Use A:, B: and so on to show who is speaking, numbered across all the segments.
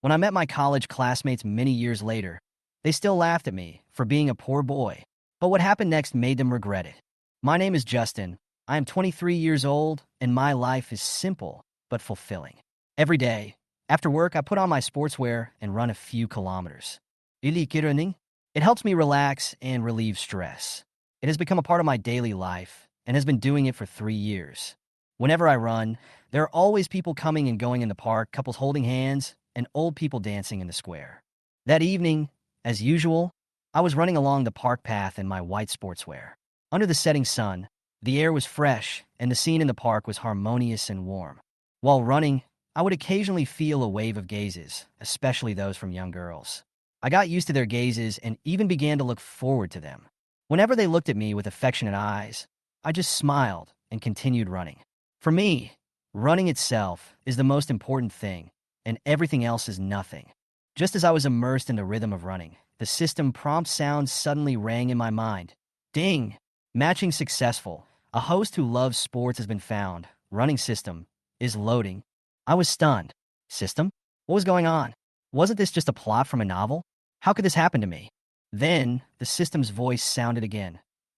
A: When I met my college classmates many years later, they still laughed at me for being a poor boy. But what happened next made them regret it. My name is Justin. I am 23 years old, and my life is simple but fulfilling. Every day, after work, I put on my sportswear and run a few kilometers. Running. It helps me relax and relieve stress. It has become a part of my daily life and has been doing it for 3 years. Whenever I run, there are always people coming and going in the park, couples holding hands, and old people dancing in the square. That evening, as usual, I was running along the park path in my white sportswear. Under the setting sun, the air was fresh and the scene in the park was harmonious and warm. While running, I would occasionally feel a wave of gazes, especially those from young girls. I got used to their gazes and even began to look forward to them. Whenever they looked at me with affectionate eyes, I just smiled and continued running. For me, running itself is the most important thing, and everything else is nothing. Just as I was immersed in the rhythm of running, the system prompt sound suddenly rang in my mind. Ding! Matching successful. A host who loves sports has been found. Running system is loading. I was stunned. System? What was going on? Wasn't this just a plot from a novel? How could this happen to me? Then, the system's voice sounded again.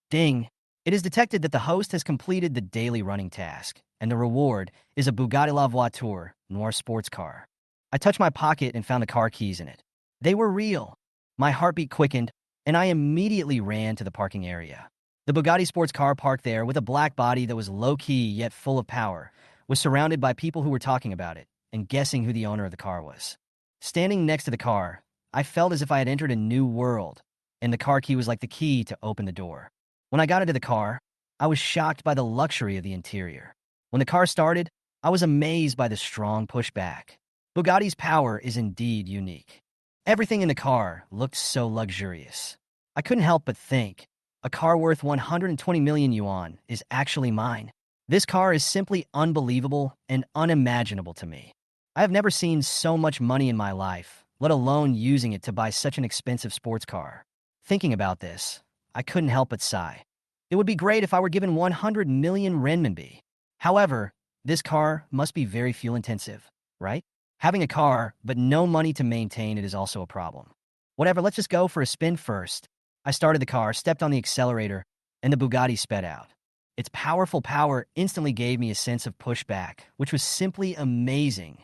A: Ding! It is detected that the host has completed the daily running task, and the reward is a Bugatti La Voiture Noir sports car. I touched my pocket and found the car keys in it. They were real. My heartbeat quickened, and I immediately ran to the parking area. The Bugatti sports car parked there with a black body that was low-key yet full of power, was surrounded by people who were talking about it and guessing who the owner of the car was. Standing next to the car, I felt as if I had entered a new world, and the car key was like the key to open the door. When I got into the car, I was shocked by the luxury of the interior. When the car started, I was amazed by the strong pushback. Bugatti's power is indeed unique. Everything in the car looked so luxurious. I couldn't help but think, a car worth 120 million yuan is actually mine. This car is simply unbelievable and unimaginable to me. I have never seen so much money in my life, let alone using it to buy such an expensive sports car. Thinking about this, I couldn't help but sigh. It would be great if I were given 100 million renminbi. However, this car must be very fuel-intensive, right? Having a car, but no money to maintain it is also a problem. Whatever, let's just go for a spin first. I started the car, stepped on the accelerator, and the Bugatti sped out. Its powerful power instantly gave me a sense of pushback, which was simply amazing.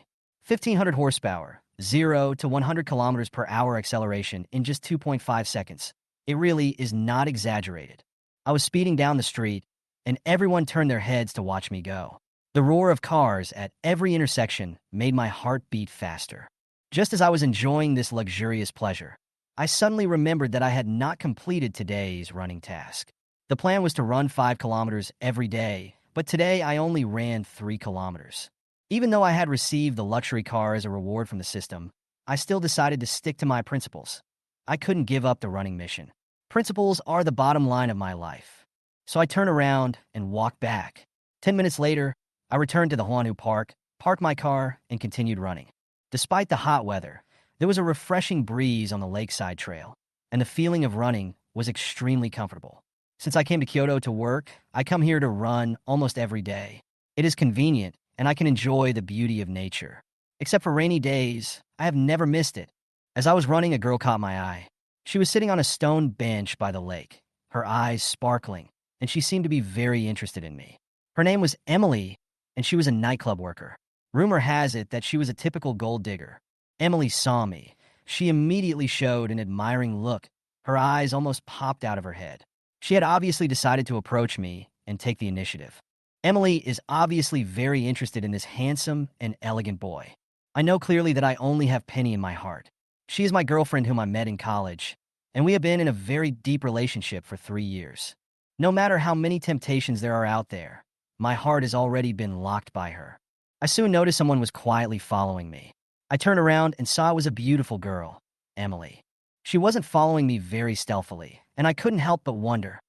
A: 1,500 horsepower, 0 to 100 kilometers per hour acceleration in just 2.5 seconds. It really is not exaggerated. I was speeding down the street, and everyone turned their heads to watch me go. The roar of cars at every intersection made my heart beat faster. Just as I was enjoying this luxurious pleasure, I suddenly remembered that I had not completed today's running task. The plan was to run 5 kilometers every day, but today I only ran 3 kilometers. Even though I had received the luxury car as a reward from the system, I still decided to stick to my principles. I couldn't give up the running mission. Principles are the bottom line of my life. So I turned around and walked back. 10 minutes later, I returned to the Huanhu Park, parked my car, and continued running. Despite the hot weather, there was a refreshing breeze on the lakeside trail, and the feeling of running was extremely comfortable. Since I came to Kyoto to work, I come here to run almost every day. It is convenient, and I can enjoy the beauty of nature. Except for rainy days, I have never missed it. As I was running, a girl caught my eye. She was sitting on a stone bench by the lake, her eyes sparkling, and she seemed to be very interested in me. Her name was Emily, and she was a nightclub worker. Rumor has it that she was a typical gold digger. Emily saw me. She immediately showed an admiring look. Her eyes almost popped out of her head. She had obviously decided to approach me and take the initiative. Emily is obviously very interested in this handsome and elegant boy. I know clearly that I only have Penny in my heart. She is my girlfriend whom I met in college, and we have been in a very deep relationship for 3 years. No matter how many temptations there are out there, my heart has already been locked by her. I soon noticed someone was quietly following me. I turned around and saw it was a beautiful girl, Emily. She wasn't following me very stealthily, and I couldn't help but wonder,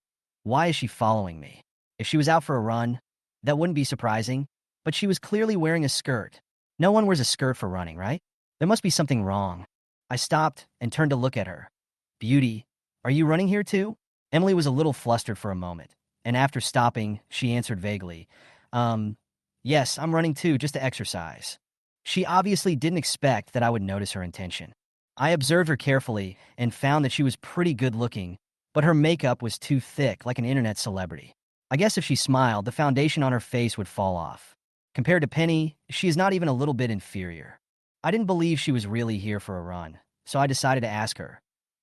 A: why is she following me? If she was out for a run, that wouldn't be surprising, but she was clearly wearing a skirt. No one wears a skirt for running, right? There must be something wrong. I stopped and turned to look at her. Beauty, are you running here too? Emily was a little flustered for a moment, and after stopping, she answered vaguely, Yes, I'm running too, just to exercise. She obviously didn't expect that I would notice her intention. I observed her carefully and found that she was pretty good looking, but her makeup was too thick like an internet celebrity. I guess if she smiled, the foundation on her face would fall off. Compared to Penny, she is not even a little bit inferior. I didn't believe she was really here for a run, so I decided to ask her,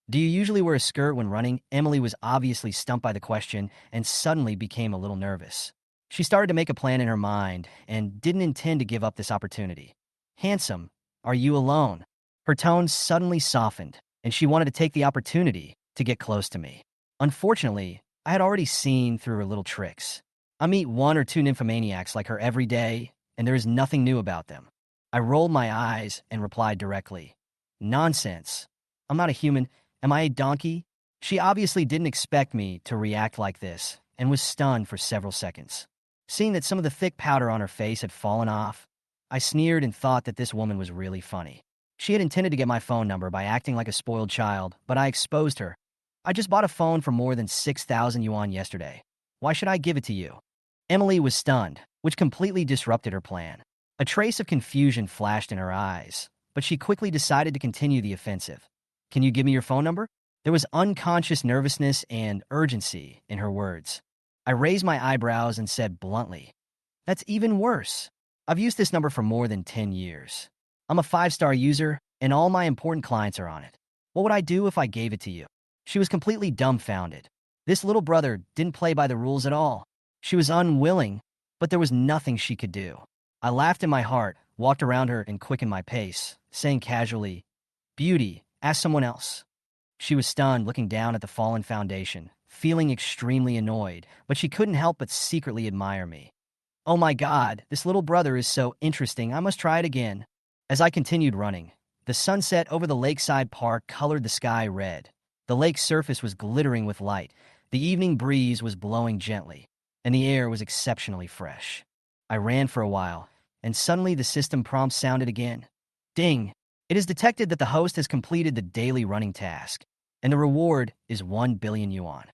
A: "Do you usually wear a skirt when running?" Emily was obviously stumped by the question and suddenly became a little nervous. She started to make a plan in her mind and didn't intend to give up this opportunity. "Handsome, are you alone?" Her tone suddenly softened, and she wanted to take the opportunity to get close to me. Unfortunately, I had already seen through her little tricks. I meet one or two nymphomaniacs like her every day, and there is nothing new about them. I rolled my eyes and replied directly, "Nonsense. I'm not a human. Am I a donkey?" She obviously didn't expect me to react like this and was stunned for several seconds. Seeing that some of the thick powder on her face had fallen off, I sneered and thought that this woman was really funny. She had intended to get my phone number by acting like a spoiled child, but I exposed her. "I just bought a phone for more than 6,000 yuan yesterday. Why should I give it to you?" Emily was stunned, which completely disrupted her plan. A trace of confusion flashed in her eyes, but she quickly decided to continue the offensive. "Can you give me your phone number?" There was unconscious nervousness and urgency in her words. I raised my eyebrows and said bluntly, "That's even worse. I've used this number for more than 10 years. I'm a 5-star user, and all my important clients are on it. What would I do if I gave it to you?" She was completely dumbfounded. This little brother didn't play by the rules at all. She was unwilling, but there was nothing she could do. I laughed in my heart, walked around her, and quickened my pace, saying casually, "Beauty, ask someone else." She was stunned, looking down at the fallen foundation, feeling extremely annoyed, but she couldn't help but secretly admire me. "Oh my God, this little brother is so interesting. I must try it again." As I continued running, the sunset over the lakeside park colored the sky red. The lake's surface was glittering with light. The evening breeze was blowing gently, and the air was exceptionally fresh. I ran for a while, and suddenly the system prompt sounded again. Ding! It is detected that the host has completed the daily running task, and the reward is 1 billion yuan.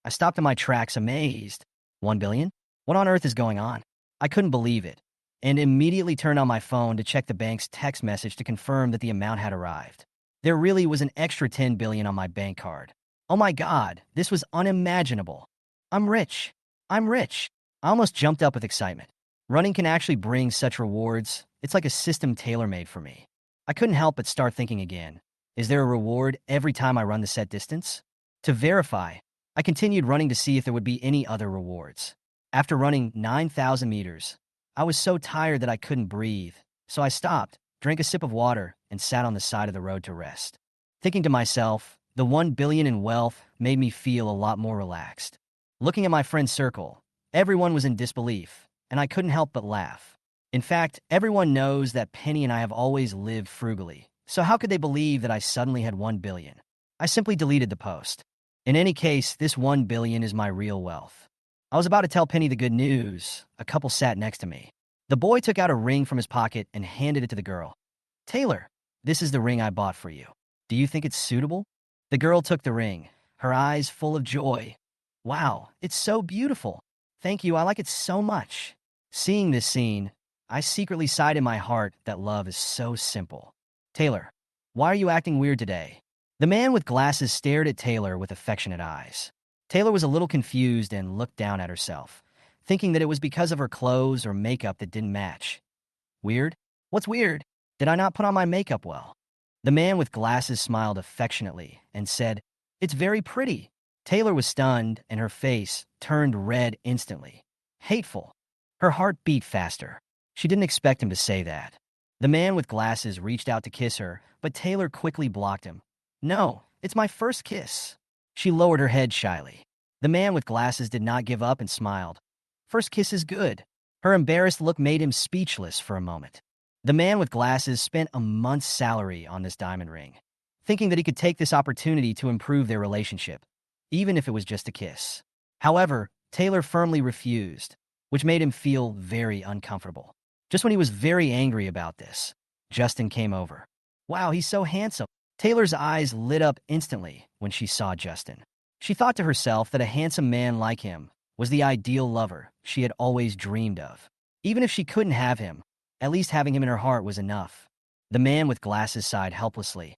A: I stopped in my tracks, amazed. 1 billion? What on earth is going on? I couldn't believe it, and immediately turned on my phone to check the bank's text message to confirm that the amount had arrived. There really was an extra 10 billion on my bank card. Oh my God, this was unimaginable. I'm rich. I'm rich. I almost jumped up with excitement. Running can actually bring such rewards. It's like a system tailor-made for me. I couldn't help but start thinking again. Is there a reward every time I run the set distance? To verify, I continued running to see if there would be any other rewards. After running 9,000 meters, I was so tired that I couldn't breathe, so I stopped, drank a sip of water, and sat on the side of the road to rest. Thinking to myself, the 1 billion in wealth made me feel a lot more relaxed. Looking at my friend's circle, everyone was in disbelief, and I couldn't help but laugh. In fact, everyone knows that Penny and I have always lived frugally, so how could they believe that I suddenly had 1 billion? I simply deleted the post. In any case, this 1 billion is my real wealth. I was about to tell Penny the good news. A couple sat next to me. The boy took out a ring from his pocket and handed it to the girl. "Taylor, this is the ring I bought for you. Do you think it's suitable?" The girl took the ring, her eyes full of joy. "Wow, it's so beautiful. Thank you, I like it so much." Seeing this scene, I secretly sighed in my heart that love is so simple. "Taylor, why are you acting weird today?" The man with glasses stared at Taylor with affectionate eyes. Taylor was a little confused and looked down at herself, thinking that it was because of her clothes or makeup that didn't match. "Weird? What's weird? Did I not put on my makeup well?" The man with glasses smiled affectionately and said, "It's very pretty." Taylor was stunned, and her face turned red instantly. Hateful. Her heart beat faster. She didn't expect him to say that. The man with glasses reached out to kiss her, but Taylor quickly blocked him. "No, it's my first kiss." She lowered her head shyly. The man with glasses did not give up and smiled. "First kiss is good." Her embarrassed look made him speechless for a moment. The man with glasses spent a month's salary on this diamond ring, thinking that he could take this opportunity to improve their relationship, even if it was just a kiss. However, Taylor firmly refused, which made him feel very uncomfortable. Just when he was very angry about this, Justin came over. "Wow, he's so handsome." Taylor's eyes lit up instantly when she saw Justin. She thought to herself that a handsome man like him was the ideal lover she had always dreamed of. Even if she couldn't have him, At least having him in her heart was enough. The man with glasses sighed helplessly.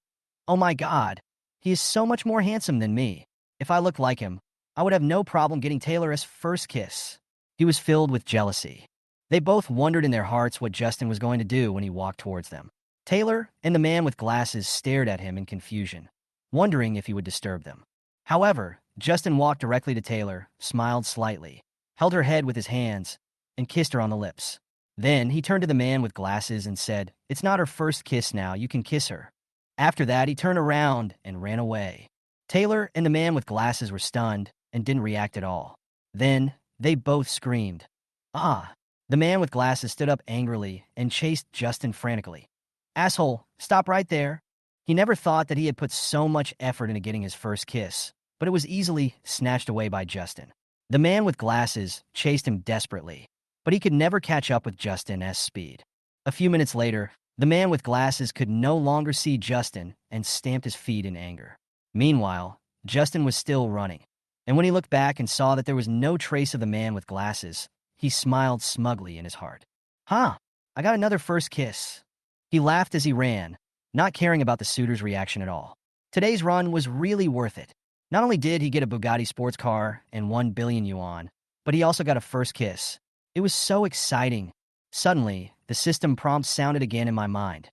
A: Oh my God, he is so much more handsome than me. If I looked like him, I would have no problem getting Taylor's first kiss. He was filled with jealousy. They both wondered in their hearts what Justin was going to do when he walked towards them. Taylor and the man with glasses stared at him in confusion, wondering if he would disturb them. However, Justin walked directly to Taylor, smiled slightly, held her head with his hands, and kissed her on the lips. Then he turned to the man with glasses and said, "It's not her first kiss now, you can kiss her." After that, he turned around and ran away. Taylor and the man with glasses were stunned and didn't react at all. Then, they both screamed. Ah! The man with glasses stood up angrily and chased Justin frantically. Asshole, stop right there. He never thought that he had put so much effort into getting his first kiss, but it was easily snatched away by Justin. The man with glasses chased him desperately, but he could never catch up with Justin's speed. A few minutes later, the man with glasses could no longer see Justin and stamped his feet in anger. Meanwhile, Justin was still running, and when he looked back and saw that there was no trace of the man with glasses, he smiled smugly in his heart. Huh, I got another first kiss. He laughed as he ran, not caring about the suitor's reaction at all. Today's run was really worth it. Not only did he get a Bugatti sports car and 1 billion yuan, but he also got a first kiss. It was so exciting. Suddenly, the system prompt sounded again in my mind.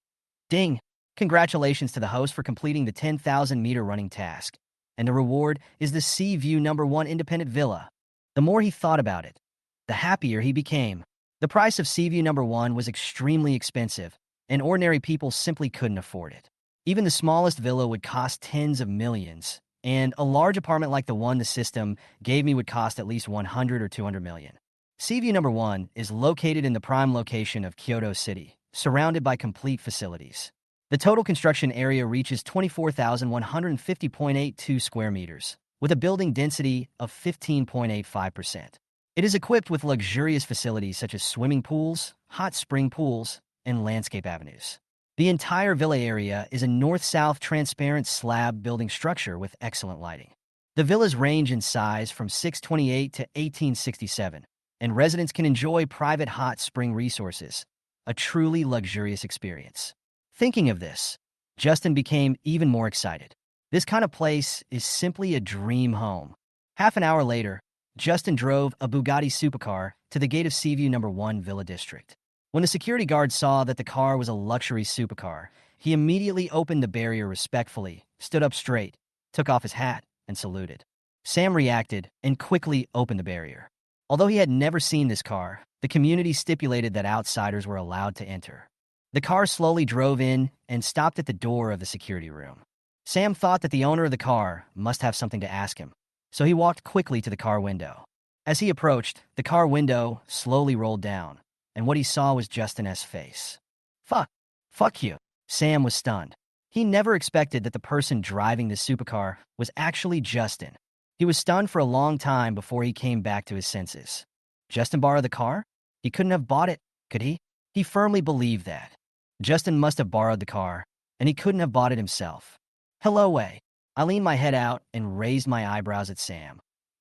A: Ding! Congratulations to the host for completing the 10,000-meter running task. And the reward is the Sea View #1 independent villa. The more he thought about it, the happier he became. The price of Sea View #1 was extremely expensive, and ordinary people simply couldn't afford it. Even the smallest villa would cost tens of millions, and a large apartment like the one the system gave me would cost at least 100 or 200 million. Sea View #1 is located in the prime location of Kyoto City, surrounded by complete facilities. The total construction area reaches 24,150.82 square meters, with a building density of 15.85%. It is equipped with luxurious facilities such as swimming pools, hot spring pools, and landscape avenues. The entire villa area is a north-south transparent slab building structure with excellent lighting. The villas range in size from 628 to 1867, and residents can enjoy private hot spring resources, a truly luxurious experience. Thinking of this, Justin became even more excited. This kind of place is simply a dream home. Half an hour later, Justin drove a Bugatti supercar to the gate of Sea View #1 Villa District. When the security guard saw that the car was a luxury supercar, he immediately opened the barrier respectfully, stood up straight, took off his hat, and saluted. Sam reacted and quickly opened the barrier. Although he had never seen this car, the community stipulated that outsiders were allowed to enter. The car slowly drove in and stopped at the door of the security room. Sam thought that the owner of the car must have something to ask him, so he walked quickly to the car window. As he approached, the car window slowly rolled down, and what he saw was Justin's face. Fuck you. Sam was stunned. He never expected that the person driving the supercar was actually Justin. He was stunned for a long time before he came back to his senses. Justin borrowed the car? He couldn't have bought it, could he? He firmly believed that. Justin must have borrowed the car, and he couldn't have bought it himself. Hello, Wei. I leaned my head out and raised my eyebrows at Sam.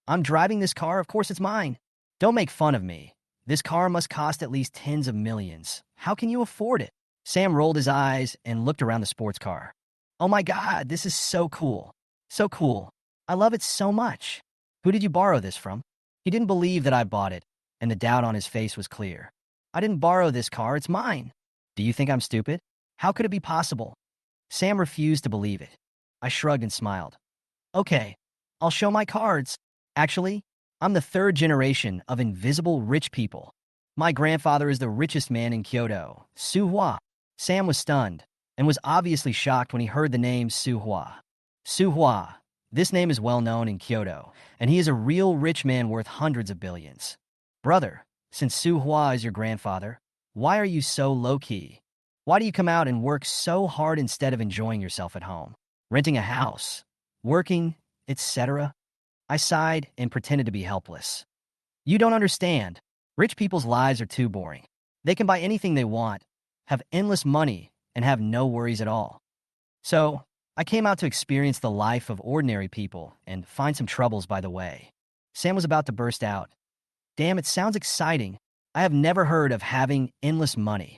A: I'm driving this car, of course it's mine. Don't make fun of me. This car must cost at least tens of millions. How can you afford it? Sam rolled his eyes and looked around the sports car. Oh my God, this is so cool. So cool. I love it so much. Who did you borrow this from? He didn't believe that I bought it, and the doubt on his face was clear. I didn't borrow this car, it's mine. Do you think I'm stupid? How could it be possible? Sam refused to believe it. I shrugged and smiled. Okay, I'll show my cards. Actually, I'm the third generation of invisible rich people. My grandfather is the richest man in Kyoto, Su Hua. Sam was stunned and was obviously shocked when he heard the name Su Hua. Su Hua. This name is well known in Kyoto, and he is a real rich man worth hundreds of billions. Brother, since Su Hua is your grandfather, why are you so low-key? Why do you come out and work so hard instead of enjoying yourself at home? Renting a house, working, etc.? I sighed and pretended to be helpless. You don't understand. Rich people's lives are too boring. They can buy anything they want, have endless money, and have no worries at all. So, I came out to experience the life of ordinary people and find some troubles by the way. Sam was about to burst out. Damn, it sounds exciting. I have never heard of having endless money.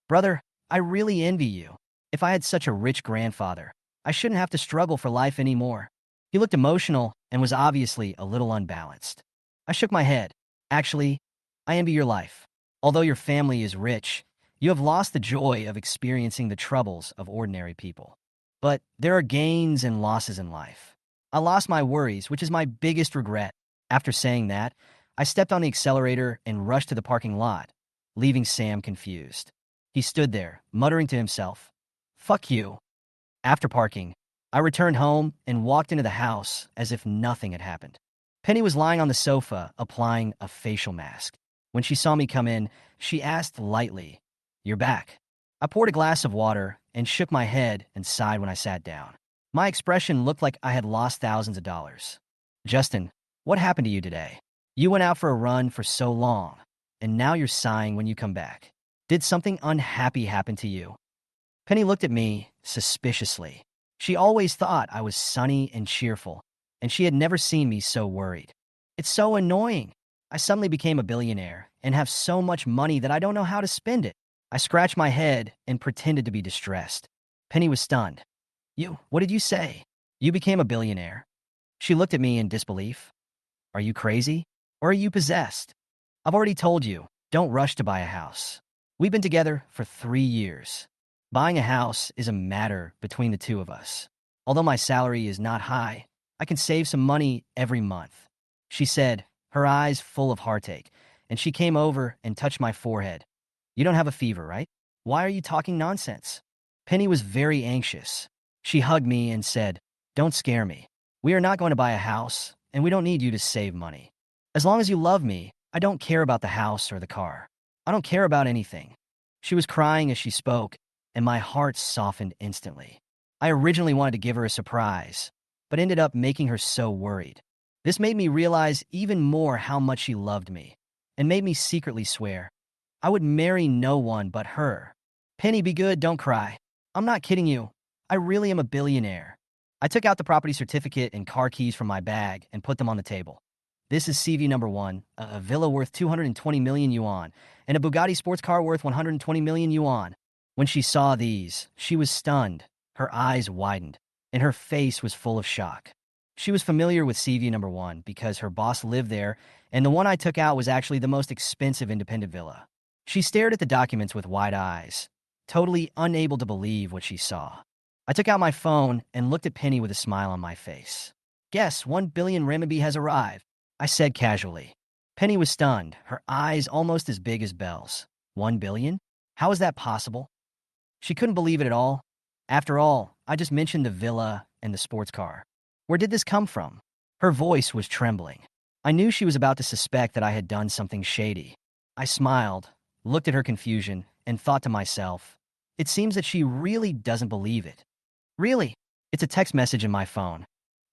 A: Brother, I really envy you. If I had such a rich grandfather, I shouldn't have to struggle for life anymore. He looked emotional and was obviously a little unbalanced. I shook my head. Actually, I envy your life. Although your family is rich, you have lost the joy of experiencing the troubles of ordinary people. But there are gains and losses in life. I lost my worries, which is my biggest regret. After saying that, I stepped on the accelerator and rushed to the parking lot, leaving Sam confused. He stood there, muttering to himself, "Fuck you." After parking, I returned home and walked into the house as if nothing had happened. Penny was lying on the sofa, applying a facial mask. When she saw me come in, she asked lightly, "You're back." I poured a glass of water and shook my head and sighed when I sat down. My expression looked like I had lost thousands of dollars. "Justin, what happened to you today? You went out for a run for so long, and now you're sighing when you come back. Did something unhappy happen to you?" Penny looked at me suspiciously. She always thought I was sunny and cheerful, and she had never seen me so worried. "It's so annoying. I suddenly became a billionaire and have so much money that I don't know how to spend it." I scratched my head and pretended to be distressed. Penny was stunned. What did you say? You became a billionaire?" She looked at me in disbelief. "Are you crazy? Or are you possessed? I've already told you, don't rush to buy a house. We've been together for 3 years. Buying a house is a matter between the two of us. Although my salary is not high, I can save some money every month," she said, her eyes full of heartache, and she came over and touched my forehead. "You don't have a fever, right? Why are you talking nonsense?" Penny was very anxious. She hugged me and said, "Don't scare me. We are not going to buy a house, and we don't need you to save money. As long as you love me, I don't care about the house or the car. I don't care about anything." She was crying as she spoke, and my heart softened instantly. I originally wanted to give her a surprise, but ended up making her so worried. This made me realize even more how much she loved me, and made me secretly swear I would marry no one but her. "Penny, be good, don't cry. I'm not kidding you. I really am a billionaire." I took out the property certificate and car keys from my bag and put them on the table. "This is CV number one, a villa worth 220 million yuan, and a Bugatti sports car worth 120 million yuan. When she saw these, she was stunned. Her eyes widened, and her face was full of shock. She was familiar with CV number one because her boss lived there, and the one I took out was actually the most expensive independent villa. She stared at the documents with wide eyes, totally unable to believe what she saw. I took out my phone and looked at Penny with a smile on my face. "Guess 1 billion renminbi has arrived," I said casually. Penny was stunned, her eyes almost as big as bells. 1 billion? How is that possible? She couldn't believe it at all. After all, I just mentioned the villa and the sports car. Where did this come from? Her voice was trembling. I knew she was about to suspect that I had done something shady. I smiled, looked at her confusion, and thought to myself, it seems that she really doesn't believe it. "Really?" It's a text message in my phone.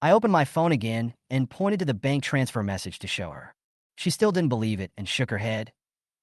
A: I opened my phone again and pointed to the bank transfer message to show her. She still didn't believe it and shook her head.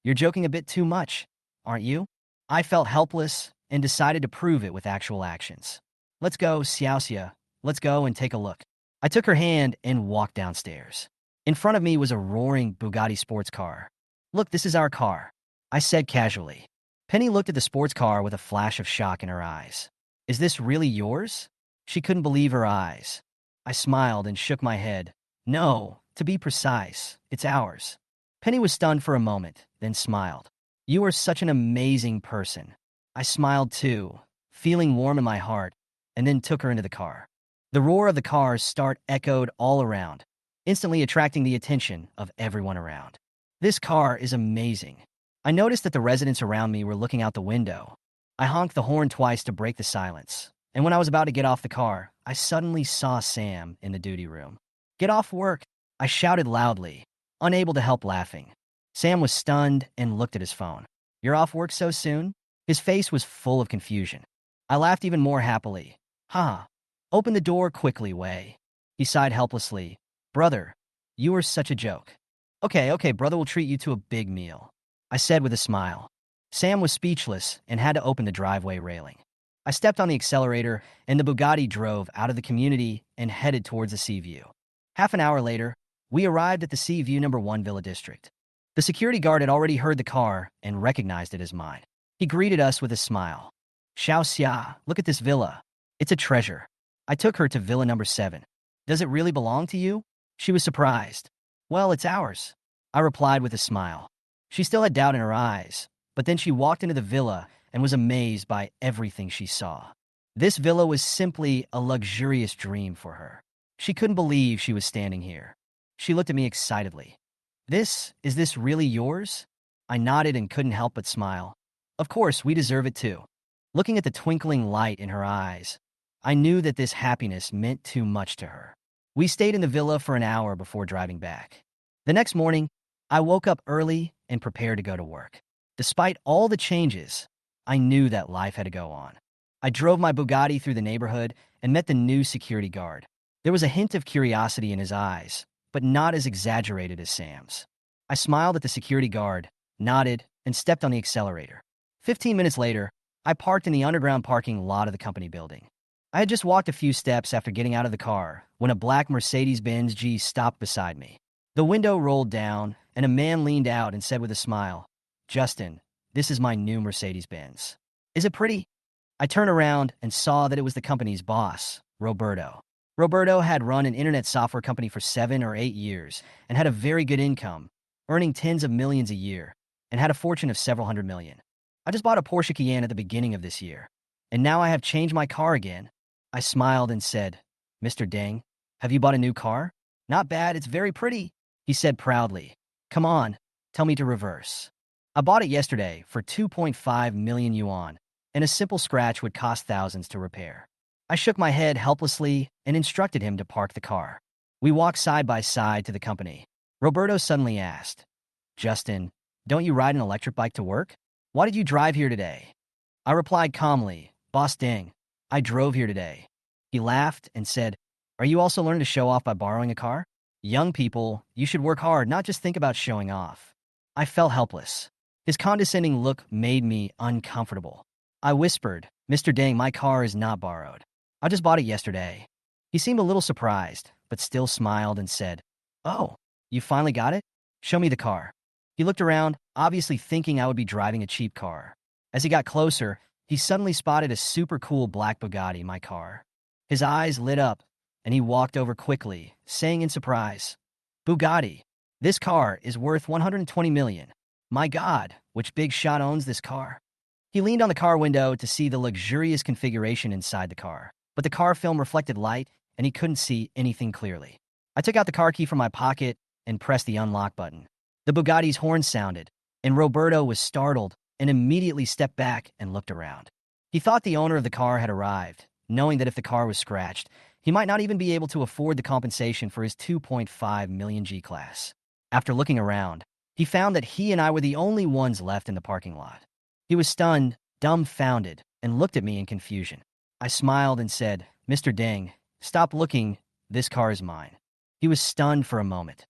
A: "You're joking a bit too much, aren't you?" I felt helpless and decided to prove it with actual actions. "Let's go, Xiaoxia. Let's go and take a look." I took her hand and walked downstairs. In front of me was a roaring Bugatti sports car. "Look, this is our car," I said casually. Penny looked at the sports car with a flash of shock in her eyes. "Is this really yours?" She couldn't believe her eyes. I smiled and shook my head. "No, to be precise, it's ours." Penny was stunned for a moment, then smiled. "You are such an amazing person." I smiled too, feeling warm in my heart, and then took her into the car. The roar of the car's start echoed all around, instantly attracting the attention of everyone around. "This car is amazing." I noticed that the residents around me were looking out the window. I honked the horn twice to break the silence, and when I was about to get off the car, I suddenly saw Sam in the duty room. "Get off work," I shouted loudly, unable to help laughing. Sam was stunned and looked at his phone. "You're off work so soon?" His face was full of confusion. I laughed even more happily. "Ha! Open the door quickly, Wei." He sighed helplessly. "Brother, you are such a joke." Okay, brother will treat you to a big meal," I said with a smile. Sam was speechless and had to open the driveway railing. I stepped on the accelerator, and the Bugatti drove out of the community and headed towards the Sea View. Half an hour later, we arrived at the Sea View number 1 Villa District. The security guard had already heard the car and recognized it as mine. He greeted us with a smile. Xiao Xia, look at this villa. It's a treasure. I took her to villa number 7. Does it really belong to you? She was surprised. Well, it's ours. I replied with a smile. She still had doubt in her eyes, but then she walked into the villa and was amazed by everything she saw. This villa was simply a luxurious dream for her. She couldn't believe she was standing here. She looked at me excitedly. Is this really yours? I nodded and couldn't help but smile. Of course, we deserve it too. Looking at the twinkling light in her eyes, I knew that this happiness meant too much to her. We stayed in the villa for an hour before driving back. The next morning, I woke up early and prepared to go to work. Despite all the changes, I knew that life had to go on. I drove my Bugatti through the neighborhood and met the new security guard. There was a hint of curiosity in his eyes, but not as exaggerated as Sam's. I smiled at the security guard, nodded, and stepped on the accelerator. 15 minutes later, I parked in the underground parking lot of the company building. I had just walked a few steps after getting out of the car when a black Mercedes-Benz G stopped beside me. The window rolled down, and a man leaned out and said with a smile, "Justin, this is my new Mercedes-Benz. Is it pretty?" I turned around and saw that it was the company's boss, Roberto. Roberto had run an internet software company for 7 or 8 years and had a very good income, earning tens of millions a year, and had a fortune of several hundred million. I just bought a Porsche Cayenne at the beginning of this year, and now I have changed my car again. I smiled and said, "Mr. Deng, have you bought a new car?" "Not bad, it's very pretty," he said proudly. "Come on, tell me to reverse." I bought it yesterday for 2.5 million yuan, and a simple scratch would cost thousands to repair. I shook my head helplessly and instructed him to park the car. We walked side by side to the company. Roberto suddenly asked, "Justin, don't you ride an electric bike to work? Why did you drive here today?" I replied calmly, "Boss Deng, I drove here today." He laughed and said, "Are you also learning to show off by borrowing a car? Young people, you should work hard, not just think about showing off." I felt helpless. His condescending look made me uncomfortable. I whispered, "Mr. Deng, my car is not borrowed. I just bought it yesterday." He seemed a little surprised, but still smiled and said, "Oh, you finally got it? Show me the car." He looked around, obviously thinking I would be driving a cheap car. As he got closer, he suddenly spotted a super cool black Bugatti, my car. His eyes lit up, and he walked over quickly, saying in surprise, "Bugatti, this car is worth 120 million. My God, which big shot owns this car?" He leaned on the car window to see the luxurious configuration inside the car, but the car film reflected light, and he couldn't see anything clearly. I took out the car key from my pocket and pressed the unlock button. The Bugatti's horn sounded, and Roberto was startled and immediately stepped back and looked around. He thought the owner of the car had arrived, knowing that if the car was scratched, he might not even be able to afford the compensation for his 2.5 million G-Class. After looking around, he found that he and I were the only ones left in the parking lot. He was stunned, dumbfounded, and looked at me in confusion. I smiled and said, "Mr. Deng, stop looking, this car is mine." He was stunned for a moment.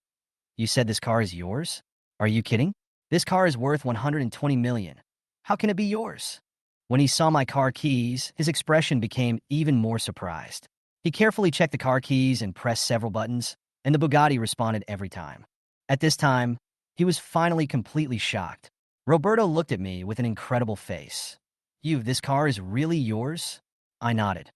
A: "You said this car is yours? Are you kidding? This car is worth 120 million. How can it be yours?" When he saw my car keys, his expression became even more surprised. He carefully checked the car keys and pressed several buttons, and the Bugatti responded every time. At this time, he was finally completely shocked. Roberto looked at me with an incredible face. This car is really yours?" I nodded.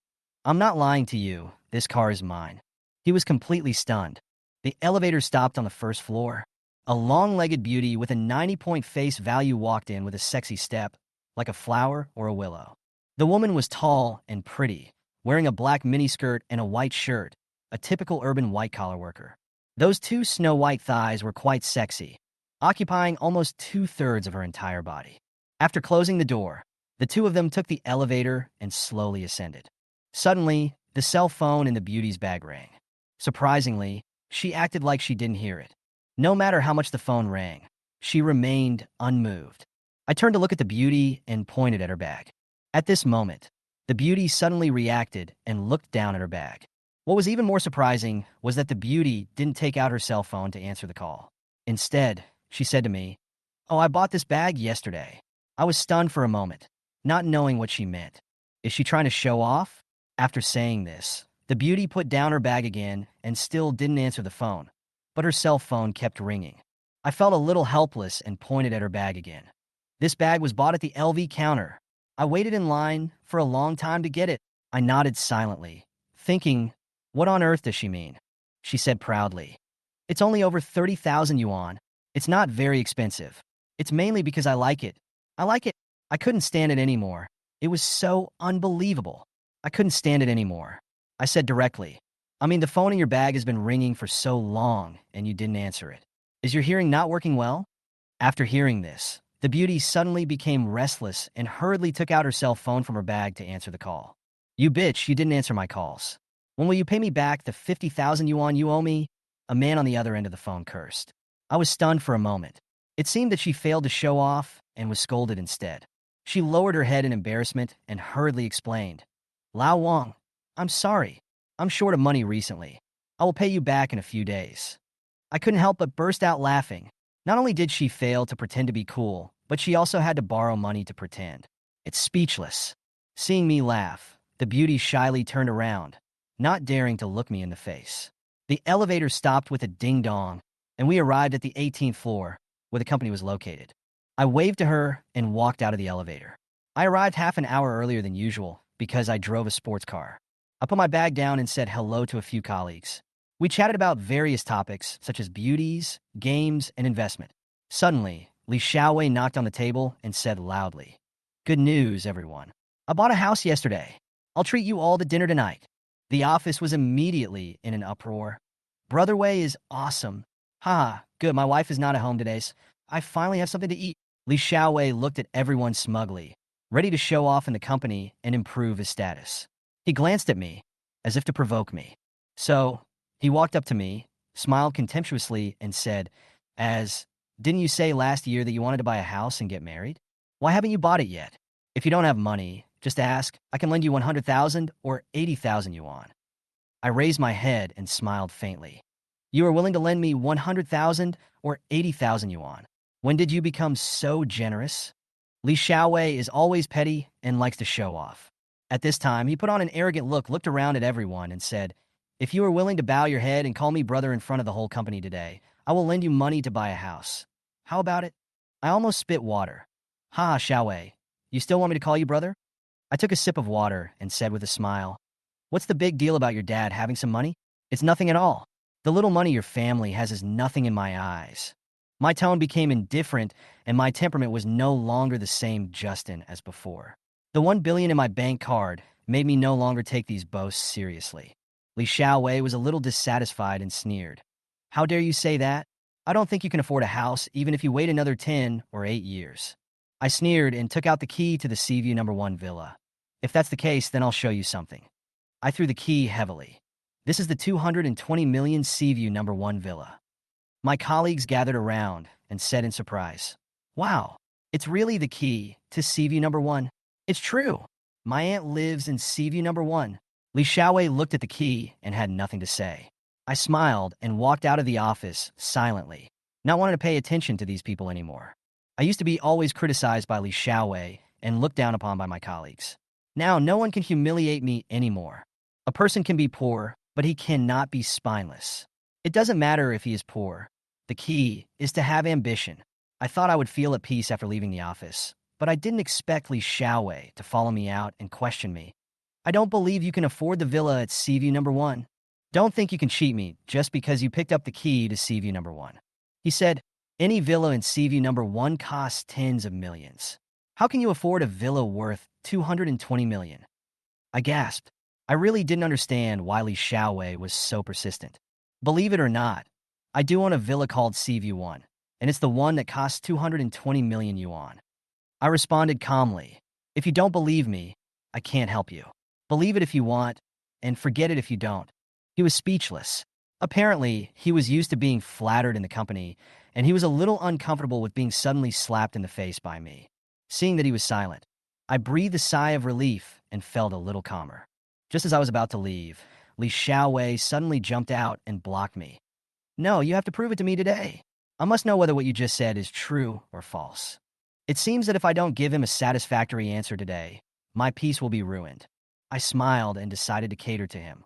A: "I'm not lying to you, this car is mine." He was completely stunned. The elevator stopped on the first floor. A long-legged beauty with a 90-point face value walked in with a sexy step, like a flower or a willow. The woman was tall and pretty, wearing a black miniskirt and a white shirt, a typical urban white-collar worker. Those two snow-white thighs were quite sexy, occupying almost 2/3 of her entire body. After closing the door, the two of them took the elevator and slowly ascended. Suddenly, the cell phone in the beauty's bag rang. Surprisingly, she acted like she didn't hear it. No matter how much the phone rang, she remained unmoved. I turned to look at the beauty and pointed at her bag. At this moment, the beauty suddenly reacted and looked down at her bag. What was even more surprising was that the beauty didn't take out her cell phone to answer the call. Instead, she said to me, "Oh, I bought this bag yesterday." I was stunned for a moment, not knowing what she meant. Is she trying to show off? After saying this, the beauty put down her bag again and still didn't answer the phone, but her cell phone kept ringing. I felt a little helpless and pointed at her bag again. This bag was bought at the LV counter. I waited in line for a long time to get it. I nodded silently, thinking, what on earth does she mean? She said proudly, it's only over 30,000 yuan. It's not very expensive. It's mainly because I like it. I like it. I couldn't stand it anymore. It was so unbelievable. I couldn't stand it anymore. I said directly, I mean, the phone in your bag has been ringing for so long and you didn't answer it. Is your hearing not working well? After hearing this, the beauty suddenly became restless and hurriedly took out her cell phone from her bag to answer the call. You bitch, you didn't answer my calls. When will you pay me back the 50,000 yuan you owe me? A man on the other end of the phone cursed. I was stunned for a moment. It seemed that she failed to show off and was scolded instead. She lowered her head in embarrassment and hurriedly explained, Lao Wang, I'm sorry. I'm short of money recently. I will pay you back in a few days. I couldn't help but burst out laughing. Not only did she fail to pretend to be cool, but she also had to borrow money to pretend. It's speechless. Seeing me laugh, the beauty shyly turned around, not daring to look me in the face. The elevator stopped with a ding-dong, and we arrived at the 18th floor, where the company was located. I waved to her and walked out of the elevator. I arrived half an hour earlier than usual because I drove a sports car. I put my bag down and said hello to a few colleagues. We chatted about various topics, such as beauties, games, and investment. Suddenly, Li Xiaowei knocked on the table and said loudly, Good news, everyone. I bought a house yesterday. I'll treat you all to dinner tonight. The office was immediately in an uproar. Brother Wei is awesome. Ha, good, my wife is not at home today, so I finally have something to eat. Li Xiaowei looked at everyone smugly, ready to show off in the company and improve his status. He glanced at me, as if to provoke me. So, he walked up to me, smiled contemptuously, and said, Didn't you say last year that you wanted to buy a house and get married? Why haven't you bought it yet? If you don't have money, just ask. I can lend you 100,000 or 80,000 yuan. I raised my head and smiled faintly. You are willing to lend me 100,000 or 80,000 yuan. When did you become so generous? Li Xiaowei is always petty and likes to show off. At this time, he put on an arrogant look, looked around at everyone, and said, If you are willing to bow your head and call me brother in front of the whole company today, I will lend you money to buy a house. How about it? I almost spit water. Ha, Xiaowei, you still want me to call you brother? I took a sip of water and said with a smile, What's the big deal about your dad having some money? It's nothing at all. The little money your family has is nothing in my eyes. My tone became indifferent, and my temperament was no longer the same Justin as before. The 1 billion in my bank card made me no longer take these boasts seriously. Li Xiaowei was a little dissatisfied and sneered. How dare you say that? I don't think you can afford a house even if you wait another 10 or 8 years. I sneered and took out the key to the Seaview No. 1 villa. If that's the case, then I'll show you something. I threw the key heavily. This is the 220 million Seaview No. 1 villa. My colleagues gathered around and said in surprise, Wow, it's really the key to Seaview No. 1. It's true. My aunt lives in Seaview No. 1. Li Xiaowei looked at the key and had nothing to say. I smiled and walked out of the office silently, not wanting to pay attention to these people anymore. I used to be always criticized by Li Xiaowei and looked down upon by my colleagues. Now no one can humiliate me anymore. A person can be poor, but he cannot be spineless. It doesn't matter if he is poor. The key is to have ambition. I thought I would feel at peace after leaving the office, but I didn't expect Li Xiaowei to follow me out and question me. I don't believe you can afford the villa at Seaview No. 1. Don't think you can cheat me just because you picked up the key to Seaview No. 1. He said, Any villa in Seaview No. 1 costs tens of millions. How can you afford a villa worth 220 million? I gasped. I really didn't understand why Li Xiaowei was so persistent. Believe it or not, I do own a villa called Seaview 1, and it's the one that costs 220 million yuan. I responded calmly, If you don't believe me, I can't help you. Believe it if you want, and forget it if you don't. He was speechless. Apparently, he was used to being flattered in the company, and he was a little uncomfortable with being suddenly slapped in the face by me. Seeing that he was silent, I breathed a sigh of relief and felt a little calmer. Just as I was about to leave, Li Xiaowei suddenly jumped out and blocked me. No, you have to prove it to me today. I must know whether what you just said is true or false. It seems that if I don't give him a satisfactory answer today, my peace will be ruined. I smiled and decided to cater to him.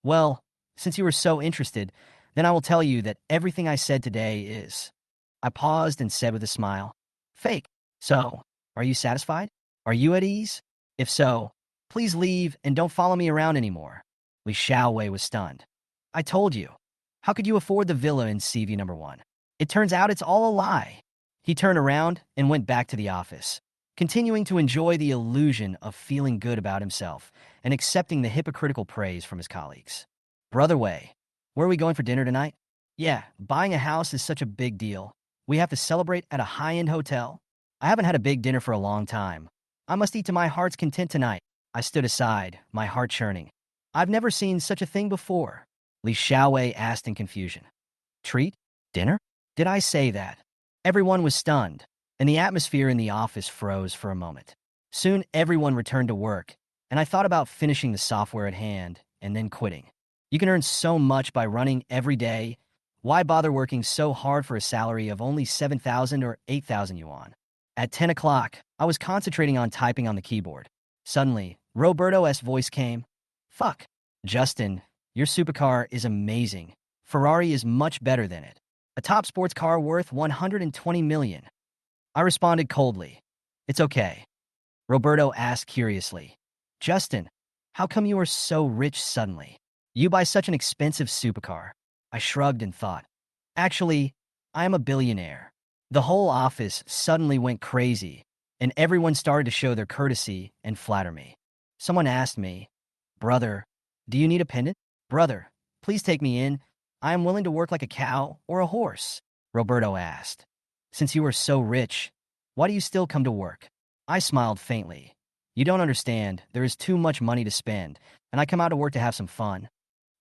A: Well, since you were so interested, then I will tell you that everything I said today is. I paused and said with a smile, Fake. So, are you satisfied? Are you at ease? If so, please leave and don't follow me around anymore. Li Xiaowei was stunned. I told you. How could you afford the villa in CV number 1? It turns out it's all a lie. He turned around and went back to the office, continuing to enjoy the illusion of feeling good about himself and accepting the hypocritical praise from his colleagues. Brother Wei, where are we going for dinner tonight? Yeah, buying a house is such a big deal. We have to celebrate at a high-end hotel. I haven't had a big dinner for a long time. I must eat to my heart's content tonight. I stood aside, my heart churning. I've never seen such a thing before. Li Xiaowei asked in confusion. Treat? Dinner? Did I say that? Everyone was stunned, and the atmosphere in the office froze for a moment. Soon everyone returned to work, and I thought about finishing the software at hand and then quitting. You can earn so much by running every day. Why bother working so hard for a salary of only 7,000 or 8,000 yuan? At 10 o'clock, I was concentrating on typing on the keyboard. Suddenly, Roberto's voice came. Fuck. Justin, your supercar is amazing. Ferrari is much better than it. A top sports car worth 120 million. I responded coldly. It's okay. Roberto asked curiously. Justin, how come you are so rich suddenly? You buy such an expensive supercar. I shrugged and thought. Actually, I am a billionaire. The whole office suddenly went crazy, and everyone started to show their courtesy and flatter me. Someone asked me, Brother, do you need a pendant? Brother, please take me in. I am willing to work like a cow or a horse, Roberto asked. Since you are so rich, why do you still come to work? I smiled faintly. You don't understand. There is too much money to spend, and I come out to work to have some fun.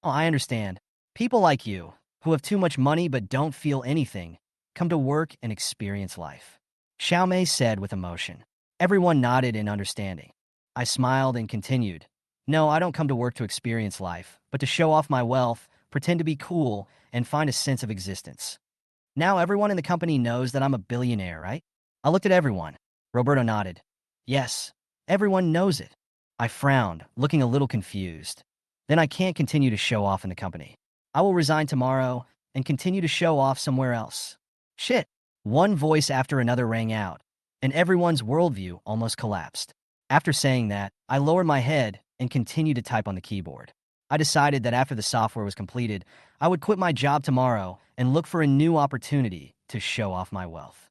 A: Oh, I understand. People like you, who have too much money but don't feel anything, come to work and experience life. Xiaomei said with emotion. Everyone nodded in understanding. I smiled and continued. No, I don't come to work to experience life, but to show off my wealth, pretend to be cool, and find a sense of existence. Now everyone in the company knows that I'm a billionaire, right? I looked at everyone. Roberto nodded. Yes, everyone knows it. I frowned, looking a little confused. Then I can't continue to show off in the company. I will resign tomorrow and continue to show off somewhere else. Shit. One voice after another rang out, and everyone's worldview almost collapsed. After saying that, I lowered my head and continued to type on the keyboard. I decided that after the software was completed, I would quit my job tomorrow and look for a new opportunity to show off my wealth.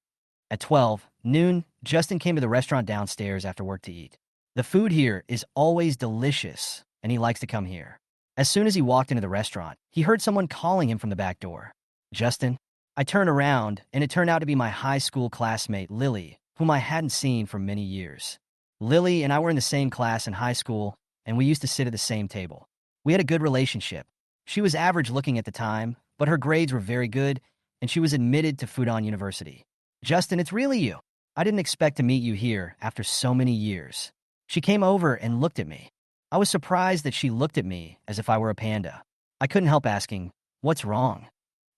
A: At 12 noon, Justin came to the restaurant downstairs after work to eat. The food here is always delicious, and he likes to come here. As soon as he walked into the restaurant, he heard someone calling him from the back door. Justin? I turned around, and it turned out to be my high school classmate, Lily, whom I hadn't seen for many years. Lily and I were in the same class in high school, and we used to sit at the same table. We had a good relationship. She was average looking at the time, but her grades were very good, and she was admitted to Fudan University. Justin, it's really you. I didn't expect to meet you here after so many years. She came over and looked at me. I was surprised that she looked at me as if I were a panda. I couldn't help asking, what's wrong?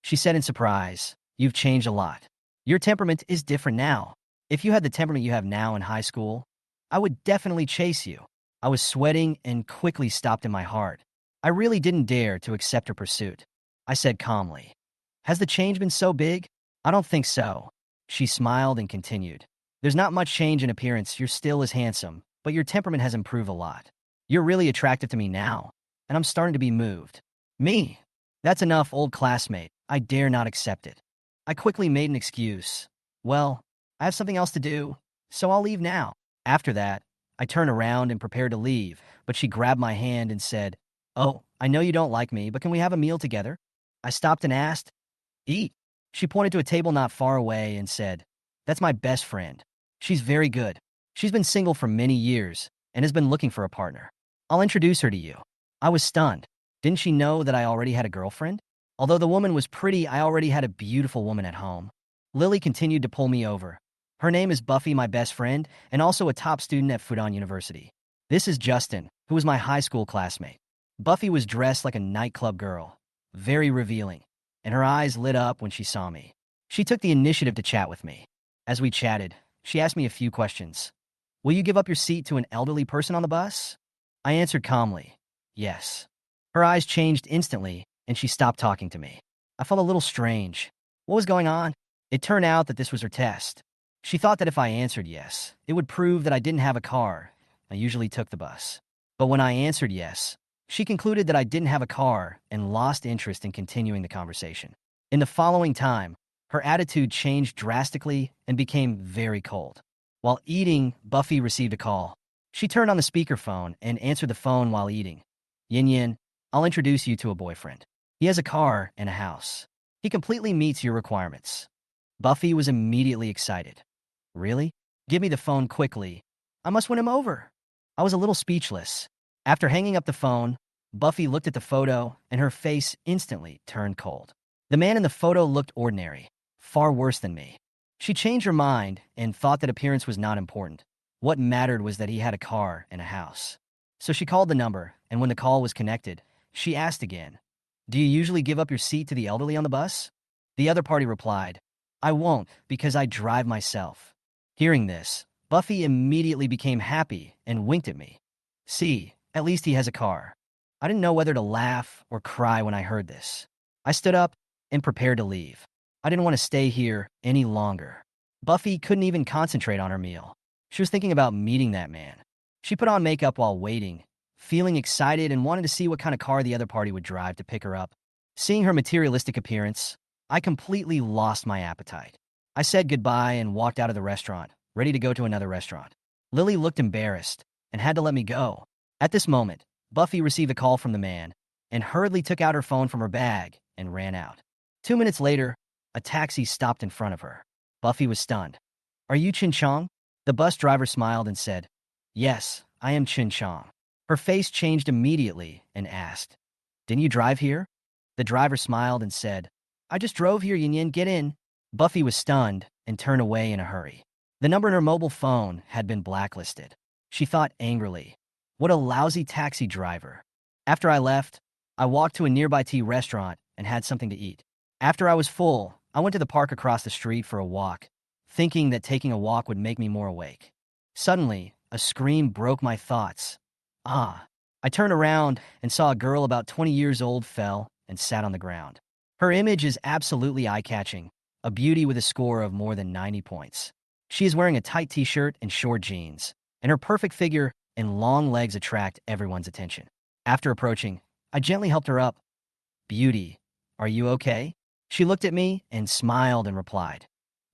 A: She said in surprise, you've changed a lot. Your temperament is different now. If you had the temperament you have now in high school, I would definitely chase you. I was sweating and quickly stopped in my heart. I really didn't dare to accept her pursuit. I said calmly, has the change been so big? I don't think so. She smiled and continued. There's not much change in appearance. You're still as handsome, but your temperament has improved a lot. You're really attractive to me now, and I'm starting to be moved. Me? That's enough, old classmate. I dare not accept it. I quickly made an excuse. Well, I have something else to do, so I'll leave now. After that, I turned around and prepared to leave, but she grabbed my hand and said, Oh, I know you don't like me, but can we have a meal together? I stopped and asked, Eat. She pointed to a table not far away and said, That's my best friend. She's very good. She's been single for many years and has been looking for a partner. I'll introduce her to you. I was stunned. Didn't she know that I already had a girlfriend? Although the woman was pretty, I already had a beautiful woman at home. Lily continued to pull me over. Her name is Buffy, my best friend, and also a top student at Fudan University. This is Justin, who was my high school classmate. Buffy was dressed like a nightclub girl, very revealing, and her eyes lit up when she saw me. She took the initiative to chat with me. As we chatted, she asked me a few questions. Will you give up your seat to an elderly person on the bus? I answered calmly, yes. Her eyes changed instantly, and she stopped talking to me. I felt a little strange. What was going on? It turned out that this was her test. She thought that if I answered yes, it would prove that I didn't have a car. I usually took the bus. But when I answered yes, she concluded that I didn't have a car and lost interest in continuing the conversation. In the following time, her attitude changed drastically and became very cold. While eating, Buffy received a call. She turned on the speakerphone and answered the phone while eating. Yin Yin, I'll introduce you to a boyfriend. He has a car and a house. He completely meets your requirements. Buffy was immediately excited. Really? Give me the phone quickly. I must win him over. I was a little speechless. After hanging up the phone, Buffy looked at the photo and her face instantly turned cold. The man in the photo looked ordinary, far worse than me. She changed her mind and thought that appearance was not important. What mattered was that he had a car and a house. So she called the number, and when the call was connected, she asked again, "Do you usually give up your seat to the elderly on the bus?" The other party replied, "I won't, because I drive myself." Hearing this, Buffy immediately became happy and winked at me. See, at least he has a car. I didn't know whether to laugh or cry when I heard this. I stood up and prepared to leave. I didn't want to stay here any longer. Buffy couldn't even concentrate on her meal. She was thinking about meeting that man. She put on makeup while waiting, feeling excited and wanted to see what kind of car the other party would drive to pick her up. Seeing her materialistic appearance, I completely lost my appetite. I said goodbye and walked out of the restaurant, ready to go to another restaurant. Lily looked embarrassed and had to let me go. At this moment, Buffy received a call from the man and hurriedly took out her phone from her bag and ran out. 2 minutes later, a taxi stopped in front of her. Buffy was stunned. "Are you Chin Chong?" The bus driver smiled and said, "Yes, I am Chin Chong." Her face changed immediately and asked, "Didn't you drive here?" The driver smiled and said, "I just drove here, Yin Yin, get in." Buffy was stunned and turned away in a hurry. The number in her mobile phone had been blacklisted. She thought angrily, "What a lousy taxi driver." After I left, I walked to a nearby tea restaurant and had something to eat. After I was full, I went to the park across the street for a walk, thinking that taking a walk would make me more awake. Suddenly, a scream broke my thoughts. Ah! I turned around and saw a girl about 20 years old fell and sat on the ground. Her image is absolutely eye-catching, a beauty with a score of more than 90 points. She is wearing a tight t-shirt and short jeans, and her perfect figure and long legs attract everyone's attention. After approaching, I gently helped her up. "Beauty, are you okay?" She looked at me and smiled and replied,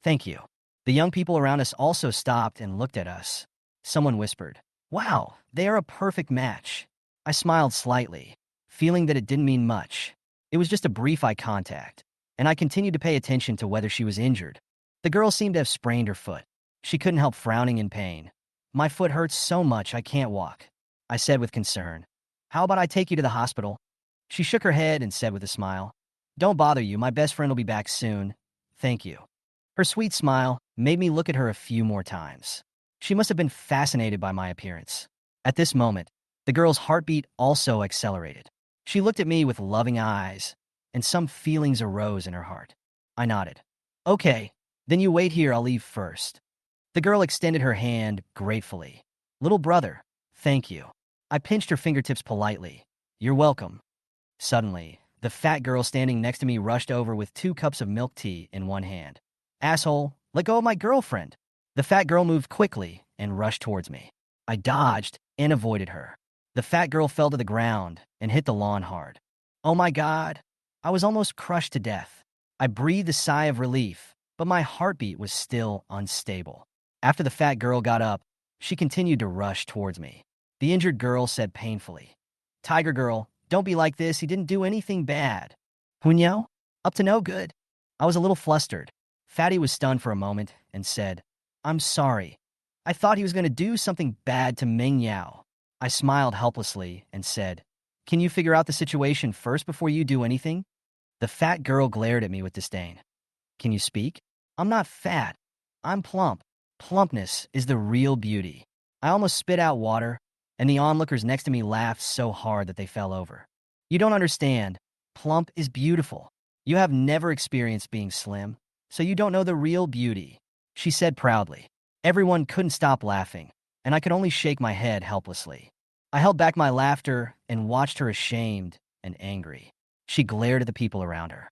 A: "Thank you." The young people around us also stopped and looked at us. Someone whispered, "Wow, they are a perfect match." I smiled slightly, feeling that it didn't mean much. It was just a brief eye contact, and I continued to pay attention to whether she was injured. The girl seemed to have sprained her foot. She couldn't help frowning in pain. "My foot hurts so much I can't walk," I said with concern. "How about I take you to the hospital?" She shook her head and said with a smile, "Don't bother you, my best friend will be back soon. Thank you." Her sweet smile made me look at her a few more times. She must have been fascinated by my appearance. At this moment, the girl's heartbeat also accelerated. She looked at me with loving eyes, and some feelings arose in her heart. I nodded. "Okay, then you wait here, I'll leave first." The girl extended her hand gratefully. "Little brother, thank you." I pinched her fingertips politely. "You're welcome." Suddenly, the fat girl standing next to me rushed over with 2 cups of milk tea in one hand. "Asshole, let go of my girlfriend." The fat girl moved quickly and rushed towards me. I dodged and avoided her. The fat girl fell to the ground and hit the lawn hard. Oh my God, I was almost crushed to death. I breathed a sigh of relief, but my heartbeat was still unstable. After the fat girl got up, she continued to rush towards me. The injured girl said painfully, "Tiger girl, don't be like this, he didn't do anything bad." "Hunyo? Up to no good." I was a little flustered. Fatty was stunned for a moment and said, "I'm sorry. I thought he was going to do something bad to Ming Yao." I smiled helplessly and said, "Can you figure out the situation first before you do anything?" The fat girl glared at me with disdain. "Can you speak? I'm not fat. I'm plump. Plumpness is the real beauty." I almost spit out water, and the onlookers next to me laughed so hard that they fell over. "You don't understand. Plump is beautiful. You have never experienced being slim, so you don't know the real beauty," she said proudly. Everyone couldn't stop laughing, and I could only shake my head helplessly. I held back my laughter and watched her ashamed and angry. She glared at the people around her.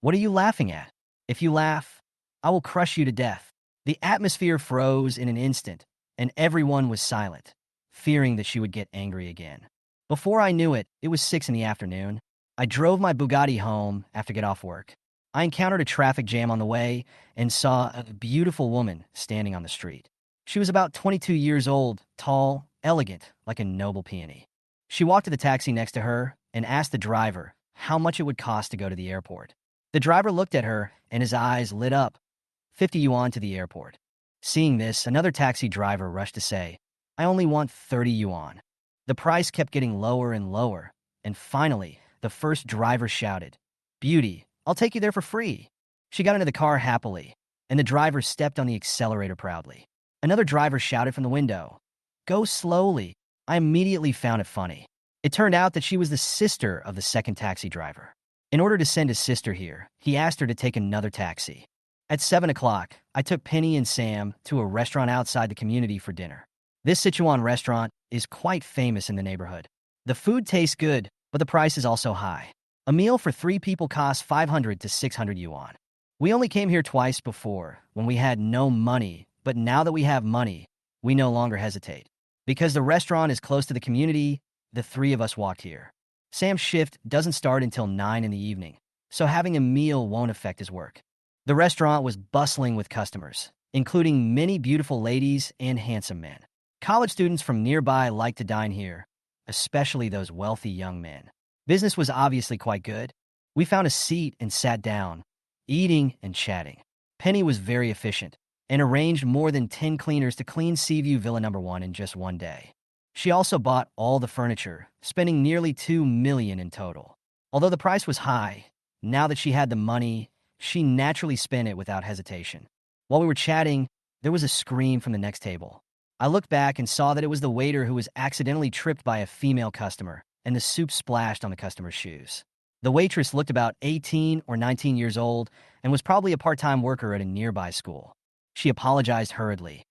A: "What are you laughing at? If you laugh, I will crush you to death." The atmosphere froze in an instant, and everyone was silent, fearing that she would get angry again. Before I knew it, it was 6 in the afternoon. I drove my Bugatti home after get off work. I encountered a traffic jam on the way and saw a beautiful woman standing on the street. She was about 22 years old, tall, elegant, like a noble peony. She walked to the taxi next to her and asked the driver how much it would cost to go to the airport. The driver looked at her and his eyes lit up. 50 yuan to the airport. Seeing this, another taxi driver rushed to say, I only want 30 yuan. The price kept getting lower and lower, and finally, the first driver shouted, Beauty, I'll take you there for free. She got into the car happily, and the driver stepped on the accelerator proudly. Another driver shouted from the window, Go slowly. I immediately found it funny. It turned out that she was the sister of the second taxi driver. In order to send his sister here, he asked her to take another taxi. At 7 o'clock, I took Penny and Sam to a restaurant outside the community for dinner. This Sichuan restaurant is quite famous in the neighborhood. The food tastes good, but the price is also high. A meal for 3 people costs 500 to 600 yuan. We only came here twice before, when we had no money, but now that we have money, we no longer hesitate. Because the restaurant is close to the community, the 3 of us walked here. Sam's shift doesn't start until 9 in the evening, so having a meal won't affect his work. The restaurant was bustling with customers, including many beautiful ladies and handsome men. College students from nearby liked to dine here, especially those wealthy young men. Business was obviously quite good. We found a seat and sat down, eating and chatting. Penny was very efficient and arranged more than 10 cleaners to clean Seaview Villa No. 1 in just one day. She also bought all the furniture, spending nearly 2 million in total. Although the price was high, now that she had the money, she naturally spent it without hesitation. While we were chatting, there was a scream from the next table. I looked back and saw that it was the waiter who was accidentally tripped by a female customer, and the soup splashed on the customer's shoes. The waitress looked about 18 or 19 years old and was probably a part-time worker at a nearby school. She apologized hurriedly.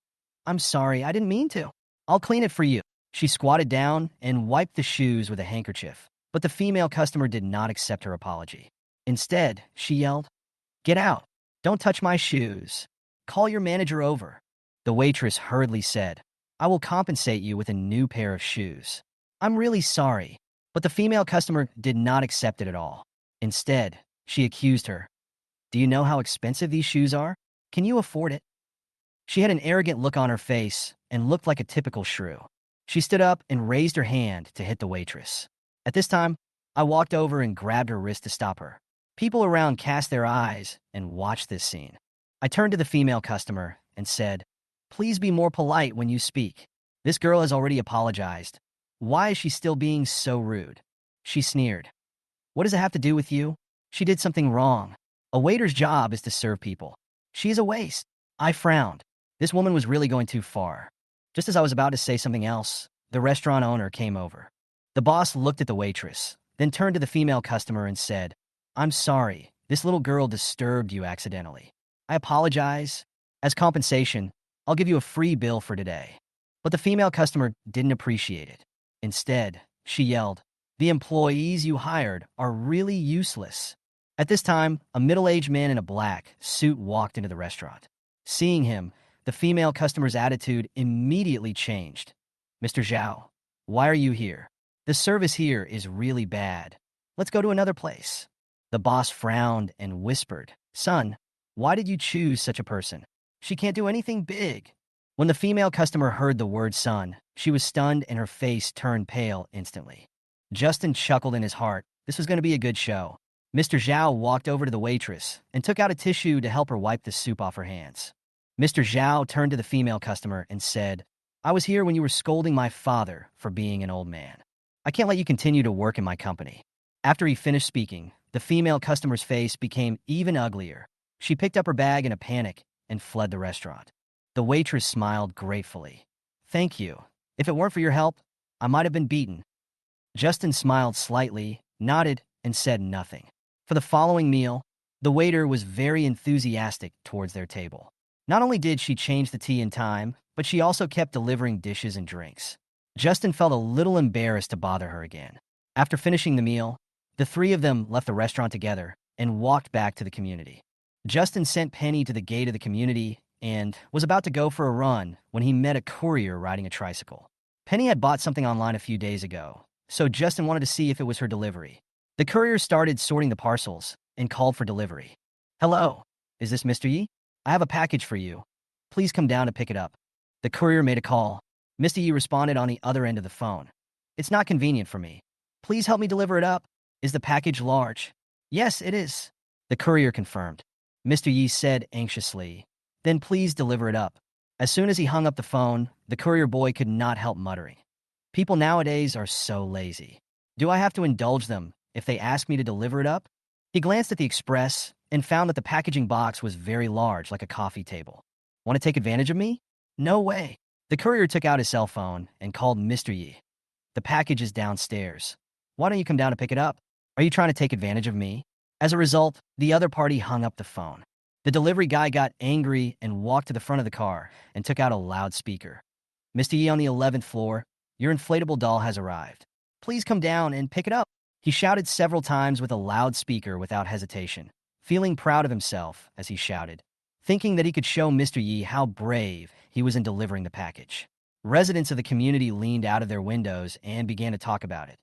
A: I'm sorry, I didn't mean to. I'll clean it for you. She squatted down and wiped the shoes with a handkerchief, but the female customer did not accept her apology. Instead, she yelled, Get out! Don't touch my shoes! Call your manager over. The waitress hurriedly said, I will compensate you with a new pair of shoes. I'm really sorry, but the female customer did not accept it at all. Instead, she accused her. Do you know how expensive these shoes are? Can you afford it? She had an arrogant look on her face and looked like a typical shrew. She stood up and raised her hand to hit the waitress. At this time, I walked over and grabbed her wrist to stop her. People around cast their eyes and watched this scene. I turned to the female customer and said, Please be more polite when you speak. This girl has already apologized. Why is she still being so rude? She sneered. What does it have to do with you? She did something wrong. A waiter's job is to serve people. She is a waste. I frowned. This woman was really going too far. Just as I was about to say something else, the restaurant owner came over. The boss looked at the waitress, then turned to the female customer and said, I'm sorry, this little girl disturbed you accidentally. I apologize. As compensation, I'll give you a free bill for today. But the female customer didn't appreciate it. Instead, she yelled, The employees you hired are really useless. At this time, a middle-aged man in a black suit walked into the restaurant. Seeing him, the female customer's attitude immediately changed. Mr. Zhao, why are you here? The service here is really bad. Let's go to another place. The boss frowned and whispered, Son, why did you choose such a person? She can't do anything big. When the female customer heard the word son, she was stunned and her face turned pale instantly. Justin chuckled in his heart. This was going to be a good show. Mr. Zhao walked over to the waitress and took out a tissue to help her wipe the soup off her hands. Mr. Zhao turned to the female customer and said, I was here when you were scolding my father for being an old man. I can't let you continue to work in my company. After he finished speaking, the female customer's face became even uglier. She picked up her bag in a panic and fled the restaurant. The waitress smiled gratefully. Thank you. If it weren't for your help, I might have been beaten. Justin smiled slightly, nodded, and said nothing. For the following meal, the waiter was very enthusiastic towards their table. Not only did she change the tea in time, but she also kept delivering dishes and drinks. Justin felt a little embarrassed to bother her again. After finishing the meal, the 3 of them left the restaurant together and walked back to the community. Justin sent Penny to the gate of the community and was about to go for a run when he met a courier riding a tricycle. Penny had bought something online a few days ago, so Justin wanted to see if it was her delivery. The courier started sorting the parcels and called for delivery. "Hello, is this Mr. Yi? I have a package for you. Please come down to pick it up." The courier made a call. Mr. Yi responded on the other end of the phone. "It's not convenient for me. Please help me deliver it up. Is the package large?" "Yes, it is," the courier confirmed. Mr. Yi said anxiously, "Then please deliver it up." As soon as he hung up the phone, the courier boy could not help muttering, "People nowadays are so lazy. Do I have to indulge them if they ask me to deliver it up?" He glanced at the express and found that the packaging box was very large, like a coffee table. "Want to take advantage of me?" "No way." The courier took out his cell phone and called Mr. Yi. "The package is downstairs. Why don't you come down to pick it up? Are you trying to take advantage of me?" As a result, the other party hung up the phone. The delivery guy got angry and walked to the front of the car and took out a loudspeaker. "Mr. Yi on the 11th floor, your inflatable doll has arrived. Please come down and pick it up." He shouted several times with a loudspeaker without hesitation, feeling proud of himself as he shouted, thinking that he could show Mr. Yi how brave he was in delivering the package. Residents of the community leaned out of their windows and began to talk about it.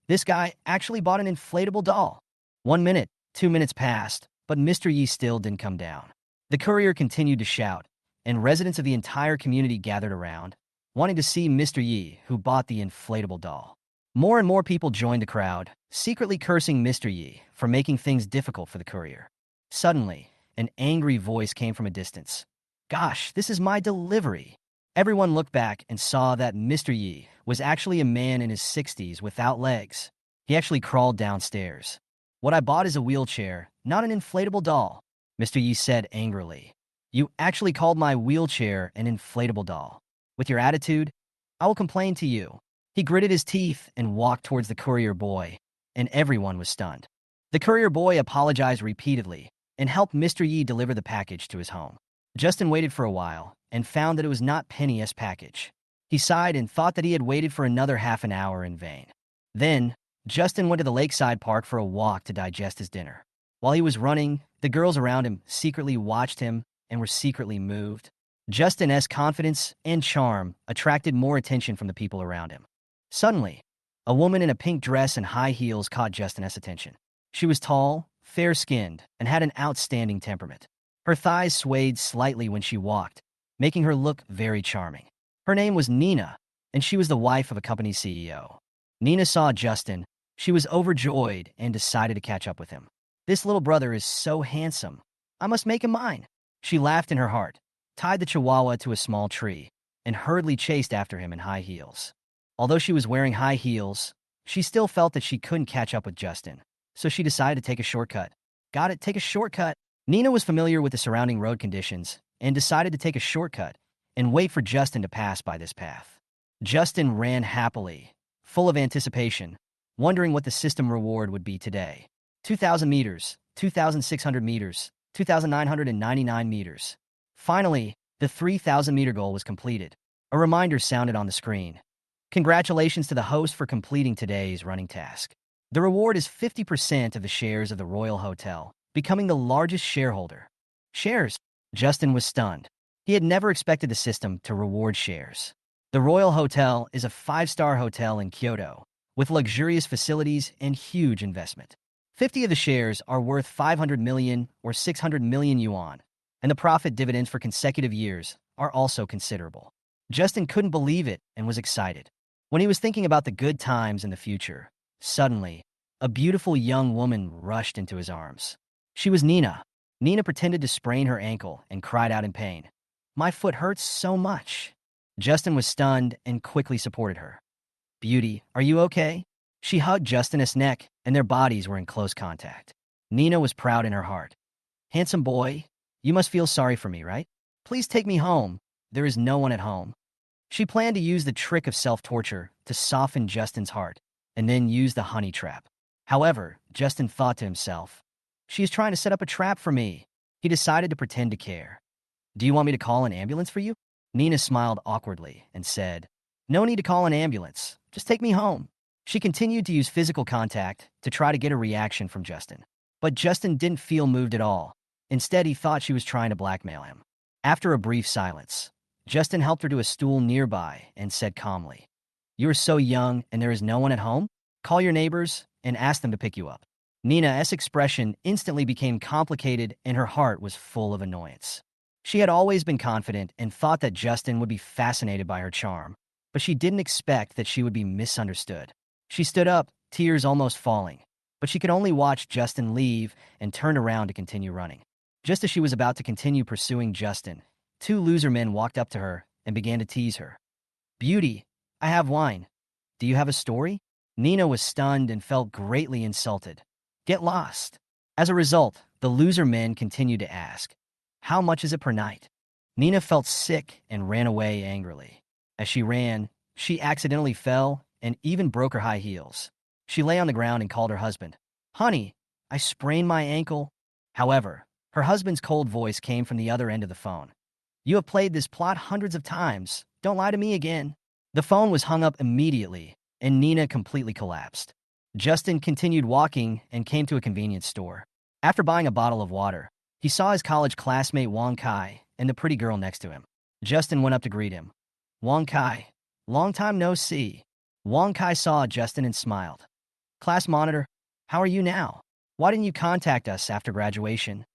A: This guy actually bought an inflatable doll. 1 minute, 2 minutes passed, but Mr. Yi still didn't come down. The courier continued to shout, and residents of the entire community gathered around, wanting to see Mr. Yi, who bought the inflatable doll. More and more people joined the crowd, secretly cursing Mr. Yi for making things difficult for the courier. Suddenly, an angry voice came from a distance. "Gosh, this is my delivery." Everyone looked back and saw that Mr. Yi was actually a man in his 60s without legs. He actually crawled downstairs. "What I bought is a wheelchair, not an inflatable doll," Mr. Yi said angrily. "You actually called my wheelchair an inflatable doll. With your attitude, I will complain to you." He gritted his teeth and walked towards the courier boy, and everyone was stunned. The courier boy apologized repeatedly and helped Mr. Yi deliver the package to his home. Justin waited for a while and found that it was not Penny's package. He sighed and thought that he had waited for another half an hour in vain. Then, Justin went to the lakeside park for a walk to digest his dinner. While he was running, the girls around him secretly watched him and were secretly moved. Justin's confidence and charm attracted more attention from the people around him. Suddenly, a woman in a pink dress and high heels caught Justin's attention. She was tall, fair-skinned, and had an outstanding temperament. Her thighs swayed slightly when she walked, making her look very charming. Her name was Nina, and she was the wife of a company CEO. Nina saw Justin. She was overjoyed and decided to catch up with him. "This little brother is so handsome. I must make him mine." She laughed in her heart, tied the chihuahua to a small tree, and hurriedly chased after him in high heels. Although she was wearing high heels, she still felt that she couldn't catch up with Justin, so she decided to take a shortcut. "Got it, take a shortcut." Nina was familiar with the surrounding road conditions and decided to take a shortcut and wait for Justin to pass by this path. Justin ran happily, full of anticipation, wondering what the system reward would be today. 2,000 meters, 2,600 meters, 2,999 meters. Finally, the 3,000-meter goal was completed. A reminder sounded on the screen. "Congratulations to the host for completing today's running task. The reward is 50% of the shares of the Royal Hotel, becoming the largest shareholder." Shares? Justin was stunned. He had never expected the system to reward shares. The Royal Hotel is a 5-star hotel in Kyoto, with luxurious facilities and huge investment. 50 of the shares are worth 500 million or 600 million yuan, and the profit dividends for consecutive years are also considerable. Justin couldn't believe it and was excited. When he was thinking about the good times in the future, suddenly, a beautiful young woman rushed into his arms. She was Nina. Nina pretended to sprain her ankle and cried out in pain. "My foot hurts so much." Justin was stunned and quickly supported her. "Beauty, are you okay?" She hugged Justin's neck, and their bodies were in close contact. Nina was proud in her heart. "Handsome boy, you must feel sorry for me, right? Please take me home. There is no one at home." She planned to use the trick of self-torture to soften Justin's heart, and then use the honey trap. However, Justin thought to himself, "She is trying to set up a trap for me." He decided to pretend to care. "Do you want me to call an ambulance for you?" Nina smiled awkwardly and said, "No need to call an ambulance. Just take me home." She continued to use physical contact to try to get a reaction from Justin. But Justin didn't feel moved at all. Instead, he thought she was trying to blackmail him. After a brief silence, Justin helped her to a stool nearby and said calmly, "You are so young and there is no one at home? Call your neighbors and ask them to pick you up." Nina's expression instantly became complicated and her heart was full of annoyance. She had always been confident and thought that Justin would be fascinated by her charm, but she didn't expect that she would be misunderstood. She stood up, tears almost falling, but she could only watch Justin leave and turned around to continue running. Just as she was about to continue pursuing Justin, two loser men walked up to her and began to tease her. "Beauty, I have wine. Do you have a story?" Nina was stunned and felt greatly insulted. "Get lost." As a result, the loser men continued to ask, "How much is it per night?" Nina felt sick and ran away angrily. As she ran, she accidentally fell and even broke her high heels. She lay on the ground and called her husband. "Honey, I sprained my ankle." However, her husband's cold voice came from the other end of the phone. "You have played this plot hundreds of times. Don't lie to me again." The phone was hung up immediately, and Nina completely collapsed. Justin continued walking and came to a convenience store. After buying a bottle of water, he saw his college classmate Wong Kai and the pretty girl next to him. Justin went up to greet him. "Wong Kai, long time no see." Wong Kai saw Justin and smiled. "Class monitor, how are you now? Why didn't you contact us after graduation?"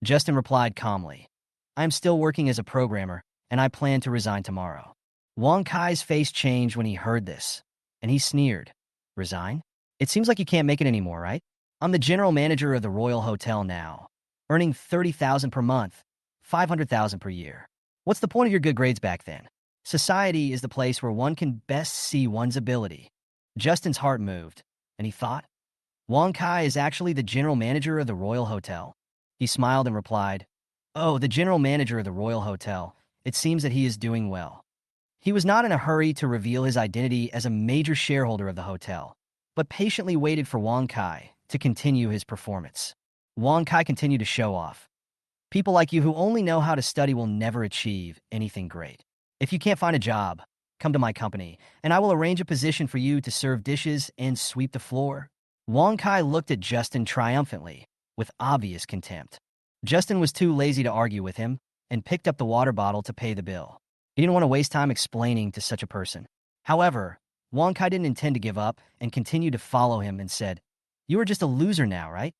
A: Justin replied calmly, "I am still working as a programmer, and I plan to resign tomorrow." Wong Kai's face changed when he heard this, and he sneered. "Resign? It seems like you can't make it anymore, right? I'm the general manager of the Royal Hotel now, earning $30,000 per month, $500,000 per year. What's the point of your good grades back then? Society is the place where one can best see one's ability." Justin's heart moved, and he thought, Wong Kai is actually the general manager of the Royal Hotel. He smiled and replied, "Oh, the general manager of the Royal Hotel. It seems that he is doing well." He was not in a hurry to reveal his identity as a major shareholder of the hotel, but patiently waited for Wong Kai to continue his performance. Wong Kai continued to show off. "People like you who only know how to study will never achieve anything great. If you can't find a job, come to my company, and I will arrange a position for you to serve dishes and sweep the floor." Wong Kai looked at Justin triumphantly, with obvious contempt. Justin was too lazy to argue with him and picked up the water bottle to pay the bill. He didn't want to waste time explaining to such a person. However, Wong Kai didn't intend to give up and continued to follow him and said, "You are just a loser now, right?"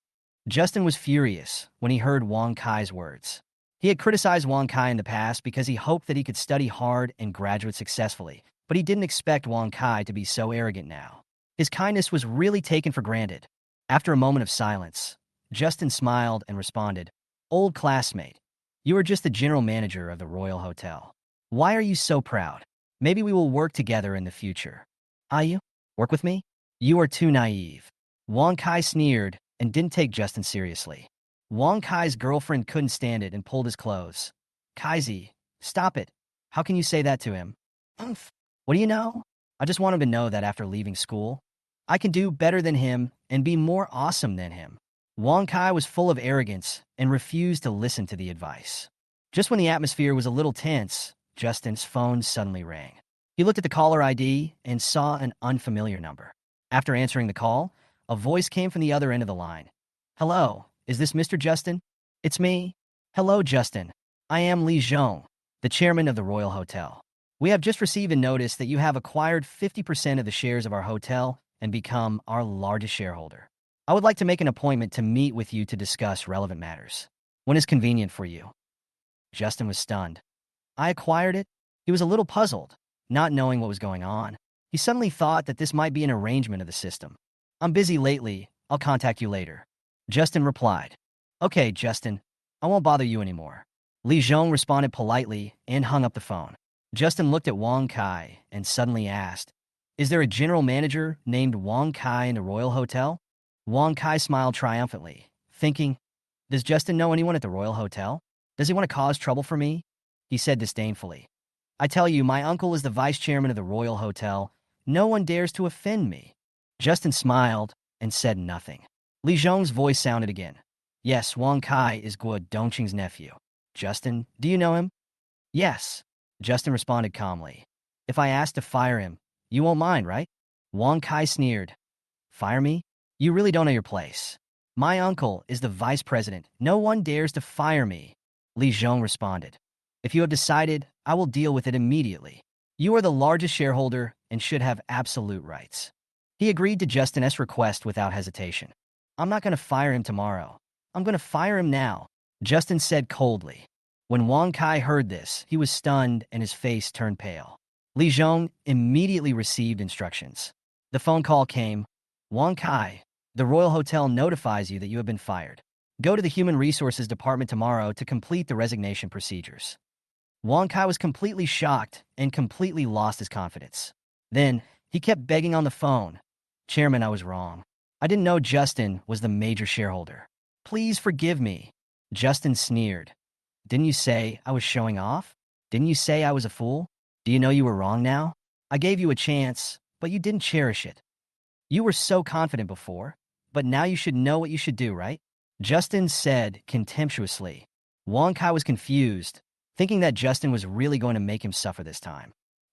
A: Justin was furious when he heard Wong Kai's words. He had criticized Wong Kai in the past because he hoped that he could study hard and graduate successfully, but he didn't expect Wong Kai to be so arrogant now. His kindness was really taken for granted. After a moment of silence, Justin smiled and responded, "Old classmate, you are just the general manager of the Royal Hotel. Why are you so proud? Maybe we will work together in the future." "Are you? Work with me? You are too naive." Wong Kai sneered and didn't take Justin seriously. Wong Kai's girlfriend couldn't stand it and pulled his clothes. "Kaizi, stop it. How can you say that to him?" "Umph. What do you know? I just want him to know that after leaving school, I can do better than him and be more awesome than him." Wong Kai was full of arrogance and refused to listen to the advice. Just when the atmosphere was a little tense, Justin's phone suddenly rang. He looked at the caller ID and saw an unfamiliar number. After answering the call, a voice came from the other end of the line. "Hello, is this Mr. Justin?" "It's me." "Hello, Justin. I am Li Zhong, the chairman of the Royal Hotel. We have just received a notice that you have acquired 50% of the shares of our hotel and become our largest shareholder. I would like to make an appointment to meet with you to discuss relevant matters. When is convenient for you?" Justin was stunned. "I acquired it?" He was a little puzzled, not knowing what was going on. He suddenly thought that this might be an arrangement of the system. "I'm busy lately. I'll contact you later." Justin replied. "Okay, Justin. I won't bother you anymore." Li Zhong responded politely and hung up the phone. Justin looked at Wong Kai and suddenly asked, "Is there a general manager named Wong Kai in the Royal Hotel?" Wong Kai smiled triumphantly, thinking, "Does Justin know anyone at the Royal Hotel? Does he want to cause trouble for me?" He said disdainfully, "I tell you, my uncle is the vice chairman of the Royal Hotel. No one dares to offend me." Justin smiled and said nothing. Li Zhong's voice sounded again. "Yes, Wong Kai is Guo Dongqing's nephew. Justin, do you know him?" "Yes." Justin responded calmly. "If I ask to fire him, you won't mind, right?" Wong Kai sneered. "Fire me? You really don't know your place. My uncle is the vice president. No one dares to fire me," Li Zhong responded. If you have decided, I will deal with it immediately. You are the largest shareholder and should have absolute rights. He agreed to Justin's request without hesitation. I'm not going to fire him tomorrow. I'm going to fire him now, Justin said coldly. When Wang Kai heard this, he was stunned and his face turned pale. Li Zhong immediately received instructions. The phone call came. Wang Kai, the Royal Hotel notifies you that you have been fired. Go to the Human Resources Department tomorrow to complete the resignation procedures. Wang Kai was completely shocked and completely lost his confidence. Then, he kept begging on the phone. Chairman, I was wrong. I didn't know Justin was the major shareholder. Please forgive me. Justin sneered. Didn't you say I was showing off? Didn't you say I was a fool? Do you know you were wrong now? I gave you a chance, but you didn't cherish it. You were so confident before, but now you should know what you should do, right? Justin said contemptuously. Wang Kai was confused, thinking that Justin was really going to make him suffer this time.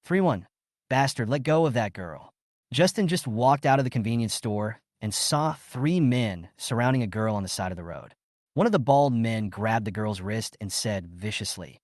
A: 3-1. Bastard, let go of that girl. Justin just walked out of the convenience store and saw 3 men surrounding a girl on the side of the road. One of the bald men grabbed the girl's wrist and said viciously,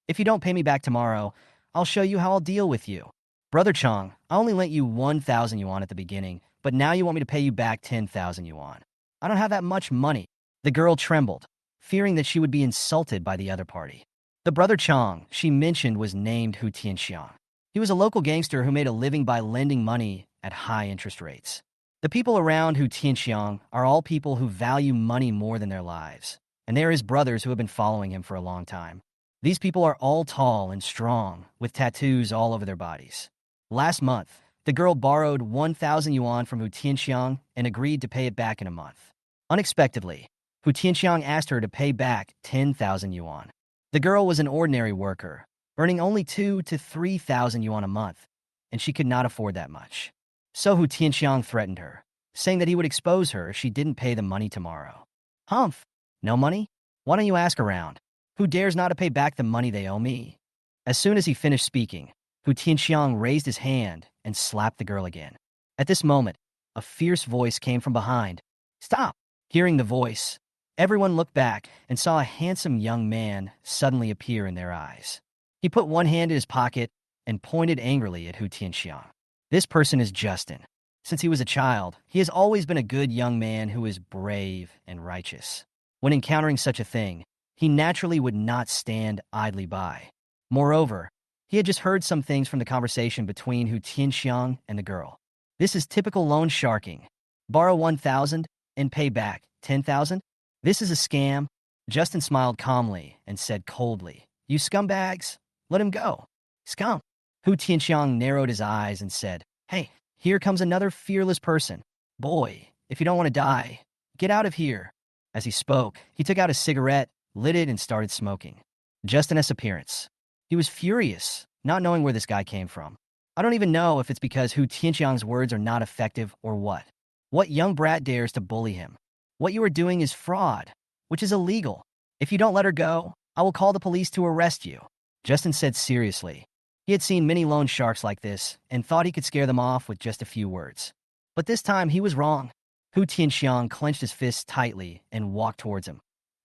A: If you don't pay me back tomorrow, I'll show you how I'll deal with you. Brother Chong, I only lent you 1,000 yuan at the beginning, but now you want me to pay you back 10,000 yuan. I don't have that much money. The girl trembled, fearing that she would be insulted by the other party. The brother Chong she mentioned was named Hu Tianxiang. He was a local gangster who made a living by lending money at high interest rates. The people around Hu Tianxiang are all people who value money more than their lives, and they are his brothers who have been following him for a long time. These people are all tall and strong, with tattoos all over their bodies. Last month, the girl borrowed 1,000 yuan from Hu Tianxiang and agreed to pay it back in a month. Unexpectedly, Hu Tianxiang asked her to pay back 10,000 yuan. The girl was an ordinary worker, earning only 2,000 to 3,000 yuan a month, and she could not afford that much. So Hu Tianxiang threatened her, saying that he would expose her if she didn't pay the money tomorrow. Humph! No money? Why don't you ask around? Who dares not to pay back the money they owe me? As soon as he finished speaking, Hu Tianxiang raised his hand and slapped the girl again. At this moment, a fierce voice came from behind. Stop! Hearing the voice, everyone looked back and saw a handsome young man suddenly appear in their eyes. He put one hand in his pocket and pointed angrily at Hu Tianxiang. This person is Justin. Since he was a child, he has always been a good young man who is brave and righteous. When encountering such a thing, he naturally would not stand idly by. Moreover, he had just heard some things from the conversation between Hu Tianxiang and the girl. This is typical loan sharking. Borrow 1,000 and pay back 10,000? This is a scam. Justin smiled calmly and said coldly, You scumbags, let him go. Scum. Hu Tianxiang narrowed his eyes and said, Hey, here comes another fearless person. Boy, if you don't want to die, get out of here. As he spoke, he took out a cigarette, lit it, and started smoking. Justin's appearance. He was furious, not knowing where this guy came from. I don't even know if it's because Hu Tianxiang's words are not effective or what. What young brat dares to bully him? What you are doing is fraud, which is illegal. If you don't let her go, I will call the police to arrest you. Justin said seriously. He had seen many loan sharks like this and thought he could scare them off with just a few words. But this time he was wrong. Hu Tianxiang clenched his fists tightly and walked towards him.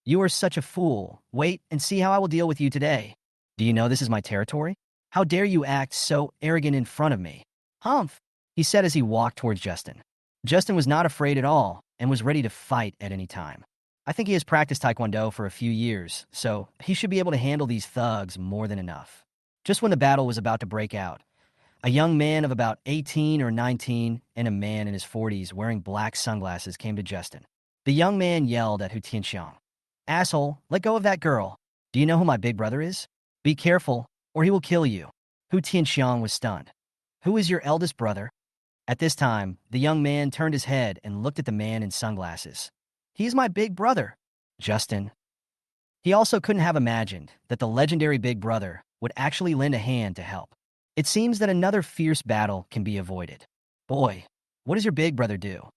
A: You are such a fool. Wait and see how I will deal with you today. Do you know this is my territory? How dare you act so arrogant in front of me? Humph, he said as he walked towards Justin. Justin was not afraid at all and was ready to fight at any time. I think he has practiced Taekwondo for a few years, so he should be able to handle these thugs more than enough. Just when the battle was about to break out, a young man of about 18 or 19 and a man in his 40s wearing black sunglasses came to Justin. The young man yelled at Hu Tianxiang. Asshole, let go of that girl. Do you know who my big brother is? Be careful, or he will kill you. Hu Tianxiang was stunned. Who is your eldest brother? At this time, the young man turned his head and looked at the man in sunglasses. He is my big brother, Justin. He also couldn't have imagined that the legendary big brother would actually lend a hand to help. It seems that another fierce battle can be avoided. Boy, what does your big brother do?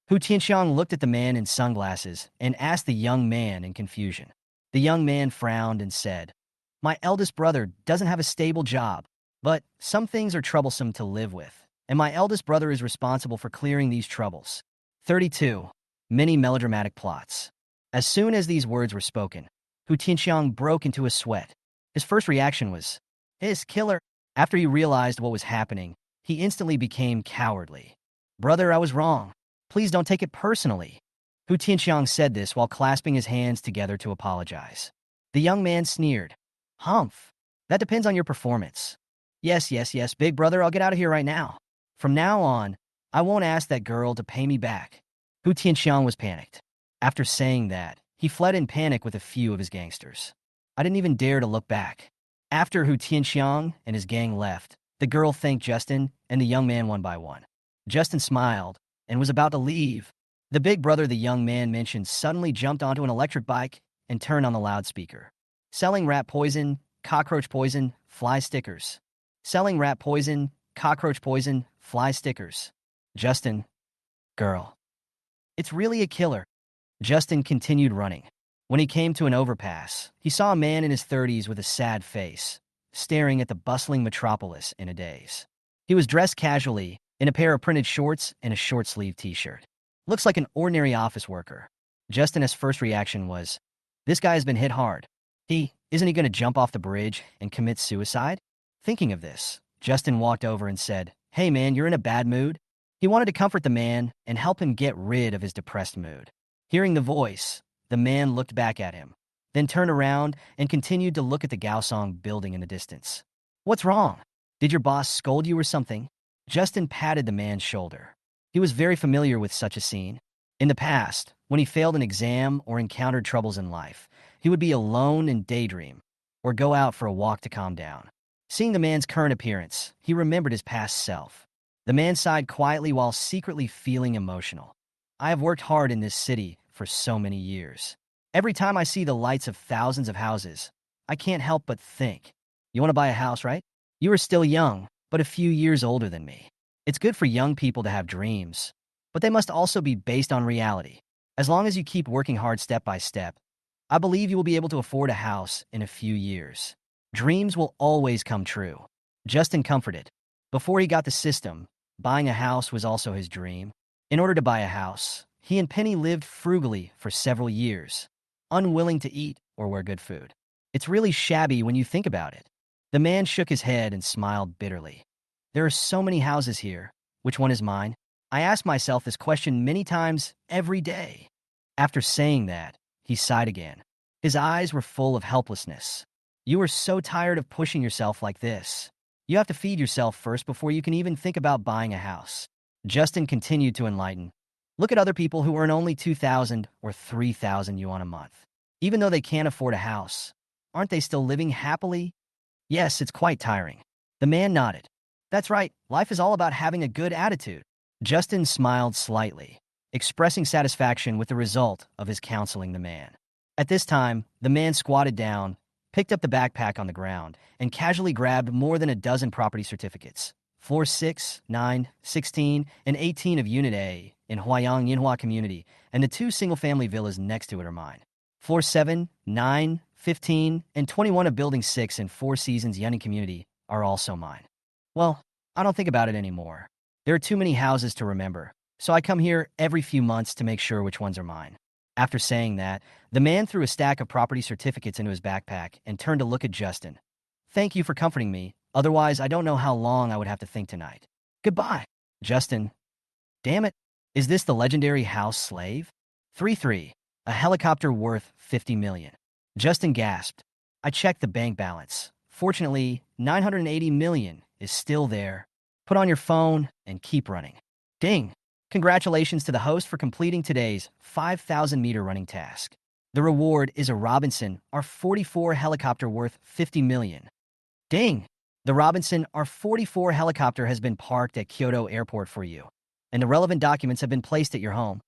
A: Hu Tianxiang looked at the man in sunglasses and asked the young man in confusion. The young man frowned and said, My eldest brother doesn't have a stable job, but some things are troublesome to live with, and my eldest brother is responsible for clearing these troubles. 32. Many melodramatic plots. As soon as these words were spoken, Hu Tianxiang broke into a sweat. His first reaction was, his killer. After he realized what was happening, he instantly became cowardly. Brother, I was wrong. Please don't take it personally. Hu Tianxiang said this while clasping his hands together to apologize. The young man sneered. Humph. That depends on your performance. Yes, yes, yes, big brother, I'll get out of here right now. From now on, I won't ask that girl to pay me back. Hu Tianxiang was panicked. After saying that, he fled in panic with a few of his gangsters. I didn't even dare to look back. After Hu Tianxiang and his gang left, the girl thanked Justin and the young man one by one. Justin smiled and was about to leave. The big brother the young man mentioned suddenly jumped onto an electric bike and turned on the loudspeaker. Selling rat poison, cockroach poison, fly stickers. Selling rat poison, cockroach poison, fly stickers. Justin, girl. It's really a killer. Justin continued running. When he came to an overpass, he saw a man in his 30s with a sad face, staring at the bustling metropolis in a daze. He was dressed casually, in a pair of printed shorts and a short-sleeved t-shirt. Looks like an ordinary office worker. Justin's first reaction was, this guy has been hit hard. Isn't he going to jump off the bridge and commit suicide? Thinking of this, Justin walked over and said, hey man, you're in a bad mood? He wanted to comfort the man and help him get rid of his depressed mood. Hearing the voice, the man looked back at him, then turned around and continued to look at the Gaosong building in the distance. What's wrong? Did your boss scold you or something? Justin patted the man's shoulder. He was very familiar with such a scene. In the past, when he failed an exam or encountered troubles in life, he would be alone and daydream, or go out for a walk to calm down. Seeing the man's current appearance, he remembered his past self. The man sighed quietly while secretly feeling emotional. I have worked hard in this city for so many years. Every time I see the lights of thousands of houses, I can't help but think, you want to buy a house, right? You are still young, but a few years older than me. It's good for young people to have dreams, but they must also be based on reality. As long as you keep working hard step by step, I believe you will be able to afford a house in a few years. Dreams will always come true. Justin comforted. Before he got the system, buying a house was also his dream. In order to buy a house, he and Penny lived frugally for several years, unwilling to eat or wear good food. It's really shabby when you think about it. The man shook his head and smiled bitterly. There are so many houses here. Which one is mine? I ask myself this question many times every day. After saying that, he sighed again. His eyes were full of helplessness. You are so tired of pushing yourself like this. You have to feed yourself first before you can even think about buying a house. Justin continued to enlighten. Look at other people who earn only 2,000 or 3,000 yuan a month. Even though they can't afford a house, aren't they still living happily? Yes, it's quite tiring. The man nodded. That's right, life is all about having a good attitude. Justin smiled slightly, expressing satisfaction with the result of his counseling the man. At this time, the man squatted down, picked up the backpack on the ground, and casually grabbed more than a dozen property certificates. Floors 6, 9, 16, and 18 of Unit A in Huayang Yinhua Community, and the 2 single-family villas next to it are mine. Floors 7, 9, 15, and 21 of Building 6 in Four Seasons Yunning Community are also mine. Well, I don't think about it anymore. There are too many houses to remember, so I come here every few months to make sure which ones are mine. After saying that, the man threw a stack of property certificates into his backpack and turned to look at Justin. Thank you for comforting me. Otherwise, I don't know how long I would have to think tonight. Goodbye. Justin. Damn it. Is this the legendary house slave? 3-3. A helicopter worth 50 million. Justin gasped. I checked the bank balance. Fortunately, 980 million is still there. Put on your phone and keep running. Ding. Congratulations to the host for completing today's 5,000-meter running task. The reward is a Robinson R-44 helicopter worth 50 million. Ding! The Robinson R-44 helicopter has been parked at Kyoto Airport for you, and the relevant documents have been placed at your home.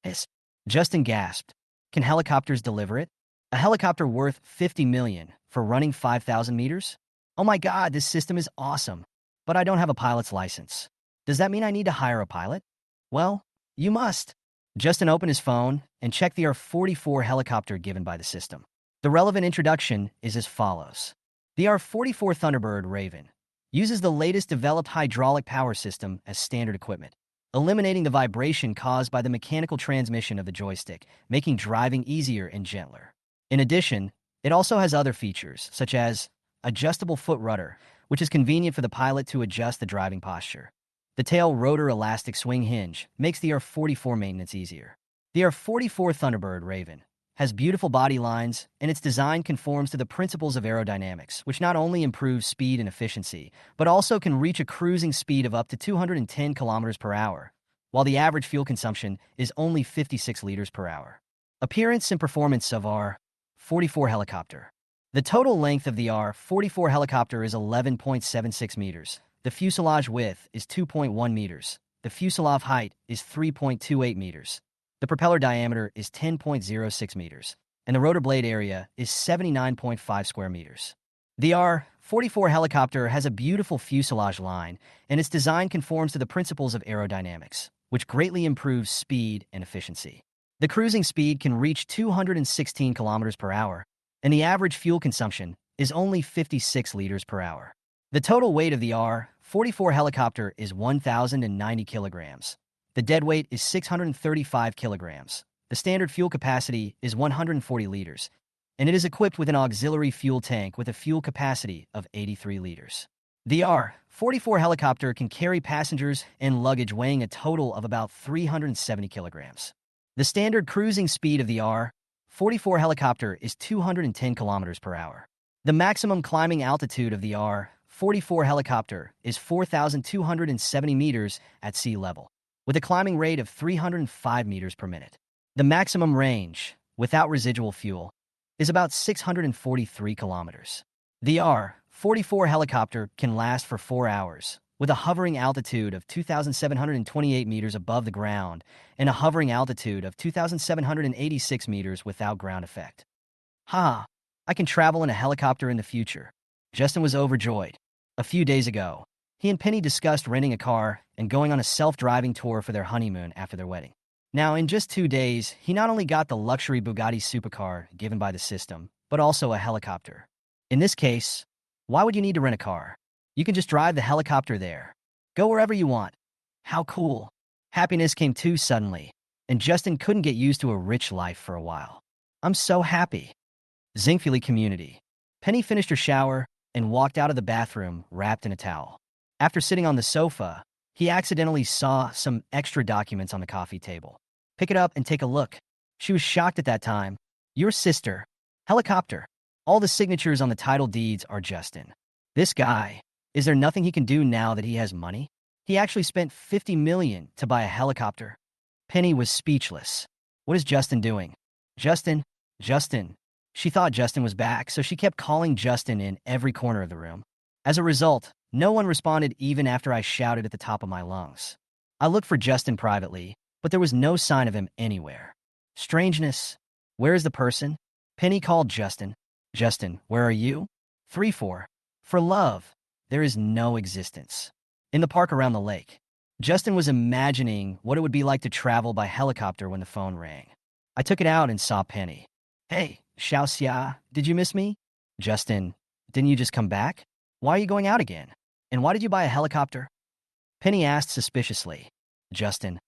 A: Yes. Justin gasped. Can helicopters deliver it? A helicopter worth 50 million for running 5,000 meters? Oh my god, this system is awesome. But I don't have a pilot's license. Does that mean I need to hire a pilot? Well, you must. Justin opened his phone and checked the R-44 helicopter given by the system. The relevant introduction is as follows. The R-44 Thunderbird Raven uses the latest developed hydraulic power system as standard equipment, eliminating the vibration caused by the mechanical transmission of the joystick, making driving easier and gentler. In addition, It also has other features, such as adjustable foot rudder, which is convenient for the pilot to adjust the driving posture. The tail rotor elastic swing hinge makes the R-44 maintenance easier. The R-44 Thunderbird Raven has beautiful body lines, and its design conforms to the principles of aerodynamics, which not only improves speed and efficiency, but also can reach a cruising speed of up to 210 kilometers per hour, while the average fuel consumption is only 56 liters per hour. Appearance and performance of R-44 helicopter. The total length of the R-44 helicopter is 11.76 meters. The fuselage width is 2.1 meters. The fuselage height is 3.28 meters. The propeller diameter is 10.06 meters, and the rotor blade area is 79.5 square meters. The R-44 helicopter has a beautiful fuselage line, and its design conforms to the principles of aerodynamics, which greatly improves speed and efficiency. The cruising speed can reach 216 kilometers per hour, and the average fuel consumption is only 56 liters per hour. The total weight of the R-44 helicopter is 1,090 kilograms. The dead weight is 635 kilograms. The standard fuel capacity is 140 liters, and it is equipped with an auxiliary fuel tank with a fuel capacity of 83 liters. The R-44 helicopter can carry passengers and luggage weighing a total of about 370 kilograms. The standard cruising speed of the R-44 helicopter is 210 kilometers per hour. The maximum climbing altitude of the R-44 helicopter is 4,270 meters at sea level, with a climbing rate of 305 meters per minute. The maximum range, without residual fuel, is about 643 kilometers. The R-44 helicopter can last for 4 hours, with a hovering altitude of 2,728 meters above the ground and a hovering altitude of 2,786 meters without ground effect. Ha! I can travel in a helicopter in the future. Justin was overjoyed. A few days ago, he and Penny discussed renting a car and going on a self-driving tour for their honeymoon after their wedding. Now, in just 2 days, he not only got the luxury Bugatti supercar given by the system, but also a helicopter. In this case, why would you need to rent a car? You can just drive the helicopter there. Go wherever you want. How cool. Happiness came too suddenly, and Justin couldn't get used to a rich life for a while. I'm so happy. Zingfili community. Penny finished her shower and walked out of the bathroom wrapped in a towel. After sitting on the sofa, he accidentally saw some extra documents on the coffee table. Pick it up and take a look. She was shocked at that time. Your sister. Helicopter. All the signatures on the title deeds are Justin. This guy. Is there nothing he can do now that he has money? He actually spent $50 million to buy a helicopter. Penny was speechless. What is Justin doing? Justin. She thought Justin was back, so she kept calling Justin in every corner of the room. As a result, no one responded even after I shouted at the top of my lungs. I looked for Justin privately, but there was no sign of him anywhere. Strangeness. Where is the person? Penny called Justin. Justin, where are you? 3-4. For love. There is no existence. In the park around the lake. Justin was imagining what it would be like to travel by helicopter when the phone rang. I took it out and saw Penny. Hey, Xiao Xia, did you miss me? Justin, didn't you just come back? Why are you going out again? And why did you buy a helicopter? Penny asked suspiciously. Justin,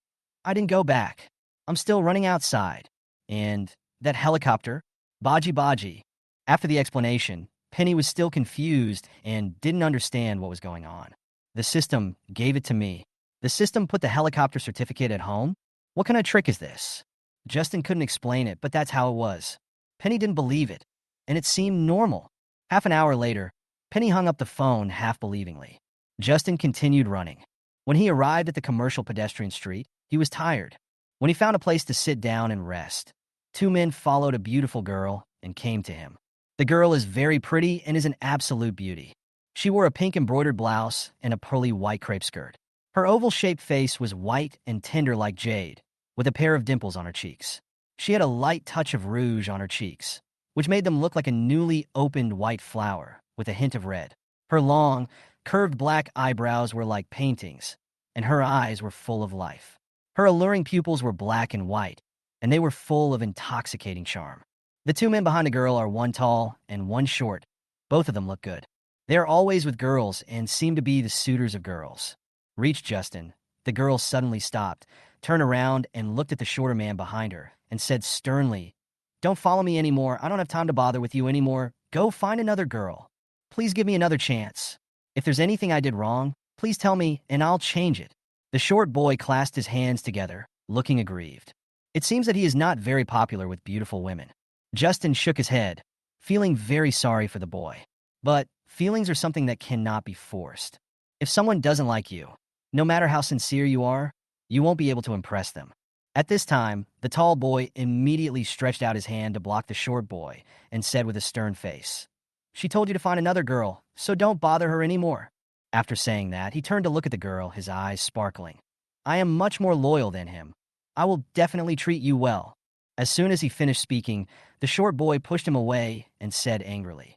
A: I didn't go back. I'm still running outside. And that helicopter? Baji. After the explanation, Penny was still confused and didn't understand what was going on. The system gave it to me. The system put the helicopter certificate at home? What kind of trick is this? Justin couldn't explain it, but that's how it was. Penny didn't believe it, and it seemed normal. Half an hour later, Penny hung up the phone half-believingly. Justin continued running. When he arrived at the commercial pedestrian street, he was tired. When he found a place to sit down and rest, 2 men followed a beautiful girl and came to him. The girl is very pretty and is an absolute beauty. She wore a pink embroidered blouse and a pearly white crepe skirt. Her oval-shaped face was white and tender like jade, with a pair of dimples on her cheeks. She had a light touch of rouge on her cheeks, which made them look like a newly opened white flower with a hint of red. Her long, curved black eyebrows were like paintings, and her eyes were full of life. Her alluring pupils were black and white, and they were full of intoxicating charm. The 2 men behind the girl are one tall and one short. Both of them look good. They are always with girls and seem to be the suitors of girls. Reached Justin, the girl suddenly stopped, turned around and looked at the shorter man behind her and said sternly, Don't follow me anymore. I don't have time to bother with you anymore. Go find another girl. Please give me another chance. If there's anything I did wrong, please tell me and I'll change it." The short boy clasped his hands together, looking aggrieved. It seems that he is not very popular with beautiful women. Justin shook his head, feeling very sorry for the boy. But feelings are something that cannot be forced. If someone doesn't like you, no matter how sincere you are, you won't be able to impress them. At this time, the tall boy immediately stretched out his hand to block the short boy and said with a stern face, "She told you to find another girl, so don't bother her anymore." After saying that, he turned to look at the girl, his eyes sparkling. "I am much more loyal than him. I will definitely treat you well." As soon as he finished speaking, the short boy pushed him away and said angrily,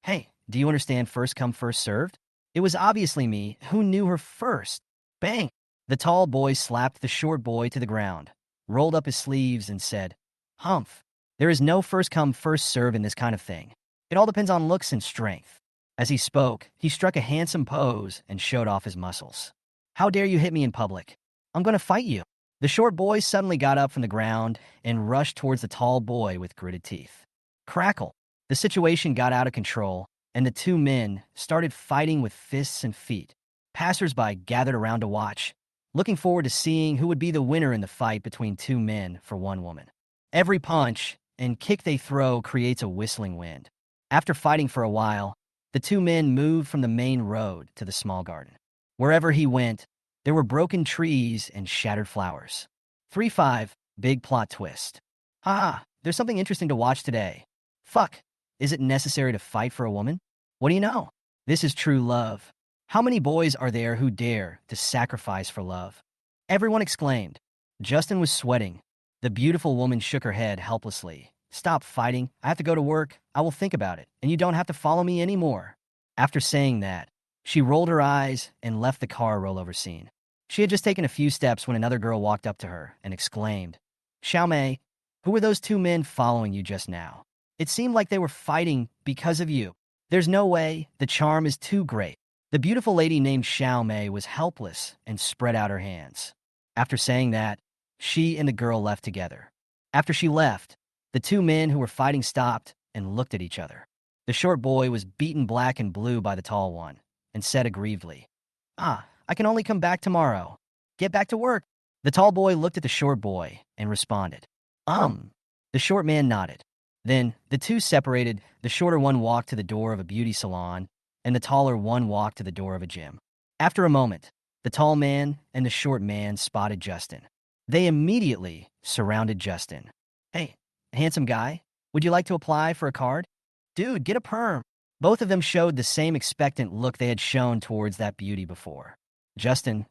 A: "Hey, do you understand first come, first served? It was obviously me who knew her first." Bang! The tall boy slapped the short boy to the ground, rolled up his sleeves, and said, "Humph, there is no first come, first serve in this kind of thing. It all depends on looks and strength." As he spoke, he struck a handsome pose and showed off his muscles. "How dare you hit me in public? I'm going to fight you." The short boy suddenly got up from the ground and rushed towards the tall boy with gritted teeth. Crackle! The situation got out of control, and the two men started fighting with fists and feet. Passers-by gathered around to watch, looking forward to seeing who would be the winner in the fight between two men for one woman. Every punch and kick they throw creates a whistling wind. After fighting for a while, the two men moved from the main road to the small garden. Wherever he went, there were broken trees and shattered flowers. 3-5, big plot twist. Haha, there's something interesting to watch today. Fuck, is it necessary to fight for a woman? What do you know? This is true love. How many boys are there who dare to sacrifice for love? Everyone exclaimed. Justin was sweating. The beautiful woman shook her head helplessly. "Stop fighting. I have to go to work. I will think about it, and you don't have to follow me anymore." After saying that, she rolled her eyes and left the car rollover scene. She had just taken a few steps when another girl walked up to her and exclaimed, "Xiaomei, who were those two men following you just now? It seemed like they were fighting because of you." "There's no way. The charm is too great." The beautiful lady named Xiaomei was helpless and spread out her hands. After saying that, she and the girl left together. After she left, the two men who were fighting stopped and looked at each other. The short boy was beaten black and blue by the tall one and said aggrievedly, "I can only come back tomorrow. Get back to work." The tall boy looked at the short boy and responded, The short man nodded. Then the two separated. The shorter one walked to the door of a beauty salon, and the taller one walked to the door of a gym. After a moment, the tall man and the short man spotted Justin. They immediately surrounded Justin. "Hey, handsome guy, would you like to apply for a card? Dude, get a perm." Both of them showed the same expectant look they had shown towards that beauty before. Justin,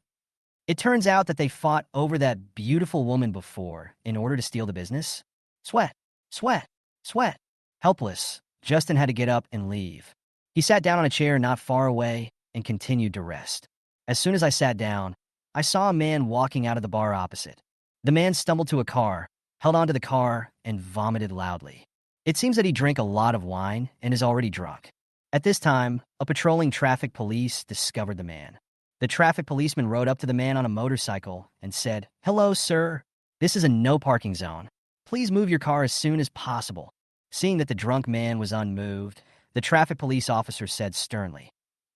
A: it turns out that they fought over that beautiful woman before in order to steal the business. Sweat, sweat, sweat. Helpless, Justin had to get up and leave. He sat down on a chair not far away and continued to rest. As soon as I sat down, I saw a man walking out of the bar opposite. The man stumbled to a car, held onto the car, and vomited loudly. It seems that he drank a lot of wine and is already drunk. At this time, a patrolling traffic police discovered the man. The traffic policeman rode up to the man on a motorcycle and said, "Hello, sir. This is a no parking zone. Please move your car as soon as possible." Seeing that the drunk man was unmoved, the traffic police officer said sternly,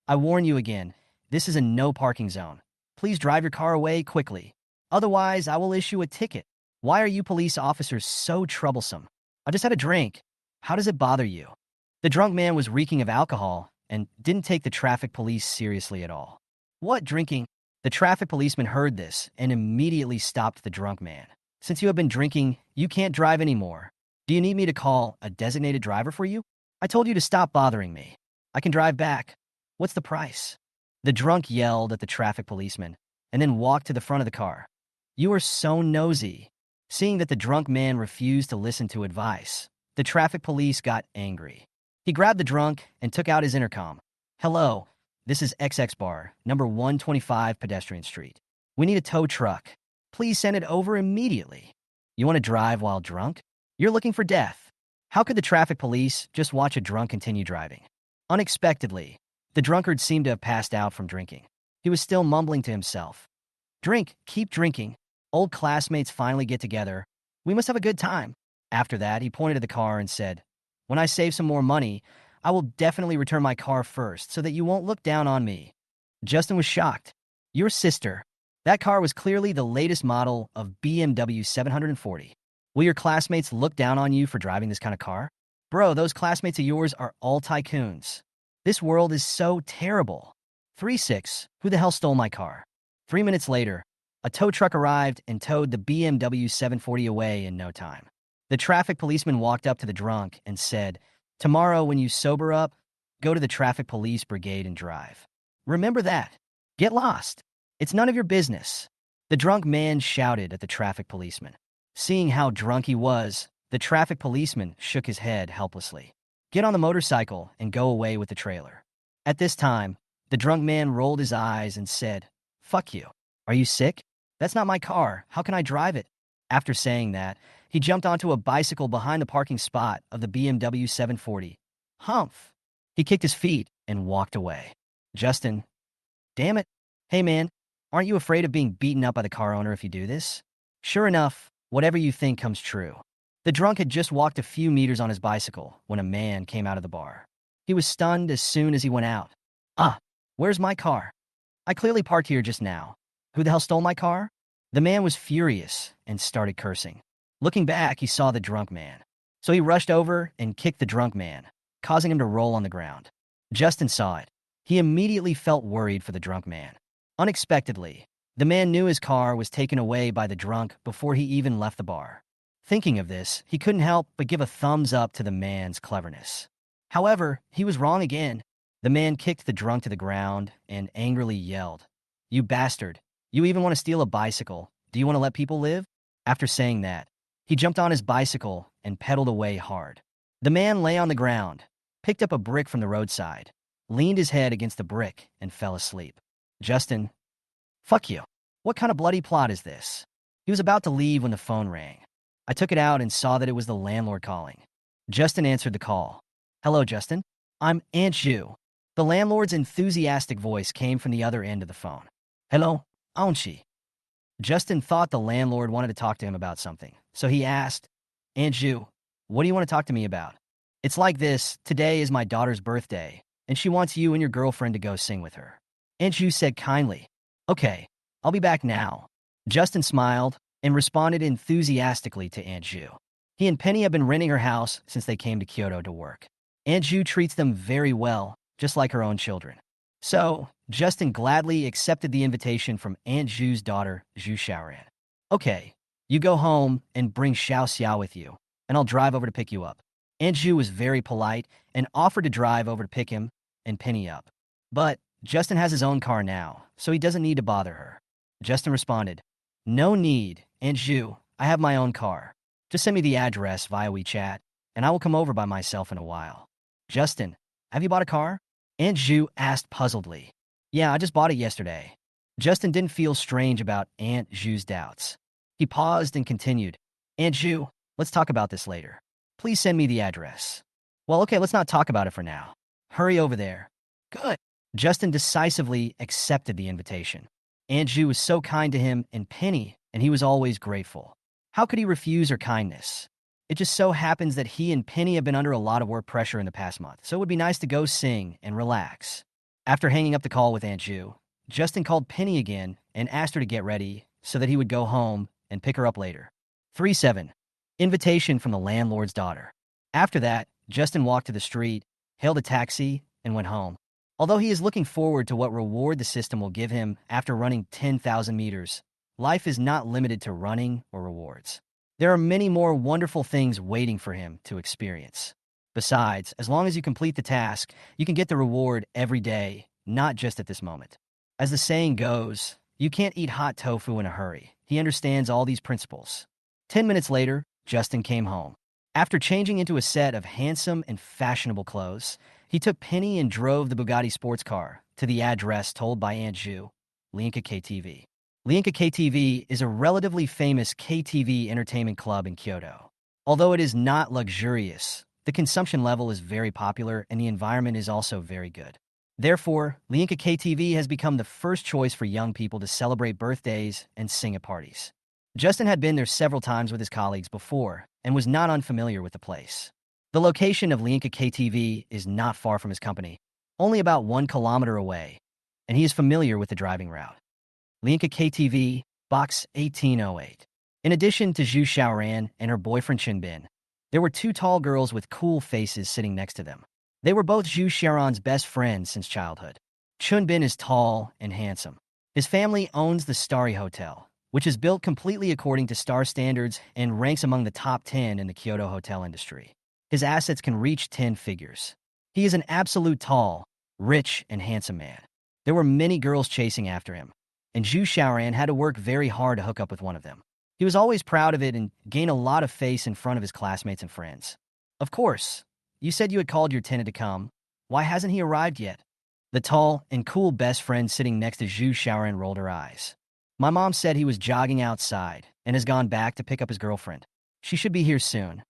A: "I warn you again, this is a no parking zone. Please drive your car away quickly. Otherwise, I will issue a ticket." "Why are you police officers so troublesome? I just had a drink. How does it bother you?" The drunk man was reeking of alcohol and didn't take the traffic police seriously at all. "What, drinking?" The traffic policeman heard this and immediately stopped the drunk man. "Since you have been drinking, you can't drive anymore. Do you need me to call a designated driver for you? I told you to stop bothering me. I can drive back. What's the price?" The drunk yelled at the traffic policeman and then walked to the front of the car. "You are so nosy." Seeing that the drunk man refused to listen to advice, the traffic police got angry. He grabbed the drunk and took out his intercom. "Hello, this is XX Bar, number 125 Pedestrian Street. We need a tow truck. Please send it over immediately." "You want to drive while drunk? You're looking for death." How could the traffic police just watch a drunk continue driving? Unexpectedly, the drunkard seemed to have passed out from drinking. He was still mumbling to himself. "Drink, keep drinking. Old classmates finally get together. We must have a good time." After that, he pointed at the car and said, "When I save some more money, I will definitely return my car first so that you won't look down on me." Justin was shocked. Your sister. That car was clearly the latest model of BMW 740. Will your classmates look down on you for driving this kind of car? Bro, those classmates of yours are all tycoons. This world is so terrible. 3-6. Who the hell stole my car? 3 minutes later, a tow truck arrived and towed the BMW 740 away in no time. The traffic policeman walked up to the drunk and said, "Tomorrow, when you sober up, go to the traffic police brigade and drive. Remember that. Get lost. It's none of your business." The drunk man shouted at the traffic policeman. Seeing how drunk he was, the traffic policeman shook his head helplessly. "Get on the motorcycle and go away with the trailer." At this time, the drunk man rolled his eyes and said, "Fuck you. Are you sick? That's not my car. How can I drive it?" After saying that, he jumped onto a bicycle behind the parking spot of the BMW 740. Humph! He kicked his feet and walked away. Justin, damn it. Hey man, aren't you afraid of being beaten up by the car owner if you do this? Sure enough, whatever you think comes true. The drunk had just walked a few meters on his bicycle when a man came out of the bar. He was stunned as soon as he went out. "Ah, where's my car? I clearly parked here just now. Who the hell stole my car?" The man was furious and started cursing. Looking back, he saw the drunk man. So he rushed over and kicked the drunk man, causing him to roll on the ground. Justin saw it. He immediately felt worried for the drunk man. Unexpectedly, the man knew his car was taken away by the drunk before he even left the bar. Thinking of this, he couldn't help but give a thumbs up to the man's cleverness. However, he was wrong again. The man kicked the drunk to the ground and angrily yelled, "You bastard. You even want to steal a bicycle? Do you want to let people live?" After saying that, he jumped on his bicycle and pedaled away hard. The man lay on the ground, picked up a brick from the roadside, leaned his head against the brick, and fell asleep. Justin, fuck you. What kind of bloody plot is this? He was about to leave when the phone rang. I took it out and saw that it was the landlord calling. Justin answered the call. "Hello, Justin. I'm Aunt Ju." The landlord's enthusiastic voice came from the other end of the phone. "Hello, Auntie." Justin thought the landlord wanted to talk to him about something, so he asked, "Aunt Ju, what do you want to talk to me about?" "It's like this. Today is my daughter's birthday, and she wants you and your girlfriend to go sing with her." Aunt Ju said kindly, "Okay, I'll be back now." Justin smiled and responded enthusiastically to Aunt Ju. He and Penny have been renting her house since they came to Kyoto to work. Aunt Ju treats them very well, just like her own children. So, Justin gladly accepted the invitation from Aunt Ju's daughter, Zhu Xiaoran. "Okay, you go home and bring Xiao Xiao with you, and I'll drive over to pick you up." Aunt Zhu was very polite and offered to drive over to pick him and Penny up. But Justin has his own car now, so he doesn't need to bother her. Justin responded, "No need, Aunt Zhu. I have my own car. Just send me the address via WeChat, and I will come over by myself in a while." "Justin, have you bought a car?" Aunt Zhu asked puzzledly. "Yeah, I just bought it yesterday." Justin didn't feel strange about Aunt Zhu's doubts. He paused and continued, "Aunt Zhu, let's talk about this later. Please send me the address." "Well, okay, let's not talk about it for now. Hurry over there." "Good." Justin decisively accepted the invitation. Aunt Zhu was so kind to him and Penny, and he was always grateful. How could he refuse her kindness? It just so happens that he and Penny have been under a lot of work pressure in the past month, so it would be nice to go sing and relax. After hanging up the call with Aunt Zhu, Justin called Penny again and asked her to get ready so that he would go home and pick her up later. 3-7. Invitation from the landlord's daughter. After that, Justin walked to the street, hailed a taxi, and went home. Although he is looking forward to what reward the system will give him after running 10,000 meters, life is not limited to running or rewards. There are many more wonderful things waiting for him to experience. Besides, as long as you complete the task, you can get the reward every day, not just at this moment. As the saying goes, you can't eat hot tofu in a hurry. He understands all these principles. 10 minutes later, Justin came home. After changing into a set of handsome and fashionable clothes, he took Penny and drove the Bugatti sports car to the address told by Aunt Zhu, Lienka KTV. Lienka KTV is a relatively famous KTV entertainment club in Kyoto. Although it is not luxurious, the consumption level is very popular and the environment is also very good. Therefore, Lienka KTV has become the first choice for young people to celebrate birthdays and sing at parties. Justin had been there several times with his colleagues before and was not unfamiliar with the place. The location of Lianka KTV is not far from his company, only about 1 kilometer away, and he is familiar with the driving route. Lianka KTV, Box 1808. In addition to Zhu Xiaoran and her boyfriend Chinbin, there were two tall girls with cool faces sitting next to them. They were both Zhu Xiaoran's best friends since childhood. Chunbin is tall and handsome. His family owns the Starry Hotel, which is built completely according to star standards and ranks among the top 10 in the Kyoto hotel industry. His assets can reach 10 figures. He is an absolute tall, rich, and handsome man. There were many girls chasing after him, and Zhu Xiaoran had to work very hard to hook up with one of them. He was always proud of it and gained a lot of face in front of his classmates and friends. Of course, you said you had called your tenant to come. Why hasn't he arrived yet? The tall and cool best friend sitting next to Zhu Xiaoran rolled her eyes. My mom said he was jogging outside and has gone back to pick up his girlfriend. She should be here soon.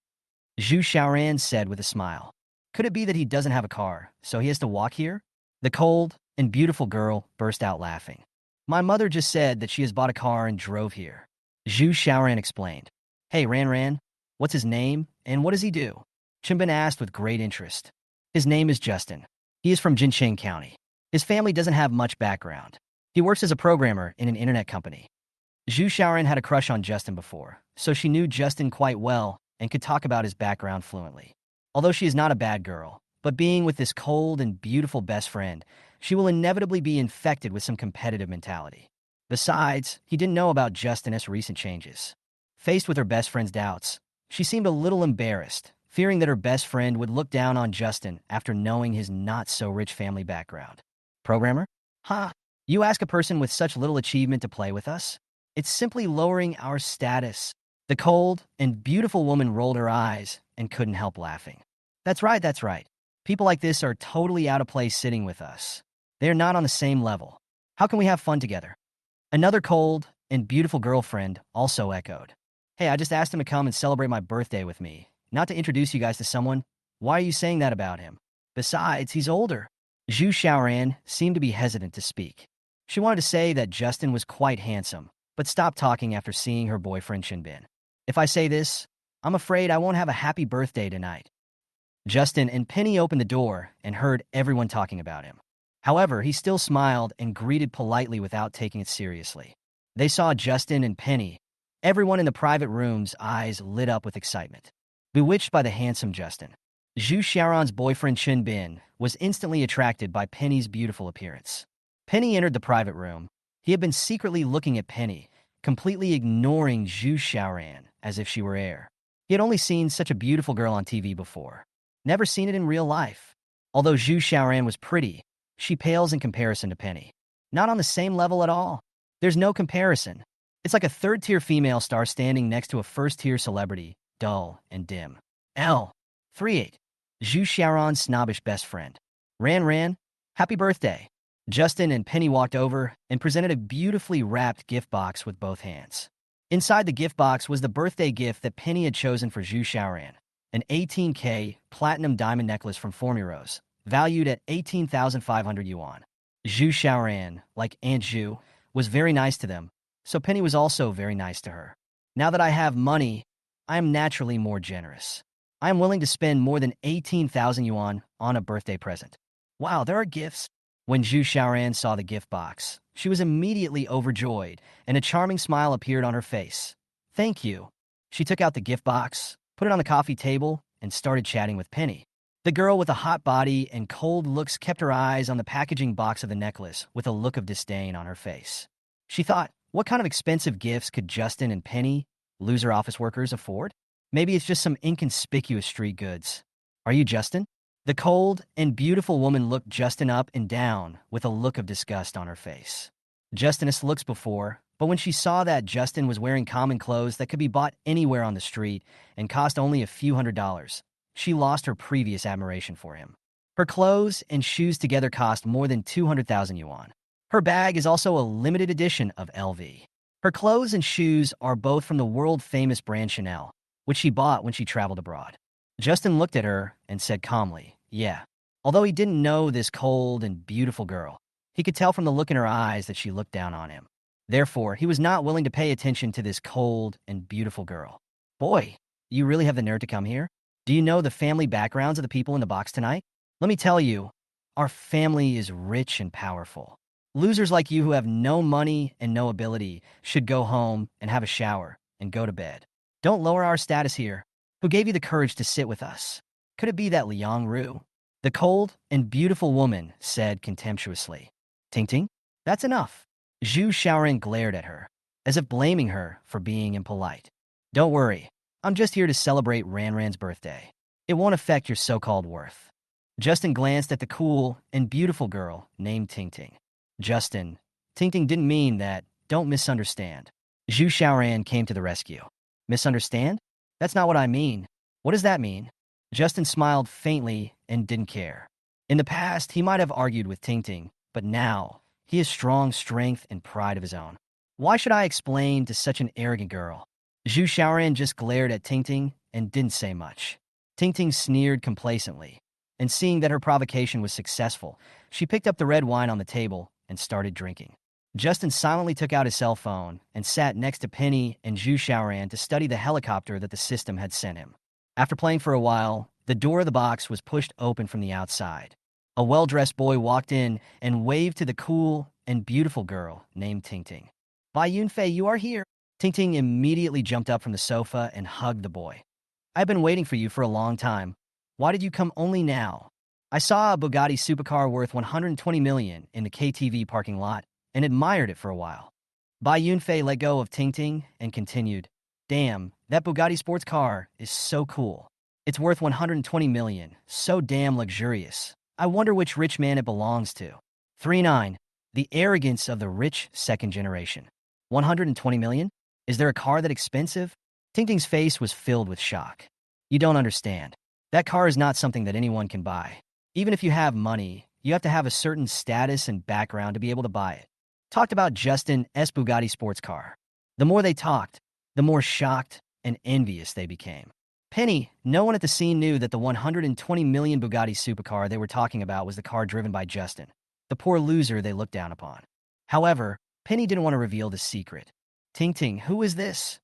A: Zhu Xiaoran said with a smile. Could it be that he doesn't have a car, so he has to walk here? The cold and beautiful girl burst out laughing. My mother just said that she has bought a car and drove here. Zhu Xiaoran explained. Hey, Ran, what's his name and what does he do? Chinbin asked with great interest. His name is Justin. He is from Jincheng County. His family doesn't have much background. He works as a programmer in an internet company. Zhu Xiaoran had a crush on Justin before, so she knew Justin quite well and could talk about his background fluently. Although she is not a bad girl, but being with this cold and beautiful best friend, she will inevitably be infected with some competitive mentality. Besides, he didn't know about Justin's recent changes. Faced with her best friend's doubts, she seemed a little embarrassed, fearing that her best friend would look down on Justin after knowing his not-so-rich family background. Programmer? Huh? You ask a person with such little achievement to play with us? It's simply lowering our status. The cold and beautiful woman rolled her eyes and couldn't help laughing. That's right. People like this are totally out of place sitting with us. They are not on the same level. How can we have fun together? Another cold and beautiful girlfriend also echoed. Hey, I just asked him to come and celebrate my birthday with me, not to introduce you guys to someone. Why are you saying that about him? Besides, he's older. Zhu Xiaoran seemed to be hesitant to speak. She wanted to say that Justin was quite handsome, but stopped talking after seeing her boyfriend Chinbin. If I say this, I'm afraid I won't have a happy birthday tonight. Justin and Penny opened the door and heard everyone talking about him. However, he still smiled and greeted politely without taking it seriously. They saw Justin and Penny. Everyone in the private room's eyes lit up with excitement. Bewitched by the handsome Justin, Zhu Xiaoran's boyfriend Chinbin was instantly attracted by Penny's beautiful appearance. Penny entered the private room. He had been secretly looking at Penny, completely ignoring Zhu Xiaoran as if she were air. He had only seen such a beautiful girl on TV before. Never seen it in real life. Although Zhu Xiaoran was pretty, she pales in comparison to Penny. Not on the same level at all. There's no comparison. It's like a third-tier female star standing next to a first-tier celebrity, dull and dim. L. 38. Zhu Xiaoran's snobbish best friend. Ran, happy birthday. Justin and Penny walked over and presented a beautifully wrapped gift box with both hands. Inside the gift box was the birthday gift that Penny had chosen for Zhu Xiaoran, an 18K platinum diamond necklace from Formuros, valued at 18,500 yuan. Zhu Xiaoran, like Aunt Zhu, was very nice to them, so Penny was also very nice to her. Now that I have money, I am naturally more generous. I am willing to spend more than 18,000 yuan on a birthday present. Wow, there are gifts. When Zhu Xiaoran saw the gift box, she was immediately overjoyed, and a charming smile appeared on her face. Thank you. She took out the gift box, put it on the coffee table, and started chatting with Penny. The girl with a hot body and cold looks kept her eyes on the packaging box of the necklace with a look of disdain on her face. She thought, what kind of expensive gifts could Justin and Penny, loser office workers, afford? Maybe it's just some inconspicuous street goods. Are you Justin? The cold and beautiful woman looked Justin up and down with a look of disgust on her face. Justin's looks before, but when she saw that Justin was wearing common clothes that could be bought anywhere on the street and cost only a few $100s, she lost her previous admiration for him. Her clothes and shoes together cost more than 200,000 yuan. Her bag is also a limited edition of LV. Her clothes and shoes are both from the world-famous brand Chanel, which she bought when she traveled abroad. Justin looked at her and said calmly, yeah. Although he didn't know this cold and beautiful girl, he could tell from the look in her eyes that she looked down on him. Therefore, he was not willing to pay attention to this cold and beautiful girl. Boy, you really have the nerve to come here? Do you know the family backgrounds of the people in the box tonight? Let me tell you, our family is rich and powerful. Losers like you who have no money and no ability should go home and have a shower and go to bed. Don't lower our status here. Who gave you the courage to sit with us? Could it be that Liang Ru? The cold and beautiful woman said contemptuously. Ting Ting, that's enough. Zhu Xiaoran glared at her, as if blaming her for being impolite. Don't worry, I'm just here to celebrate Ranran's birthday. It won't affect your so-called worth. Justin glanced at the cool and beautiful girl named Ting Ting. Justin, Ting Ting didn't mean that. Don't misunderstand. Zhu Xiaoran came to the rescue. Misunderstand? That's not what I mean. What does that mean? Justin smiled faintly and didn't care. In the past, he might have argued with Ting Ting, but now, he has strong strength and pride of his own. Why should I explain to such an arrogant girl? Zhu Xiaoran just glared at Ting Ting and didn't say much. Ting Ting sneered complacently, and seeing that her provocation was successful, she picked up the red wine on the table and started drinking. Justin silently took out his cell phone and sat next to Penny and Zhu Xiaoran to study the helicopter that the system had sent him. After playing for a while, the door of the box was pushed open from the outside. A well-dressed boy walked in and waved to the cool and beautiful girl named Ting Ting. Bai Yunfei, you are here. Ting Ting immediately jumped up from the sofa and hugged the boy. I've been waiting for you for a long time. Why did you come only now? I saw a Bugatti supercar worth 120 million in the KTV parking lot and admired it for a while. Bai Yunfei let go of Ting Ting and continued, Damn, that Bugatti sports car is so cool. It's worth 120 million, so damn luxurious. I wonder which rich man it belongs to. 3-9. The arrogance of the rich second generation. 120 million? Is there a car that expensive? Ting Ting's face was filled with shock. You don't understand. That car is not something that anyone can buy. Even if you have money, you have to have a certain status and background to be able to buy it. Talked about Justin's Bugatti sports car. The more they talked, the more shocked and envious they became. Penny, no one at the scene knew that the 120 million Bugatti supercar they were talking about was the car driven by Justin, the poor loser they looked down upon. However, Penny didn't want to reveal the secret. Ting Ting, who is this?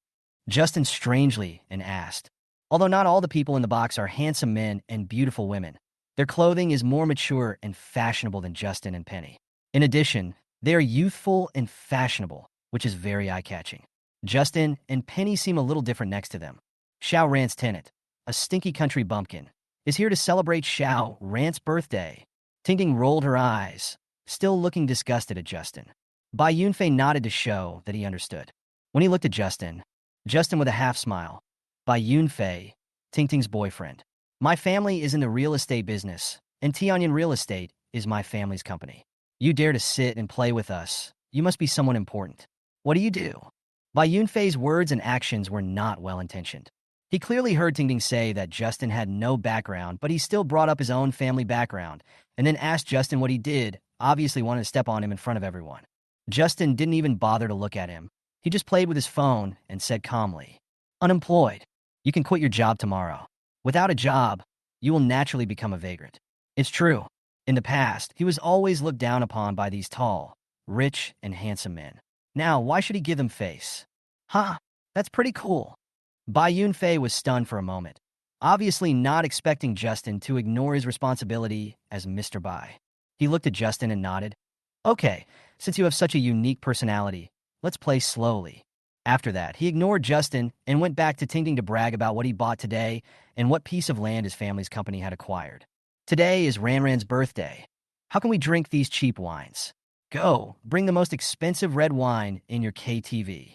A: Justin strangely and asked. Although not all the people in the box are handsome men and beautiful women, their clothing is more mature and fashionable than Justin and Penny. In addition, they are youthful and fashionable, which is very eye-catching. Justin and Penny seem a little different next to them. Xiao Ran's tenant, a stinky country bumpkin, is here to celebrate Xiao Ran's birthday. Ting Ting rolled her eyes, still looking disgusted at Justin. Bai Yunfei nodded to show that he understood. When he looked at Justin with a half-smile, Bai Yunfei, Ting Ting's boyfriend. My family is in the real estate business, and Tianyan Real Estate is my family's company. You dare to sit and play with us. You must be someone important. What do you do? Bai Yunfei's words and actions were not well-intentioned. He clearly heard Ting Ting say that Justin had no background, but he still brought up his own family background, and then asked Justin what he did, obviously wanted to step on him in front of everyone. Justin didn't even bother to look at him. He just played with his phone and said calmly, Unemployed. You can quit your job tomorrow. Without a job, you will naturally become a vagrant. It's true. In the past, he was always looked down upon by these tall, rich, and handsome men. Now, why should he give them face? Huh, that's pretty cool. Bai Yunfei was stunned for a moment, obviously not expecting Justin to ignore his responsibility as Mr. Bai. He looked at Justin and nodded. Okay, since you have such a unique personality, let's play slowly. After that, he ignored Justin and went back to Ting Ting to brag about what he bought today and what piece of land his family's company had acquired. Today is Ranran's birthday. How can we drink these cheap wines? Go, bring the most expensive red wine in your KTV.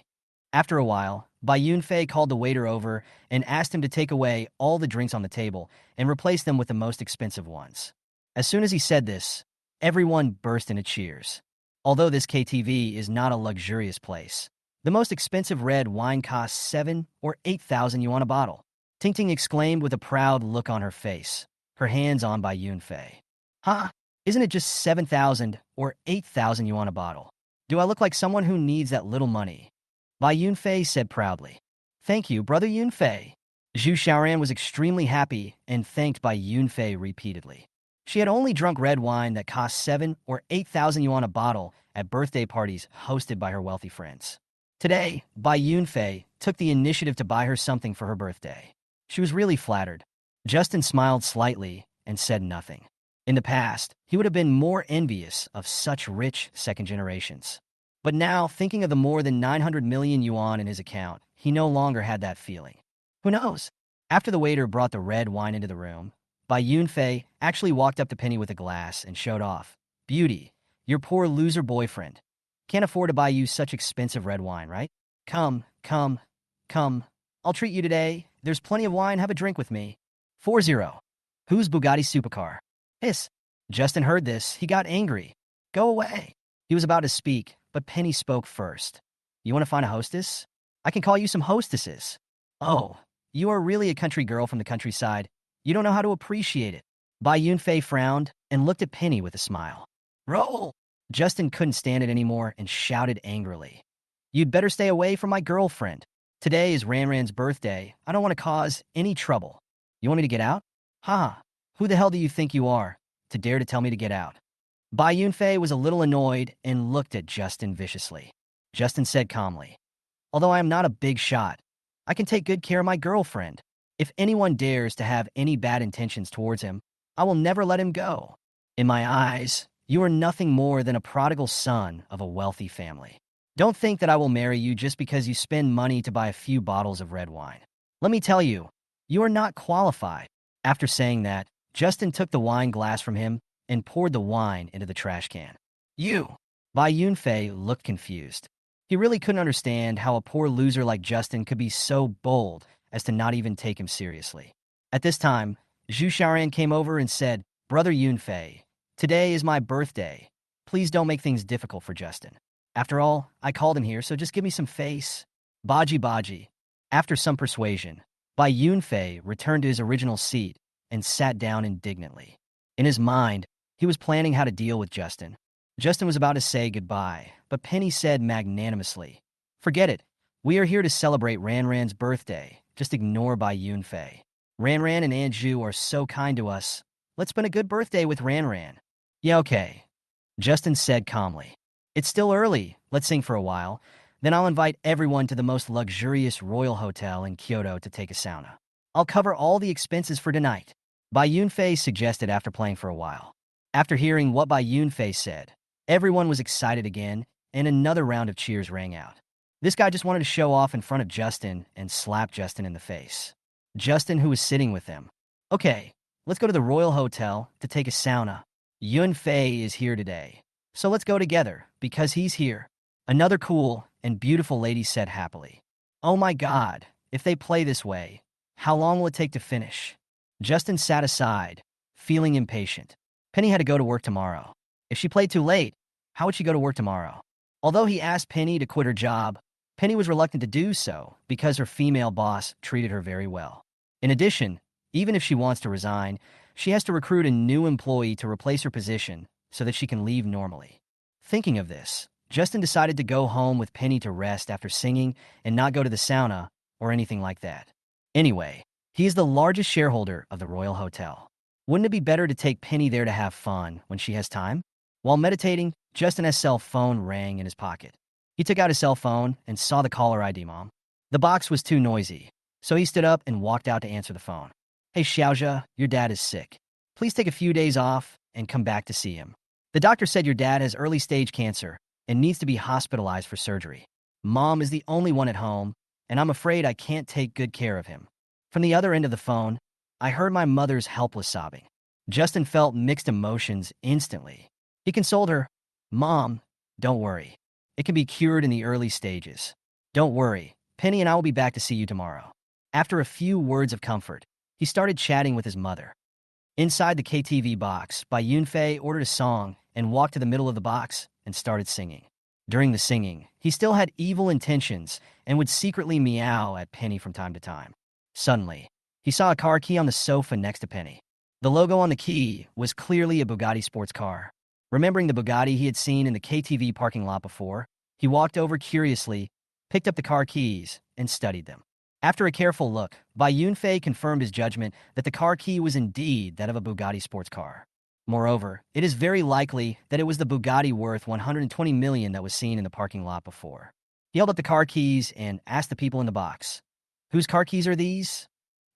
A: After a while, Bai Yunfei called the waiter over and asked him to take away all the drinks on the table and replace them with the most expensive ones. As soon as he said this, everyone burst into cheers. Although this KTV is not a luxurious place, the most expensive red wine costs 7 or 8,000 yuan a bottle. Ting Ting exclaimed with a proud look on her face, her hands on Bai Yunfei. Huh? Isn't it just 7,000 or 8,000 yuan a bottle? Do I look like someone who needs that little money? Bai Yunfei said proudly. Thank you, brother Yunfei. Zhu Xiaoran was extremely happy and thanked Bai Yunfei repeatedly. She had only drunk red wine that cost 7 or 8,000 yuan a bottle at birthday parties hosted by her wealthy friends. Today, Bai Yunfei took the initiative to buy her something for her birthday. She was really flattered. Justin smiled slightly and said nothing. In the past, he would have been more envious of such rich second generations. But now, thinking of the more than 900 million yuan in his account, he no longer had that feeling. Who knows? After the waiter brought the red wine into the room, Bai Yunfei actually walked up to Penny with a glass and showed off. Beauty, your poor loser boyfriend. Can't afford to buy you such expensive red wine, right? Come, come, come. I'll treat you today. There's plenty of wine. Have a drink with me. 40. Who's Bugatti supercar? Hiss. Justin heard this. He got angry. Go away. He was about to speak, but Penny spoke first. You want to find a hostess? I can call you some hostesses. Oh, you are really a country girl from the countryside. You don't know how to appreciate it. Bai Yunfei frowned and looked at Penny with a smile. Roll! Justin couldn't stand it anymore and shouted angrily. You'd better stay away from my girlfriend. Today is Ranran's birthday. I don't want to cause any trouble. You want me to get out? Ha! Who the hell do you think you are, to dare to tell me to get out? Bai Yunfei was a little annoyed and looked at Justin viciously. Justin said calmly, although I am not a big shot, I can take good care of my girlfriend. If anyone dares to have any bad intentions towards him, I will never let him go. In my eyes, you are nothing more than a prodigal son of a wealthy family. Don't think that I will marry you just because you spend money to buy a few bottles of red wine. Let me tell you, you are not qualified. After saying that, Justin took the wine glass from him and poured the wine into the trash can. You! Bai Yunfei looked confused. He really couldn't understand how a poor loser like Justin could be so bold as to not even take him seriously. At this time, Zhu Xiaoran came over and said, Brother Yunfei, today is my birthday. Please don't make things difficult for Justin. After all, I called him here, so just give me some face. Baji Baji. After some persuasion, Bai Yunfei returned to his original seat and sat down indignantly. In his mind, he was planning how to deal with Justin. Justin was about to say goodbye, but Penny said magnanimously, Forget it. We are here to celebrate Ranran's birthday. Just ignore Bai Yunfei. Ranran and Aunt Zhu are so kind to us. Let's spend a good birthday with Ranran. Yeah, okay. Justin said calmly. It's still early. Let's sing for a while. Then I'll invite everyone to the most luxurious royal hotel in Kyoto to take a sauna. I'll cover all the expenses for tonight. Bai Yunfei suggested after playing for a while. After hearing what Bai Yunfei said, everyone was excited again, and another round of cheers rang out. This guy just wanted to show off in front of Justin and slap Justin in the face. Justin, who was sitting with him. Okay, let's go to the Royal Hotel to take a sauna. Yunfei is here today, so let's go together, because he's here. Another cool and beautiful lady said happily. Oh my God, if they play this way, how long will it take to finish? Justin sat aside, feeling impatient. Penny had to go to work tomorrow. If she played too late, how would she go to work tomorrow? Although he asked Penny to quit her job, Penny was reluctant to do so because her female boss treated her very well. In addition, even if she wants to resign, she has to recruit a new employee to replace her position so that she can leave normally. Thinking of this, Justin decided to go home with Penny to rest after singing and not go to the sauna or anything like that. Anyway, he is the largest shareholder of the Royal Hotel. Wouldn't it be better to take Penny there to have fun when she has time? While meditating, Justin's cell phone rang in his pocket. He took out his cell phone and saw the caller ID mom. The box was too noisy, so he stood up and walked out to answer the phone. Hey Xiaozhe, your dad is sick. Please take a few days off and come back to see him. The doctor said your dad has early-stage cancer and needs to be hospitalized for surgery. Mom is the only one at home, and I'm afraid I can't take good care of him. From the other end of the phone, I heard my mother's helpless sobbing. Justin felt mixed emotions instantly. He consoled her. Mom, don't worry. It can be cured in the early stages. Don't worry. Penny and I will be back to see you tomorrow. After a few words of comfort, he started chatting with his mother. Inside the KTV box, Bai Yunfei ordered a song and walked to the middle of the box and started singing. During the singing, he still had evil intentions and would secretly meow at Penny from time to time. Suddenly, he saw a car key on the sofa next to Penny. The logo on the key was clearly a Bugatti sports car. Remembering the Bugatti he had seen in the KTV parking lot before, he walked over curiously, picked up the car keys, and studied them. After a careful look, Bai Yunfei confirmed his judgment that the car key was indeed that of a Bugatti sports car. Moreover, it is very likely that it was the Bugatti worth 120 million that was seen in the parking lot before. He held up the car keys and asked the people in the box, "Whose car keys are these?"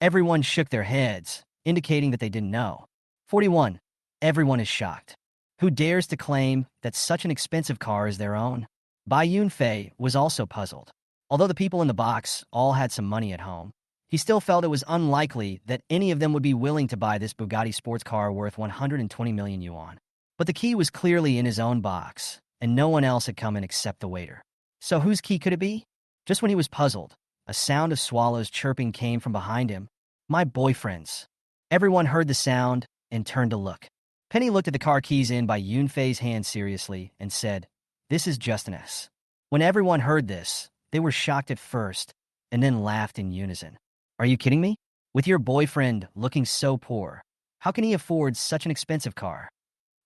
A: Everyone shook their heads, indicating that they didn't know. 41. Everyone is shocked. Who dares to claim that such an expensive car is their own? Bai Yunfei was also puzzled. Although the people in the box all had some money at home, he still felt it was unlikely that any of them would be willing to buy this Bugatti sports car worth 120 million yuan. But the key was clearly in his own box, and no one else had come in except the waiter. So whose key could it be? Just when he was puzzled, a sound of swallows chirping came from behind him. My boyfriend's. Everyone heard the sound and turned to look. Penny looked at the car keys in by Yunfei's hand seriously and said, "This is Justin's." When everyone heard this, they were shocked at first and then laughed in unison. Are you kidding me? With your boyfriend looking so poor, how can he afford such an expensive car?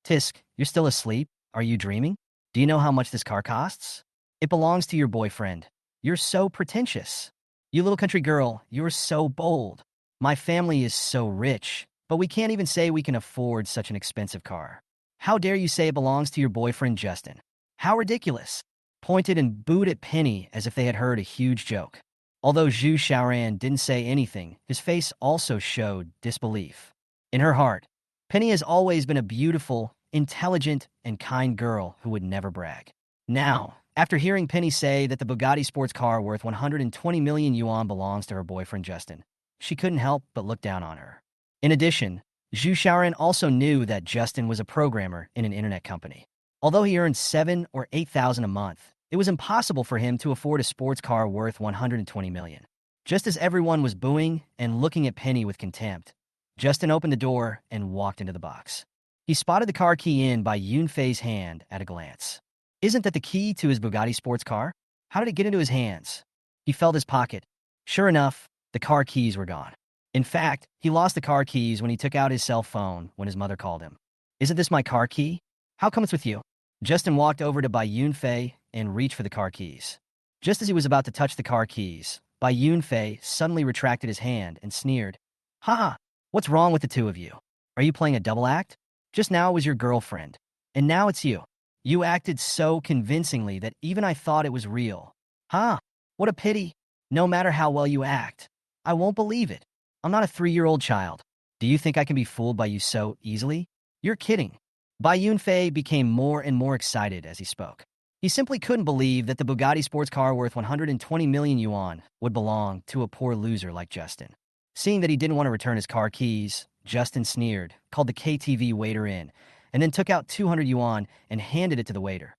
A: Tisk, you're still asleep? Are you dreaming? Do you know how much this car costs? It belongs to your boyfriend. You're so pretentious. You little country girl, you're so bold. My family is so rich, but we can't even say we can afford such an expensive car. How dare you say it belongs to your boyfriend, Justin? How ridiculous. Pointed and booed at Penny as if they had heard a huge joke. Although Zhu Xiaoran didn't say anything, his face also showed disbelief. In her heart, Penny has always been a beautiful, intelligent, and kind girl who would never brag. Now, after hearing Penny say that the Bugatti sports car worth 120 million yuan belongs to her boyfriend Justin, she couldn't help but look down on her. In addition, Zhu Xiaoran also knew that Justin was a programmer in an internet company. Although he earned 7 or 8,000 a month, it was impossible for him to afford a sports car worth 120 million. Just as everyone was booing and looking at Penny with contempt, Justin opened the door and walked into the box. He spotted the car key in by Yunfei's hand at a glance. Isn't that the key to his Bugatti sports car? How did it get into his hands? He felt his pocket. Sure enough, the car keys were gone. In fact, he lost the car keys when he took out his cell phone when his mother called him. Isn't this my car key? How come it's with you? Justin walked over to Bai Yunfei and reached for the car keys. Just as he was about to touch the car keys, Bai Yunfei suddenly retracted his hand and sneered. Ha! What's wrong with the two of you? Are you playing a double act? Just now it was your girlfriend, and now it's you. You acted so convincingly that even I thought it was real. Ha! What a pity. No matter how well you act, I won't believe it. I'm not a 3-year-old child. Do you think I can be fooled by you so easily? You're kidding. Bai Yunfei became more and more excited as he spoke. He simply couldn't believe that the Bugatti sports car worth 120 million yuan would belong to a poor loser like Justin. Seeing that he didn't want to return his car keys, Justin sneered, called the KTV waiter in, and then took out 200 yuan and handed it to the waiter.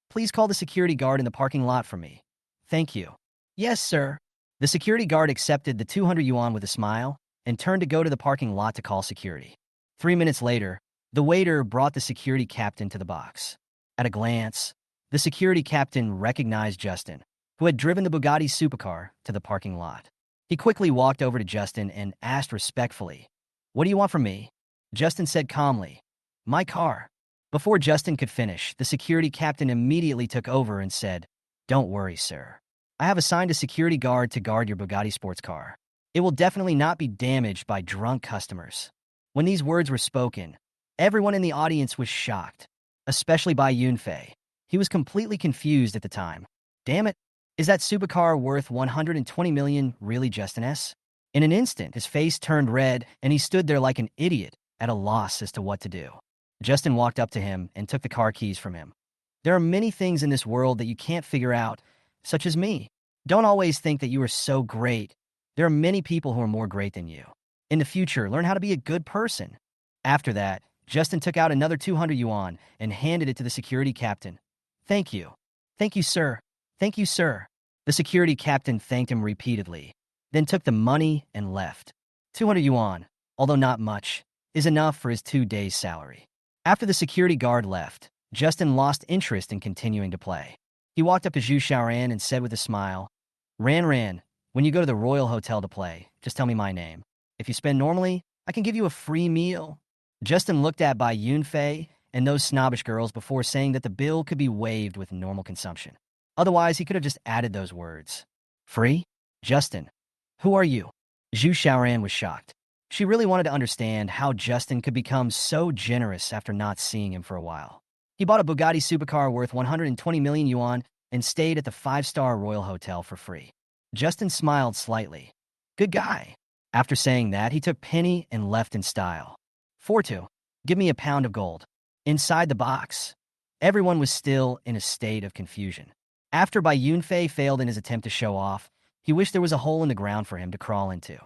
A: Please call the security guard in the parking lot for me. Thank you. Yes, sir. The security guard accepted the 200 yuan with a smile and turned to go to the parking lot to call security. 3 minutes later, the waiter brought the security captain to the box. At a glance, the security captain recognized Justin, who had driven the Bugatti supercar to the parking lot. He quickly walked over to Justin and asked respectfully, "What do you want from me?" Justin said calmly, "My car." Before Justin could finish, the security captain immediately took over and said, "Don't worry, sir. I have assigned a security guard to guard your Bugatti sports car. It will definitely not be damaged by drunk customers." When these words were spoken, everyone in the audience was shocked, especially by Yunfei. He was completely confused at the time. Damn it, is that supercar worth 120 million really Justin's? In an instant, his face turned red and he stood there like an idiot, at a loss as to what to do. Justin walked up to him and took the car keys from him. There are many things in this world that you can't figure out, such as me. Don't always think that you are so great. There are many people who are more great than you. In the future, learn how to be a good person. After that, Justin took out another 200 yuan and handed it to the security captain. Thank you. Thank you, sir. Thank you, sir. The security captain thanked him repeatedly, then took the money and left. 200 yuan, although not much, is enough for his 2 days' salary. After the security guard left, Justin lost interest in continuing to play. He walked up to Zhu Xiaoran and said with a smile, Ran, when you go to the Royal Hotel to play, just tell me my name. If you spend normally, I can give you a free meal. Justin looked at Bai Yunfei and those snobbish girls before saying that the bill could be waived with normal consumption. Otherwise, he could have just added those words. Free? Justin, who are you? Zhu Xiaoran was shocked. She really wanted to understand how Justin could become so generous after not seeing him for a while. He bought a Bugatti supercar worth 120 million yuan and stayed at the five-star Royal Hotel for free. Justin smiled slightly. Good guy. After saying that, he took Penny and left in style. 4-2. Give me a pound of gold. Inside the box, everyone was still in a state of confusion. After Bai Yunfei failed in his attempt to show off, he wished there was a hole in the ground for him to crawl into.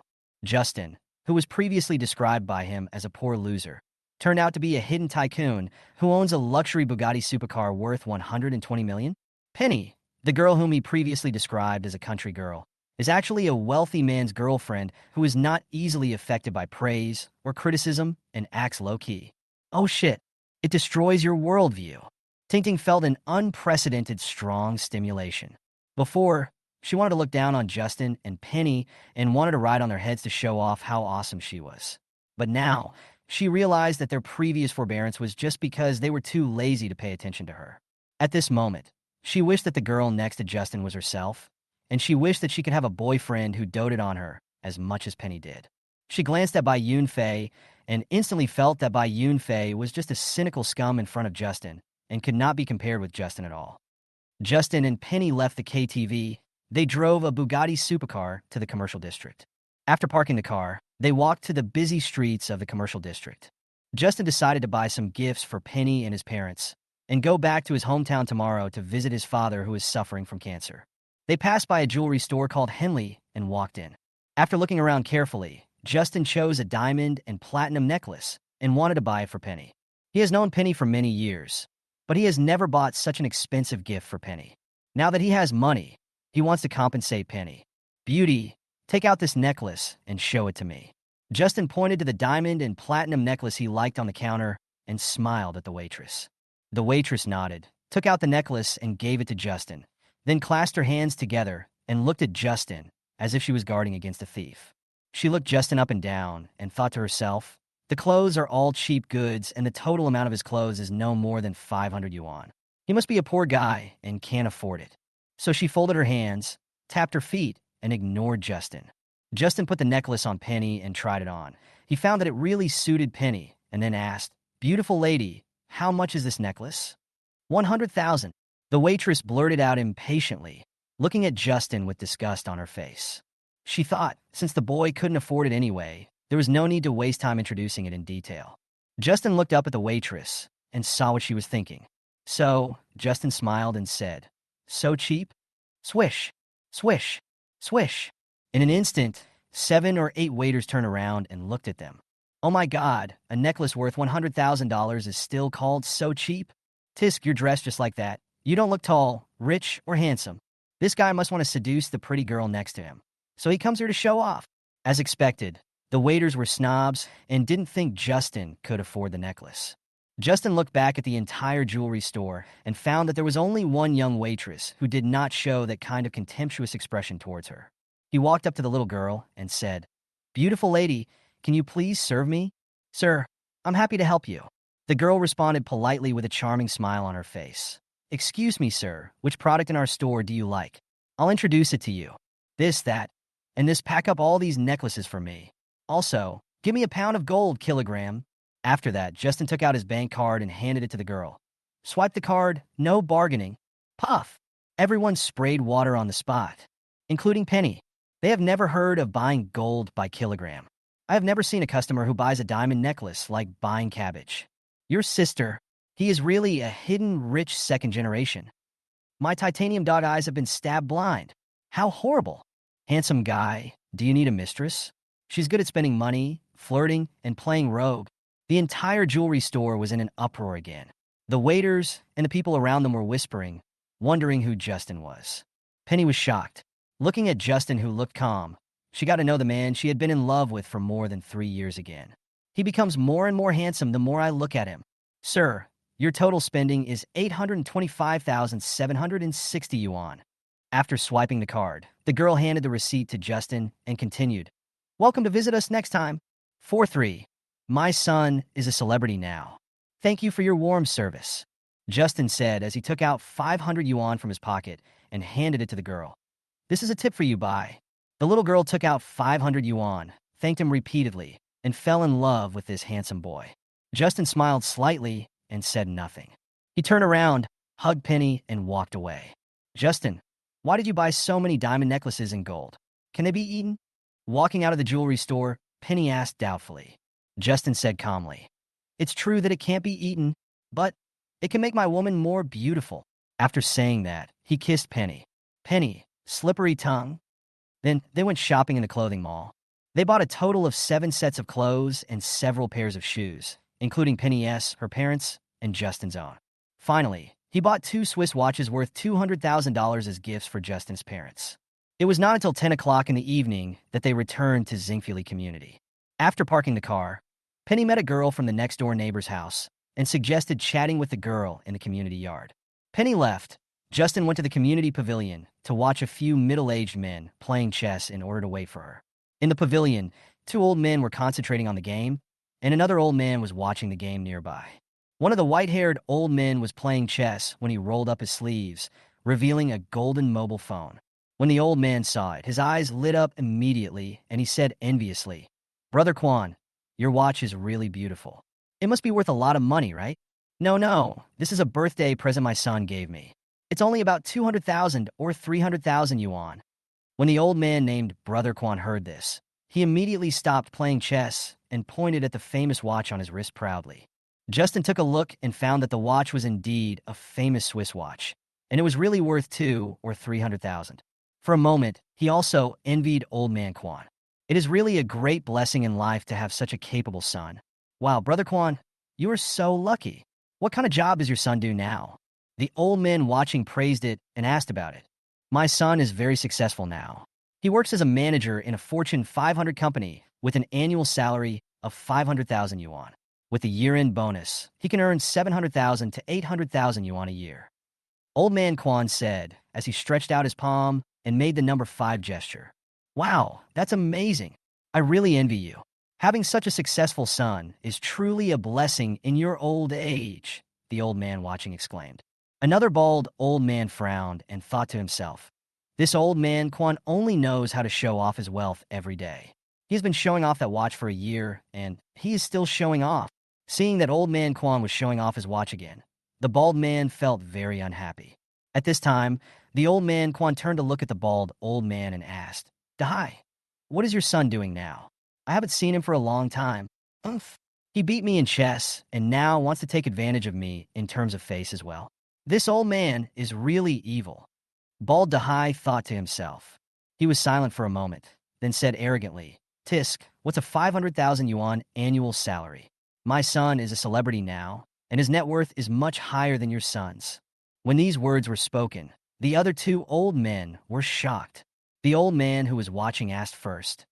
A: Justin, who was previously described by him as a poor loser, turned out to be a hidden tycoon who owns a luxury Bugatti supercar worth 120 million. Penny, the girl whom he previously described as a country girl, is actually a wealthy man's girlfriend who is not easily affected by praise or criticism and acts low-key. Oh shit, it destroys your worldview. Tingting felt an unprecedented strong stimulation. Before, she wanted to look down on Justin and Penny and wanted to ride on their heads to show off how awesome she was. But now, she realized that their previous forbearance was just because they were too lazy to pay attention to her. At this moment, she wished that the girl next to Justin was herself, and she wished that she could have a boyfriend who doted on her as much as Penny did. She glanced at Bai Yunfei and instantly felt that Bai Yunfei was just a cynical scum in front of Justin and could not be compared with Justin at all. Justin and Penny left the KTV. They drove a Bugatti supercar to the commercial district. After parking the car, they walked to the busy streets of the commercial district. Justin decided to buy some gifts for Penny and his parents and go back to his hometown tomorrow to visit his father who is suffering from cancer. They passed by a jewelry store called Henley and walked in. After looking around carefully, Justin chose a diamond and platinum necklace and wanted to buy it for Penny. He has known Penny for many years, but he has never bought such an expensive gift for Penny. Now that he has money, he wants to compensate Penny. Beauty, take out this necklace and show it to me. Justin pointed to the diamond and platinum necklace he liked on the counter and smiled at the waitress. The waitress nodded, took out the necklace and gave it to Justin, then clasped her hands together and looked at Justin as if she was guarding against a thief. She looked Justin up and down and thought to herself, the clothes are all cheap goods and the total amount of his clothes is no more than 500 yuan. He must be a poor guy and can't afford it. So she folded her hands, tapped her feet, and ignored Justin. Justin put the necklace on Penny and tried it on. He found that it really suited Penny and then asked, "Beautiful lady, how much is this necklace?" 100,000. The waitress blurted out impatiently, looking at Justin with disgust on her face. She thought, since the boy couldn't afford it anyway, there was no need to waste time introducing it in detail. Justin looked up at the waitress and saw what she was thinking. So, Justin smiled and said, "So cheap?" Swish, swish, swish. In an instant, 7 or 8 waiters turned around and looked at them. Oh my God, a necklace worth $100,000 is still called so cheap? Tisk, you're dressed just like that. You don't look tall, rich, or handsome. This guy must want to seduce the pretty girl next to him. So he comes here to show off. As expected, the waiters were snobs and didn't think Justin could afford the necklace. Justin looked back at the entire jewelry store and found that there was only one young waitress who did not show that kind of contemptuous expression towards her. He walked up to the little girl and said, "Beautiful lady, can you please serve me?" "Sir, I'm happy to help you." The girl responded politely with a charming smile on her face. "Excuse me, sir, which product in our store do you like? I'll introduce it to you. This, that, and this, pack up all these necklaces for me. Also, give me a pound of gold kilogram." After that, Justin took out his bank card and handed it to the girl. Swipe the card, no bargaining. Puff! Everyone sprayed water on the spot, including Penny. They have never heard of buying gold by kilogram. I have never seen a customer who buys a diamond necklace like buying cabbage. Your sister, he is really a hidden rich second generation. My titanium dog eyes have been stabbed blind. How horrible. Handsome guy, do you need a mistress? She's good at spending money, flirting, and playing rogue. The entire jewelry store was in an uproar again. The waiters and the people around them were whispering, wondering who Justin was. Penny was shocked. Looking at Justin, who looked calm, she got to know the man she had been in love with for more than 3 years again. He becomes more and more handsome the more I look at him. Sir, your total spending is 825,760 yuan. After swiping the card, the girl handed the receipt to Justin and continued, "Welcome to visit us next time." 4-3. My son is a celebrity now. Thank you for your warm service, Justin said as he took out 500 yuan from his pocket and handed it to the girl. This is a tip for you, Bai. The little girl took out 500 yuan, thanked him repeatedly, and fell in love with this handsome boy. Justin smiled slightly and said nothing. He turned around, hugged Penny, and walked away. Justin, why did you buy so many diamond necklaces in gold? Can they be eaten? Walking out of the jewelry store, Penny asked doubtfully. Justin said calmly, it's true that it can't be eaten, but it can make my woman more beautiful. After saying that, he kissed Penny. Penny, slippery tongue. Then they went shopping in the clothing mall. They bought a total of 7 sets of clothes and several pairs of shoes, including Penny's, her parents', and Justin's own. Finally, he bought 2 Swiss watches worth $200,000 as gifts for Justin's parents. It was not until 10 o'clock in the evening that they returned to Zingfili community. After parking the car, Penny met a girl from the next-door neighbor's house and suggested chatting with the girl in the community yard. Penny left. Justin went to the community pavilion to watch a few middle-aged men playing chess in order to wait for her. In the pavilion, 2 old men were concentrating on the game, and another old man was watching the game nearby. One of the white-haired old men was playing chess when he rolled up his sleeves, revealing a golden mobile phone. When the old man saw it, his eyes lit up immediately, and he said enviously, Brother Quan, your watch is really beautiful. It must be worth a lot of money, right? No, this is a birthday present my son gave me. It's only about 200,000 or 300,000 yuan. When the old man named Brother Quan heard this, he immediately stopped playing chess and pointed at the famous watch on his wrist proudly. Justin took a look and found that the watch was indeed a famous Swiss watch, and it was really worth 2 or 300,000. For a moment, he also envied old man Quan. It is really a great blessing in life to have such a capable son. Wow, Brother Quan, you are so lucky. What kind of job does your son do now? The old man watching praised it and asked about it. My son is very successful now. He works as a manager in a Fortune 500 company with an annual salary of 500,000 yuan. With a year-end bonus, he can earn 700,000 to 800,000 yuan a year. Old man Quan said as he stretched out his palm and made the number 5 gesture. Wow, that's amazing. I really envy you. Having such a successful son is truly a blessing in your old age, the old man watching exclaimed. Another bald old man frowned and thought to himself, this old man Quan only knows how to show off his wealth every day. He has been showing off that watch for a year, and he is still showing off. Seeing that old man Quan was showing off his watch again, the bald man felt very unhappy. At this time, the old man Quan turned to look at the bald old man and asked, Dahai, what is your son doing now? I haven't seen him for a long time. Umph. He beat me in chess and now wants to take advantage of me in terms of face as well. This old man is really evil. Bald Dahai thought to himself. He was silent for a moment, then said arrogantly, Tisk, what's a 500,000 yuan annual salary? My son is a celebrity now, and his net worth is much higher than your son's. When these words were spoken, the other 2 old men were shocked. The old man who was watching asked first,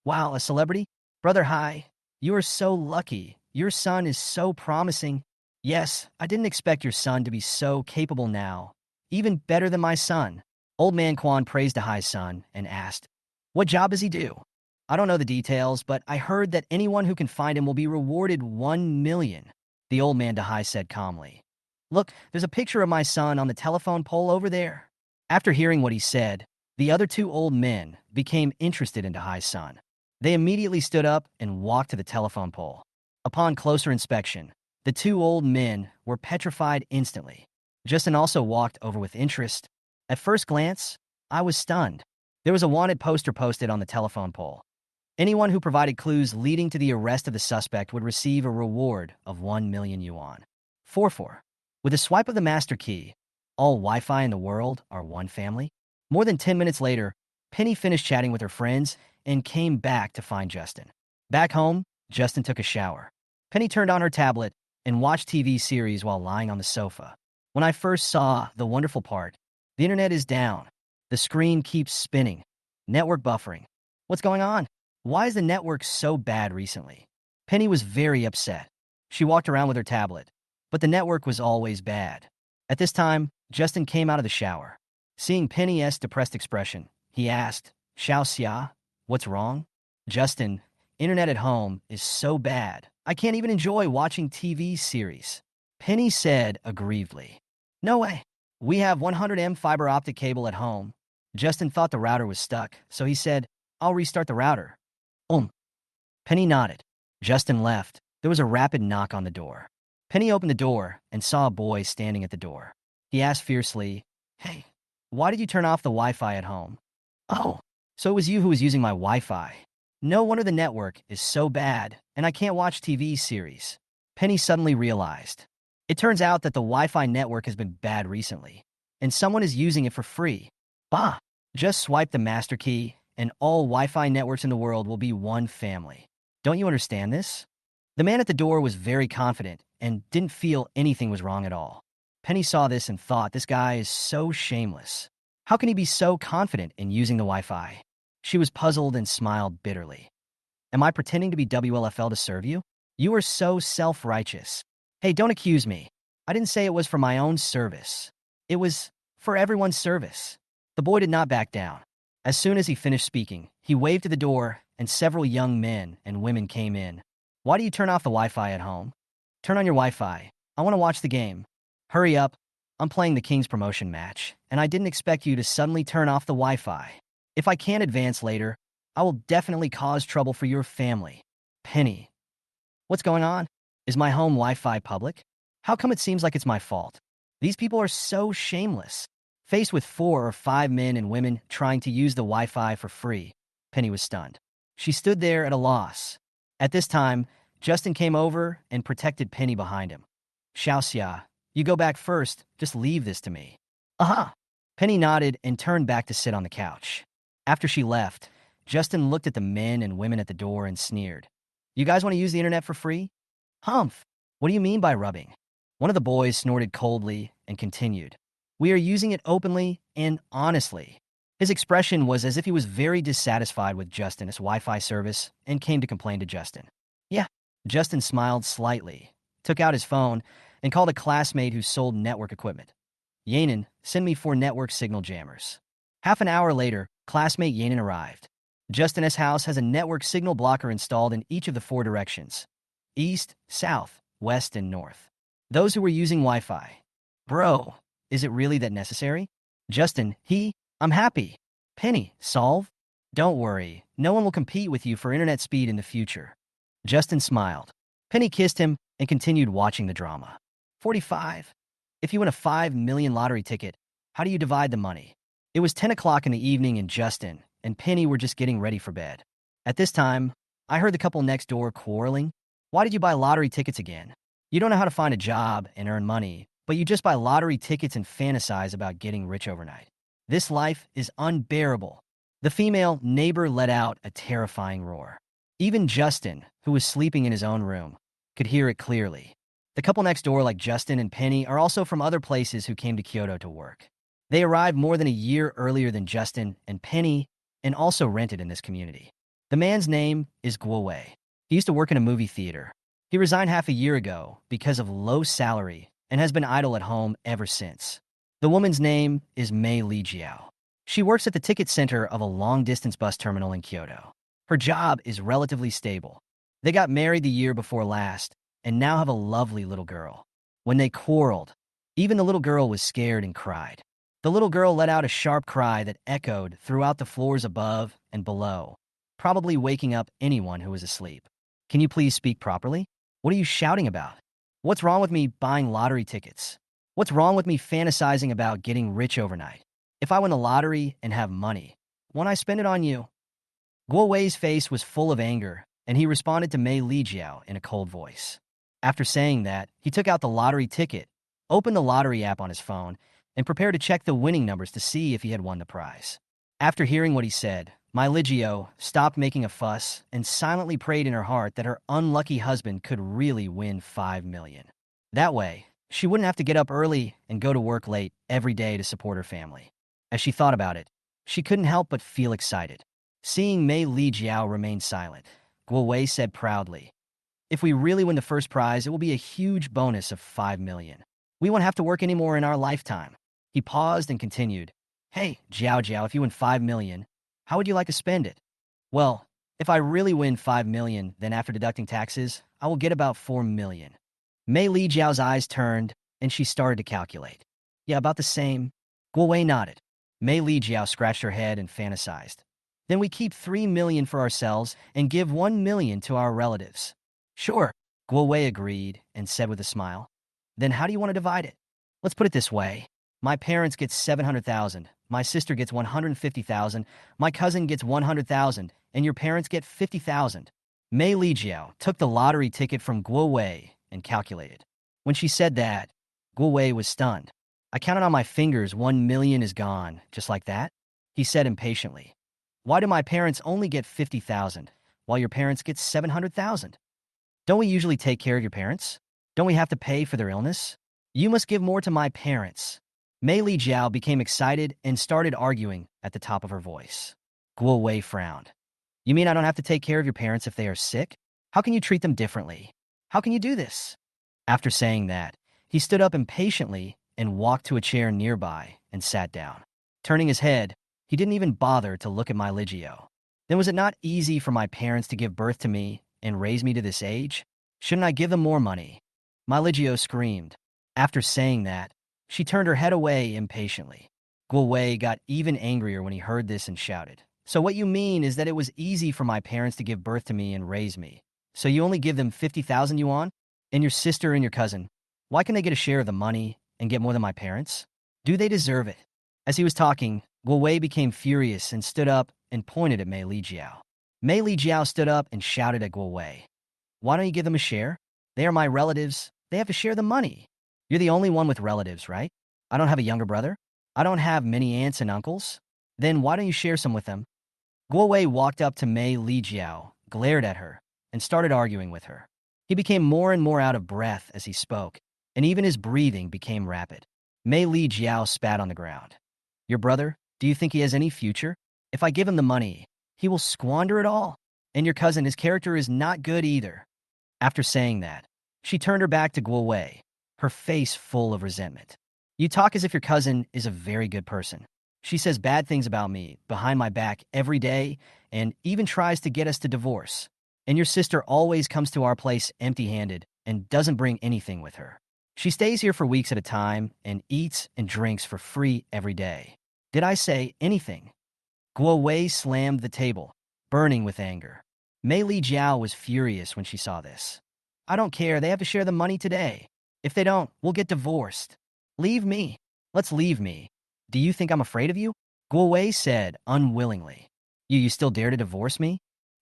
A: Wow, a celebrity? Brother Hai, you are so lucky. Your son is so promising. Yes, I didn't expect your son to be so capable now. Even better than my son. Old man Quan praised Dahai's son and asked, What job does he do? I don't know the details, but I heard that anyone who can find him will be rewarded 1 million. The old man Dahai said calmly. Look, there's a picture of my son on the telephone pole over there. After hearing what he said, the other 2 old men became interested in Dahai's son. They immediately stood up and walked to the telephone pole. Upon closer inspection, the 2 old men were petrified instantly. Justin also walked over with interest. At first glance, I was stunned. There was a wanted poster posted on the telephone pole. Anyone who provided clues leading to the arrest of the suspect would receive a reward of 1 million yuan. 4. With a swipe of the master key, all Wi-Fi in the world are one family. More than 10 minutes later, Penny finished chatting with her friends and came back to find Justin. Back home, Justin took a shower. Penny turned on her tablet and watched TV series while lying on the sofa. When I first saw the wonderful part, the internet is down. The screen keeps spinning. Network buffering. What's going on? Why is the network so bad recently? Penny was very upset. She walked around with her tablet, but the network was always bad. At this time, Justin came out of the shower. Seeing Penny's depressed expression, he asked, Xiao Xia, what's wrong? Justin, internet at home is so bad. I can't even enjoy watching TV series. Penny said aggrievedly. No way. We have 100M fiber optic cable at home. Justin thought the router was stuck, so he said, I'll restart the router. Penny nodded. Justin left. There was a rapid knock on the door. Penny opened the door and saw a boy standing at the door. He asked fiercely, "Hey, why did you turn off the Wi-Fi at home?" "Oh, so it was you who was using my Wi-Fi. No wonder the network is so bad and I can't watch TV series." Penny suddenly realized. It turns out that the Wi-Fi network has been bad recently, and someone is using it for free. Bah! Just swipe the master key, and all Wi-Fi networks in the world will be one family. Don't you understand this? The man at the door was very confident and didn't feel anything was wrong at all. Penny saw this and thought, this guy is so shameless. How can he be so confident in using the Wi-Fi? She was puzzled and smiled bitterly. Am I pretending to be WLFL to serve you? You are so self-righteous. Hey, don't accuse me. I didn't say it was for my own service. It was for everyone's service. The boy did not back down. As soon as he finished speaking, he waved to the door, and several young men and women came in. Why do you turn off the Wi-Fi at home? Turn on your Wi-Fi. I want to watch the game. Hurry up. I'm playing the Kings promotion match, and I didn't expect you to suddenly turn off the Wi-Fi. If I can't advance later, I will definitely cause trouble for your family. Penny. What's going on? Is my home Wi-Fi public? How come it seems like it's my fault? These people are so shameless. Faced with 4 or 5 men and women trying to use the Wi-Fi for free, Penny was stunned. She stood there at a loss. At this time, Justin came over and protected Penny behind him. "Xiaoxia, you go back first. Just leave this to me." "Aha!" Penny nodded and turned back to sit on the couch. After she left, Justin looked at the men and women at the door and sneered. "You guys want to use the internet for free?" "Humph! What do you mean by rubbing?" One of the boys snorted coldly and continued. "We are using it openly and honestly." His expression was as if he was very dissatisfied with Justin's Wi-Fi service and came to complain to Justin. "Yeah." Justin smiled slightly, took out his phone, and called a classmate who sold network equipment. "Yanin, send me 4 network signal jammers." Half an hour later, classmate Yanin arrived. Justin's house has a network signal blocker installed in each of the 4 directions: east, south, west, and north. Those who were using Wi-Fi. "Bro, is it really that necessary?" Justin, I'm happy. Penny, solve? "Don't worry, no one will compete with you for internet speed in the future." Justin smiled. Penny kissed him and continued watching the drama. 45. If you win a 5 million lottery ticket, how do you divide the money? It was 10 o'clock in the evening and Justin and Penny were just getting ready for bed. At this time, I heard the couple next door quarreling. "Why did you buy lottery tickets again? You don't know how to find a job and earn money, but you just buy lottery tickets and fantasize about getting rich overnight. This life is unbearable." The female neighbor let out a terrifying roar. Even Justin, who was sleeping in his own room, could hear it clearly. The couple next door, like Justin and Penny, are also from other places who came to Kyoto to work. They arrived more than a year earlier than Justin and Penny and also rented in this community. The man's name is Guowei. He used to work in a movie theater. He resigned half a year ago because of low salary and has been idle at home ever since. The woman's name is Mei Lijiao. She works at the ticket center of a long-distance bus terminal in Kyoto. Her job is relatively stable. They got married the year before last and now have a lovely little girl. When they quarreled, even the little girl was scared and cried. The little girl let out a sharp cry that echoed throughout the floors above and below, probably waking up anyone who was asleep. "Can you please speak properly? What are you shouting about? What's wrong with me buying lottery tickets? What's wrong with me fantasizing about getting rich overnight? If I win the lottery and have money, won't I spend it on you?" Guowei's face was full of anger, and he responded to Mei Lijiao in a cold voice. After saying that, he took out the lottery ticket, opened the lottery app on his phone, and prepared to check the winning numbers to see if he had won the prize. After hearing what he said, Mei Lijiao stopped making a fuss and silently prayed in her heart that her unlucky husband could really win 5 million. That way, she wouldn't have to get up early and go to work late every day to support her family. As she thought about it, she couldn't help but feel excited. Seeing Mei Lijiao remain silent, Guowei said proudly, "If we really win the first prize, it will be a huge bonus of 5 million. We won't have to work anymore in our lifetime." He paused and continued, "Hey, Jiao Jiao, if you win 5 million, how would you like to spend it?" "Well, if I really win 5 million, then after deducting taxes, I will get about 4 million. Mei Lijiao's eyes turned, and she started to calculate. "Yeah, about the same." Guowei nodded. Mei Lijiao scratched her head and fantasized. "Then we keep 3 million for ourselves and give 1 million to our relatives." Sure, Guo Wei agreed and said with a smile. Then how do you want to divide it? Let's put it this way. My parents get 700,000, my sister gets 150,000, my cousin gets 100,000, and your parents get 50,000. Mei Lijiao took the lottery ticket from Guo Wei and calculated. When she said that, Guo Wei was stunned. I counted on my fingers 1 million is gone, just like that? He said impatiently. Why do my parents only get 50,000, while your parents get 700,000? Don't we usually take care of your parents? Don't we have to pay for their illness? You must give more to my parents. Mei Li Jiao became excited and started arguing at the top of her voice. Guo Wei frowned. You mean I don't have to take care of your parents if they are sick? How can you treat them differently? How can you do this? After saying that, he stood up impatiently and walked to a chair nearby and sat down. Turning his head, he didn't even bother to look at my Ligio. Then was it not easy for my parents to give birth to me and raise me to this age? Shouldn't I give them more money? My Ligio screamed. After saying that, she turned her head away impatiently. Guo Wei got even angrier when he heard this and shouted. So what you mean is that it was easy for my parents to give birth to me and raise me. So you only give them 50,000 yuan? And your sister and your cousin, why can they get a share of the money and get more than my parents? Do they deserve it? As he was talking, Guo Wei became furious and stood up and pointed at Mei Li Jiao. Mei Li Jiao stood up and shouted at Guo Wei. Why don't you give them a share? They are my relatives. They have to share the money. You're the only one with relatives, right? I don't have a younger brother. I don't have many aunts and uncles. Then why don't you share some with them? Guo Wei walked up to Mei Li Jiao, glared at her, and started arguing with her. He became more and more out of breath as he spoke, and even his breathing became rapid. Mei Li Jiao spat on the ground. Your brother, do you think he has any future? If I give him the money, he will squander it all. And your cousin, his character is not good either. After saying that, she turned her back to Guo Wei, her face full of resentment. You talk as if your cousin is a very good person. She says bad things about me behind my back every day and even tries to get us to divorce. And your sister always comes to our place empty-handed and doesn't bring anything with her. She stays here for weeks at a time and eats and drinks for free every day. Did I say anything? Guo Wei slammed the table, burning with anger. Mei Li Jiao was furious when she saw this. I don't care, they have to share the money today. If they don't, we'll get divorced. Leave me. Let's leave me. Do you think I'm afraid of you? Guo Wei said unwillingly. You still dare to divorce me?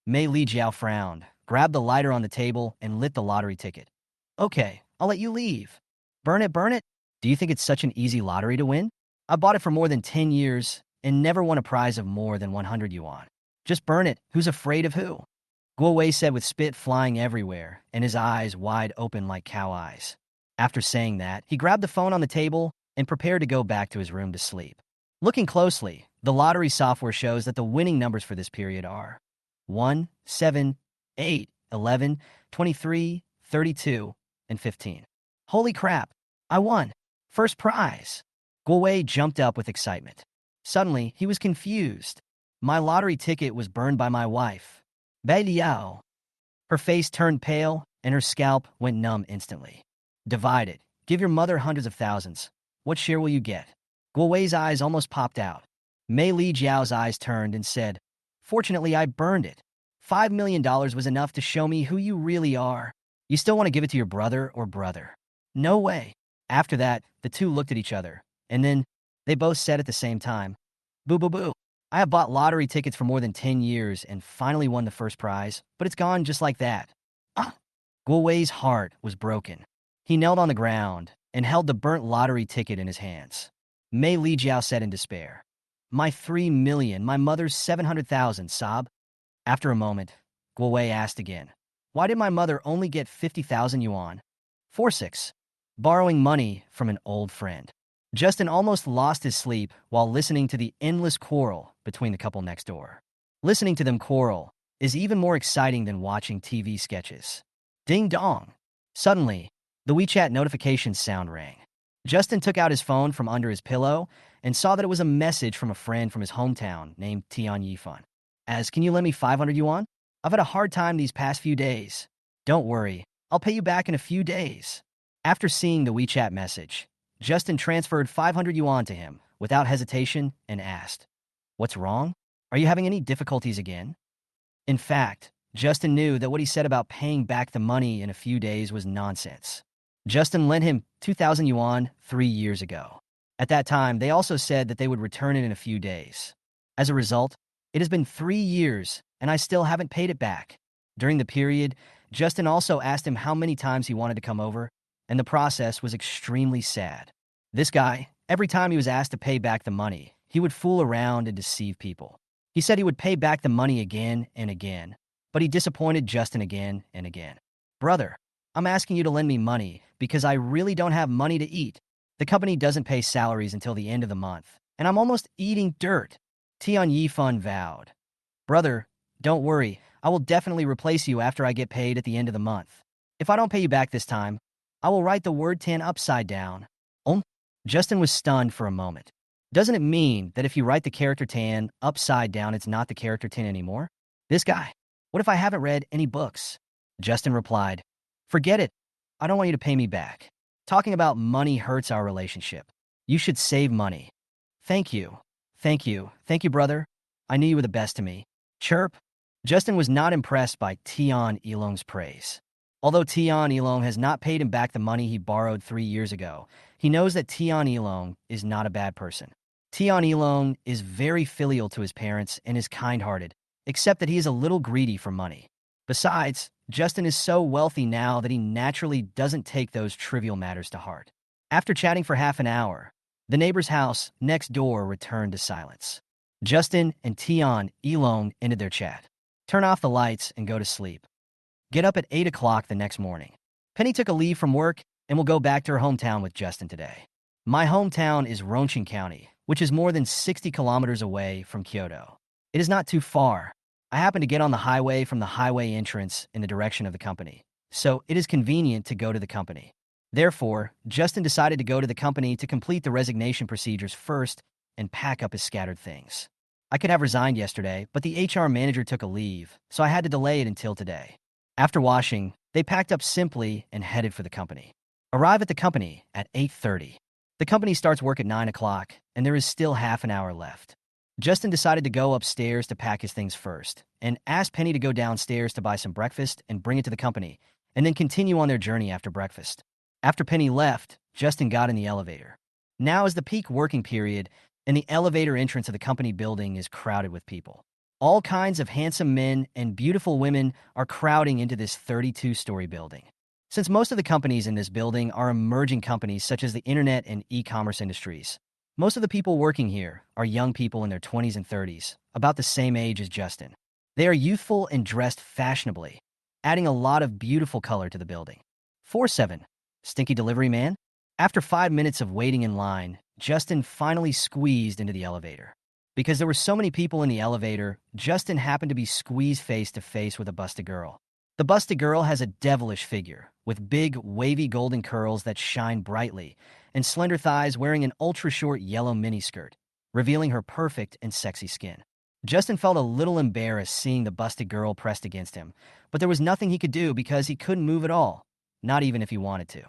A: Mei Li Jiao frowned, grabbed the lighter on the table, and lit the lottery ticket. Okay, I'll let you leave. Burn it, burn it. Do you think it's such an easy lottery to win? I bought it for more than 10 years and never won a prize of more than 100 yuan. Just burn it. Who's afraid of who? Guo Wei said with spit flying everywhere and his eyes wide open like cow eyes. After saying that, he grabbed the phone on the table and prepared to go back to his room to sleep. Looking closely, the lottery software shows that the winning numbers for this period are 1, 7, 8, 11, 23, 32, and 15. Holy crap! I won! First prize! Guo Wei jumped up with excitement. Suddenly, he was confused. My lottery ticket was burned by my wife. Bai Liao. Her face turned pale, and her scalp went numb instantly. Divide it. Give your mother hundreds of thousands. What share will you get? Guo Wei's eyes almost popped out. Mei Li Jiao's eyes turned and said, Fortunately, I burned it. $5 million was enough to show me who you really are. You still want to give it to your brother or brother? No way. After that, the two looked at each other, and then they both said at the same time, Boo boo boo. I have bought lottery tickets for more than 10 years and finally won the first prize, but it's gone just like that. Ah! Guo Wei's heart was broken. He knelt on the ground and held the burnt lottery ticket in his hands. Mei Li Jiao said in despair, My 3 million, my mother's 700,000, sob. After a moment, Guo Wei asked again, Why did my mother only get 50,000 yuan? 4-6. Borrowing money from an old friend. Justin almost lost his sleep while listening to the endless quarrel between the couple next door. Listening to them quarrel is even more exciting than watching TV sketches. Ding dong. Suddenly, the WeChat notification sound rang. Justin took out his phone from under his pillow and saw that it was a message from a friend from his hometown named Tian Yifan. Can you lend me 500 yuan? I've had a hard time these past few days. Don't worry, I'll pay you back in a few days. After seeing the WeChat message, Justin transferred 500 yuan to him without hesitation and asked, What's wrong? Are you having any difficulties again? In fact, Justin knew that what he said about paying back the money in a few days was nonsense. Justin lent him 2,000 yuan 3 years ago. At that time, they also said that they would return it in a few days. As a result, it has been 3 years, and I still haven't paid it back. During the period, Justin also asked him how many times he wanted to come over, and the process was extremely sad. This guy, every time he was asked to pay back the money, he would fool around and deceive people. He said he would pay back the money again and again, but he disappointed Justin again and again. Brother, I'm asking you to lend me money because I really don't have money to eat. The company doesn't pay salaries until the end of the month, and I'm almost eating dirt. Tian Yifun vowed. Brother, don't worry, I will definitely replace you after I get paid at the end of the month. If I don't pay you back this time, I will write the word 10 upside down. Justin was stunned for a moment. Doesn't it mean that if you write the character 10 upside down, it's not the character 10 anymore? This guy, what if I haven't read any books? Justin replied, forget it. I don't want you to pay me back. Talking about money hurts our relationship. You should save money. Thank you. Thank you. Thank you, brother. I knew you were the best to me. Chirp. Justin was not impressed by Tian Yilong's praise. Although Tian Yilong has not paid him back the money he borrowed 3 years ago, he knows that Tian Yilong is not a bad person. Tian Yilong is very filial to his parents and is kind-hearted, except that he is a little greedy for money. Besides, Justin is so wealthy now that he naturally doesn't take those trivial matters to heart. After chatting for half an hour, the neighbor's house next door returned to silence. Justin and Tian Yilong ended their chat. Turn off the lights and go to sleep. Get up at 8 o'clock the next morning. Penny took a leave from work and will go back to her hometown with Justin today. My hometown is Rongqing County, which is more than 60 kilometers away from Kyoto. It is not too far. I happen to get on the highway from the highway entrance in the direction of the company, so it is convenient to go to the company. Therefore, Justin decided to go to the company to complete the resignation procedures first and pack up his scattered things. I could have resigned yesterday, but the HR manager took a leave, so I had to delay it until today. After washing, they packed up simply and headed for the company. Arrive at the company at 8:30. The company starts work at 9 o'clock, and there is still half an hour left. Justin decided to go upstairs to pack his things first, and asked Penny to go downstairs to buy some breakfast and bring it to the company, and then continue on their journey after breakfast. After Penny left, Justin got in the elevator. Now is the peak working period, and the elevator entrance of the company building is crowded with people. All kinds of handsome men and beautiful women are crowding into this 32-story building. Since most of the companies in this building are emerging companies such as the internet and e-commerce industries, most of the people working here are young people in their 20s and 30s, about the same age as Justin. They are youthful and dressed fashionably, adding a lot of beautiful color to the building. 4-7. Stinky delivery man? After 5 minutes of waiting in line, Justin finally squeezed into the elevator. Because there were so many people in the elevator, Justin happened to be squeezed face-to-face with a busted girl. The busted girl has a devilish figure, with big, wavy golden curls that shine brightly, and slender thighs wearing an ultra-short yellow miniskirt, revealing her perfect and sexy skin. Justin felt a little embarrassed seeing the busted girl pressed against him, but there was nothing he could do because he couldn't move at all, not even if he wanted to.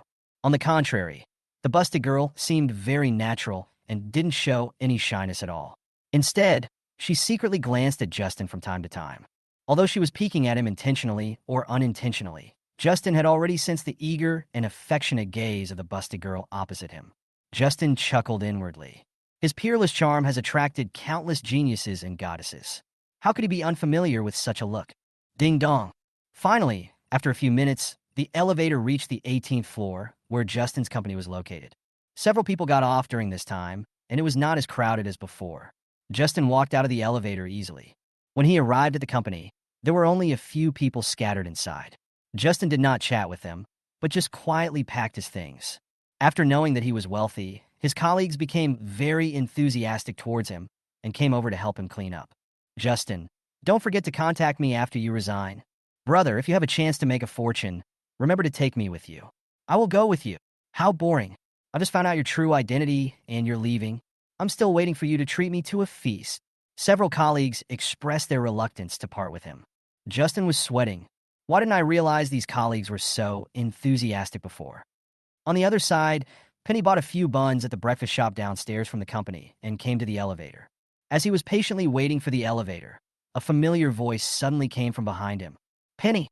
A: On the contrary, the busted girl seemed very natural and didn't show any shyness at all. Instead, she secretly glanced at Justin from time to time. Although she was peeking at him intentionally or unintentionally, Justin had already sensed the eager and affectionate gaze of the busted girl opposite him. Justin chuckled inwardly. His peerless charm has attracted countless geniuses and goddesses. How could he be unfamiliar with such a look? Ding dong. Finally, after a few minutes, the elevator reached the 18th floor, where Justin's company was located. Several people got off during this time, and it was not as crowded as before. Justin walked out of the elevator easily. When he arrived at the company, there were only a few people scattered inside. Justin did not chat with them, but just quietly packed his things. After knowing that he was wealthy, his colleagues became very enthusiastic towards him and came over to help him clean up. Justin, don't forget to contact me after you resign. Brother, if you have a chance to make a fortune, remember to take me with you. I will go with you. How boring. I just found out your true identity and you're leaving. I'm still waiting for you to treat me to a feast. Several colleagues expressed their reluctance to part with him. Justin was sweating. Why didn't I realize these colleagues were so enthusiastic before? On the other side, Penny bought a few buns at the breakfast shop downstairs from the company and came to the elevator. As he was patiently waiting for the elevator, a familiar voice suddenly came from behind him. Penny.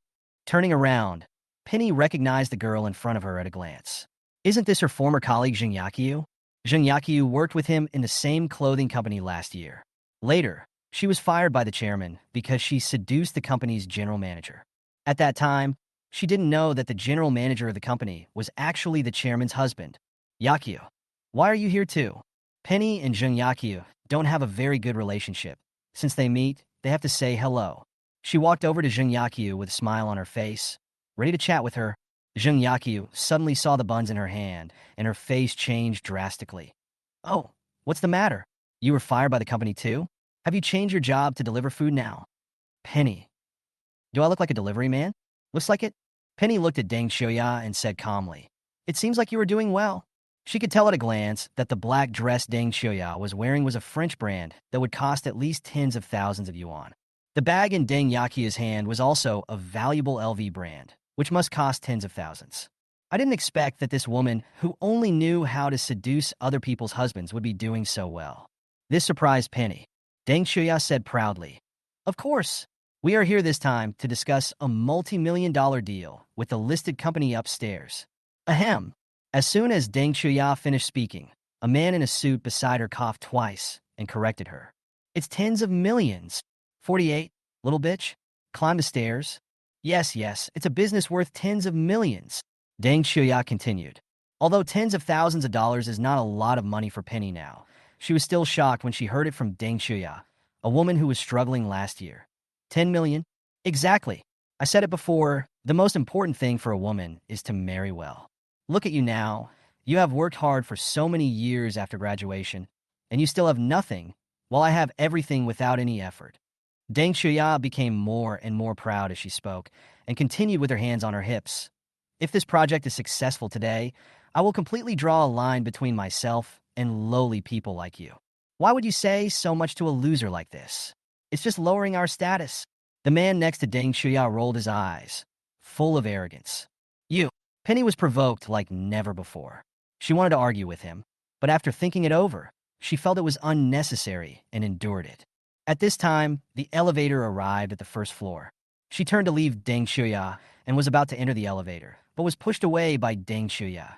A: Turning around, Penny recognized the girl in front of her at a glance. Isn't this her former colleague Jung Yakyu? Jung Yakyu worked with him in the same clothing company last year. Later, she was fired by the chairman because she seduced the company's general manager. At that time, she didn't know that the general manager of the company was actually the chairman's husband. Yakyu, why are you here too? Penny and Jung Yakyu don't have a very good relationship. Since they meet, they have to say hello. She walked over to Jung Yakyu with a smile on her face, ready to chat with her. Jung Yakyu suddenly saw the buns in her hand, and her face changed drastically. Oh, what's the matter? You were fired by the company too? Have you changed your job to deliver food now? Penny, do I look like a delivery man? Looks like it. Penny looked at Deng Xiuya and said calmly, It seems like you were doing well. She could tell at a glance that the black dress Deng Xiuya was wearing was a French brand that would cost at least tens of thousands of yuan. The bag in Deng Yakyu's hand was also a valuable LV brand, which must cost tens of thousands. I didn't expect that this woman, who only knew how to seduce other people's husbands, would be doing so well. This surprised Penny. Deng Xiuya said proudly, Of course, we are here this time to discuss a multi-million-dollar deal with the listed company upstairs. Ahem. As soon as Deng Xiuya finished speaking, a man in a suit beside her coughed twice and corrected her. It's tens of millions. 48, little bitch. Climb the stairs. Yes, it's a business worth tens of millions. Deng Xiuya continued. Although tens of thousands of dollars is not a lot of money for Penny now, she was still shocked when she heard it from Deng Xiuya, a woman who was struggling last year. 10 million? Exactly. I said it before, the most important thing for a woman is to marry well. Look at you now. You have worked hard for so many years after graduation, and you still have nothing, while I have everything without any effort. Deng Xiuya became more and more proud as she spoke, and continued with her hands on her hips. If this project is successful today, I will completely draw a line between myself and lowly people like you. Why would you say so much to a loser like this? It's just lowering our status. The man next to Deng Xiuya rolled his eyes, full of arrogance. You. Penny was provoked like never before. She wanted to argue with him, but after thinking it over, she felt it was unnecessary and endured it. At this time, the elevator arrived at the first floor. She turned to leave Deng Xiuya and was about to enter the elevator, but was pushed away by Deng Xiuya.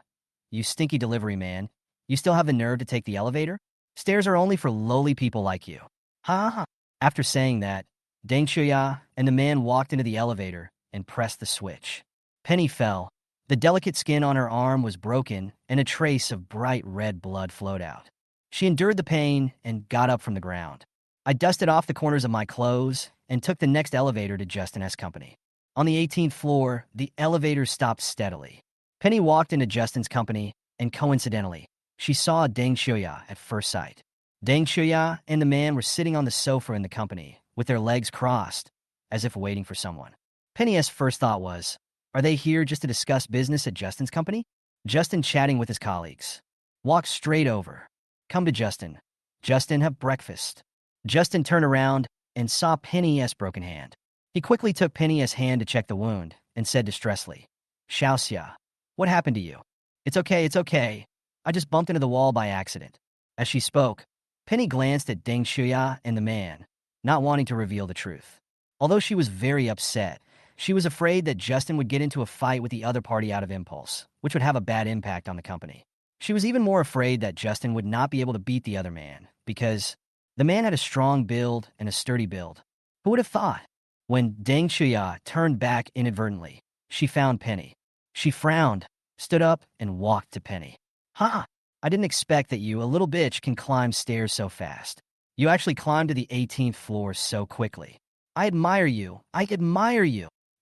A: You stinky delivery man. You still have the nerve to take the elevator? Stairs are only for lowly people like you. Ha ha. After saying that, Deng Xiuya and the man walked into the elevator and pressed the switch. Penny fell. The delicate skin on her arm was broken, and a trace of bright red blood flowed out. She endured the pain and got up from the ground. I dusted off the corners of my clothes and took the next elevator to Justin S. Company. On the 18th floor, the elevator stopped steadily. Penny walked into Justin's company, and coincidentally, she saw Deng Xiuya at first sight. Deng Xiuya and the man were sitting on the sofa in the company, with their legs crossed, as if waiting for someone. Penny's first thought was, are they here just to discuss business at Justin's company? Justin chatting with his colleagues. Walk straight over. Come to Justin. Justin, have breakfast. Justin turned around and saw Penny's broken hand. He quickly took Penny's hand to check the wound and said distressfully, Xiaoxia, what happened to you? It's okay. I just bumped into the wall by accident. As she spoke, Penny glanced at Deng Xiuya and the man, not wanting to reveal the truth. Although she was very upset, she was afraid that Justin would get into a fight with the other party out of impulse, which would have a bad impact on the company. She was even more afraid that Justin would not be able to beat the other man, because the man had a strong build and a sturdy build. Who would have thought? When Deng Xiuya turned back inadvertently, she found Penny. She frowned, stood up, and walked to Penny. Ha! I didn't expect that you, a little bitch, can climb stairs so fast. You actually climbed to the 18th floor so quickly. I admire you.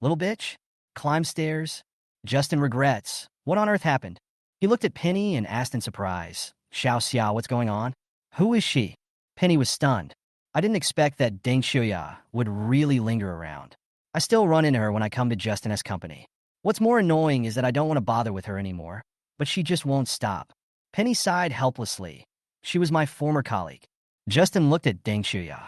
A: Little bitch, climb stairs. Justin regrets. What on earth happened? He looked at Penny and asked in surprise, Xiao, what's going on? Who is she? Penny was stunned. I didn't expect that Deng Xiuya would really linger around. I still run into her when I come to Justin S. Company. What's more annoying is that I don't want to bother with her anymore, but she just won't stop. Penny sighed helplessly. She was my former colleague. Justin looked at Deng Xiuya.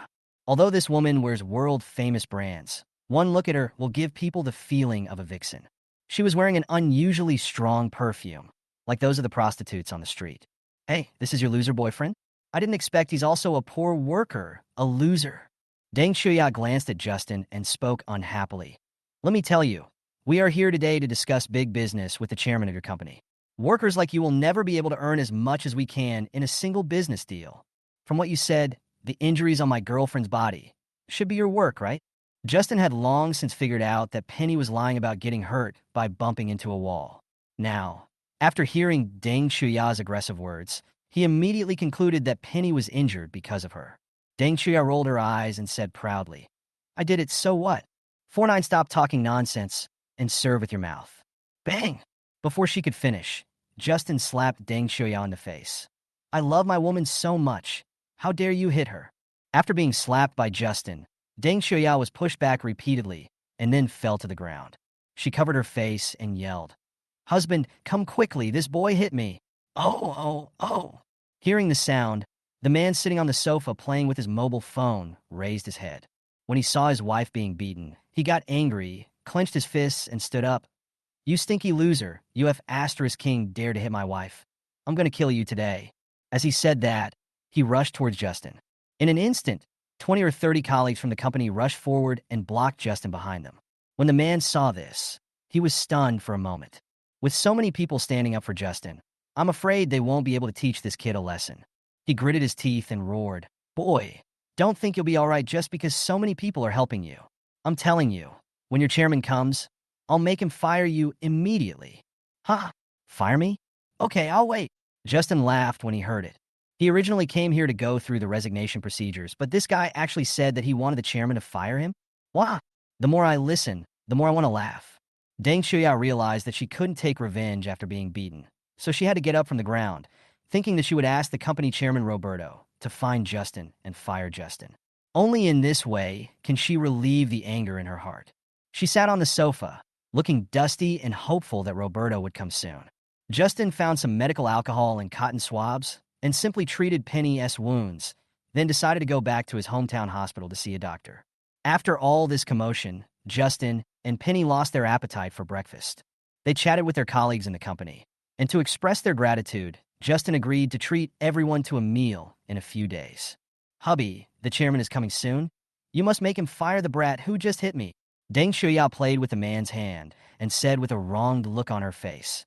A: Although this woman wears world-famous brands, one look at her will give people the feeling of a vixen. She was wearing an unusually strong perfume, like those of the prostitutes on the street. Hey, this is your loser boyfriend? I didn't expect he's also a poor worker, a loser. Deng Xiuya glanced at Justin and spoke unhappily. Let me tell you, we are here today to discuss big business with the chairman of your company. Workers like you will never be able to earn as much as we can in a single business deal. From what you said, the injuries on my girlfriend's body should be your work, right? Justin had long since figured out that Penny was lying about getting hurt by bumping into a wall. Now, after hearing Deng Shuya's aggressive words, he immediately concluded that Penny was injured because of her. Deng Shuya rolled her eyes and said proudly, I did it, so what? 4-9, stop talking nonsense and serve with your mouth. Bang! Before she could finish, Justin slapped Deng Shuya in the face. I love my woman so much. How dare you hit her? After being slapped by Justin, Deng Shuya was pushed back repeatedly and then fell to the ground. She covered her face and yelled, Husband, come quickly, this boy hit me. Oh, oh, oh. Hearing the sound, the man sitting on the sofa playing with his mobile phone raised his head. When he saw his wife being beaten, he got angry, clenched his fists, and stood up. You stinky loser, you have asterisk king dare to hit my wife. I'm going to kill you today. As he said that, he rushed towards Justin. In an instant, 20 or 30 colleagues from the company rushed forward and blocked Justin behind them. When the man saw this, he was stunned for a moment. With so many people standing up for Justin, I'm afraid they won't be able to teach this kid a lesson. He gritted his teeth and roared, Boy, don't think you'll be all right just because so many people are helping you. I'm telling you, when your chairman comes, I'll make him fire you immediately. Huh? Fire me? Okay, I'll wait. Justin laughed when he heard it. He originally came here to go through the resignation procedures, but this guy actually said that he wanted the chairman to fire him? Wow. The more I listen, the more I want to laugh. Deng Shuya realized that she couldn't take revenge after being beaten, so she had to get up from the ground, thinking that she would ask the company chairman Roberto to find Justin and fire Justin. Only in this way can she relieve the anger in her heart. She sat on the sofa, looking dusty and hopeful that Roberto would come soon. Justin found some medical alcohol and cotton swabs and simply treated Penny's wounds, then decided to go back to his hometown hospital to see a doctor. After all this commotion, Justin and Penny lost their appetite for breakfast. They chatted with their colleagues in the company, and to express their gratitude, Justin agreed to treat everyone to a meal in a few days. Hubby, the chairman is coming soon. You must make him fire the brat who just hit me. Deng Shuya played with the man's hand and said with a wronged look on her face,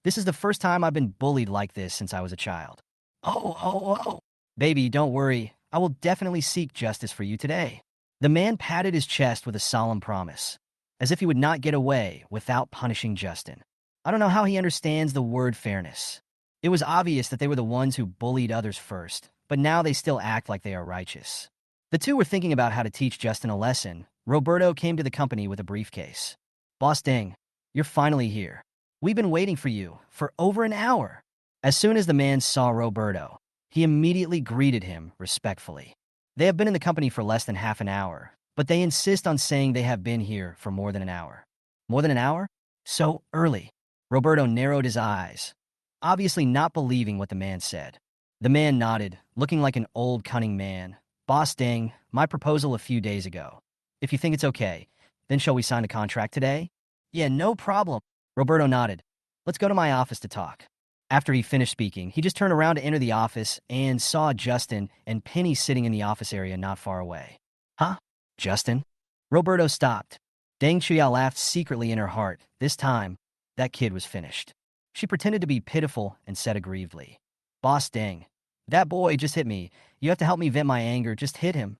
A: This is the first time I've been bullied like this since I was a child. Oh. Baby, don't worry. I will definitely seek justice for you today. The man patted his chest with a solemn promise, as if he would not get away without punishing Justin. I don't know how he understands the word fairness. It was obvious that they were the ones who bullied others first, but now they still act like they are righteous. The two were thinking about how to teach Justin a lesson. Roberto came to the company with a briefcase. Boss Deng, you're finally here. We've been waiting for you for over an hour. As soon as the man saw Roberto, he immediately greeted him respectfully. They have been in the company for less than half an hour, but they insist on saying they have been here for more than an hour. More than an hour? So early. Roberto narrowed his eyes, obviously not believing what the man said. The man nodded, looking like an old, cunning man. Boss Deng, my proposal a few days ago. If you think it's okay, then shall we sign the contract today? Yeah, no problem. Roberto nodded. Let's go to my office to talk. After he finished speaking, he just turned around to enter the office and saw Justin and Penny sitting in the office area not far away. Huh? Justin? Roberto stopped. Deng Shuya laughed secretly in her heart. This time, that kid was finished. She pretended to be pitiful and said aggrievedly, Boss Deng, that boy just hit me. You have to help me vent my anger. Just hit him.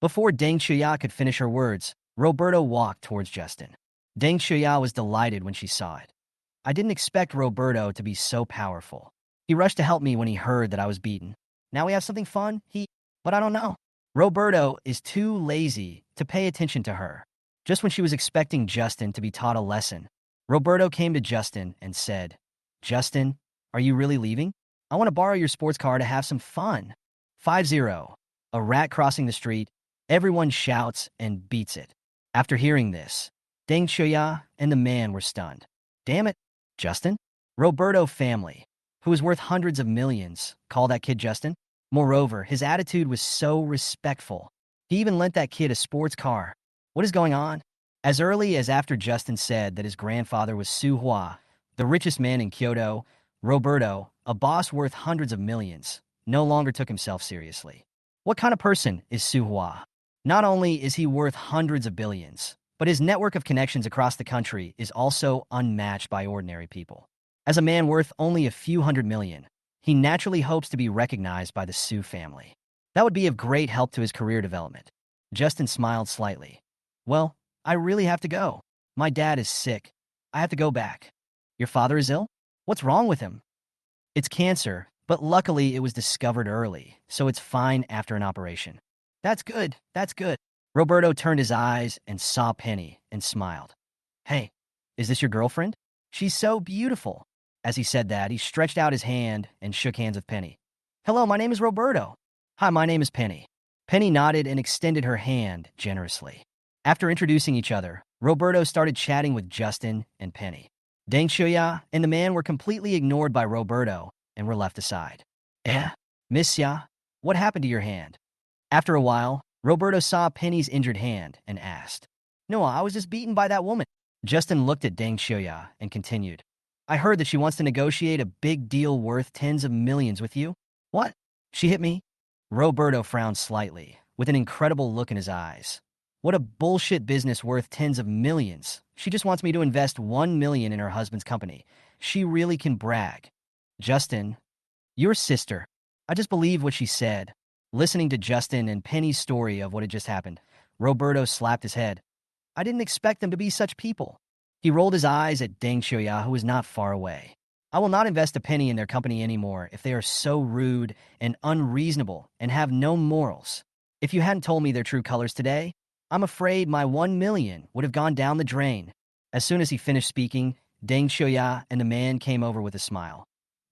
A: Before Deng Shuya could finish her words, Roberto walked towards Justin. Deng Shuya was delighted when she saw it. I didn't expect Roberto to be so powerful. He rushed to help me when he heard that I was beaten. Now we have something fun? But I don't know. Roberto is too lazy to pay attention to her. Just when she was expecting Justin to be taught a lesson, Roberto came to Justin and said, Justin, are you really leaving? I want to borrow your sports car to have some fun. 5-0. A rat crossing the street. Everyone shouts and beats it. After hearing this, Deng Shuya and the man were stunned. Damn it, Justin? Roberto family, who was worth hundreds of millions, call that kid Justin? Moreover, his attitude was so respectful. He even lent that kid a sports car. What is going on? As early as after Justin said that his grandfather was Su Hua, the richest man in Kyoto, Roberto, a boss worth hundreds of millions, no longer took himself seriously. What kind of person is Su Hua? Not only is he worth hundreds of billions, but his network of connections across the country is also unmatched by ordinary people. As a man worth only a few hundred million, he naturally hopes to be recognized by the Su family. That would be of great help to his career development. Justin smiled slightly. Well, I really have to go. My dad is sick. I have to go back. Your father is ill? What's wrong with him? It's cancer, but luckily it was discovered early, so it's fine after an operation. That's good, that's good. Roberto turned his eyes and saw Penny and smiled. Hey, is this your girlfriend? She's so beautiful. As he said that, he stretched out his hand and shook hands with Penny. Hello, my name is Roberto. Hi, my name is Penny. Penny nodded and extended her hand generously. After introducing each other, Roberto started chatting with Justin and Penny. Deng Shuya and the man were completely ignored by Roberto and were left aside. Miss Ya, what happened to your hand? After a while, Roberto saw Penny's injured hand and asked, No, I was just beaten by that woman. Justin looked at Deng Shuya and continued, I heard that she wants to negotiate a big deal worth tens of millions with you. What? She hit me? Roberto frowned slightly, with an incredible look in his eyes. What a bullshit business worth tens of millions. She just wants me to invest 1 million in her husband's company. She really can brag. Justin, your sister. I just believe what she said. Listening to Justin and Penny's story of what had just happened, Roberto slapped his head. I didn't expect them to be such people. He rolled his eyes at Deng Xiuya, who was not far away. I will not invest a penny in their company anymore if they are so rude and unreasonable and have no morals. If you hadn't told me their true colors today, I'm afraid my 1 million would have gone down the drain. As soon as he finished speaking, Deng Xiuya and the man came over with a smile.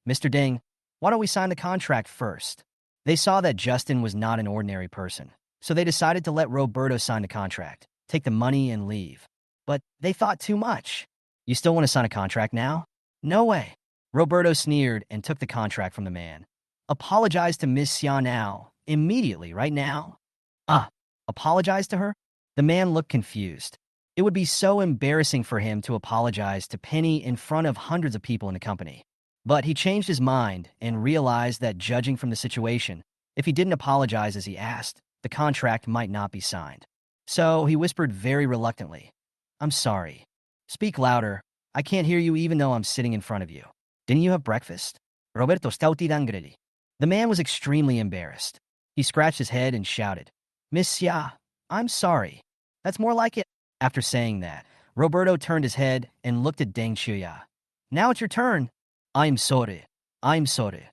A: Mr. Deng, why don't we sign the contract first? They saw that Justin was not an ordinary person, so they decided to let Roberto sign the contract, take the money, and leave. But they thought too much. You still want to sign a contract now? No way. Roberto sneered and took the contract from the man. Apologize to Miss Xia now, immediately, right now. Apologize to her? The man looked confused. It would be so embarrassing for him to apologize to Penny in front of hundreds of people in the company. But he changed his mind and realized that judging from the situation, if he didn't apologize as he asked, the contract might not be signed. So he whispered very reluctantly, I'm sorry. Speak louder. I can't hear you even though I'm sitting in front of you. Didn't you have breakfast? Roberto stauti dangredi. The man was extremely embarrassed. He scratched his head and shouted, Miss Xia, I'm sorry. That's more like it. After saying that, Roberto turned his head and looked at Deng Shuya. Now it's your turn. I'm sorry. I'm sorry.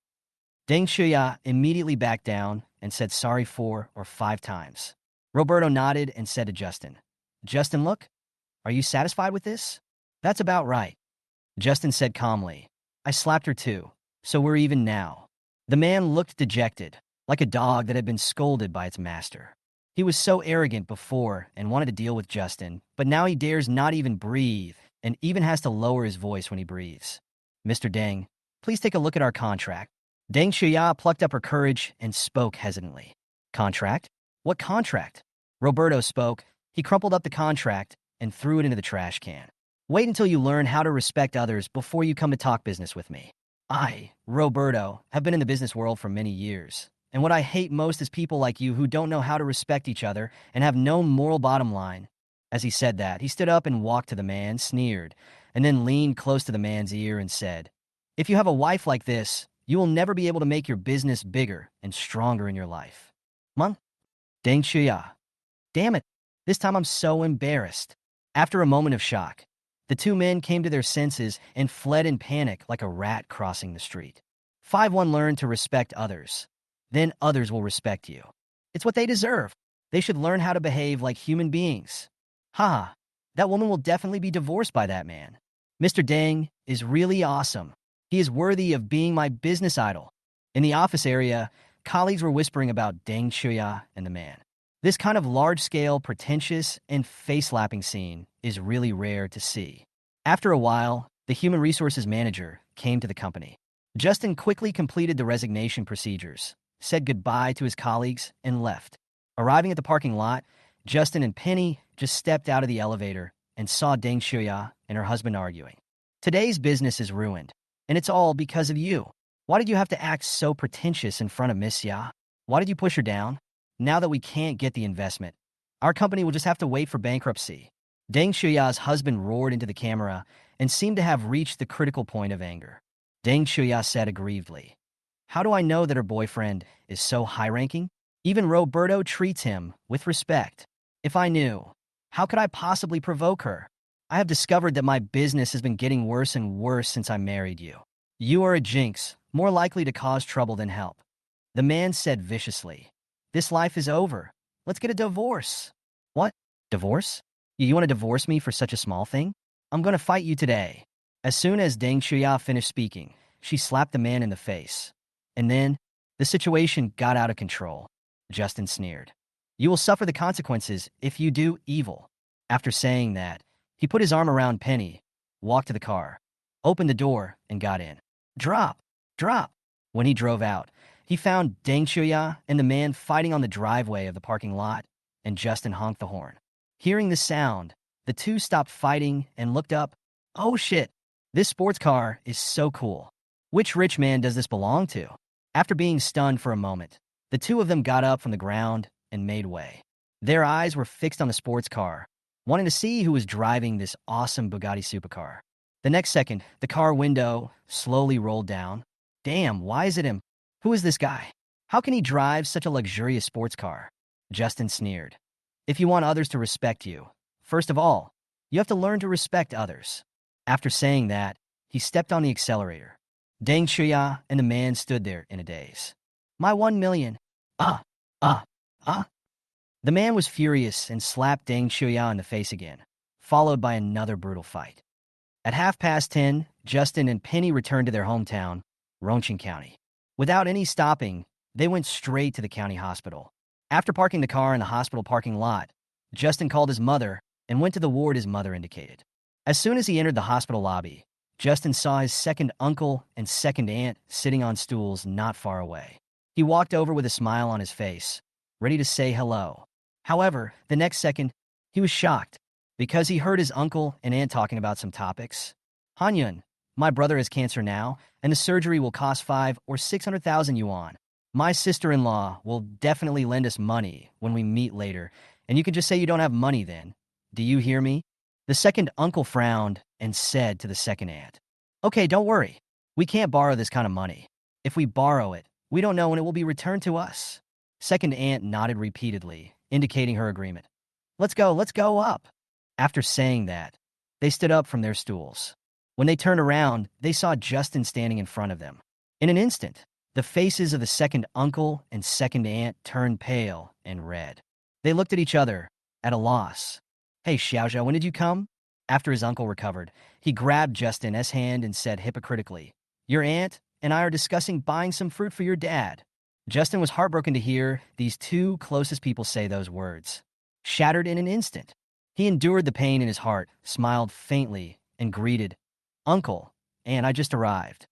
A: Deng Shuya immediately backed down and said sorry 4 or 5 times. Roberto nodded and said to Justin, Justin, look, are you satisfied with this? That's about right. Justin said calmly, I slapped her too, so we're even now. The man looked dejected, like a dog that had been scolded by its master. He was so arrogant before and wanted to deal with Justin, but now he dares not even breathe and even has to lower his voice when he breathes. Mr. Deng, please take a look at our contract. Deng Shuya plucked up her courage and spoke hesitantly. Contract? What contract? Roberto spoke. He crumpled up the contract and threw it into the trash can. Wait until you learn how to respect others before you come to talk business with me. I, Roberto, have been in the business world for many years, and what I hate most is people like you who don't know how to respect each other and have no moral bottom line. As he said that, he stood up and walked to the man, sneered, and then leaned close to the man's ear and said, If you have a wife like this, you will never be able to make your business bigger and stronger in your life. Mon? Deng Shuya. Damn it, this time I'm so embarrassed. After a moment of shock, the two men came to their senses and fled in panic like a rat crossing the street. 5-1 Learn to respect others. Then others will respect you. It's what they deserve. They should learn how to behave like human beings. Ha! That woman will definitely be divorced by that man. Mr. Deng is really awesome. He is worthy of being my business idol. In the office area, colleagues were whispering about Deng Shuya and the man. This kind of large-scale, pretentious, and face-slapping scene is really rare to see. After a while, the human resources manager came to the company. Justin quickly completed the resignation procedures, said goodbye to his colleagues, and left. Arriving at the parking lot, Justin and Penny just stepped out of the elevator and saw Deng Shuya and her husband arguing. Today's business is ruined, and it's all because of you. Why did you have to act so pretentious in front of Miss Ya? Why did you push her down? Now that we can't get the investment, our company will just have to wait for bankruptcy. Deng Shuya's husband roared into the camera and seemed to have reached the critical point of anger. Deng Shuya said aggrievedly, "How do I know that her boyfriend is so high-ranking? Even Roberto treats him with respect. If I knew, how could I possibly provoke her? I have discovered that my business has been getting worse and worse since I married you. You are a jinx, more likely to cause trouble than help." The man said viciously, "This life is over. Let's get a divorce." "What? Divorce? You want to divorce me for such a small thing? I'm going to fight you today." As soon as Deng Shuya finished speaking, she slapped the man in the face. And then, the situation got out of control. Justin sneered. "You will suffer the consequences if you do evil." After saying that, he put his arm around Penny, walked to the car, opened the door, and got in. "Drop! Drop!" When he drove out, he found Deng Shuya and the man fighting on the driveway of the parking lot, and Justin honked the horn. Hearing the sound, the two stopped fighting and looked up. "Oh shit! This sports car is so cool. Which rich man does this belong to?" After being stunned for a moment, the two of them got up from the ground and made way. Their eyes were fixed on the sports car, wanting to see who was driving this awesome Bugatti supercar. The next second, the car window slowly rolled down. "Damn, why is it him? Who is this guy? How can he drive such a luxurious sports car?" Justin sneered. "If you want others to respect you, first of all, you have to learn to respect others." After saying that, he stepped on the accelerator. Deng Shuya and the man stood there in a daze. "My 1 million. Ah, ah, ah." The man was furious and slapped Deng Shuya in the face again, followed by another brutal fight. At 10:30, Justin and Penny returned to their hometown, Rongqing County. Without any stopping, they went straight to the county hospital. After parking the car in the hospital parking lot, Justin called his mother and went to the ward his mother indicated. As soon as he entered the hospital lobby, Justin saw his second uncle and second aunt sitting on stools not far away. He walked over with a smile on his face, ready to say hello. However, the next second, he was shocked because he heard his uncle and aunt talking about some topics. "Hanyun, my brother has cancer now, and the surgery will cost 5 or 600,000 yuan. My sister-in-law will definitely lend us money when we meet later, and you can just say you don't have money then. Do you hear me?" The second uncle frowned and said to the second aunt, "Okay, don't worry. We can't borrow this kind of money. If we borrow it, we don't know when it will be returned to us." Second aunt nodded repeatedly, indicating her agreement. Let's go up." After saying that, they stood up from their stools. When they turned around, they saw Justin standing in front of them. In an instant, the faces of the second uncle and second aunt turned pale and red. They looked at each other, at a loss. "Hey, Xiaozhou, when did you come?" After his uncle recovered, he grabbed Justin's hand and said hypocritically, "Your aunt and I are discussing buying some fruit for your dad." Justin was heartbroken to hear these two closest people say those words. Shattered in an instant, he endured the pain in his heart, smiled faintly, and greeted, "Uncle, Aunt, I just arrived.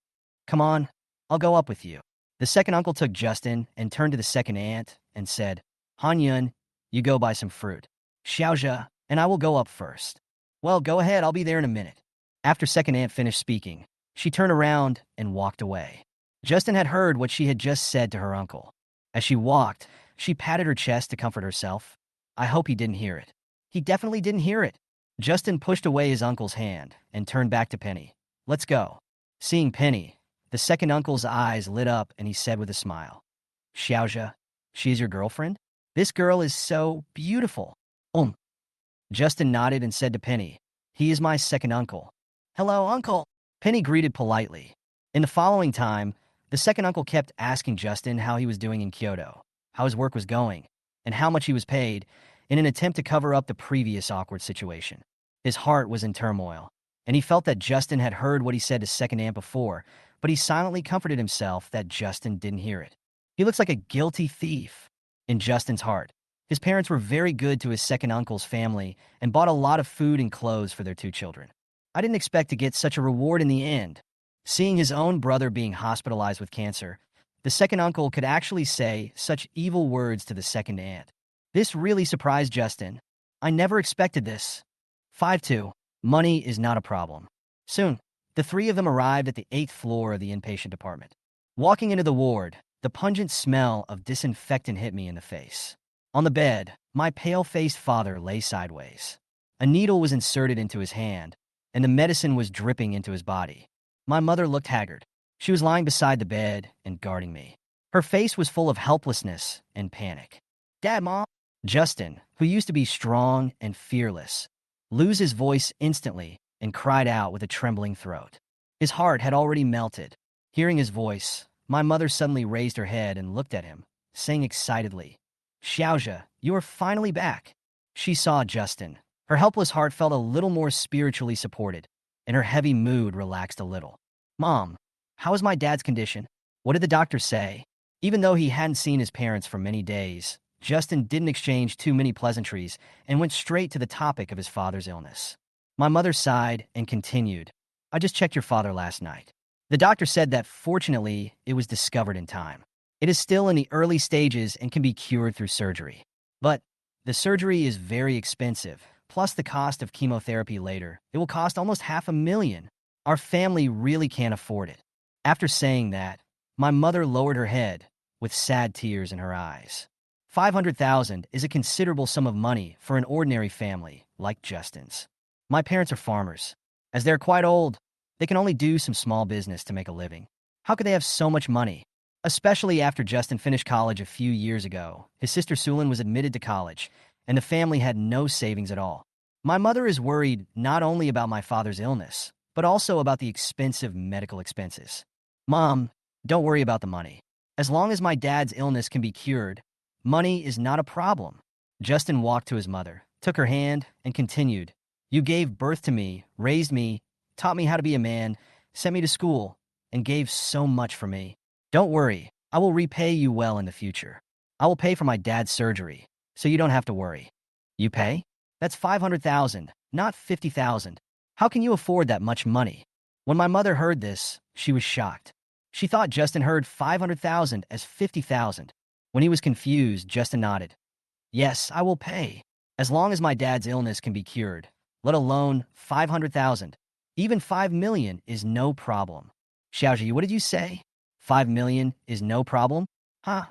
A: Come on, I'll go up with you." The second uncle took Justin and turned to the second aunt and said, "Han Yun, you go buy some fruit. Xiaozhe and I will go up first." "Well, go ahead, I'll be there in a minute." After second aunt finished speaking, she turned around and walked away. Justin had heard what she had just said to her uncle. As she walked, she patted her chest to comfort herself. I hope he didn't hear it. He definitely didn't hear it. Justin pushed away his uncle's hand and turned back to Penny. "Let's go." Seeing Penny, the second uncle's eyes lit up and he said with a smile, "Xiaozhe, she is your girlfriend? This girl is so beautiful." Justin nodded and said to Penny, "He is my second uncle." "Hello, uncle." Penny greeted politely. In the following time, the second uncle kept asking Justin how he was doing in Kyoto, how his work was going, and how much he was paid, in an attempt to cover up the previous awkward situation. His heart was in turmoil, and he felt that Justin had heard what he said to second aunt before, but he silently comforted himself that Justin didn't hear it. He looks like a guilty thief. In Justin's heart, his parents were very good to his second uncle's family and bought a lot of food and clothes for their two children. I didn't expect to get such a reward in the end. Seeing his own brother being hospitalized with cancer, the second uncle could actually say such evil words to the second aunt. This really surprised Justin. I never expected this. 5-2. Money is not a problem. Soon, the three of them arrived at the 8th floor of the inpatient department. Walking into the ward, the pungent smell of disinfectant hit me in the face. On the bed, my pale-faced father lay sideways. A needle was inserted into his hand, and the medicine was dripping into his body. My mother looked haggard. She was lying beside the bed and guarding me. Her face was full of helplessness and panic. Dad, Mom. Justin, who used to be strong and fearless, lose his voice instantly and cried out with a trembling throat. His heart had already melted. Hearing his voice, my mother suddenly raised her head and looked at him, saying excitedly, Xiaojia, you are finally back. She saw Justin. Her helpless heart felt a little more spiritually supported, and her heavy mood relaxed a little. Mom, how is my dad's condition? What did the doctor say? Even though he hadn't seen his parents for many days, Justin didn't exchange too many pleasantries and went straight to the topic of his father's illness. My mother sighed and continued, I just checked your father last night. The doctor said that fortunately it was discovered in time. It is still in the early stages and can be cured through surgery. But the surgery is very expensive, plus the cost of chemotherapy later. It will cost almost $500,000. Our family really can't afford it. After saying that, my mother lowered her head with sad tears in her eyes. 500,000 is a considerable sum of money for an ordinary family like Justin's. My parents are farmers. As they're quite old, they can only do some small business to make a living. How could they have so much money? Especially after Justin finished college a few years ago. His sister Sulin was admitted to college, and the family had no savings at all. My mother is worried not only about my father's illness, but also about the expensive medical expenses. Mom, don't worry about the money. As long as my dad's illness can be cured, money is not a problem. Justin walked to his mother, took her hand, and continued, You gave birth to me, raised me, taught me how to be a man, sent me to school, and gave so much for me. Don't worry, I will repay you well in the future. I will pay for my dad's surgery, so you don't have to worry. You pay? That's 500,000, not 50,000. How can you afford that much money? When my mother heard this, she was shocked. She thought Justin heard 500,000 as 50,000. When he was confused, Justin nodded. Yes, I will pay. As long as my dad's illness can be cured, let alone 500,000. Even 5 million is no problem. Xiaoji, what did you say? 5 million is no problem? Huh?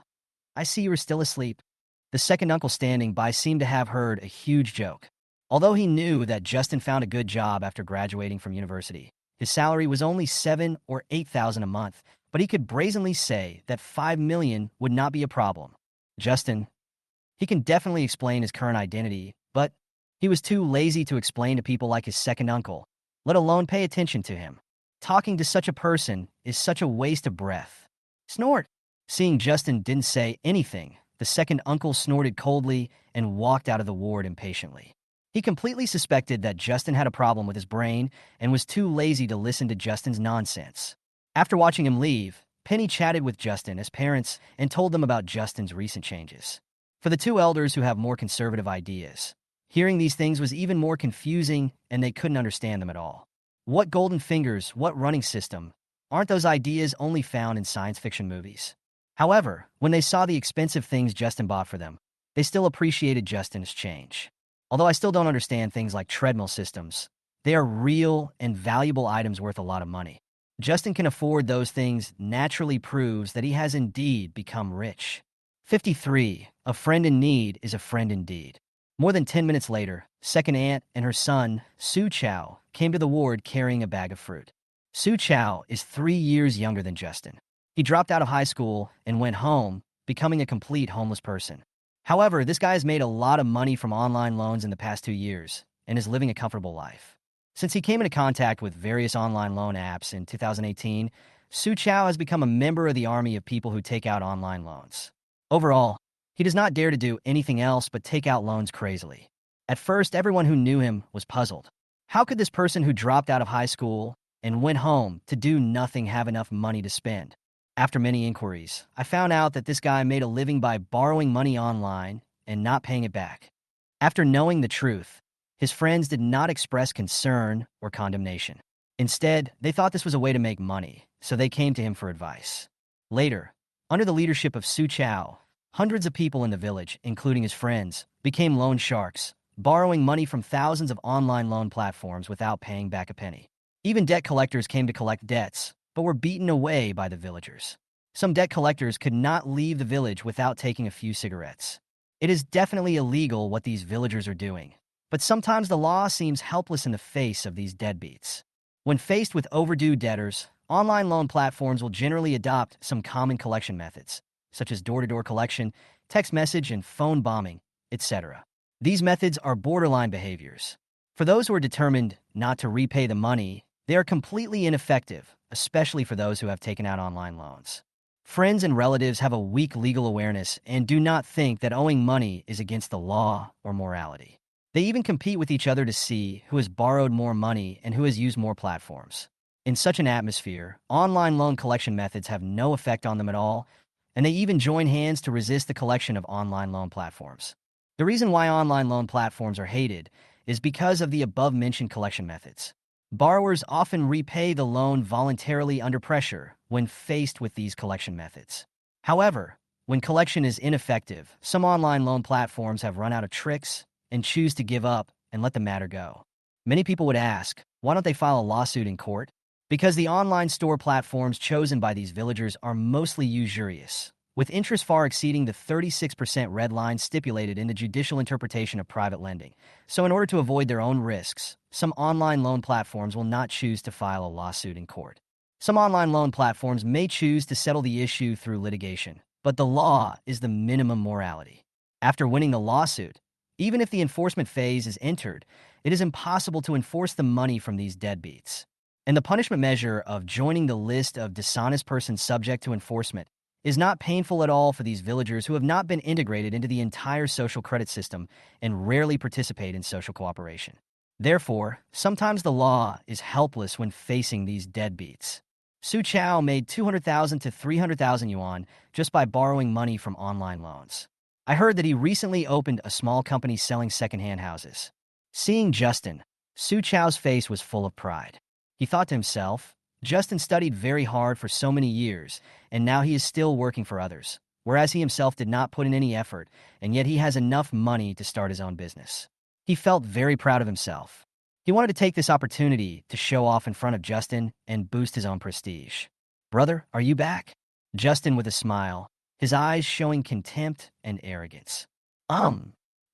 A: I see you were still asleep. The second uncle standing by seemed to have heard a huge joke. Although he knew that Justin found a good job after graduating from university, his salary was only 7 or 8,000 a month, but he could brazenly say that 5 million would not be a problem. Justin, he can definitely explain his current identity, but he was too lazy to explain to people like his second uncle, let alone pay attention to him. Talking to such a person is such a waste of breath. Snort. Seeing Justin didn't say anything, the second uncle snorted coldly and walked out of the ward impatiently. He completely suspected that Justin had a problem with his brain and was too lazy to listen to Justin's nonsense. After watching him leave, Penny chatted with Justin as parents and told them about Justin's recent changes. For the two elders who have more conservative ideas, hearing these things was even more confusing and they couldn't understand them at all. What golden fingers, what running system? Aren't those ideas only found in science fiction movies? However, when they saw the expensive things Justin bought for them, they still appreciated Justin's change. Although I still don't understand things like treadmill systems, they are real and valuable items worth a lot of money. Justin can afford those things naturally proves that he has indeed become rich. 53. A friend in need is a friend indeed. More than 10 minutes later, second aunt and her son, Su Chao, came to the ward carrying a bag of fruit. Su Chao is 3 years younger than Justin. He dropped out of high school and went home, becoming a complete homeless person. However, this guy has made a lot of money from online loans in the past 2 years and is living a comfortable life. Since he came into contact with various online loan apps in 2018, Su Chao has become a member of the army of people who take out online loans. Overall, he does not dare to do anything else but take out loans crazily. At first, everyone who knew him was puzzled. How could this person who dropped out of high school and went home to do nothing have enough money to spend? After many inquiries, I found out that this guy made a living by borrowing money online and not paying it back. After knowing the truth, his friends did not express concern or condemnation. Instead, they thought this was a way to make money, so they came to him for advice. Later, under the leadership of Su Chao, hundreds of people in the village, including his friends, became loan sharks, borrowing money from thousands of online loan platforms without paying back a penny. Even debt collectors came to collect debts, but were beaten away by the villagers. Some debt collectors could not leave the village without taking a few cigarettes. It is definitely illegal what these villagers are doing. But sometimes the law seems helpless in the face of these deadbeats. When faced with overdue debtors, online loan platforms will generally adopt some common collection methods, such as door-to-door collection, text message, and phone bombing, etc. These methods are borderline behaviors. For those who are determined not to repay the money, they are completely ineffective, especially for those who have taken out online loans. Friends and relatives have a weak legal awareness and do not think that owing money is against the law or morality. They even compete with each other to see who has borrowed more money and who has used more platforms. In such an atmosphere, online loan collection methods have no effect on them at all, and they even join hands to resist the collection of online loan platforms. The reason why online loan platforms are hated is because of the above-mentioned collection methods. Borrowers often repay the loan voluntarily under pressure when faced with these collection methods. However, when collection is ineffective, some online loan platforms have run out of tricks and choose to give up and let the matter go. Many people would ask, why don't they file a lawsuit in court? Because the online store platforms chosen by these villagers are mostly usurious, with interest far exceeding the 36% red line stipulated in the judicial interpretation of private lending. So in order to avoid their own risks, some online loan platforms will not choose to file a lawsuit in court. Some online loan platforms may choose to settle the issue through litigation, but the law is the minimum morality. After winning the lawsuit, even if the enforcement phase is entered, it is impossible to enforce the money from these deadbeats. And the punishment measure of joining the list of dishonest persons subject to enforcement is not painful at all for these villagers who have not been integrated into the entire social credit system and rarely participate in social cooperation. Therefore, sometimes the law is helpless when facing these deadbeats. Su Chao made 200,000 to 300,000 yuan just by borrowing money from online loans. I heard that he recently opened a small company selling secondhand houses. Seeing Justin, Su Chao's face was full of pride. He thought to himself, Justin studied very hard for so many years, and now he is still working for others, whereas he himself did not put in any effort, and yet he has enough money to start his own business. He felt very proud of himself. He wanted to take this opportunity to show off in front of Justin and boost his own prestige. Brother, are you back? Justin with a smile, his eyes showing contempt and arrogance.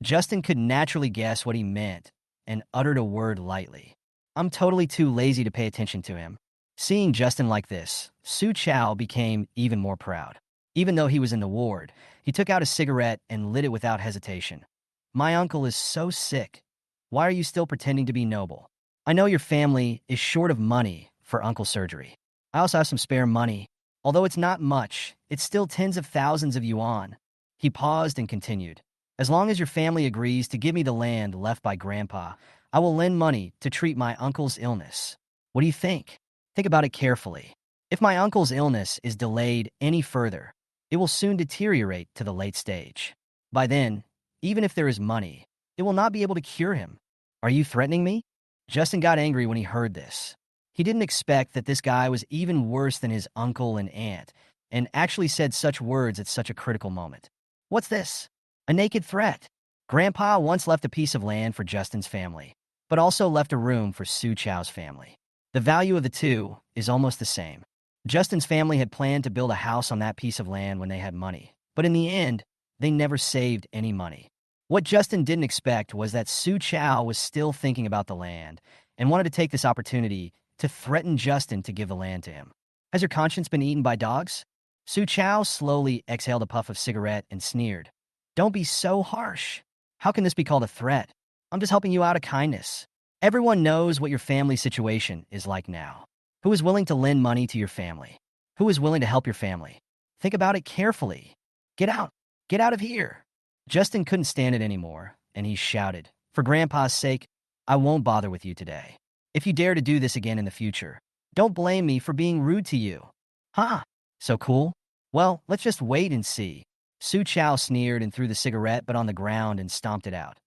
A: Justin could naturally guess what he meant and uttered a word lightly. I'm totally too lazy to pay attention to him. Seeing Justin like this, Su Chao became even more proud. Even though he was in the ward, he took out a cigarette and lit it without hesitation. My uncle is so sick. Why are you still pretending to be noble? I know your family is short of money for uncle's surgery. I also have some spare money. Although it's not much, it's still tens of thousands of yuan. He paused and continued. As long as your family agrees to give me the land left by Grandpa, I will lend money to treat my uncle's illness. What do you think? Think about it carefully. If my uncle's illness is delayed any further, it will soon deteriorate to the late stage. By then, even if there is money, it will not be able to cure him. Are you threatening me? Justin got angry when he heard this. He didn't expect that this guy was even worse than his uncle and aunt, and actually said such words at such a critical moment. What's this? A naked threat. Grandpa once left a piece of land for Justin's family, but also left a room for Su Chao's family. The value of the two is almost the same. Justin's family had planned to build a house on that piece of land when they had money, but in the end, they never saved any money. What Justin didn't expect was that Su Chao was still thinking about the land and wanted to take this opportunity to threaten Justin to give the land to him. Has your conscience been eaten by dogs? Su Chao slowly exhaled a puff of cigarette and sneered. Don't be so harsh. How can this be called a threat? I'm just helping you out of kindness. Everyone knows what your family situation is like now. Who is willing to lend money to your family? Who is willing to help your family? Think about it carefully. Get out. Get out of here. Justin couldn't stand it anymore, and he shouted, For Grandpa's sake, I won't bother with you today. If you dare to do this again in the future, don't blame me for being rude to you. Huh? So cool? Well, let's just wait and see. Su Chao sneered and threw the cigarette but on the ground and stomped it out.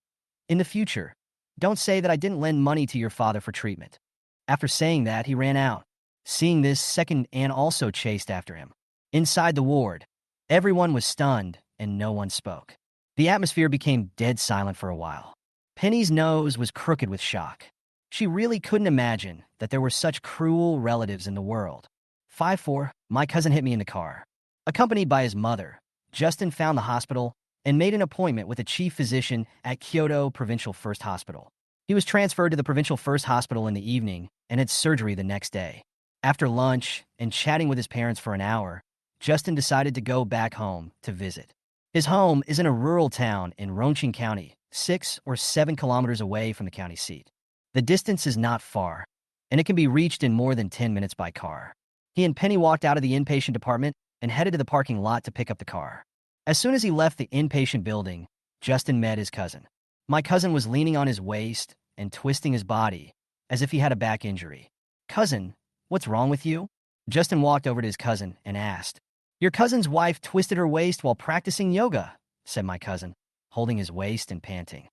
A: In the future, don't say that I didn't lend money to your father for treatment. After saying that, he ran out. Seeing this, second aunt also chased after him. Inside the ward, everyone was stunned and no one spoke. The atmosphere became dead silent for a while. Penny's nose was crooked with shock. She really couldn't imagine that there were such cruel relatives in the world. 5-4, my cousin hit me in the car. Accompanied by his mother, Justin found the hospital and made an appointment with a chief physician at Kyoto Provincial First Hospital. He was transferred to the Provincial First Hospital in the evening and had surgery the next day. After lunch and chatting with his parents for an hour, Justin decided to go back home to visit. His home is in a rural town in Rongqing County, 6 or 7 kilometers away from the county seat. The distance is not far, and it can be reached in more than 10 minutes by car. He and Penny walked out of the inpatient department and headed to the parking lot to pick up the car. As soon as he left the inpatient building, Justin met his cousin. My cousin was leaning on his waist and twisting his body as if he had a back injury. "Cousin, what's wrong with you?" Justin walked over to his cousin and asked. "Your cousin's wife twisted her waist while practicing yoga," said my cousin, holding his waist and panting.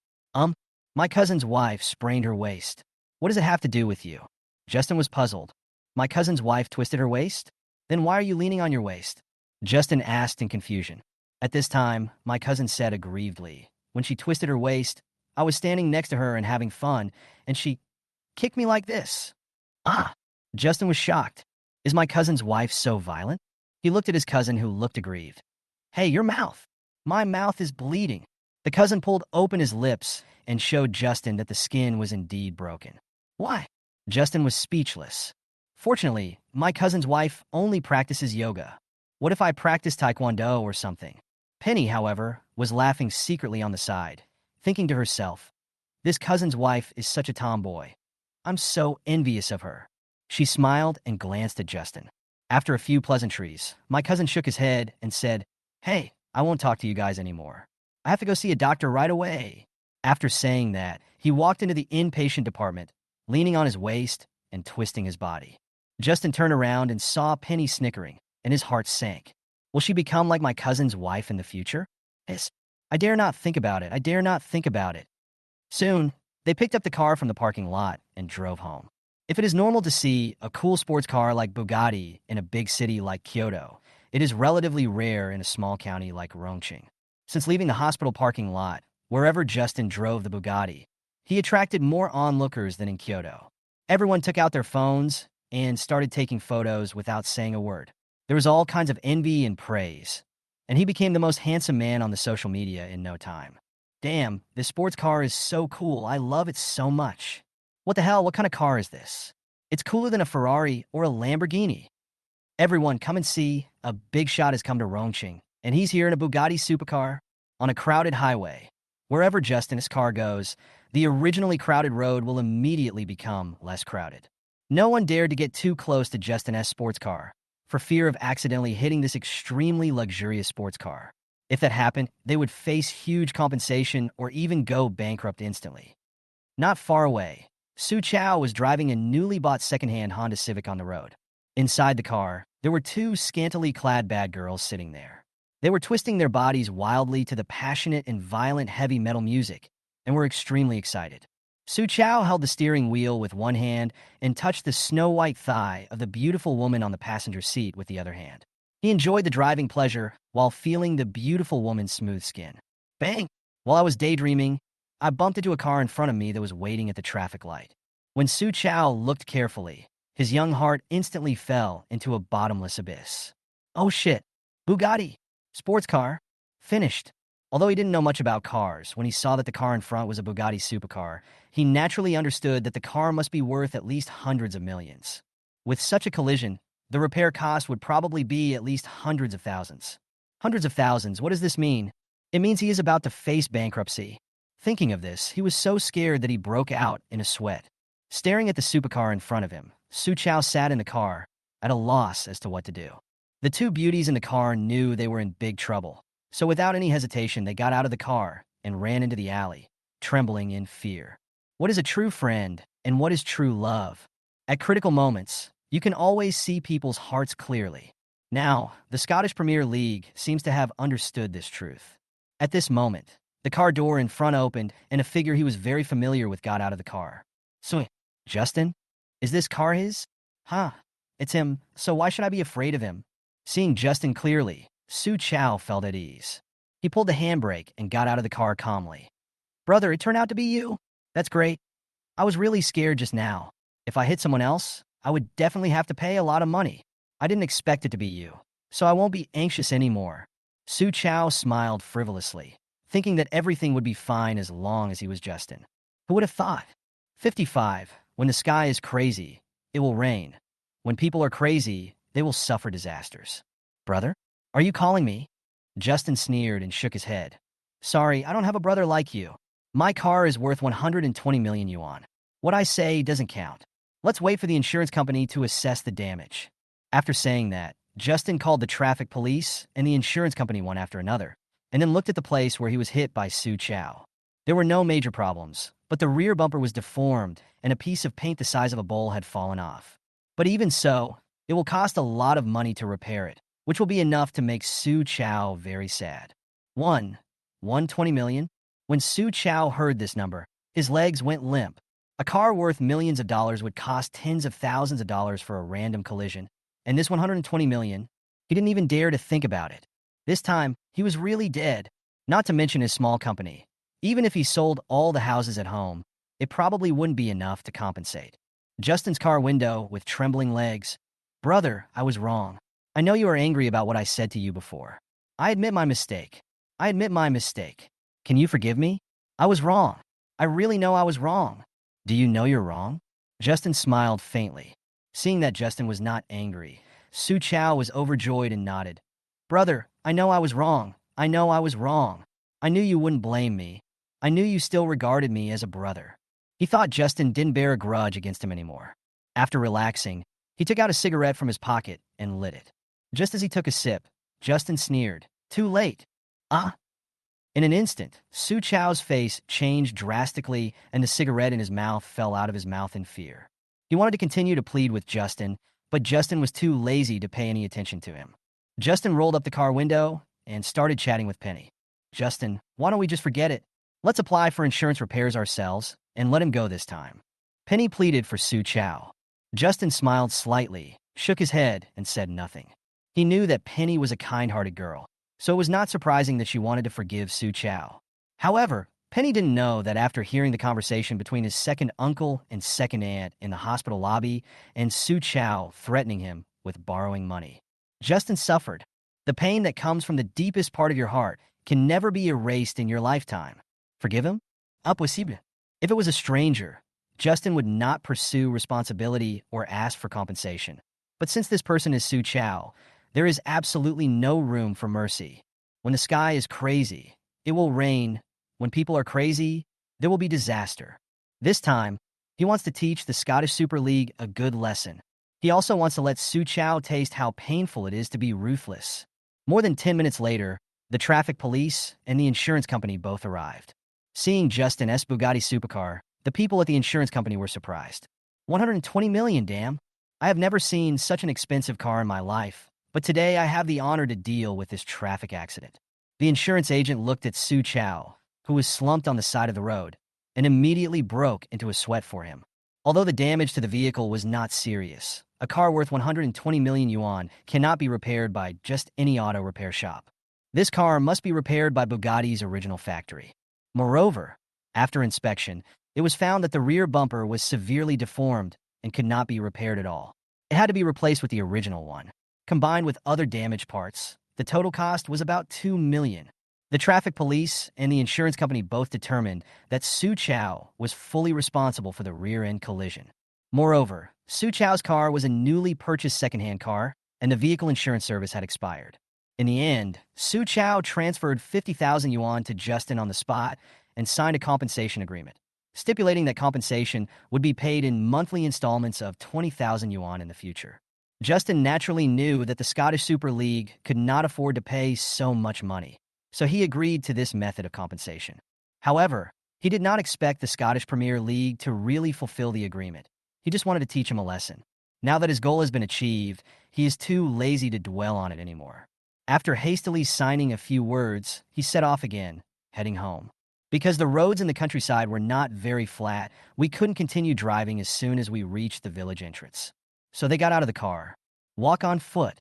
A: My cousin's wife sprained her waist. What does it have to do with you?" Justin was puzzled. "My cousin's wife twisted her waist? Then why are you leaning on your waist?" Justin asked in confusion. At this time, my cousin said aggrievedly, "When she twisted her waist, I was standing next to her and having fun, and she kicked me like this." Ah! Justin was shocked. Is my cousin's wife so violent? He looked at his cousin, who looked aggrieved. "Hey, your mouth. My mouth is bleeding." The cousin pulled open his lips and showed Justin that the skin was indeed broken. "Why?" Justin was speechless. "Fortunately, my cousin's wife only practices yoga. What if I practice taekwondo or something?" Penny, however, was laughing secretly on the side, thinking to herself, "This cousin's wife is such a tomboy. I'm so envious of her." She smiled and glanced at Justin. After a few pleasantries, my cousin shook his head and said, "Hey, I won't talk to you guys anymore. I have to go see a doctor right away." After saying that, he walked into the inpatient department, leaning on his waist and twisting his body. Justin turned around and saw Penny snickering, and his heart sank. Will she become like my cousin's wife in the future? Yes. I dare not think about it. I dare not think about it. Soon, they picked up the car from the parking lot and drove home. If it is normal to see a cool sports car like Bugatti in a big city like Kyoto, it is relatively rare in a small county like Rongqing. Since leaving the hospital parking lot, wherever Justin drove the Bugatti, he attracted more onlookers than in Kyoto. Everyone took out their phones and started taking photos without saying a word. There was all kinds of envy and praise, and he became the most handsome man on the social media in no time. "Damn, this sports car is so cool. I love it so much. What the hell? What kind of car is this? It's cooler than a Ferrari or a Lamborghini." Everyone, come and see. A big shot has come to Rongqing, and he's here in a Bugatti supercar on a crowded highway. Wherever Justin's car goes, the originally crowded road will immediately become less crowded. No one dared to get too close to Justin's sports car for fear of accidentally hitting this extremely luxurious sports car. If that happened, they would face huge compensation or even go bankrupt instantly. Not far away, Su Chao was driving a newly bought secondhand Honda Civic on the road. Inside the car, there were two scantily clad bad girls sitting there. They were twisting their bodies wildly to the passionate and violent heavy metal music and were extremely excited. Su Chao held the steering wheel with one hand and touched the snow-white thigh of the beautiful woman on the passenger seat with the other hand. He enjoyed the driving pleasure while feeling the beautiful woman's smooth skin. Bang! While I was daydreaming, I bumped into a car in front of me that was waiting at the traffic light. When Su Chao looked carefully, his young heart instantly fell into a bottomless abyss. Oh shit! Bugatti! Sports car! Finished! Although he didn't know much about cars, when he saw that the car in front was a Bugatti supercar, he naturally understood that the car must be worth at least hundreds of millions. With such a collision, the repair cost would probably be at least hundreds of thousands. Hundreds of thousands, what does this mean? It means he is about to face bankruptcy. Thinking of this, he was so scared that he broke out in a sweat. Staring at the supercar in front of him, Su Chao sat in the car, at a loss as to what to do. The two beauties in the car knew they were in big trouble. So without any hesitation, they got out of the car and ran into the alley, trembling in fear. What is a true friend, and what is true love? At critical moments, you can always see people's hearts clearly. Now, the Scottish Premier League seems to have understood this truth. At this moment, the car door in front opened, and a figure he was very familiar with got out of the car. "So, Justin? Is this car his?" "Huh, it's him, so why should I be afraid of him?" Seeing Justin clearly, Su Chao felt at ease. He pulled the handbrake and got out of the car calmly. "Brother, it turned out to be you? That's great. I was really scared just now. If I hit someone else, I would definitely have to pay a lot of money. I didn't expect it to be you, so I won't be anxious anymore." Su Chao smiled frivolously. thinking that everything would be fine as long as he was Justin. Who would have thought? 55. When the sky is crazy, it will rain. When people are crazy, they will suffer disasters. Brother? Are you calling me? Justin sneered and shook his head. Sorry, I don't have a brother like you. My car is worth 120 million yuan. What I say doesn't count. Let's wait for the insurance company to assess the damage. After saying that, Justin called the traffic police and the insurance company one after another, and then looked at the place where he was hit by Su Chao. There were no major problems, but the rear bumper was deformed and a piece of paint the size of a bowl had fallen off. But even so, it will cost a lot of money to repair it, which will be enough to make Su Chao very sad. 120 million? When Su Chao heard this number, his legs went limp. A car worth millions of dollars would cost tens of thousands of dollars for a random collision, and this 120 million, he didn't even dare to think about it. This time, he was really dead, not to mention his small company. Even if he sold all the houses at home, it probably wouldn't be enough to compensate. Justin's car window, with trembling legs. Brother, I was wrong. I know you are angry about what I said to you before. I admit my mistake. I admit my mistake. Can you forgive me? I was wrong. I really know I was wrong. Do you know you're wrong? Justin smiled faintly. Seeing that Justin was not angry, Su Chao was overjoyed and nodded. Brother, I know I was wrong. I know I was wrong. I knew you wouldn't blame me. I knew you still regarded me as a brother. He thought Justin didn't bear a grudge against him anymore. After relaxing, he took out a cigarette from his pocket and lit it. Just as he took a sip, Justin sneered. Too late. Ah. In an instant, Su Chao's face changed drastically and the cigarette in his mouth fell out of his mouth in fear. He wanted to continue to plead with Justin, but Justin was too lazy to pay any attention to him. Justin rolled up the car window and started chatting with Penny. Justin, why don't we just forget it? Let's apply for insurance repairs ourselves and let him go this time. Penny pleaded for Su Chao. Justin smiled slightly, shook his head, and said nothing. He knew that Penny was a kind-hearted girl, so it was not surprising that she wanted to forgive Su Chao. However, Penny didn't know that after hearing the conversation between his second uncle and second aunt in the hospital lobby and Su Chao threatening him with borrowing money, Justin suffered. The pain that comes from the deepest part of your heart can never be erased in your lifetime. Forgive him? Impossible. If it was a stranger, Justin would not pursue responsibility or ask for compensation. But since this person is Su Chao, there is absolutely no room for mercy. When the sky is crazy, it will rain. When people are crazy, there will be disaster. This time, he wants to teach the Scottish Super League a good lesson. He also wants to let Su Chao taste how painful it is to be ruthless. More than 10 minutes later, the traffic police and the insurance company both arrived. Seeing Justin's Bugatti supercar, the people at the insurance company were surprised. 120 million, damn. I have never seen such an expensive car in my life, but today I have the honor to deal with this traffic accident. The insurance agent looked at Su Chao, who was slumped on the side of the road, and immediately broke into a sweat for him. Although the damage to the vehicle was not serious, a car worth 120 million yuan cannot be repaired by just any auto repair shop. This car must be repaired by Bugatti's original factory. Moreover, after inspection, it was found that the rear bumper was severely deformed and could not be repaired at all. It had to be replaced with the original one. Combined with other damaged parts, the total cost was about 2 million. The traffic police and the insurance company both determined that Su Chao was fully responsible for the rear-end collision. Moreover, Su Chao's car was a newly purchased second-hand car, and the vehicle insurance service had expired. In the end, Su Chao transferred 50,000 yuan to Justin on the spot and signed a compensation agreement, stipulating that compensation would be paid in monthly installments of 20,000 yuan in the future. Justin naturally knew that the Scottish Super League could not afford to pay so much money, so he agreed to this method of compensation. However, he did not expect the Scottish Premier League to really fulfill the agreement. He just wanted to teach him a lesson. Now that his goal has been achieved, he is too lazy to dwell on it anymore. After hastily signing a few words, he set off again, heading home. Because the roads in the countryside were not very flat, we couldn't continue driving as soon as we reached the village entrance. So they got out of the car. Walk on foot.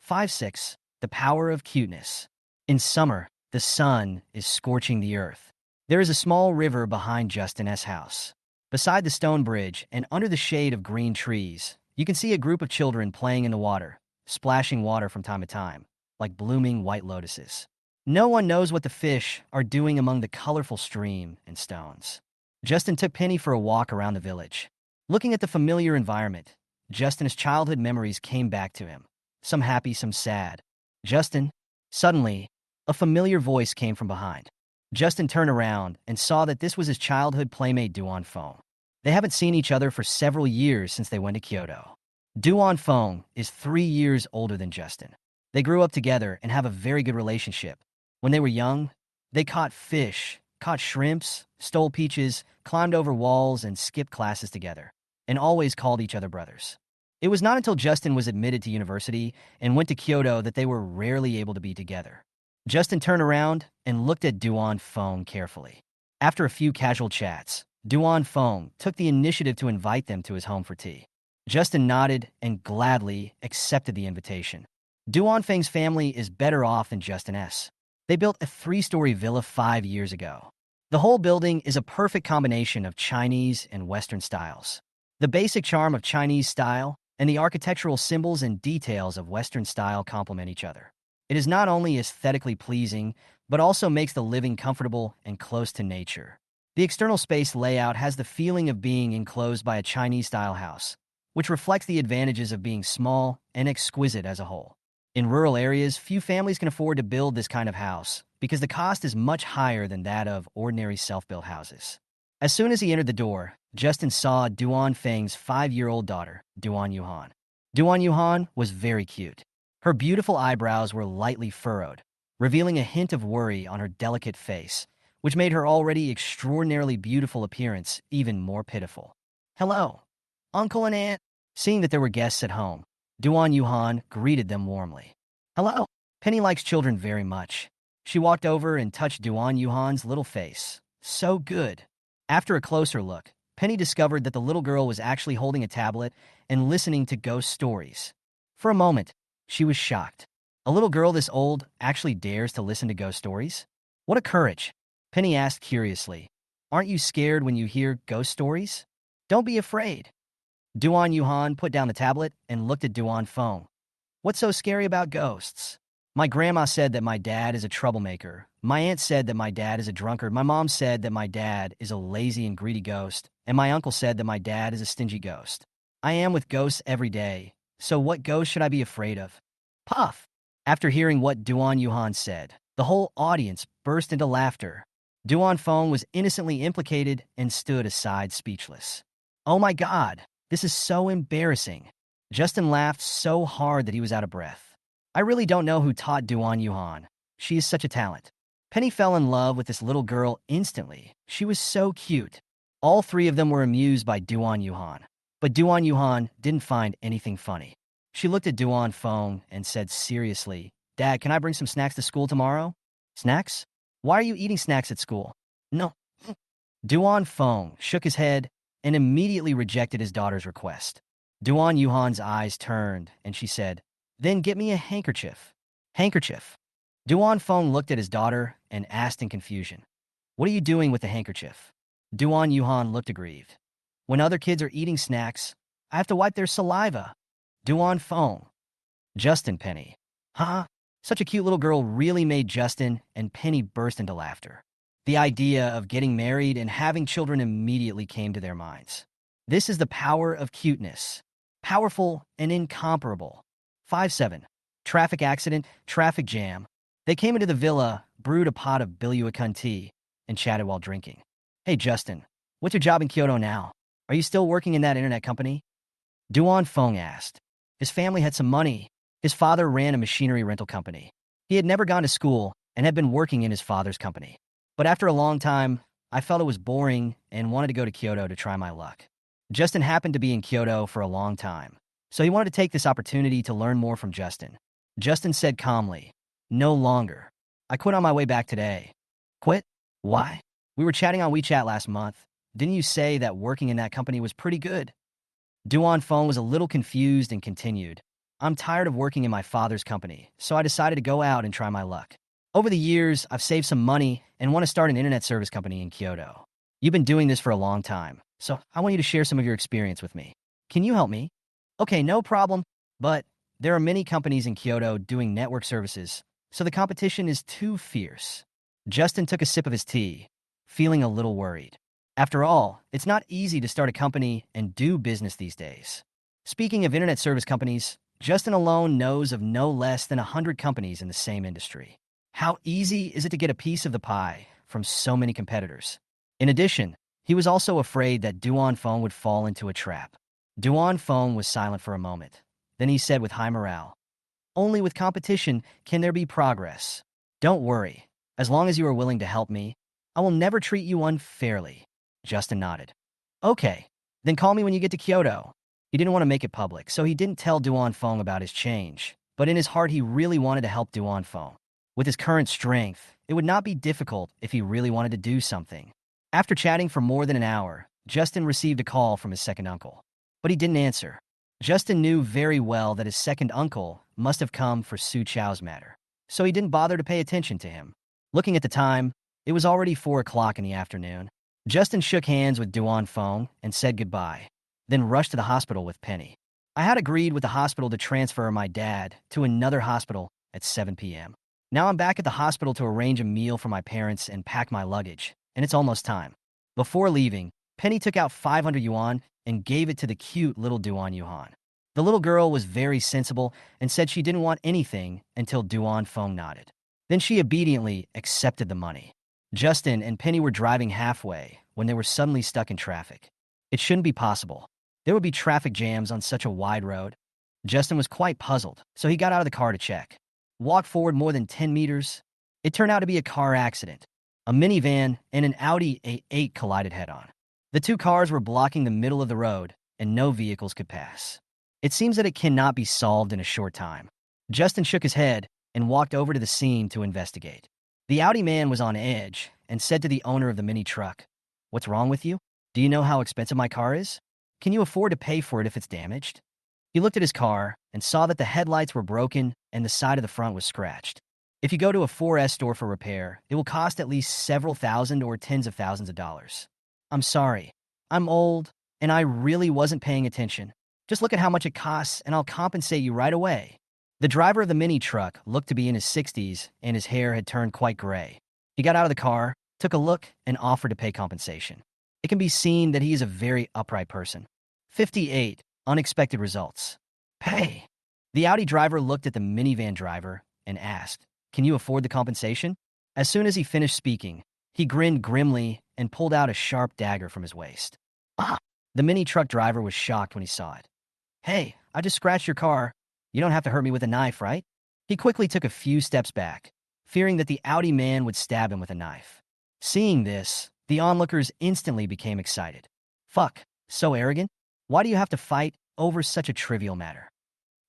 A: 5-6. The power of cuteness. In summer, the sun is scorching the earth. There is a small river behind Justin's house. Beside the stone bridge and under the shade of green trees, you can see a group of children playing in the water, splashing water from time to time, like blooming white lotuses. No one knows what the fish are doing among the colorful stream and stones. Justin took Penny for a walk around the village. Looking at the familiar environment, Justin's childhood memories came back to him, some happy, some sad. Justin, suddenly, a familiar voice came from behind. Justin turned around and saw that this was his childhood playmate Duan Feng. They haven't seen each other for several years since they went to Kyoto. Duan Feng is 3 years older than Justin. They grew up together and have a very good relationship. When they were young, they caught fish, caught shrimps, stole peaches, climbed over walls, and skipped classes together, and always called each other brothers. It was not until Justin was admitted to university and went to Kyoto that they were rarely able to be together. Justin turned around and looked at Duan Feng carefully. After a few casual chats, Duan Feng took the initiative to invite them to his home for tea. Justin nodded and gladly accepted the invitation. Duan Feng's family is better off than Justin S. They built a 3-story villa 5 years ago. The whole building is a perfect combination of Chinese and Western styles. The basic charm of Chinese style and the architectural symbols and details of Western style complement each other. It is not only aesthetically pleasing, but also makes the living comfortable and close to nature. The external space layout has the feeling of being enclosed by a Chinese-style house, which reflects the advantages of being small and exquisite as a whole. In rural areas, few families can afford to build this kind of house because the cost is much higher than that of ordinary self-built houses. As soon as he entered the door, Justin saw Duan Feng's 5-year-old daughter, Duan Yuhan. Duan Yuhan was very cute. Her beautiful eyebrows were lightly furrowed, revealing a hint of worry on her delicate face, which made her already extraordinarily beautiful appearance even more pitiful. "Hello, Uncle and Aunt." Seeing that there were guests at home, Duan Yuhan greeted them warmly. "Hello." Penny likes children very much. She walked over and touched Duan Yuhan's little face. So good. After a closer look, Penny discovered that the little girl was actually holding a tablet and listening to ghost stories. For a moment, she was shocked. A little girl this old actually dares to listen to ghost stories? What a courage. Penny asked curiously, "Aren't you scared when you hear ghost stories?" "Don't be afraid." Duan Yuhan put down the tablet and looked at Duan Feng. "What's so scary about ghosts?" "My grandma said that my dad is a troublemaker. My aunt said that my dad is a drunkard. My mom said that my dad is a lazy and greedy ghost. And my uncle said that my dad is a stingy ghost. I am with ghosts every day. So what ghost should I be afraid of?" Puff! After hearing what Duan Yuhan said, the whole audience burst into laughter. Duan Feng was innocently implicated and stood aside speechless. "Oh my God, this is so embarrassing." Justin laughed so hard that he was out of breath. "I really don't know who taught Duan Yuhan. She is such a talent." Penny fell in love with this little girl instantly. She was so cute. All three of them were amused by Duan Yuhan. But Duan Yuhan didn't find anything funny. She looked at Duan Feng and said seriously, "Dad, can I bring some snacks to school tomorrow?" "Snacks? Why are you eating snacks at school?" "No." Duan Feng shook his head and immediately rejected his daughter's request. Duan Yuhan's eyes turned, and she said, "Then get me a handkerchief." "Handkerchief?" Duan Feng looked at his daughter and asked in confusion, "What are you doing with the handkerchief?" Duan Yuhan looked aggrieved. "When other kids are eating snacks, I have to wipe their saliva." Duan Feng. Justin Penny. Huh? Such a cute little girl really made Justin and Penny burst into laughter. The idea of getting married and having children immediately came to their minds. This is the power of cuteness. Powerful and incomparable. 5-7. Traffic accident, traffic jam. They came into the villa, brewed a pot of Bilyuakun tea, and chatted while drinking. "Hey, Justin, what's your job in Kyoto now? Are you still working in that internet company?" Duan Feng asked. His family had some money. His father ran a machinery rental company. He had never gone to school and had been working in his father's company. But after a long time, I felt it was boring and wanted to go to Kyoto to try my luck. Justin happened to be in Kyoto for a long time, so he wanted to take this opportunity to learn more from Justin. Justin said calmly, "No longer. I quit on my way back today." "Quit? Why?" "We were chatting on WeChat last month. Didn't you say that working in that company was pretty good?" Duan Feng was a little confused and continued, "I'm tired of working in my father's company, so I decided to go out and try my luck. Over the years, I've saved some money and want to start an internet service company in Kyoto. You've been doing this for a long time, so I want you to share some of your experience with me. Can you help me?" "Okay, no problem, but there are many companies in Kyoto doing network services, so the competition is too fierce. Justin took a sip of his tea, feeling a little worried. After all, it's not easy to start a company and do business these days. Speaking of internet service companies, Justin alone knows of no less than 100 companies in the same industry. How easy is it to get a piece of the pie from so many competitors? In addition, he was also afraid that Duan Feng would fall into a trap. Duan Feng was silent for a moment. Then he said with high morale, "Only with competition can there be progress. Don't worry. As long as you are willing to help me, I will never treat you unfairly." Justin nodded. "Okay, then call me when you get to Kyoto." He didn't want to make it public, so he didn't tell Duan Feng about his change. But in his heart, he really wanted to help Duan Feng. With his current strength, it would not be difficult if he really wanted to do something. After chatting for more than an hour, Justin received a call from his second uncle. But he didn't answer. Justin knew very well that his second uncle must have come for Su Chao's matter, so he didn't bother to pay attention to him. Looking at the time, it was already 4 o'clock in the afternoon. Justin shook hands with Duan Feng and said goodbye, then rushed to the hospital with Penny. I had agreed with the hospital to transfer my dad to another hospital at 7 p.m. Now I'm back at the hospital to arrange a meal for my parents and pack my luggage, and it's almost time. Before leaving, Penny took out 500 yuan and gave it to the cute little Duan Yuan. The little girl was very sensible and said she didn't want anything until Duan Feng nodded. Then she obediently accepted the money. Justin and Penny were driving halfway when they were suddenly stuck in traffic. It shouldn't be possible. There would be traffic jams on such a wide road. Justin was quite puzzled, so he got out of the car to check. Walked forward more than 10 meters. It turned out to be a car accident. A minivan and an Audi A8 collided head-on. The two cars were blocking the middle of the road, and no vehicles could pass. It seems that it cannot be solved in a short time. Justin shook his head and walked over to the scene to investigate. The Audi man was on edge and said to the owner of the mini truck, "What's wrong with you? Do you know how expensive my car is? Can you afford to pay for it if it's damaged?" He looked at his car and saw that the headlights were broken and the side of the front was scratched. If you go to a 4S store for repair, it will cost at least several thousand or tens of thousands of dollars. "I'm sorry. I'm old, and I really wasn't paying attention. Just look at how much it costs, and I'll compensate you right away." The driver of the mini truck looked to be in his 60s, and his hair had turned quite gray. He got out of the car, took a look, and offered to pay compensation. It can be seen that he is a very upright person. 58. Unexpected results. Pay. The Audi driver looked at the minivan driver and asked, "Can you afford the compensation?" As soon as he finished speaking, he grinned grimly and pulled out a sharp dagger from his waist. "Ah!" The mini truck driver was shocked when he saw it. "Hey, I just scratched your car. You don't have to hurt me with a knife, right?" He quickly took a few steps back, fearing that the Audi man would stab him with a knife. Seeing this, the onlookers instantly became excited. "Fuck, so arrogant? Why do you have to fight over such a trivial matter?"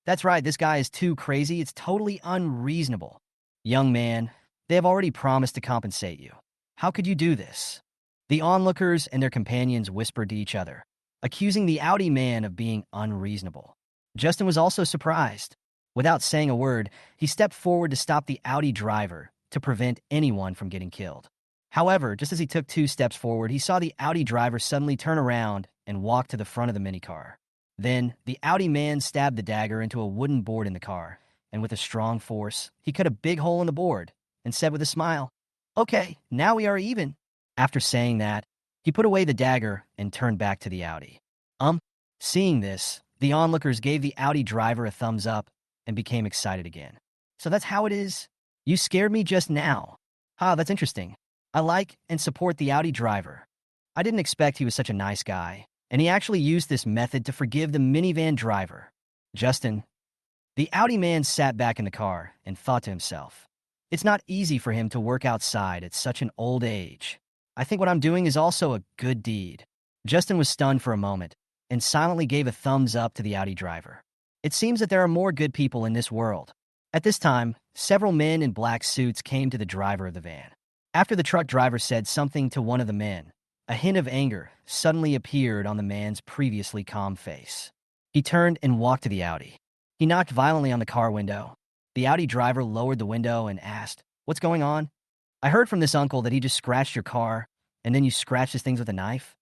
A: "That's right, this guy is too crazy. It's totally unreasonable." "Young man, they have already promised to compensate you. How could you do this?" The onlookers and their companions whispered to each other, accusing the Audi man of being unreasonable. Justin was also surprised. Without saying a word, he stepped forward to stop the Audi driver to prevent anyone from getting killed. However, just as he took 2 steps forward, he saw the Audi driver suddenly turn around and walk to the front of the minicar. Then, the Audi man stabbed the dagger into a wooden board in the car, and with a strong force, he cut a big hole in the board and said with a smile, "Okay, now we are even." After saying that, he put away the dagger and turned back to the Audi. Seeing this, the onlookers gave the Audi driver a thumbs up and became excited again. "So that's how it is? You scared me just now." "Ah, that's interesting. I like and support the Audi driver. I didn't expect he was such a nice guy, and he actually used this method to forgive the minivan driver." Justin. The Audi man sat back in the car and thought to himself, it's not easy for him to work outside at such an old age. I think what I'm doing is also a good deed. Justin was stunned for a moment and silently gave a thumbs up to the Audi driver. It seems that there are more good people in this world. At this time, several men in black suits came to the driver of the van. After the truck driver said something to one of the men, a hint of anger suddenly appeared on the man's previously calm face. He turned and walked to the Audi. He knocked violently on the car window. The Audi driver lowered the window and asked, "What's going on?" "I heard from this uncle that he just scratched your car, and then you scratched his things with a knife?"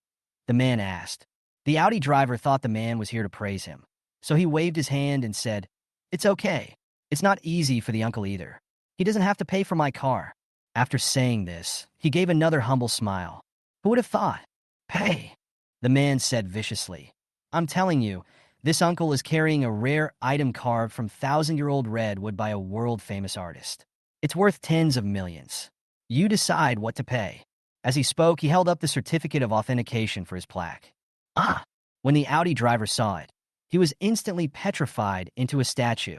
A: the man asked. The Audi driver thought the man was here to praise him, so he waved his hand and said, "It's okay. It's not easy for the uncle either. He doesn't have to pay for my car. After saying this, he gave another humble smile. Who would have thought? Pay, the man said viciously. I'm telling you, this uncle is carrying a rare item carved from thousand-year-old redwood by a world-famous artist. It's worth tens of millions. You decide what to pay. As he spoke, he held up the certificate of authentication for his plaque. Ah! When the Audi driver saw it, he was instantly petrified into a statue.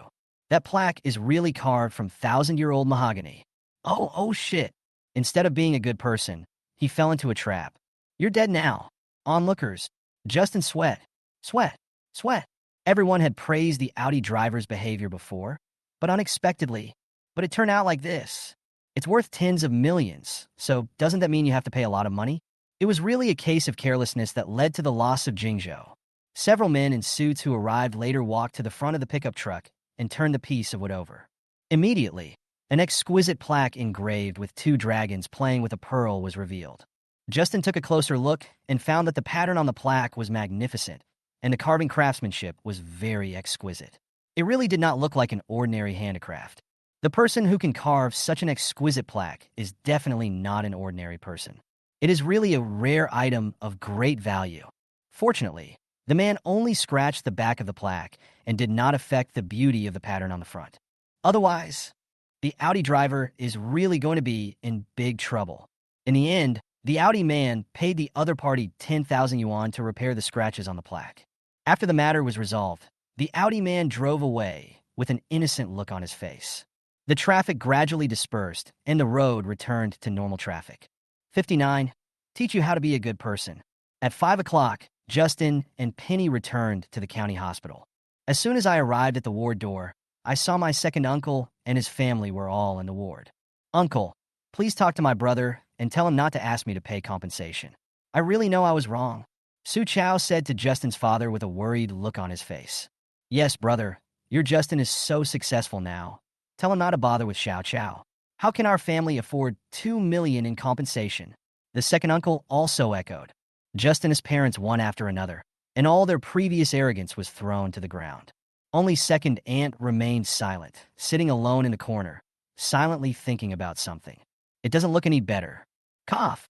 A: That plaque is really carved from thousand-year-old mahogany. Oh shit. Instead of being a good person, he fell into a trap. You're dead now. Onlookers. Justin Sweat. Sweat. Everyone had praised the Audi driver's behavior before, but unexpectedly. But it turned out like this. It's worth tens of millions, so doesn't that mean you have to pay a lot of money? It was really a case of carelessness that led to the loss of Jingzhou. Several men in suits who arrived later walked to the front of the pickup truck and turned the piece of wood over. Immediately, an exquisite plaque engraved with two dragons playing with a pearl was revealed. Justin took a closer look and found that the pattern on the plaque was magnificent, and the carving craftsmanship was very exquisite. It really did not look like an ordinary handicraft. The person who can carve such an exquisite plaque is definitely not an ordinary person. It is really a rare item of great value. Fortunately, the man only scratched the back of the plaque and did not affect the beauty of the pattern on the front. Otherwise, the Audi driver is really going to be in big trouble. In the end, the Audi man paid the other party 10,000 yuan to repair the scratches on the plaque. After the matter was resolved, the Audi man drove away with an innocent look on his face. The traffic gradually dispersed, and the road returned to normal traffic. 59. Teach you how to be a good person. At 5 o'clock, Justin and Penny returned to the county hospital. As soon as I arrived at the ward door, I saw my second uncle and his family were all in the ward. Uncle, please talk to my brother and tell him not to ask me to pay compensation. I really know I was wrong. Su Chao said to Justin's father with a worried look on his face. Yes, brother, your Justin is so successful now. Tell him not to bother with Xiao Chao. How can our family afford 2 million in compensation? The second uncle also echoed. Justin's parents one after another, and all their previous arrogance was thrown to the ground. Only second aunt remained silent, sitting alone in the corner, silently thinking about something. It doesn't look any better. Cough.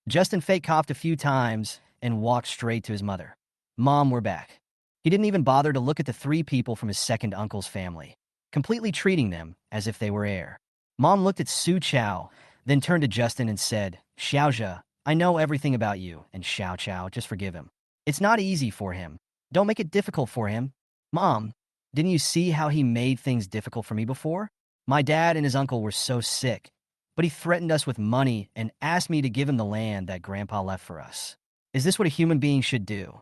A: Justin fake coughed a few times and walked straight to his mother. Mom, we're back. He didn't even bother to look at the three people from his second uncle's family, completely treating them as if they were air. Mom looked at Su Chao, then turned to Justin and said, Xiaozhe, I know everything about you, and Xiao Chao, just forgive him. It's not easy for him. Don't make it difficult for him. Mom, didn't you see how he made things difficult for me before? My dad and his uncle were so sick, but he threatened us with money and asked me to give him the land that Grandpa left for us. Is this what a human being should do?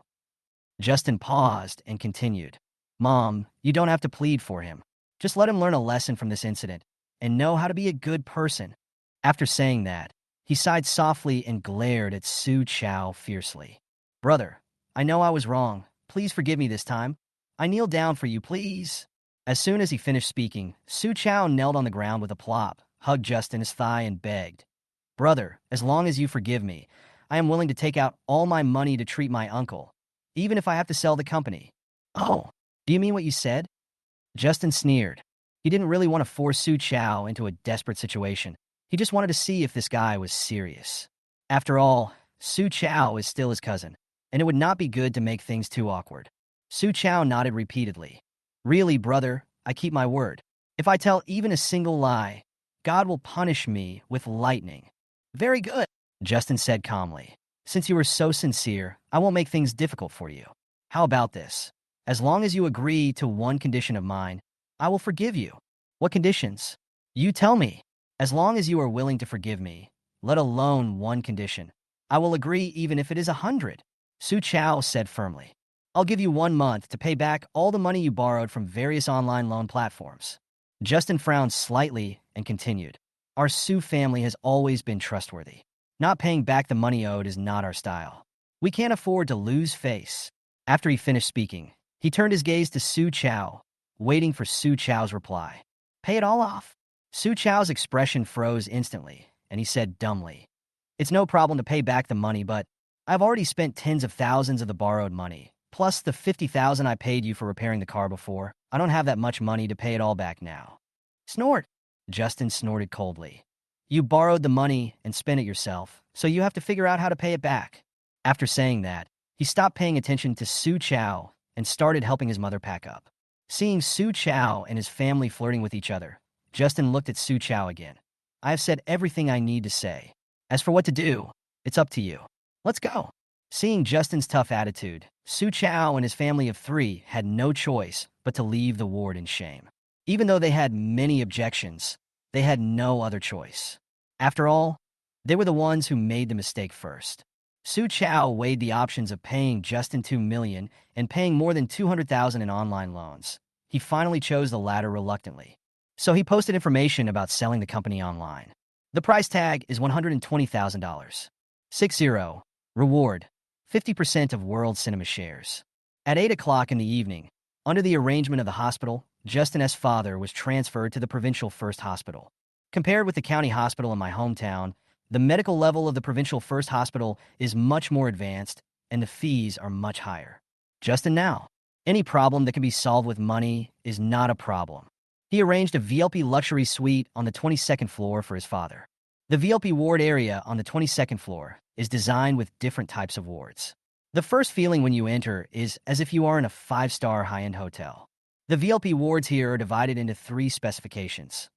A: Justin paused and continued. Mom, you don't have to plead for him. Just let him learn a lesson from this incident and know how to be a good person. After saying that, he sighed softly and glared at Su Chao fiercely. Brother, I know I was wrong. Please forgive me this time. I kneel down for you, please. As soon as he finished speaking, Su Chao knelt on the ground with a plop, hugged Justin's thigh and begged. Brother, as long as you forgive me, I am willing to take out all my money to treat my uncle, even if I have to sell the company. Oh, do you mean what you said? Justin sneered. He didn't really want to force Su Chao into a desperate situation. He just wanted to see if this guy was serious. After all, Su Chao is still his cousin, and it would not be good to make things too awkward. Su Chao nodded repeatedly. Really, brother, I keep my word. If I tell even a single lie, God will punish me with lightning. Very good, Justin said calmly. Since you are so sincere, I won't make things difficult for you. How about this? As long as you agree to one condition of mine, I will forgive you. What conditions? You tell me. As long as you are willing to forgive me, let alone one condition, I will agree even if it is 100. Su Chao said firmly. I'll give you 1 month to pay back all the money you borrowed from various online loan platforms. Justin frowned slightly and continued. Our Su family has always been trustworthy. Not paying back the money owed is not our style. We can't afford to lose face. After he finished speaking, he turned his gaze to Su Chao, waiting for Su Chao's reply. Pay it all off. Su Chao's expression froze instantly, and he said dumbly, It's no problem to pay back the money, but I've already spent tens of thousands of the borrowed money, plus the 50,000 I paid you for repairing the car before. I don't have that much money to pay it all back now. Snort. Justin snorted coldly. You borrowed the money and spent it yourself, so you have to figure out how to pay it back. After saying that, he stopped paying attention to Su Chow and started helping his mother pack up. Seeing Su Chow and his family flirting with each other, Justin looked at Su Chow again. I have said everything I need to say. As for what to do, it's up to you. Let's go. Seeing Justin's tough attitude, Su Chow and his family of 3 had no choice but to leave the ward in shame. Even though they had many objections, they had no other choice. After all, they were the ones who made the mistake first. Su Chow weighed the options of paying Justin $2 million and paying more than $200,000 in online loans. He finally chose the latter reluctantly. So he posted information about selling the company online. The price tag is $120,000. 60. Reward: 50% of World Cinema shares. At 8 o'clock in the evening, under the arrangement of the hospital, Justin's father was transferred to the provincial first hospital. Compared with the county hospital in my hometown, the medical level of the provincial first hospital is much more advanced, and the fees are much higher. Justin now, any problem that can be solved with money is not a problem. He arranged a VLP luxury suite on the 22nd floor for his father. The VLP ward area on the 22nd floor is designed with different types of wards. The first feeling when you enter is as if you are in a 5-star high-end hotel. The VLP wards here are divided into 3 specifications: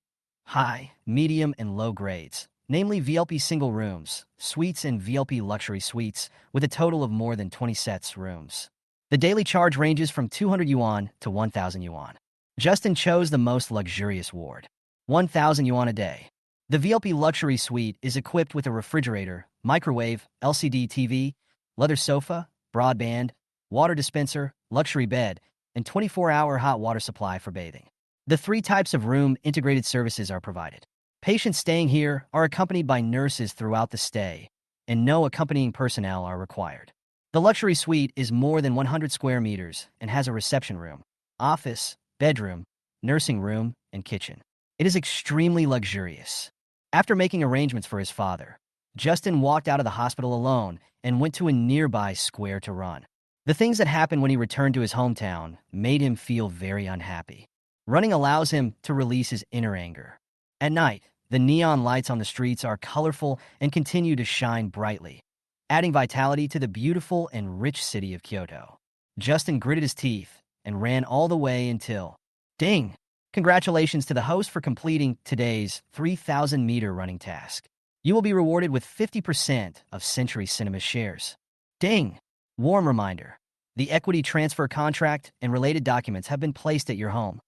A: high, medium, and low grades, namely VLP single rooms, suites, and VLP luxury suites, with a total of more than 20 sets rooms. The daily charge ranges from 200 yuan to 1,000 yuan. Justin chose the most luxurious ward, 1,000 yuan a day. The VLP luxury suite is equipped with a refrigerator, microwave, LCD TV, leather sofa, broadband, water dispenser, luxury bed, and 24-hour hot water supply for bathing. The 3 types of room integrated services are provided. Patients staying here are accompanied by nurses throughout the stay, and no accompanying personnel are required. The luxury suite is more than 100 square meters and has a reception room, office, bedroom, nursing room, and kitchen. It is extremely luxurious. After making arrangements for his father, Justin walked out of the hospital alone and went to a nearby square to run. The things that happened when he returned to his hometown made him feel very unhappy. Running allows him to release his inner anger. At night, the neon lights on the streets are colorful and continue to shine brightly, adding vitality to the beautiful and rich city of Kyoto. Justin gritted his teeth and ran all the way until... Ding! Congratulations to the host for completing today's 3,000-meter running task. You will be rewarded with 50% of Century Cinema shares. Ding! Warm reminder. The equity transfer contract and related documents have been placed at your home.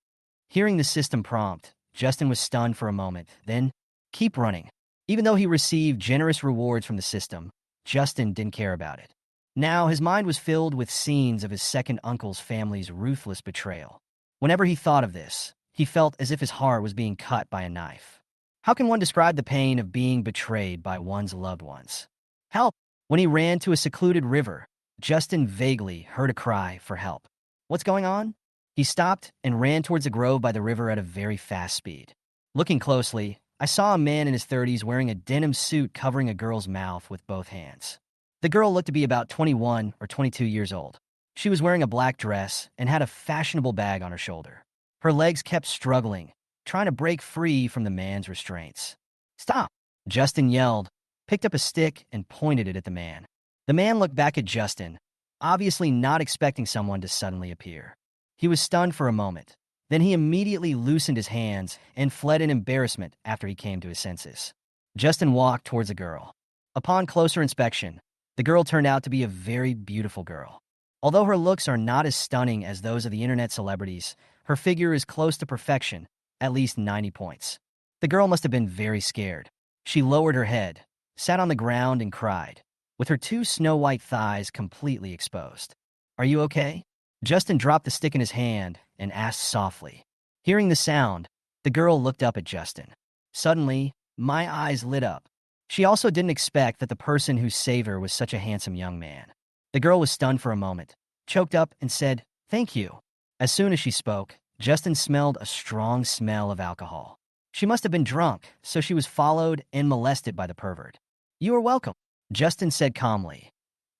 A: Hearing the system prompt, Justin was stunned for a moment, then, keep running. Even though he received generous rewards from the system, Justin didn't care about it. Now, his mind was filled with scenes of his second uncle's family's ruthless betrayal. Whenever he thought of this, he felt as if his heart was being cut by a knife. How can one describe the pain of being betrayed by one's loved ones? Help! When he ran to a secluded river, Justin vaguely heard a cry for help. What's going on? He stopped and ran towards a grove by the river at a very fast speed. Looking closely, I saw a man in his 30s wearing a denim suit covering a girl's mouth with both hands. The girl looked to be about 21 or 22 years old. She was wearing a black dress and had a fashionable bag on her shoulder. Her legs kept struggling, trying to break free from the man's restraints. Stop! Justin yelled, picked up a stick, and pointed it at the man. The man looked back at Justin, obviously not expecting someone to suddenly appear. He was stunned for a moment. Then he immediately loosened his hands and fled in embarrassment after he came to his senses. Justin walked towards the girl. Upon closer inspection, the girl turned out to be a very beautiful girl. Although her looks are not as stunning as those of the internet celebrities, her figure is close to perfection, at least 90 points. The girl must have been very scared. She lowered her head, sat on the ground, and cried, with her 2 snow-white thighs completely exposed. Are you okay? Justin dropped the stick in his hand and asked softly. Hearing the sound, the girl looked up at Justin. Suddenly, my eyes lit up. She also didn't expect that the person who saved her was such a handsome young man. The girl was stunned for a moment, choked up, and said, "Thank you." As soon as she spoke, Justin smelled a strong smell of alcohol. She must have been drunk, so she was followed and molested by the pervert. You are welcome, Justin said calmly.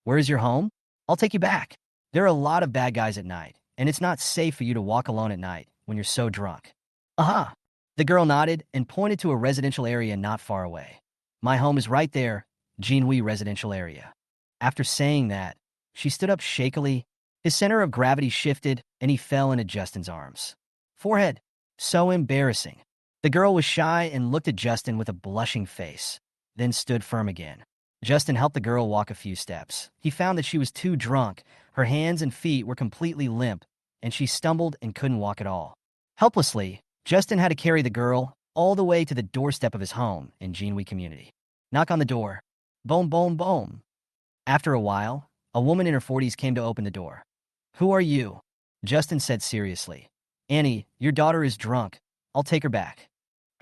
A: Where is your home? I'll take you back. There are a lot of bad guys at night, and it's not safe for you to walk alone at night when you're so drunk. Aha! The The girl nodded and pointed to a residential area not far away. My home is right there, Jinhui residential area. After saying that, she stood up shakily. His center of gravity shifted, and he fell into Justin's arms. Forehead. So embarrassing. The girl was shy and looked at Justin with a blushing face, then stood firm again. Justin helped the girl walk a few steps. He found that she was too drunk. Her hands and feet were completely limp, and she stumbled and couldn't walk at all. Helplessly, Justin had to carry the girl all the way to the doorstep of his home in Jinhui community. Knock on the door. Boom, boom, boom. After a while, a woman in her 40s came to open the door. Who are you? Justin said seriously. Annie, your daughter is drunk. I'll take her back.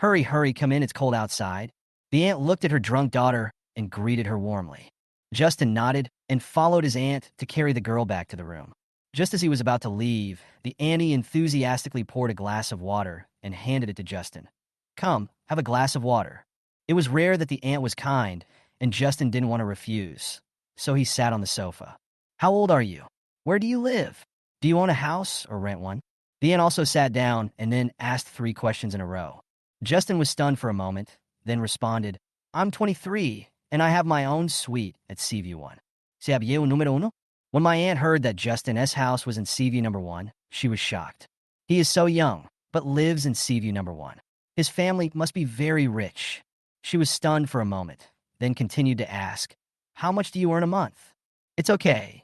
A: Hurry, hurry, come in, it's cold outside. The aunt looked at her drunk daughter and greeted her warmly. Justin nodded and followed his aunt to carry the girl back to the room. Just as he was about to leave, the auntie enthusiastically poured a glass of water and handed it to Justin. Come, have a glass of water. It was rare that the aunt was kind, and Justin didn't want to refuse, so he sat on the sofa. How old are you? Where do you live? Do you own a house or rent one? The aunt also sat down and then asked 3 questions in a row. Justin was stunned for a moment, then responded, I'm 23, and I have my own suite at Seaview 1. Se había un número uno? When my aunt heard that Justin's house was in Seaview number 1, she was shocked. He is so young, but lives in Seaview number 1. His family must be very rich. She was stunned for a moment, then continued to ask, How much do you earn a month? It's okay.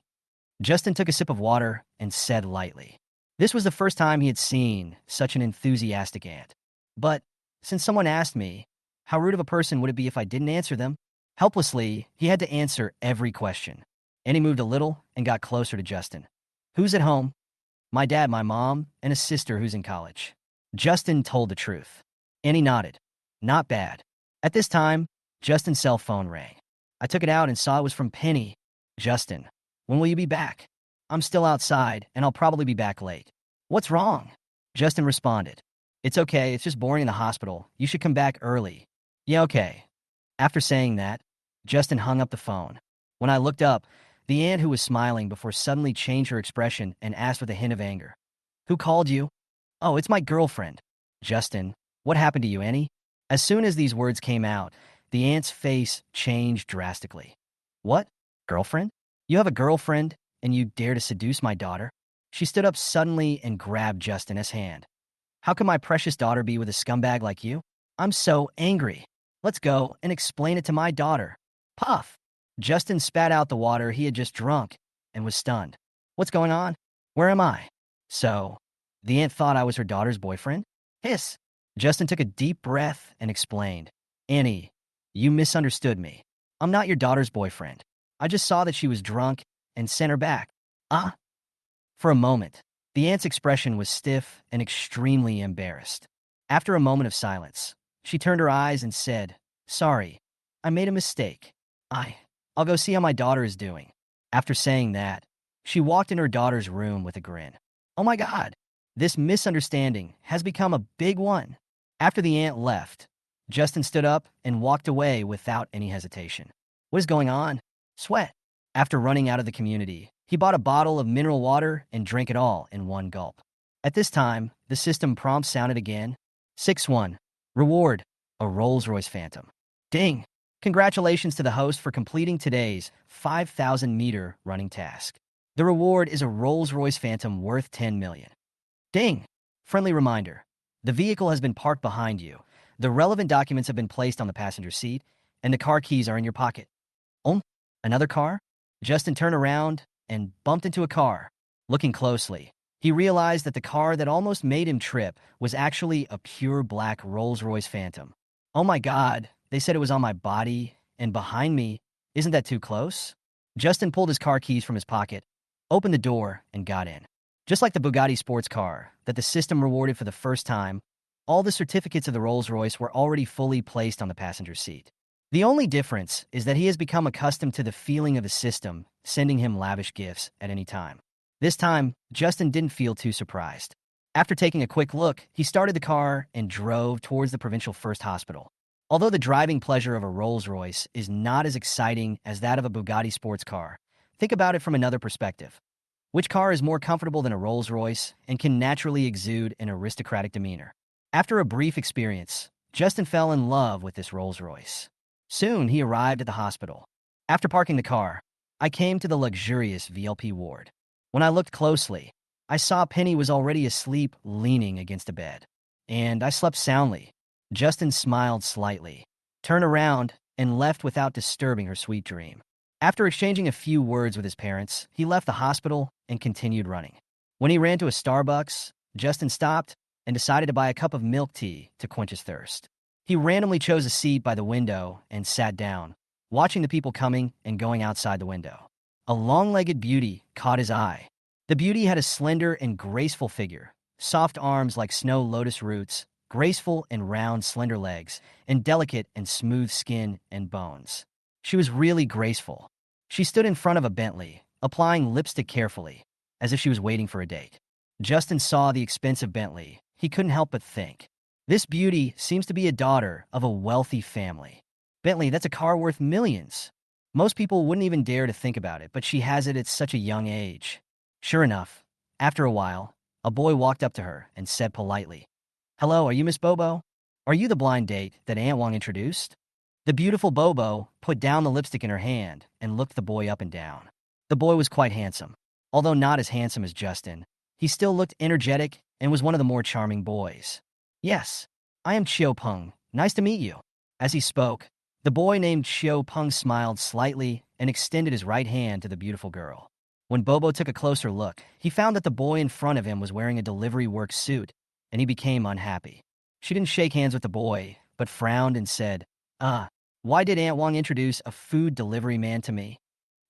A: Justin took a sip of water and said lightly. This was the first time he had seen such an enthusiastic aunt. But, since someone asked me, how rude of a person would it be if I didn't answer them? Helplessly, he had to answer every question. And he moved a little and got closer to Justin. Who's at home? My dad, my mom, and a sister who's in college. Justin told the truth. Annie nodded. Not bad. At this time, Justin's cell phone rang. I took it out and saw it was from Penny. Justin, when will you be back? I'm still outside, and I'll probably be back late. What's wrong? Justin responded. It's okay, it's just boring in the hospital. You should come back early. Yeah, okay. After saying that, Justin hung up the phone. When I looked up, the aunt who was smiling before suddenly changed her expression and asked with a hint of anger. Who called you? Oh, it's my girlfriend. Justin, what happened to you, Annie? As soon as these words came out, the aunt's face changed drastically. What? Girlfriend? You have a girlfriend, and you dare to seduce my daughter? She stood up suddenly and grabbed Justin's hand. How can my precious daughter be with a scumbag like you? I'm so angry. Let's go and explain it to my daughter. Puff! Justin spat out the water he had just drunk and was stunned. What's going on? Where am I? So, the aunt thought I was her daughter's boyfriend? Hiss! Justin took a deep breath and explained. Annie, you misunderstood me. I'm not your daughter's boyfriend. I just saw that she was drunk and sent her back. Ah? For a moment, the aunt's expression was stiff and extremely embarrassed. After a moment of silence, she turned her eyes and said, Sorry, I made a mistake. I'll go see how my daughter is doing. After saying that, she walked in her daughter's room with a grin. Oh my God, this misunderstanding has become a big one. After the aunt left, Justin stood up and walked away without any hesitation. What is going on? Sweat. After running out of the community, he bought a bottle of mineral water and drank it all in one gulp. At this time, the system prompt sounded again. 6-1. Reward, a Rolls-Royce Phantom. Ding! Congratulations to the host for completing today's 5,000-meter running task. The reward is a Rolls-Royce Phantom worth 10 million. Ding! Friendly reminder. The vehicle has been parked behind you. The relevant documents have been placed on the passenger seat, and the car keys are in your pocket. Another car? Justin turned around and bumped into a car. Looking closely, he realized that the car that almost made him trip was actually a pure black Rolls-Royce Phantom. Oh my God, they said it was on my body and behind me. Isn't that too close? Justin pulled his car keys from his pocket, opened the door, and got in. Just like the Bugatti sports car that the system rewarded for the first time, all the certificates of the Rolls-Royce were already fully placed on the passenger seat. The only difference is that he has become accustomed to the feeling of the system sending him lavish gifts at any time. This time, Justin didn't feel too surprised. After taking a quick look, he started the car and drove towards the provincial first hospital. Although the driving pleasure of a Rolls-Royce is not as exciting as that of a Bugatti sports car, think about it from another perspective. Which car is more comfortable than a Rolls-Royce and can naturally exude an aristocratic demeanor? After a brief experience, Justin fell in love with this Rolls-Royce. Soon, he arrived at the hospital. After parking the car, I came to the luxurious VLP ward. When I looked closely, I saw Penny was already asleep, leaning against a bed. And I slept soundly. Justin smiled slightly, turned around, and left without disturbing her sweet dream. After exchanging a few words with his parents, he left the hospital and continued running. When he ran to a Starbucks, Justin stopped and decided to buy a cup of milk tea to quench his thirst. He randomly chose a seat by the window and sat down, watching the people coming and going outside the window. A long-legged beauty caught his eye. The beauty had a slender and graceful figure, soft arms like snow lotus roots, graceful and round slender legs, and delicate and smooth skin and bones. She was really graceful. She stood in front of a Bentley, applying lipstick carefully, as if she was waiting for a date. Justin saw the expensive Bentley. He couldn't help but think, this beauty seems to be a daughter of a wealthy family. Bentley, that's a car worth millions. Most people wouldn't even dare to think about it, but she has it at such a young age. Sure enough, after a while, a boy walked up to her and said politely, "Hello, are you Miss Bobo? Are you the blind date that Aunt Wong introduced?" The beautiful Bobo put down the lipstick in her hand and looked the boy up and down. The boy was quite handsome. Although not as handsome as Justin, he still looked energetic and was one of the more charming boys. "Yes, I am Chiu Peng. Nice to meet you." As he spoke, the boy named Chiu Peng smiled slightly and extended his right hand to the beautiful girl. When Bobo took a closer look, he found that the boy in front of him was wearing a delivery work suit, and he became unhappy. She didn't shake hands with the boy, but frowned and said, why did Aunt Wong introduce a food delivery man to me?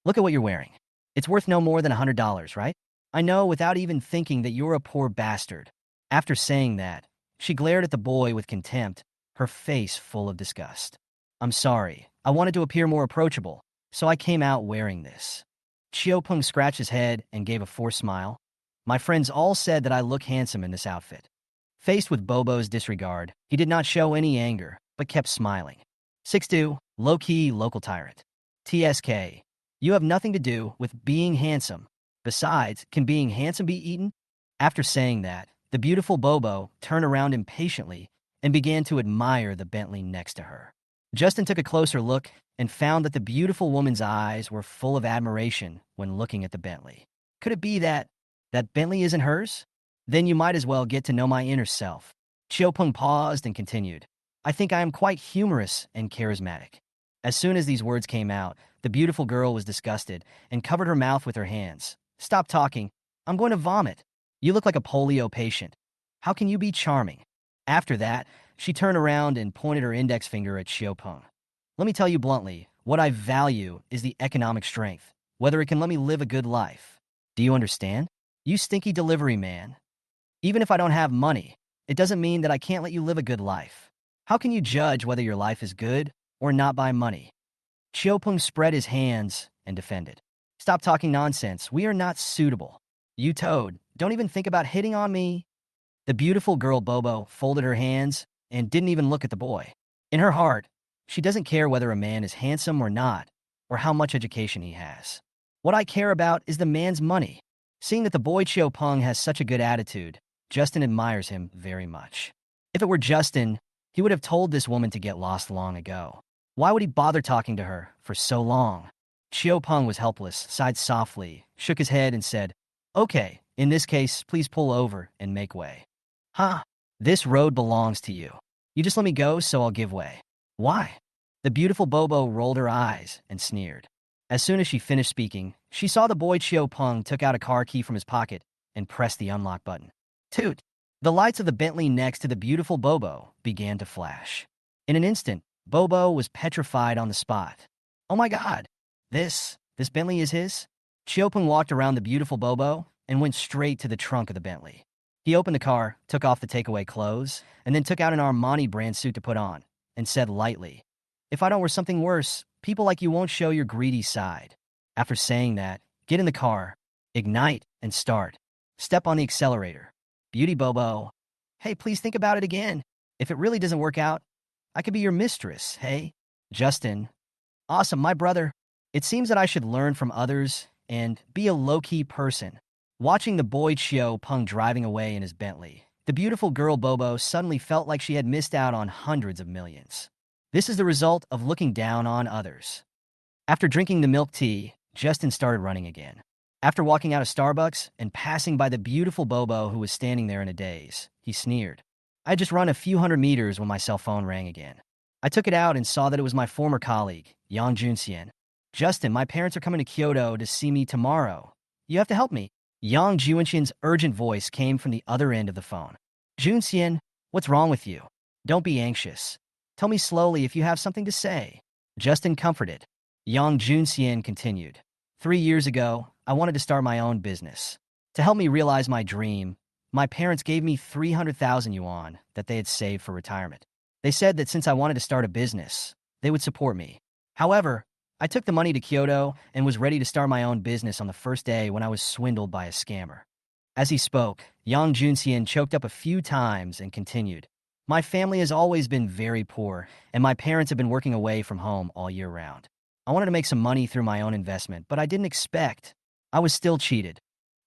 A: Look at what you're wearing. It's worth no more than $100, right? I know without even thinking that you're a poor bastard." After saying that, she glared at the boy with contempt, her face full of disgust. "I'm sorry. I wanted to appear more approachable, so I came out wearing this." Chiu Peng scratched his head and gave a forced smile. "My friends all said that I look handsome in this outfit." Faced with Bobo's disregard, he did not show any anger, but kept smiling. 6'2", low-key local tyrant. TSK. You have nothing to do with being handsome. Besides, can being handsome be eaten? After saying that, the beautiful Bobo turned around impatiently and began to admire the Bentley next to her. Justin took a closer look and found that the beautiful woman's eyes were full of admiration when looking at the Bentley. Could it be that Bentley isn't hers? Then you might as well get to know my inner self. Chiu Peng paused and continued, "I think I am quite humorous and charismatic." As soon as these words came out, the beautiful girl was disgusted and covered her mouth with her hands. "Stop talking. I'm going to vomit. You look like a polio patient. How can you be charming?" After that, she turned around and pointed her index finger at Chiu Peng. "Let me tell you bluntly, what I value is the economic strength, whether it can let me live a good life. Do you understand? You stinky delivery man. Even if I don't have money, it doesn't mean that I can't let you live a good life. How can you judge whether your life is good or not by money?" Chiu Peng spread his hands and defended. "Stop talking nonsense. We are not suitable. You toad, don't even think about hitting on me." The beautiful girl Bobo folded her hands and didn't even look at the boy. In her heart, she doesn't care whether a man is handsome or not, or how much education he has. "What I care about is the man's money." Seeing that the boy Chiu Peng has such a good attitude, Justin admires him very much. If it were Justin, he would have told this woman to get lost long ago. Why would he bother talking to her for so long? Chiu Peng was helpless, sighed softly, shook his head and said, "Okay, in this case, please pull over and make way." "Huh? This road belongs to you. You just let me go, so I'll give way." "Why?" The beautiful Bobo rolled her eyes and sneered. As soon as she finished speaking, she saw the boy Chiu Peng took out a car key from his pocket and pressed the unlock button. Toot! The lights of the Bentley next to the beautiful Bobo began to flash. In an instant, Bobo was petrified on the spot. "Oh my God! This Bentley is his?" Chiu Peng walked around the beautiful Bobo and went straight to the trunk of the Bentley. He opened the car, took off the takeaway clothes, and then took out an Armani brand suit to put on, and said lightly, "If I don't wear something worse, people like you won't show your greedy side." After saying that, get in the car, ignite, and start. Step on the accelerator. Beauty Bobo. "Hey, please think about it again. If it really doesn't work out, I could be your mistress, hey?" Justin. "Awesome, my brother. It seems that I should learn from others and be a low-key person." Watching the boy Chiu Peng driving away in his Bentley, The beautiful girl Bobo suddenly felt like she had missed out on hundreds of millions. This is the result of looking down on others. After drinking the milk tea, Justin started running again. After walking out of Starbucks and passing by the beautiful Bobo who was standing there in a daze, he sneered. I had just run a few hundred meters when my cell phone rang again. I took it out and saw that it was my former colleague, Yang Junxian. Justin, my parents are coming to Kyoto to see me tomorrow. You have to help me. Yang Junxian's urgent voice came from the other end of the phone. Junxian, what's wrong with you? Don't be anxious. Tell me slowly if you have something to say. Justin comforted. Yang Junxian continued. 3 years ago, I wanted to start my own business. To help me realize my dream, my parents gave me 300,000 yuan that they had saved for retirement. They said that since I wanted to start a business, they would support me. However, I took the money to Kyoto and was ready to start my own business on the first day when I was swindled by a scammer. As he spoke, Yang Junxian choked up a few times and continued. My family has always been very poor, and my parents have been working away from home all year round. I wanted to make some money through my own investment, but I didn't expect. I was still cheated.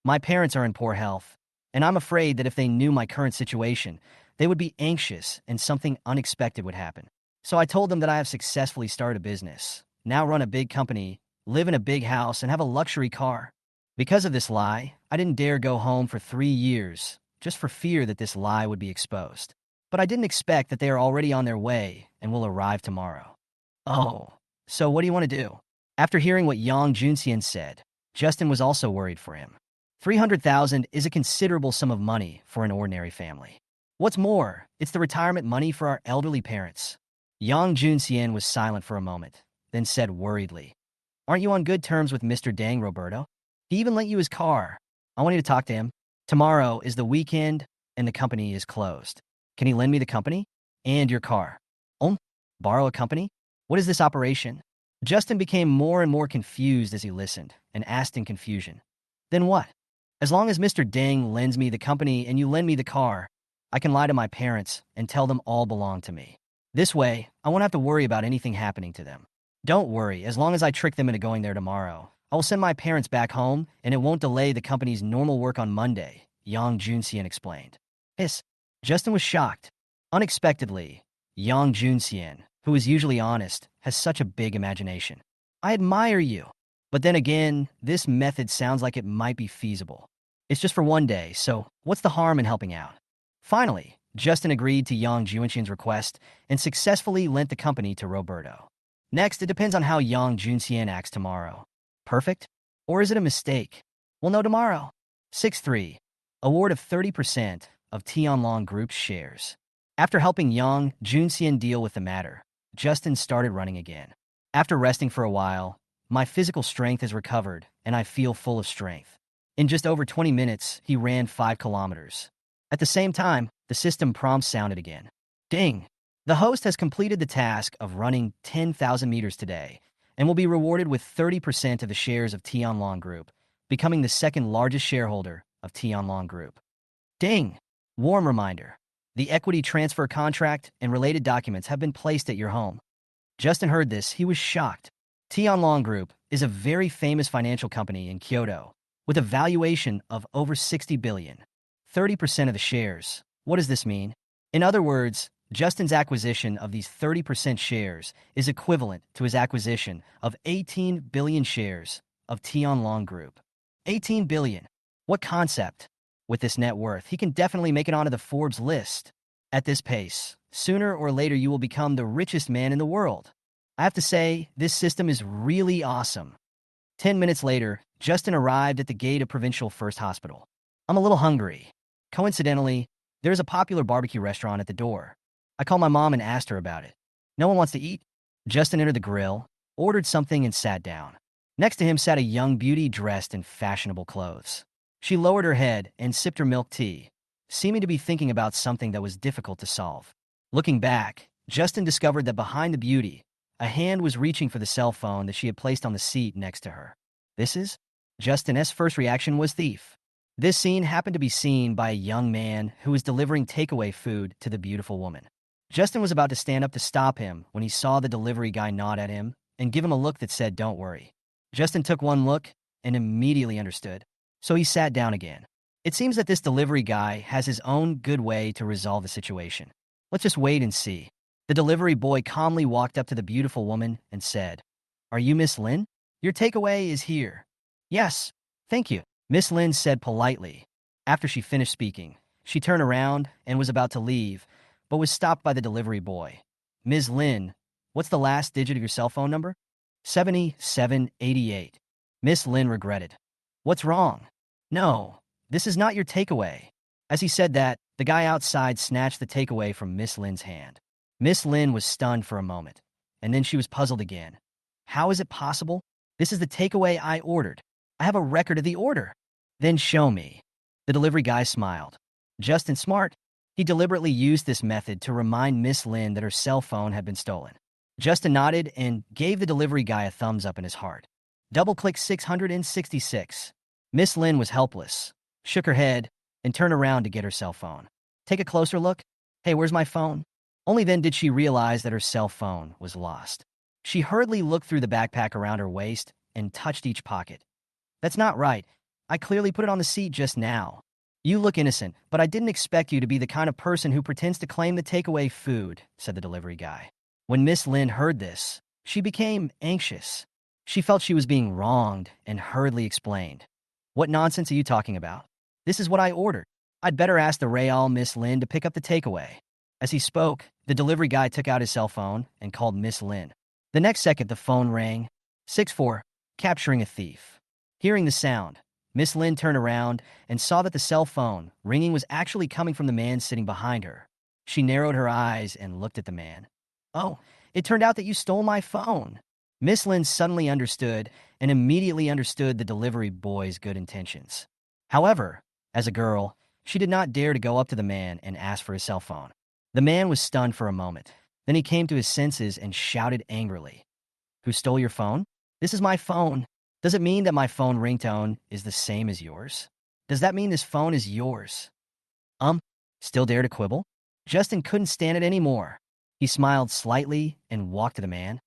A: My parents are in poor health, and I'm afraid that if they knew my current situation, they would be anxious and something unexpected would happen. So I told them that I have successfully started a business, now run a big company, live in a big house, and have a luxury car. Because of this lie, I didn't dare go home for 3 years, just for fear that this lie would be exposed. But I didn't expect that they are already on their way and will arrive tomorrow. Oh, so what do you want to do? After hearing what Yang Junxian said, Justin was also worried for him. 300,000 is a considerable sum of money for an ordinary family. What's more, it's the retirement money for our elderly parents. Yang Junxian was silent for a moment, then said worriedly, Aren't you on good terms with Mr. Dang Roberto? He even lent you his car. I want you to talk to him. Tomorrow is the weekend, and the company is closed. Can he lend me the company? And your car? Borrow a company? What is this operation? Justin became more and more confused as he listened, and asked in confusion. Then what? As long as Mr. Deng lends me the company and you lend me the car, I can lie to my parents and tell them all belong to me. This way, I won't have to worry about anything happening to them. Don't worry, as long as I trick them into going there tomorrow, I will send my parents back home and it won't delay the company's normal work on Monday, Yang Junxian explained. Justin was shocked. Unexpectedly, Yang Junxian, who is usually honest, has such a big imagination. I admire you. But then again, this method sounds like it might be feasible. It's just for one day, so what's the harm in helping out? Finally, Justin agreed to Yang Junxian's request and successfully lent the company to Roberto. Next, it depends on how Yang Junxian acts tomorrow. Perfect? Or is it a mistake? We'll know tomorrow. 6-3. Award of 30% of Tianlong Group's shares. After helping Yang Junxian deal with the matter, Justin started running again. After resting for a while, my physical strength has recovered and I feel full of strength. In just over 20 minutes, he ran 5 kilometers. At the same time, the system prompt sounded again. Ding! The host has completed the task of running 10,000 meters today and will be rewarded with 30% of the shares of Tianlong Group, becoming the second largest shareholder of Tianlong Group. Ding! Warm reminder. The equity transfer contract and related documents have been placed at your home. Justin heard this, he was shocked. Tianlong Group is a very famous financial company in Kyoto with a valuation of over 60 billion. 30% of the shares. What does this mean? In other words, Justin's acquisition of these 30% shares is equivalent to his acquisition of 18 billion shares of Tianlong Group. 18 billion. What concept? With this net worth, he can definitely make it onto the Forbes list. At this pace, sooner or later you will become the richest man in the world. I have to say, this system is really awesome. 10 minutes later, Justin arrived at the gate of Provincial First Hospital. I'm a little hungry. Coincidentally, there's a popular barbecue restaurant at the door. I called my mom and asked her about it. No one wants to eat? Justin entered the grill, ordered something, and sat down. Next to him sat a young beauty dressed in fashionable clothes. She lowered her head and sipped her milk tea, seeming to be thinking about something that was difficult to solve. Looking back, Justin discovered that behind the beauty, a hand was reaching for the cell phone that she had placed on the seat next to her. This is? Justin's first reaction was thief. This scene happened to be seen by a young man who was delivering takeaway food to the beautiful woman. Justin was about to stand up to stop him when he saw the delivery guy nod at him and give him a look that said, "Don't worry." Justin took one look and immediately understood. So he sat down again. It seems that this delivery guy has his own good way to resolve the situation. Let's just wait and see. The delivery boy calmly walked up to the beautiful woman and said, "Are you Miss Lin? Your takeaway is here." "Yes, thank you," Miss Lin said politely. After she finished speaking, she turned around and was about to leave, but was stopped by the delivery boy. "Ms. Lin, what's the last digit of your cell phone number?" 7788. Miss Lin regretted. "What's wrong?" "No, this is not your takeaway." As he said that, the guy outside snatched the takeaway from Miss Lin's hand. Miss Lin was stunned for a moment, and then she was puzzled again. "How is it possible? This is the takeaway I ordered. I have a record of the order." "Then show me." The delivery guy smiled. Justin Smart, he deliberately used this method to remind Miss Lin that her cell phone had been stolen. Justin nodded and gave the delivery guy a thumbs up in his heart. Double-click 666. Miss Lin was helpless, shook her head, and turned around to get her cell phone. "Take a closer look. Hey, where's my phone?" Only then did she realize that her cell phone was lost. She hurriedly looked through the backpack around her waist and touched each pocket. "That's not right. I clearly put it on the seat just now." "You look innocent, but I didn't expect you to be the kind of person who pretends to claim the takeaway food," said the delivery guy. When Miss Lin heard this, she became anxious. She felt she was being wronged and hurriedly explained. "What nonsense are you talking about? This is what I ordered. I'd better ask the Real Miss Lin to pick up the takeaway." As he spoke, the delivery guy took out his cell phone and called Miss Lin. The next second, the phone rang. 6-4, capturing a thief. Hearing the sound, Miss Lin turned around and saw that the cell phone ringing was actually coming from the man sitting behind her. She narrowed her eyes and looked at the man. "Oh, it turned out that you stole my phone." Miss Lin suddenly understood and immediately understood the delivery boy's good intentions. However, as a girl, she did not dare to go up to the man and ask for his cell phone. The man was stunned for a moment. Then he came to his senses and shouted angrily, "Who stole your phone? This is my phone. Does it mean that my phone ringtone is the same as yours? Does that mean this phone is yours?" Still dare to quibble? Justin couldn't stand it anymore. He smiled slightly and walked to the man.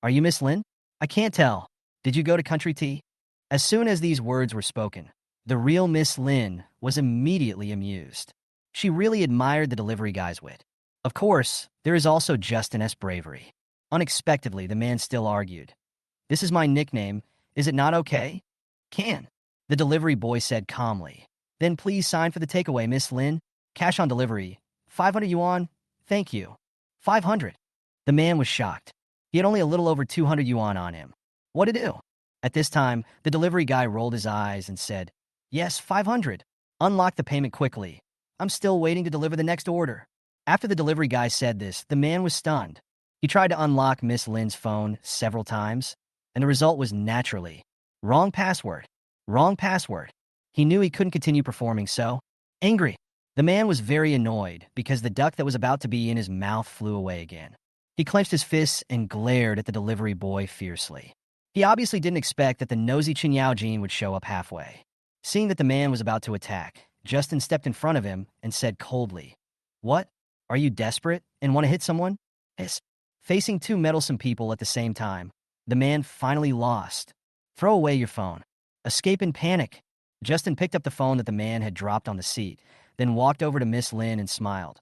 A: "Are you Miss Lin? I can't tell. Did you go to Country Tea?" As soon as these words were spoken, the real Miss Lin was immediately amused. She really admired the delivery guy's wit. Of course, there is also Justin's bravery. Unexpectedly, the man still argued. "This is my nickname. Is it not okay?" "Can," the delivery boy said calmly. "Then please sign for the takeaway, Miss Lin. Cash on delivery. 500 yuan. Thank you." 500. The man was shocked. He had only a little over 200 yuan on him. What to do? At this time, the delivery guy rolled his eyes and said, "Yes, 500. Unlock the payment quickly. I'm still waiting to deliver the next order." After the delivery guy said this, the man was stunned. He tried to unlock Miss Lin's phone several times, and the result was naturally, "Wrong password. Wrong password." He knew he couldn't continue performing, so, angry, the man was very annoyed because the duck that was about to be in his mouth flew away again. He clenched his fists and glared at the delivery boy fiercely. He obviously didn't expect that the nosy Qinyao Jin would show up halfway. Seeing that the man was about to attack, Justin stepped in front of him and said coldly, "What? Are you desperate and want to hit someone?" Yes. Facing two meddlesome people at the same time, the man finally lost. "Throw away your phone. Escape in panic." Justin picked up the phone that the man had dropped on the seat, then walked over to Miss Lin and smiled.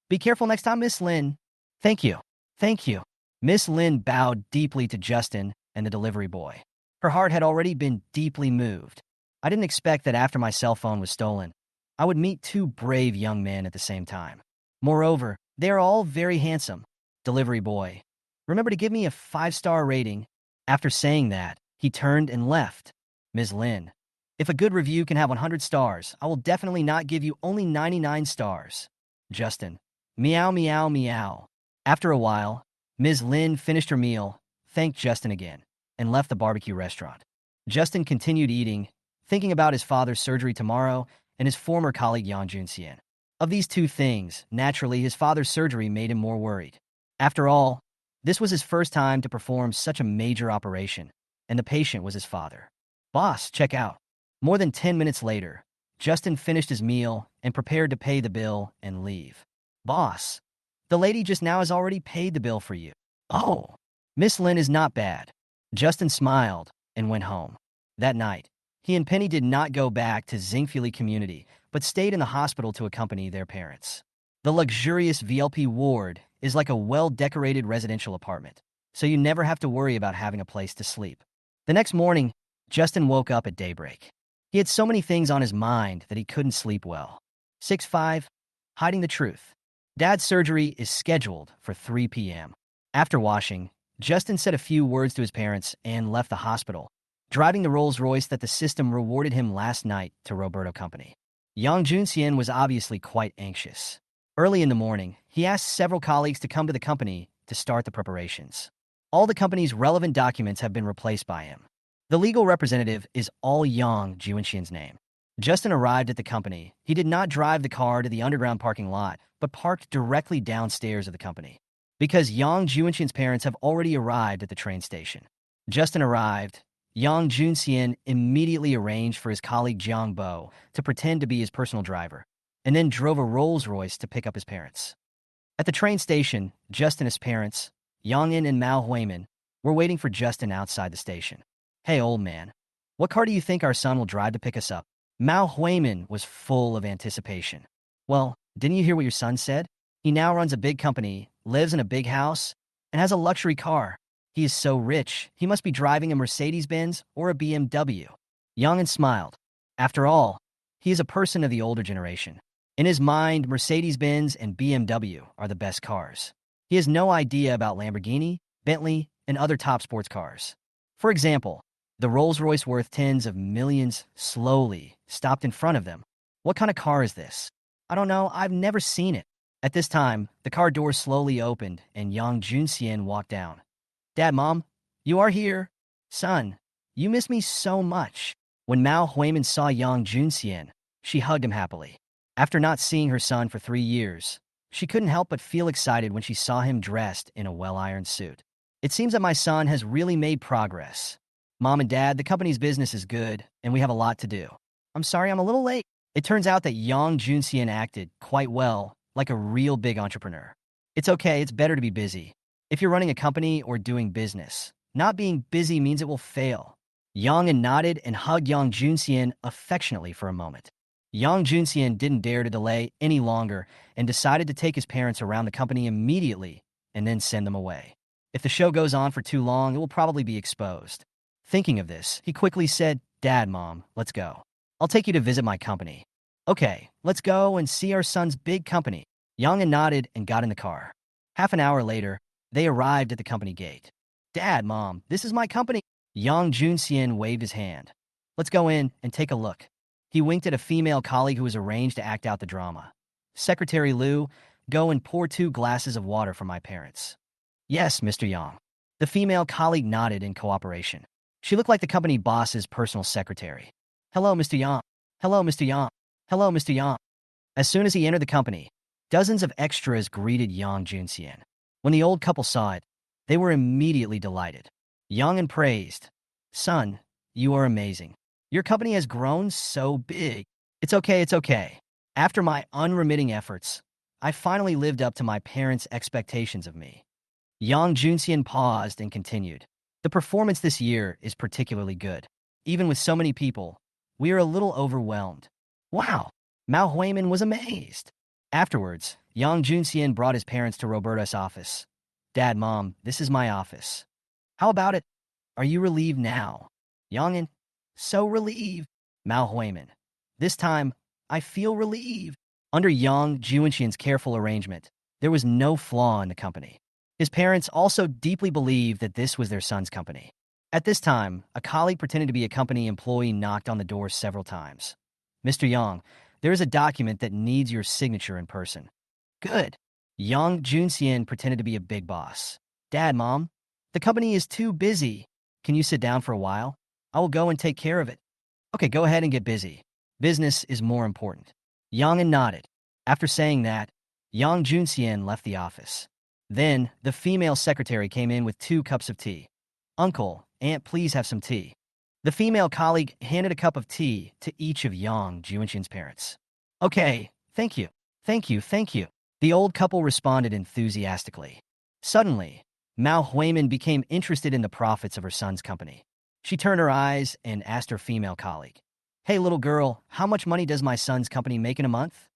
A: "Be careful next time, Miss Lin." "Thank you. Thank you." Miss Lin bowed deeply to Justin and the delivery boy. Her heart had already been deeply moved. "I didn't expect that after my cell phone was stolen, I would meet two brave young men at the same time. Moreover, they are all very handsome." Delivery boy, "Remember to give me a 5-star rating." After saying that, he turned and left. Ms. Lin, "If a good review can have 100 stars, I will definitely not give you only 99 stars. Justin, "Meow, meow, meow." After a while, Ms. Lin finished her meal, thanked Justin again, and left the barbecue restaurant. Justin continued eating, thinking about his father's surgery tomorrow and his former colleague Yang Junxian. Of these two things, naturally, his father's surgery made him more worried. After all, this was his first time to perform such a major operation, and the patient was his father. "Boss, check out." More than 10 minutes later, Justin finished his meal and prepared to pay the bill and leave. "Boss, the lady just now has already paid the bill for you." "Oh, Miss Lin is not bad." Justin smiled and went home. That night, He and Penny did not go back to Zingfili community, but stayed in the hospital to accompany their parents. The luxurious VLP ward is like a well-decorated residential apartment, so you never have to worry about having a place to sleep. The next morning, Justin woke up at daybreak. He had so many things on his mind that he couldn't sleep well. 6-5, hiding the truth. Dad's surgery is scheduled for 3 p.m. After washing, Justin said a few words to his parents and left the hospital, driving the Rolls-Royce that the system rewarded him last night to Roberto Company. Yang Junxian was obviously quite anxious. Early in the morning, he asked several colleagues to come to the company to start the preparations. All the company's relevant documents have been replaced by him. The legal representative is all Yang Junxian's name. Justin arrived at the company. He did not drive the car to the underground parking lot, but parked directly downstairs of the company. Because Yang Junxian's parents have already arrived at the train station. Justin arrived. Yang Junxian immediately arranged for his colleague Jiang Bo to pretend to be his personal driver, and then drove a Rolls-Royce to pick up his parents. At the train station, Justin and his parents, Yang and Mao Huimin, were waiting for Justin outside the station. "Hey, old man, what car do you think our son will drive to pick us up?" Mao Huimin was full of anticipation. "Well, didn't you hear what your son said? He now runs a big company, lives in a big house, and has a luxury car. He is so rich, he must be driving a Mercedes-Benz or a BMW. Yang smiled. After all, he is a person of the older generation. In his mind, Mercedes-Benz and BMW are the best cars. He has no idea about Lamborghini, Bentley, and other top sports cars. For example, the Rolls-Royce worth tens of millions slowly stopped in front of them. What kind of car is this? I don't know, I've never seen it. At this time, the car door slowly opened and Yang Junxian walked down. Dad, Mom, you are here. Son, you miss me so much. When Mao Huimin saw Yang Junxian, she hugged him happily. After not seeing her son for 3 years, she couldn't help but feel excited when she saw him dressed in a well-ironed suit. It seems that my son has really made progress. Mom and Dad, the company's business is good, and we have a lot to do. I'm sorry I'm a little late. It turns out that Yang Junxian acted quite well, like a real big entrepreneur. It's okay, it's better to be busy. If you're running a company or doing business, not being busy means it will fail. Yang nodded and hugged Yang Junxian affectionately for a moment. Yang Junxian didn't dare to delay any longer and decided to take his parents around the company immediately and then send them away. If the show goes on for too long, it will probably be exposed. Thinking of this, he quickly said, Dad, Mom, let's go. I'll take you to visit my company. Okay, let's go and see our son's big company. Yang nodded and got in the car. Half an hour later, they arrived at the company gate. Dad, Mom, this is my company. Yang Junxian waved his hand. Let's go in and take a look. He winked at a female colleague who was arranged to act out the drama. Secretary Liu, go and pour 2 glasses of water for my parents. Yes, Mr. Yang. The female colleague nodded in cooperation. She looked like the company boss's personal secretary. Hello, Mr. Yang. Hello, Mr. Yang. Hello, Mr. Yang. As soon as he entered the company, dozens of extras greeted Yang Junxian. When the old couple saw it, they were immediately delighted. Yang praised, Son, you are amazing. Your company has grown so big. It's okay, it's okay. After my unremitting efforts, I finally lived up to my parents' expectations of me. Yang Junxian paused and continued. The performance this year is particularly good. Even with so many people, we are a little overwhelmed. Wow! Mao Huimin was amazed. Afterwards, Yang Junxian brought his parents to Roberta's office. Dad, Mom, this is my office. How about it? Are you relieved now? Yang, so relieved. Mao Huimin. This time, I feel relieved. Under Yang Junxian's careful arrangement, there was no flaw in the company. His parents also deeply believed that this was their son's company. At this time, a colleague pretending to be a company employee knocked on the door several times. Mr. Yang, there is a document that needs your signature in person. Good. Yang Junxian pretended to be a big boss. Dad, Mom, the company is too busy. Can you sit down for a while? I will go and take care of it. Okay, go ahead and get busy. Business is more important. Yang nodded. After saying that, Yang Junxian left the office. Then, the female secretary came in with 2 cups of tea. Uncle, Aunt, please have some tea. The female colleague handed a cup of tea to each of Yang Junxian's parents. Okay, thank you. Thank you, thank you. The old couple responded enthusiastically. Suddenly, Mao Huimin became interested in the profits of her son's company. She turned her eyes and asked her female colleague, "Hey, little girl, how much money does my son's company make in a month?"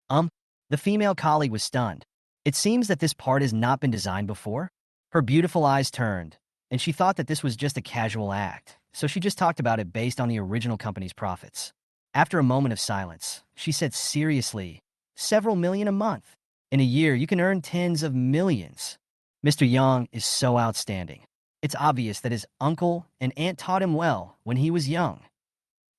A: Um, the female colleague was stunned. It seems that this part has not been designed before. Her beautiful eyes turned, and she thought that this was just a casual act, so she just talked about it based on the original company's profits. After a moment of silence, she said seriously, "Several million a month. In a year, you can earn tens of millions." Mr. Young is so outstanding. It's obvious that his uncle and aunt taught him well when he was young.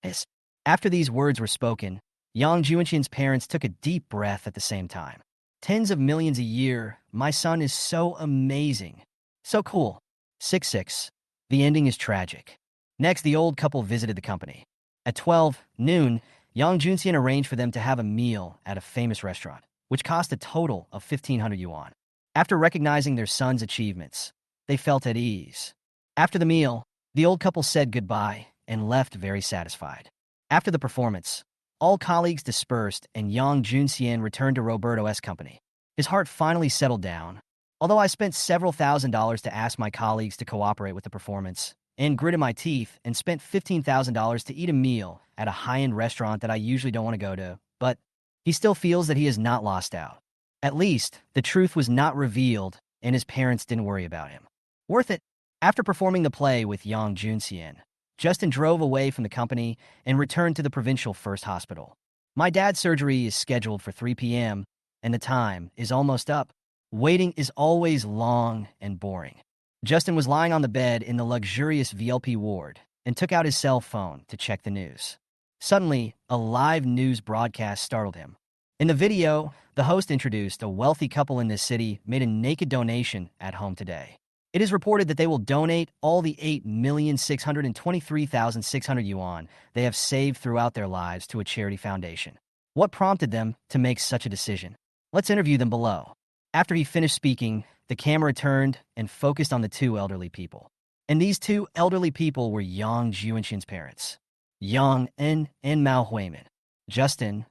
A: Yes. After these words were spoken, Yang Junshin's parents took a deep breath at the same time. Tens of millions a year, my son is so amazing. So cool. 6-6. The ending is tragic. Next, the old couple visited the company. At 12 noon, Yang Junxian arranged for them to have a meal at a famous restaurant, which cost a total of 1,500 yuan. After recognizing their son's achievements, they felt at ease. After the meal, the old couple said goodbye and left very satisfied. After the performance, all colleagues dispersed and Yang Junxian returned to Roberto's company. His heart finally settled down. Although I spent several $1,000s to ask my colleagues to cooperate with the performance, and gritted my teeth and spent $15,000 to eat a meal at a high-end restaurant that I usually don't want to go to, but he still feels that he has not lost out. At least, the truth was not revealed and his parents didn't worry about him. Worth it. After performing the play with Yang Junxian, Justin drove away from the company and returned to the provincial first hospital. My dad's surgery is scheduled for 3 p.m., and the time is almost up. Waiting is always long and boring. Justin was lying on the bed in the luxurious VLP ward and took out his cell phone to check the news. Suddenly, a live news broadcast startled him. In the video, the host introduced a wealthy couple in this city made a naked donation at home today. It is reported that they will donate all the 8,623,600 yuan they have saved throughout their lives to a charity foundation. What prompted them to make such a decision? Let's interview them below. After he finished speaking, the camera turned and focused on the two elderly people. And these two elderly people were Yang Junshin's parents, Yang and Mao Huimin. Justin,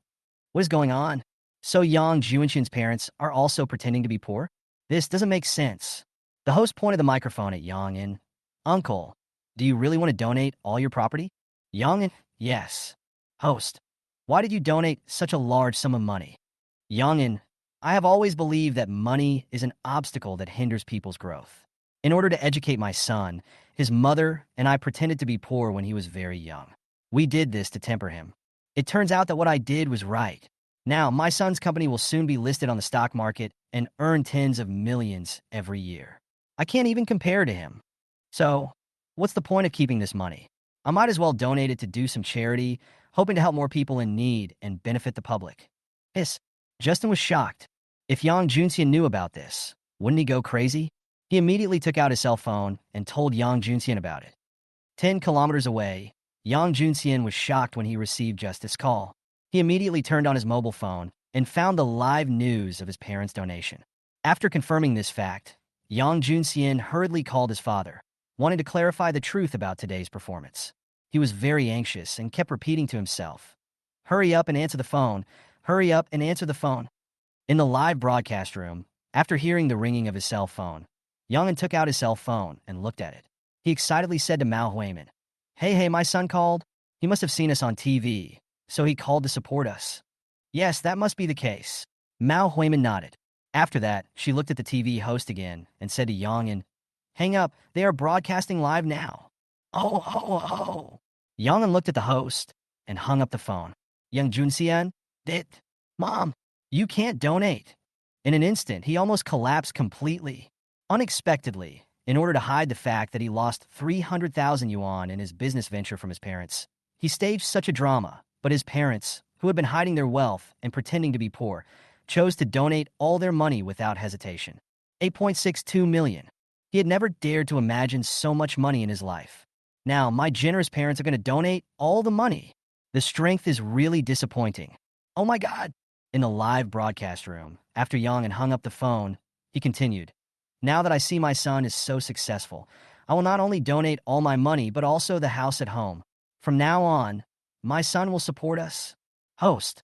A: what is going on? So Yang Junshin's parents are also pretending to be poor? This doesn't make sense. The host pointed the microphone at Yang and, "Uncle, do you really want to donate all your property?" Yang and, "Yes." Host, "Why did you donate such a large sum of money?" Yang and, "I have always believed that money is an obstacle that hinders people's growth. In order to educate my son, his mother and I pretended to be poor when he was very young. We did this to temper him. It turns out that what I did was right. Now, my son's company will soon be listed on the stock market and earn tens of millions every year. I can't even compare to him. So, what's the point of keeping this money? I might as well donate it to do some charity, hoping to help more people in need and benefit the public." Yes, Justin was shocked. If Yang Junxian knew about this, wouldn't he go crazy? He immediately took out his cell phone and told Yang Junxian about it. 10 kilometers away, Yang Junxian was shocked when he received just this call. He immediately turned on his mobile phone and found the live news of his parents' donation. After confirming this fact, Yang Junxian hurriedly called his father, wanting to clarify the truth about today's performance. He was very anxious and kept repeating to himself, "Hurry up and answer the phone. Hurry up and answer the phone." In the live broadcast room, after hearing the ringing of his cell phone, Yang took out his cell phone and looked at it. He excitedly said to Mao Huimin, Hey, my son called. He must have seen us on TV, so he called to support us." "Yes, that must be the case." Mao Huimin nodded. After that, she looked at the TV host again and said to Yang and, "Hang up, they are broadcasting live now." Oh. Yang looked at the host and hung up the phone. Yang Junxian, "Dit, Mom, you can't donate." In an instant, he almost collapsed completely. Unexpectedly, in order to hide the fact that he lost 300,000 yuan in his business venture from his parents, he staged such a drama, but his parents, who had been hiding their wealth and pretending to be poor, chose to donate all their money without hesitation. 8.62 million. He had never dared to imagine so much money in his life. Now, my generous parents are going to donate all the money. The strength is really disappointing. Oh my God. In the live broadcast room, after Yang hung up the phone, he continued, "Now that I see my son is so successful, I will not only donate all my money, but also the house at home. From now on, my son will support us." Host.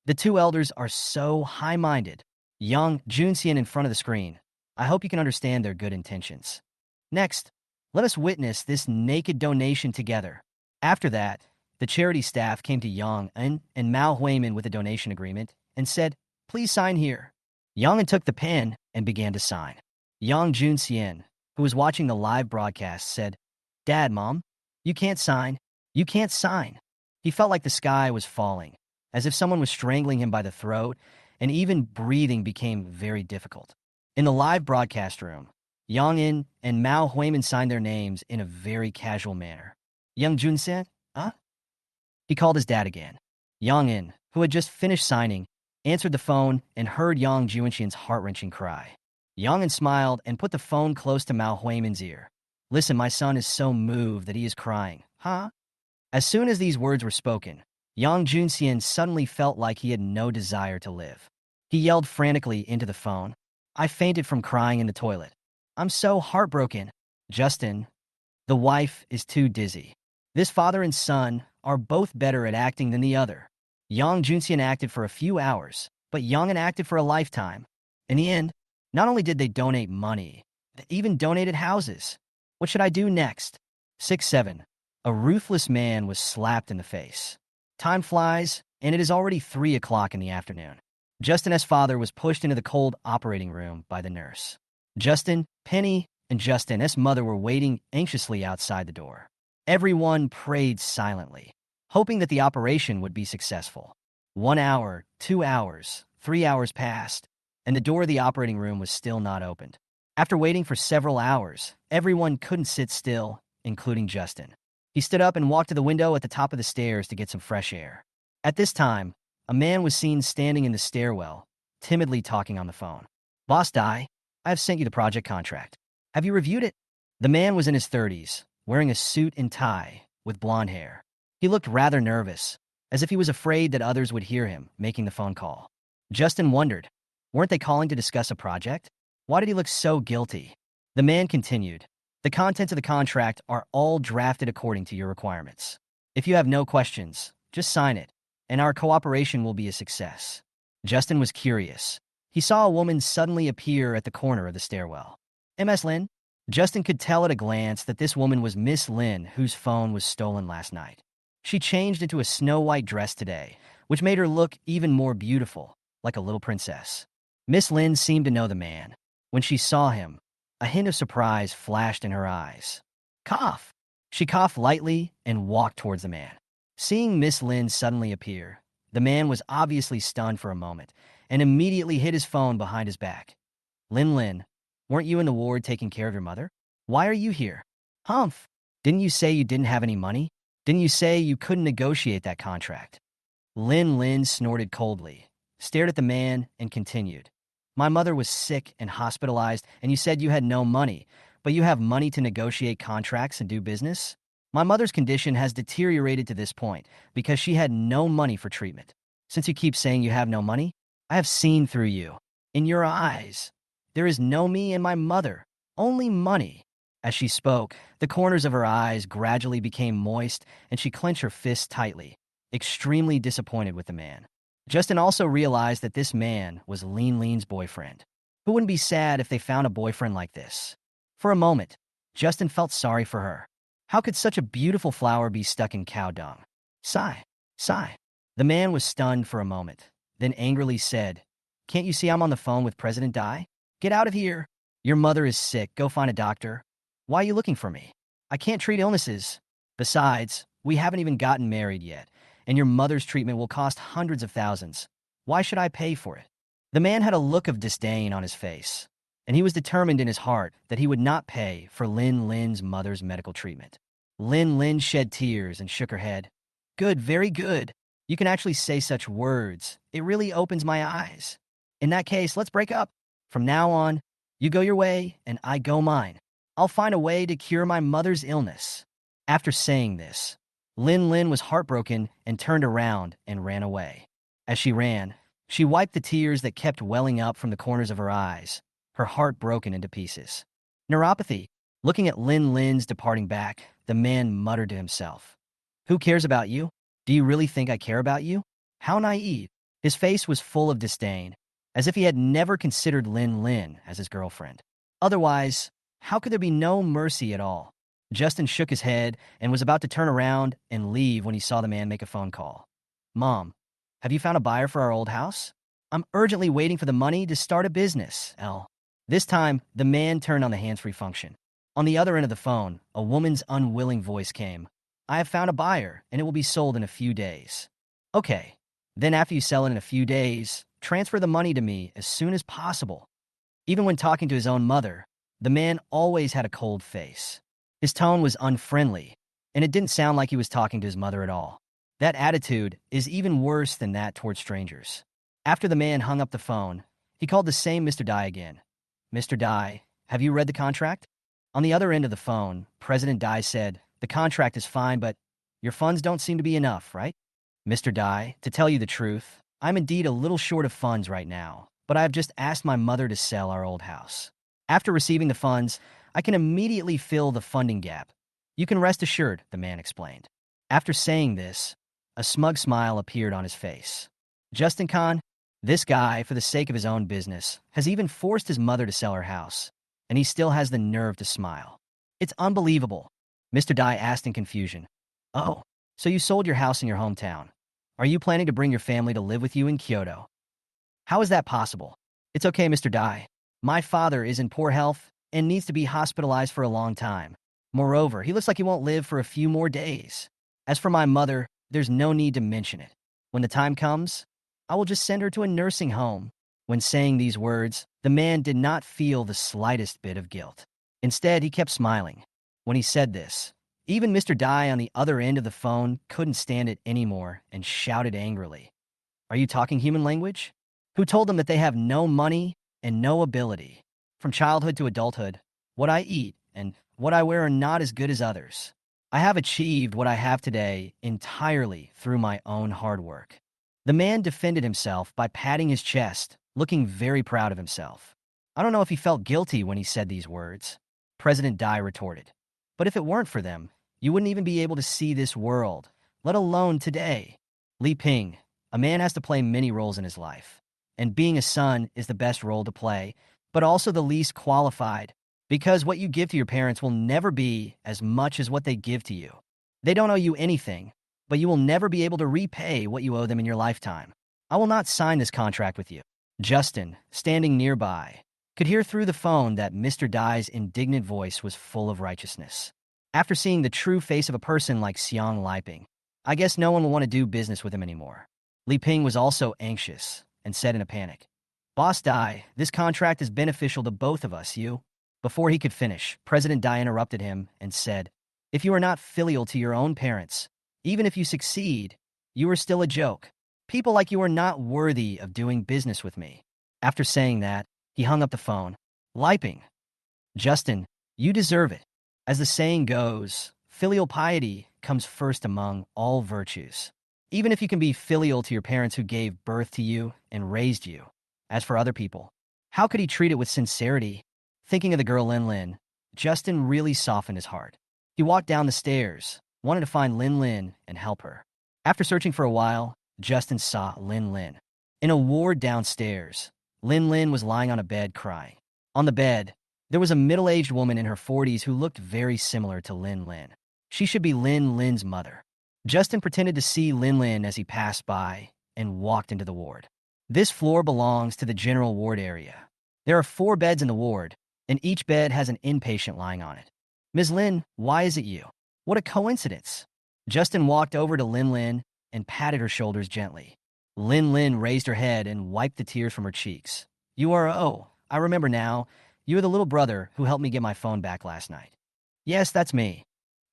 A: The two elders are so high-minded. Yang Junxian in front of the screen. I hope you can understand their good intentions. Next, Let us witness this naked donation together. After that, the charity staff came to Yang and Mao Huimin with a donation agreement and said, "Please sign here." Yang took the pen and began to sign. Yang Junxian, who was watching the live broadcast, said, "Dad, Mom, you can't sign. You can't sign." He felt like the sky was falling, as if someone was strangling him by the throat, and even breathing became very difficult. In the live broadcast room, Yang In and Mao Huimin signed their names in a very casual manner. Yang Junxian, huh? He called his dad again. Yang In, who had just finished signing, answered the phone and heard Yang Junxian's heart-wrenching cry. Yang In smiled and put the phone close to Mao Huimin's ear. "Listen, my son is so moved that he is crying, huh?" As soon as these words were spoken, Yang Junxian suddenly felt like he had no desire to live. He yelled frantically into the phone, "I fainted from crying in the toilet. I'm so heartbroken." Justin, the wife, is too dizzy. This father and son are both better at acting than the other. Yang Junxian acted for a few hours, but Yang acted for a lifetime. In the end, not only did they donate money, they even donated houses. What should I do next? 6-7. A ruthless man was slapped in the face. Time flies, and it is already 3 o'clock in the afternoon. Justin S. father was pushed into the cold operating room by the nurse. Justin, Penny, and Justin S. mother were waiting anxiously outside the door. Everyone prayed silently, hoping that the operation would be successful. 1 hour, 2 hours, 3 hours passed, and the door of the operating room was still not opened. After waiting for several hours, everyone couldn't sit still, including Justin. He stood up and walked to the window at the top of the stairs to get some fresh air. At this time, a man was seen standing in the stairwell, timidly talking on the phone. "Boss Dai, I have sent you the project contract. Have you reviewed it?" The man was in his 30s, wearing a suit and tie, with blonde hair. He looked rather nervous, as if he was afraid that others would hear him making the phone call. Justin wondered, weren't they calling to discuss a project? Why did he look so guilty? The man continued, "The contents of the contract are all drafted according to your requirements. If you have no questions, just sign it, and our cooperation will be a success." Justin was curious. He saw a woman suddenly appear at the corner of the stairwell. "Ms. Lin?" Justin could tell at a glance that this woman was Miss Lin, whose phone was stolen last night. She changed into a snow-white dress today, which made her look even more beautiful, like a little princess. Miss Lin seemed to know the man. When she saw him, a hint of surprise flashed in her eyes. "Cough!" She coughed lightly and walked towards the man. Seeing Miss Lin suddenly appear, the man was obviously stunned for a moment and immediately hid his phone behind his back. Lin, weren't you in the ward taking care of your mother? Why are you here?" "Humph! Didn't you say you didn't have any money? Didn't you say you couldn't negotiate that contract?" Lin snorted coldly, stared at the man, and continued. "My mother was sick and hospitalized, and you said you had no money, but you have money to negotiate contracts and do business? My mother's condition has deteriorated to this point because she had no money for treatment. Since you keep saying you have no money, I have seen through you. In your eyes, there is no me and my mother, only money." As she spoke, the corners of her eyes gradually became moist, and she clenched her fists tightly, extremely disappointed with the man. Justin also realized that this man was Lin's boyfriend. Who wouldn't be sad if they found a boyfriend like this? For a moment, Justin felt sorry for her. How could such a beautiful flower be stuck in cow dung? Sigh, sigh. The man was stunned for a moment, then angrily said, "Can't you see I'm on the phone with President Dai? Get out of here. Your mother is sick. Go find a doctor. Why are you looking for me? I can't treat illnesses. Besides, we haven't even gotten married yet, and your mother's treatment will cost hundreds of thousands. Why should I pay for it?" The man had a look of disdain on his face, and he was determined in his heart that he would not pay for Lin's mother's medical treatment. Lin shed tears and shook her head. "Good, very good. You can actually say such words. It really opens my eyes. In that case, let's break up. From now on, you go your way and I go mine. I'll find a way to cure my mother's illness." After saying this, Lin was heartbroken and turned around and ran away. As she ran, she wiped the tears that kept welling up from the corners of her eyes, her heart broken into pieces. Neuropathy. Looking at Lin's departing back, the man muttered to himself, "Who cares about you? Do you really think I care about you? How naive." His face was full of disdain, as if he had never considered Lin as his girlfriend. Otherwise, how could there be no mercy at all? Justin shook his head and was about to turn around and leave when he saw the man make a phone call. Mom, have you found a buyer for our old house? I'm urgently waiting for the money to start a business, L. This time, the man turned on the hands-free function. On the other end of the phone, a woman's unwilling voice came. I have found a buyer, and it will be sold in a few days. Okay. Then after you sell it in a few days, transfer the money to me as soon as possible. Even when talking to his own mother, the man always had a cold face. His tone was unfriendly, and it didn't sound like he was talking to his mother at all. That attitude is even worse than that toward strangers. After the man hung up the phone, he called the same Mr. Dai again. Mr. Dai, have you read the contract? On the other end of the phone, President Dai said, the contract is fine, but your funds don't seem to be enough, right? Mr. Dai, to tell you the truth, I'm indeed a little short of funds right now, but I have just asked my mother to sell our old house. After receiving the funds, I can immediately fill the funding gap. You can rest assured, the man explained. After saying this, a smug smile appeared on his face. Justin Khan, this guy, for the sake of his own business, has even forced his mother to sell her house, and he still has the nerve to smile. It's unbelievable. Mr. Dai asked in confusion. Oh, so you sold your house in your hometown. Are you planning to bring your family to live with you in Kyoto? How is that possible? It's okay, Mr. Dai. My father is in poor health and needs to be hospitalized for a long time. Moreover, he looks like he won't live for a few more days. As for my mother, there's no need to mention it. When the time comes, I will just send her to a nursing home. When saying these words, the man did not feel the slightest bit of guilt. Instead, he kept smiling. When he said this, even Mr. Dai on the other end of the phone couldn't stand it anymore and shouted angrily. Are you talking human language? Who told them that they have no money and no ability? From childhood to adulthood, what I eat and what I wear are not as good as others. I have achieved what I have today entirely through my own hard work. The man defended himself by patting his chest, looking very proud of himself. I don't know if he felt guilty when he said these words. President Dai retorted. But if it weren't for them, you wouldn't even be able to see this world, let alone today. Li Ping, a man has to play many roles in his life, and being a son is the best role to play, but also the least qualified, because what you give to your parents will never be as much as what they give to you. They don't owe you anything, but you will never be able to repay what you owe them in your lifetime. I will not sign this contract with you. Justin, standing nearby, could hear through the phone that Mr. Dai's indignant voice was full of righteousness. After seeing the true face of a person like Xiang Liping, I guess no one will want to do business with him anymore. Li Ping was also anxious and said in a panic, Boss Dai, this contract is beneficial to both of us, you. Before he could finish, President Dai interrupted him and said, if you are not filial to your own parents, even if you succeed, you are still a joke. People like you are not worthy of doing business with me. After saying that, he hung up the phone. Liping. Justin, you deserve it. As the saying goes, filial piety comes first among all virtues. Even if you can be filial to your parents who gave birth to you and raised you. As for other people, how could he treat it with sincerity? Thinking of the girl Lin Lin, Justin really softened his heart. He walked down the stairs, wanted to find Lin Lin and help her. After searching for a while, Justin saw Lin Lin. In a ward downstairs, Lin Lin was lying on a bed crying. On the bed, there was a middle-aged woman in her 40s who looked very similar to Lin Lin. She should be Lin Lin's mother. Justin pretended to see Lin Lin as he passed by and walked into the ward. This floor belongs to the general ward area. There are 4 beds in the ward, and each bed has an inpatient lying on it. Ms. Lin, why is it you? What a coincidence. Justin walked over to Lin Lin and patted her shoulders gently. Lin Lin raised her head and wiped the tears from her cheeks. You are, oh, I remember now. You are the little brother who helped me get my phone back last night. Yes, that's me.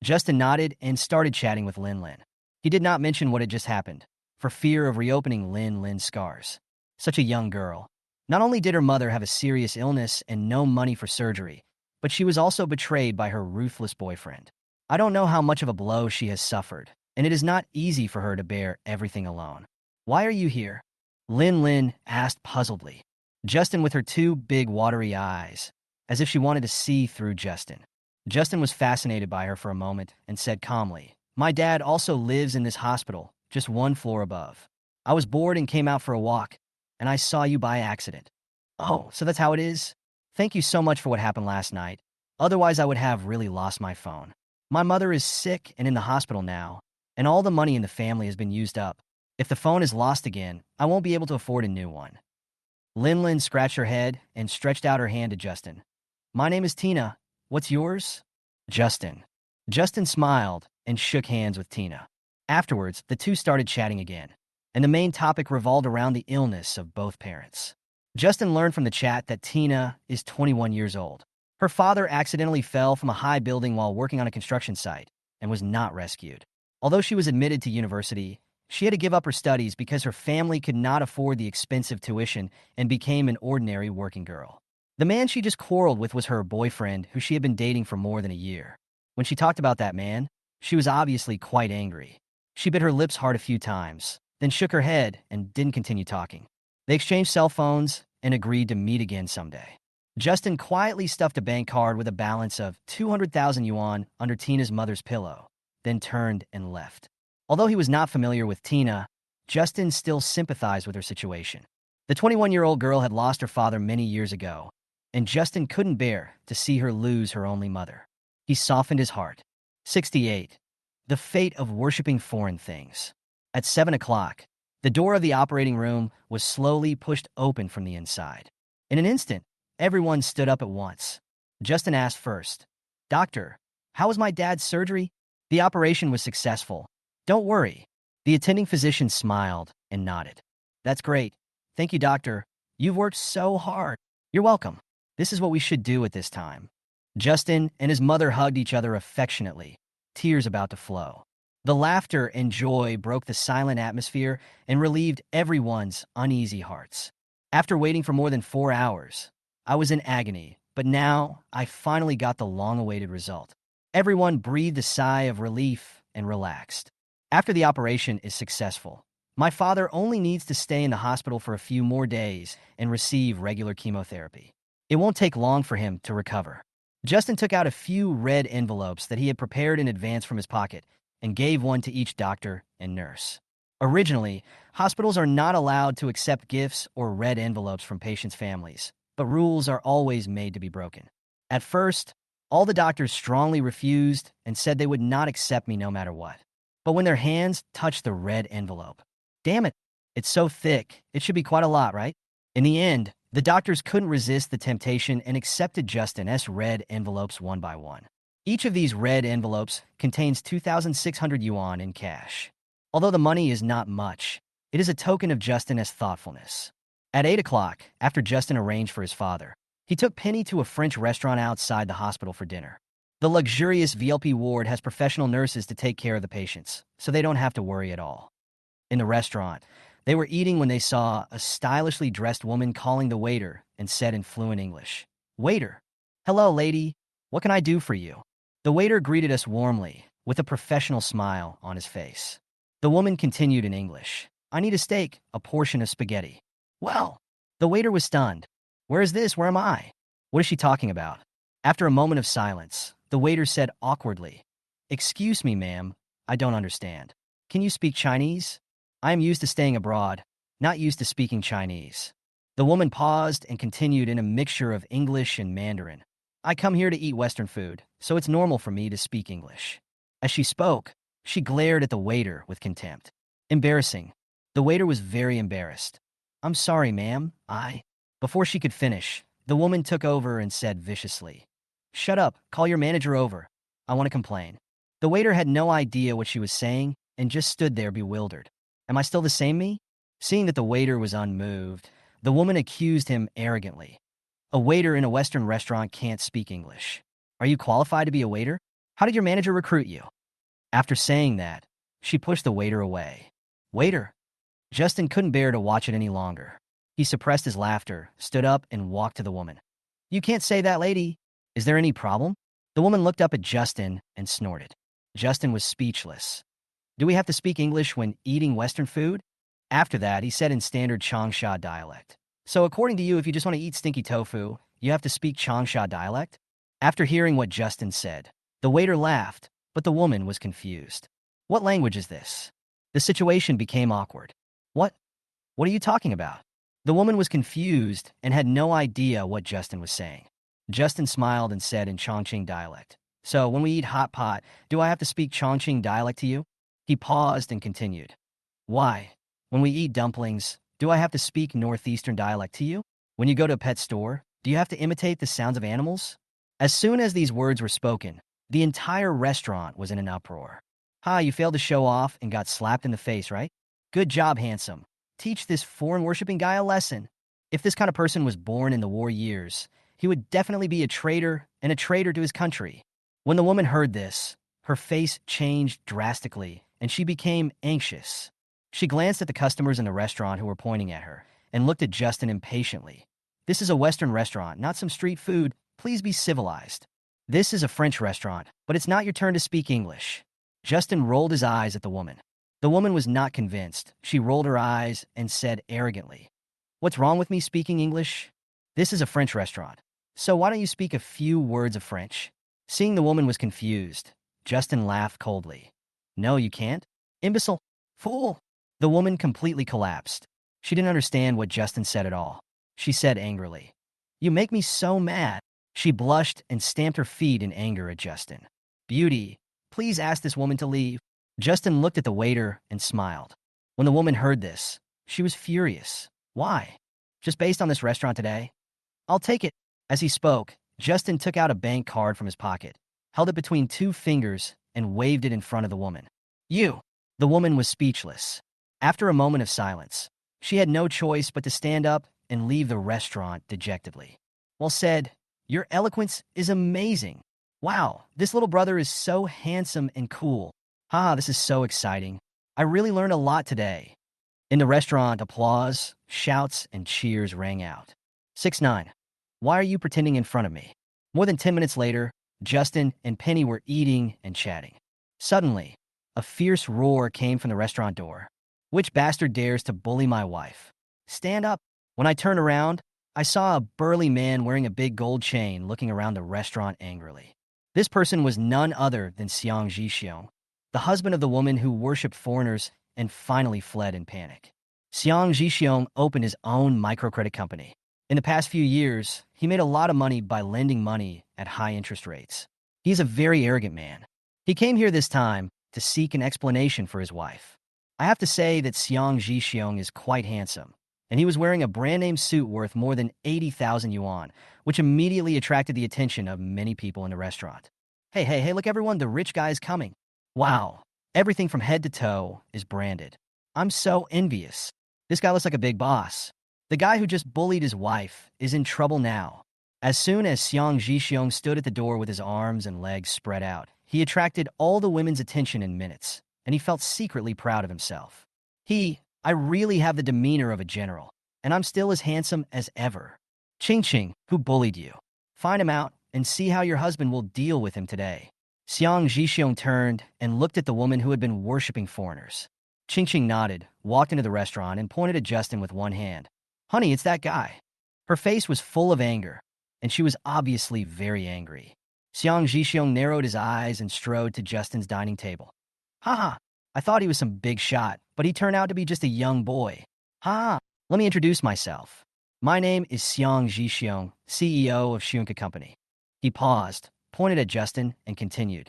A: Justin nodded and started chatting with Lin Lin. He did not mention what had just happened, for fear of reopening Lin Lin's scars. Such a young girl. Not only did her mother have a serious illness and no money for surgery, but she was also betrayed by her ruthless boyfriend. I don't know how much of a blow she has suffered, and it is not easy for her to bear everything alone. Why are you here? Lin Lin asked puzzledly. Justin with her 2 big watery eyes, as if she wanted to see through Justin. Justin was fascinated by her for a moment and said calmly, my dad also lives in this hospital, just 1 floor above. I was bored and came out for a walk, and I saw you by accident. Oh, so that's how it is? Thank you so much for what happened last night. Otherwise, I would have really lost my phone. My mother is sick and in the hospital now, and all the money in the family has been used up. If the phone is lost again, I won't be able to afford a new one. Lin scratched her head and stretched out her hand to Justin. My name is Tina. What's yours? Justin. Justin smiled and shook hands with Tina. Afterwards, the two started chatting again, and the main topic revolved around the illness of both parents. Justin learned from the chat that Tina is 21 years old. Her father accidentally fell from a high building while working on a construction site and was not rescued. Although she was admitted to university, she had to give up her studies because her family could not afford the expensive tuition and became an ordinary working girl. The man she just quarreled with was her boyfriend, who she had been dating for more than a year. When she talked about that man, she was obviously quite angry. She bit her lips hard a few times, then shook her head and didn't continue talking. They exchanged cell phones and agreed to meet again someday. Justin quietly stuffed a bank card with a balance of 200,000 yuan under Tina's mother's pillow, then turned and left. Although he was not familiar with Tina, Justin still sympathized with her situation. The 21-year-old girl had lost her father many years ago, and Justin couldn't bear to see her lose her only mother. He softened his heart. 68. The fate of worshipping foreign things. At 7 o'clock, the door of the operating room was slowly pushed open from the inside. In an instant, everyone stood up at once. Justin asked first, Doctor, how was my dad's surgery? The operation was successful. Don't worry. The attending physician smiled and nodded. That's great. Thank you, doctor. You've worked so hard. You're welcome. This is what we should do at this time. Justin and his mother hugged each other affectionately, tears about to flow. The laughter and joy broke the silent atmosphere and relieved everyone's uneasy hearts. After waiting for more than 4 hours, I was in agony, but now I finally got the long-awaited result. Everyone breathed a sigh of relief and relaxed. After the operation is successful, my father only needs to stay in the hospital for a few more days and receive regular chemotherapy. It won't take long for him to recover. Justin took out a few red envelopes that he had prepared in advance from his pocket and gave one to each doctor and nurse. Originally, hospitals are not allowed to accept gifts or red envelopes from patients' families, but rules are always made to be broken. At first, all the doctors strongly refused and said they would not accept me no matter what. But when their hands touched the red envelope, damn it, it's so thick, it should be quite a lot, right? In the end, the doctors couldn't resist the temptation and accepted Justin's red envelopes one by one. Each of these red envelopes contains 2,600 yuan in cash. Although the money is not much, it is a token of Justin's thoughtfulness. At 8 o'clock, after Justin arranged for his father, he took Penny to a French restaurant outside the hospital for dinner. The luxurious VIP ward has professional nurses to take care of the patients, so they don't have to worry at all. In the restaurant, they were eating when they saw a stylishly dressed woman calling the waiter and said in fluent English, Waiter, hello, lady. What can I do for you? The waiter greeted us warmly, with a professional smile on his face. The woman continued in English, I need a steak, a portion of spaghetti. Well, the waiter was stunned. Where is this? Where am I? What is she talking about? After a moment of silence, the waiter said awkwardly, Excuse me, ma'am, I don't understand. Can you speak Chinese? I am used to staying abroad, not used to speaking Chinese. The woman paused and continued in a mixture of English and Mandarin. I come here to eat Western food, so it's normal for me to speak English. As she spoke, she glared at the waiter with contempt. Embarrassing. The waiter was very embarrassed. I'm sorry, ma'am, Before she could finish, the woman took over and said viciously, Shut up, call your manager over. I want to complain. The waiter had no idea what she was saying and just stood there bewildered. Am I still the same me? Seeing that the waiter was unmoved, the woman accused him arrogantly. A waiter in a Western restaurant can't speak English. Are you qualified to be a waiter? How did your manager recruit you? After saying that, she pushed the waiter away. Waiter! Justin couldn't bear to watch it any longer. He suppressed his laughter, stood up, and walked to the woman. You can't say that, lady. Is there any problem? The woman looked up at Justin and snorted. Justin was speechless. Do we have to speak English when eating Western food? After that, he said in standard Changsha dialect. So according to you, if you just want to eat stinky tofu, you have to speak Changsha dialect? After hearing what Justin said, the waiter laughed, but the woman was confused. What language is this? The situation became awkward. What? What are you talking about? The woman was confused and had no idea what Justin was saying. Justin smiled and said in Chongqing dialect, So when we eat hot pot, do I have to speak Chongqing dialect to you? He paused and continued. Why? When we eat dumplings, do I have to speak northeastern dialect to you? When you go to a pet store, do you have to imitate the sounds of animals? As soon as these words were spoken, the entire restaurant was in an uproar. Ha, you failed to show off and got slapped in the face, right? Good job, handsome. Teach this foreign-worshipping guy a lesson. If this kind of person was born in the war years, he would definitely be a traitor and a traitor to his country. When the woman heard this, her face changed drastically, and she became anxious. She glanced at the customers in the restaurant who were pointing at her and looked at Justin impatiently. This is a Western restaurant, not some street food. Please be civilized. This is a French restaurant, but it's not your turn to speak English. Justin rolled his eyes at the woman. The woman was not convinced. She rolled her eyes and said arrogantly, "What's wrong with me speaking English? This is a French restaurant. So why don't you speak a few words of French?" Seeing the woman was confused, Justin laughed coldly. "No, you can't? Imbecile! Fool!" The woman completely collapsed. She didn't understand what Justin said at all. She said angrily, "You make me so mad." She blushed and stamped her feet in anger at Justin. "Beauty, please ask this woman to leave." Justin looked at the waiter and smiled. When the woman heard this, she was furious. Why? Just based on this restaurant today? I'll take it. As he spoke, Justin took out a bank card from his pocket, held it between two fingers, and waved it in front of the woman. "You!" The woman was speechless. After a moment of silence, she had no choice but to stand up and leave the restaurant dejectedly. "Well said. Your eloquence is amazing. Wow, this little brother is so handsome and cool. Ah, this is so exciting. I really learned a lot today." In the restaurant, applause, shouts, and cheers rang out. 6-9. Why are you pretending in front of me? More than 10 minutes later, Justin and Penny were eating and chatting. Suddenly, a fierce roar came from the restaurant door. "Which bastard dares to bully my wife? Stand up." When I turned around, I saw a burly man wearing a big gold chain looking around the restaurant angrily. This person was none other than Xiang Zhixiong, the husband of the woman who worshipped foreigners and finally fled in panic. Xiang Zhixiong opened his own microcredit company. In the past few years, he made a lot of money by lending money at high interest rates. He's a very arrogant man. He came here this time to seek an explanation for his wife. I have to say that Xiang Zhixiong is quite handsome, and he was wearing a brand-name suit worth more than 80,000 yuan, which immediately attracted the attention of many people in the restaurant. Hey, look everyone, the rich guy is coming. Wow, everything from head to toe is branded. I'm so envious. This guy looks like a big boss. The guy who just bullied his wife is in trouble now. As soon as Xiang Zhixiong stood at the door with his arms and legs spread out, he attracted all the women's attention in minutes, and he felt secretly proud of himself. I really have the demeanor of a general, and I'm still as handsome as ever. Ching, who bullied you? Find him out and see how your husband will deal with him today. Xiang Zhixiong turned and looked at the woman who had been worshipping foreigners. Ching nodded, walked into the restaurant, and pointed at Justin with one hand. "Honey, it's that guy." Her face was full of anger, and she was obviously very angry. Xiang Zhixiong narrowed his eyes and strode to Justin's dining table. "Haha, I thought he was some big shot, but he turned out to be just a young boy. Ha! Let me introduce myself. My name is Xiang Zhixiong, CEO of Shunka Company." He paused, pointed at Justin, and continued.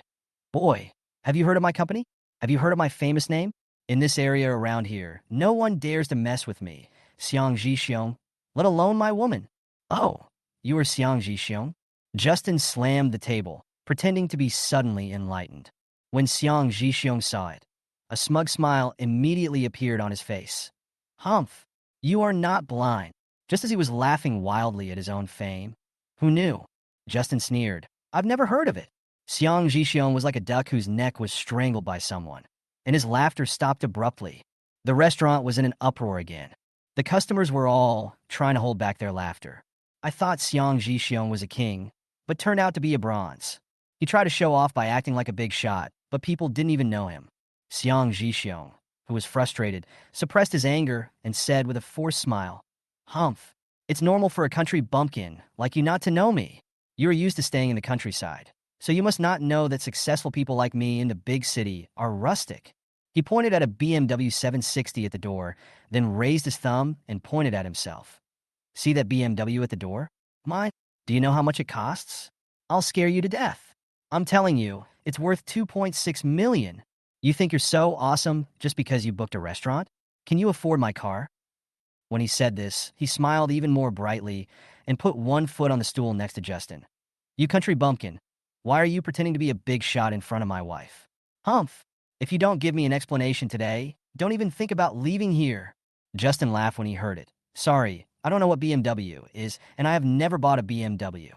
A: "Boy, have you heard of my company? Have you heard of my famous name? In this area around here, no one dares to mess with me, Xiang Zhixiong, let alone my woman." "Oh, you are Xiang Zhixiong?" Justin slammed the table, pretending to be suddenly enlightened. When Xiang Zhixiong saw it, a smug smile immediately appeared on his face. "Humph, you are not blind." Just as he was laughing wildly at his own fame. "Who knew?" Justin sneered. "I've never heard of it." Xiang Zhixiong was like a duck whose neck was strangled by someone, and his laughter stopped abruptly. The restaurant was in an uproar again. The customers were all trying to hold back their laughter. I thought Xiang Zhixiong was a king, but turned out to be a bronze. He tried to show off by acting like a big shot, but people didn't even know him. Xiang Zhixiong, who was frustrated, suppressed his anger and said with a forced smile, "Humph, it's normal for a country bumpkin like you not to know me. You are used to staying in the countryside, so you must not know that successful people like me in the big city are rustic." He pointed at a BMW 760 at the door, then raised his thumb and pointed at himself. "See that BMW at the door? Mine? Do you know how much it costs? I'll scare you to death." I'm telling you, it's worth 2.6 million. You think you're so awesome just because you booked a restaurant? Can you afford my car? When he said this, he smiled even more brightly and put one foot on the stool next to Justin. You country bumpkin, why are you pretending to be a big shot in front of my wife? Humph, if you don't give me an explanation today, don't even think about leaving here. Justin laughed when he heard it. Sorry, I don't know what BMW is, and I have never bought a BMW.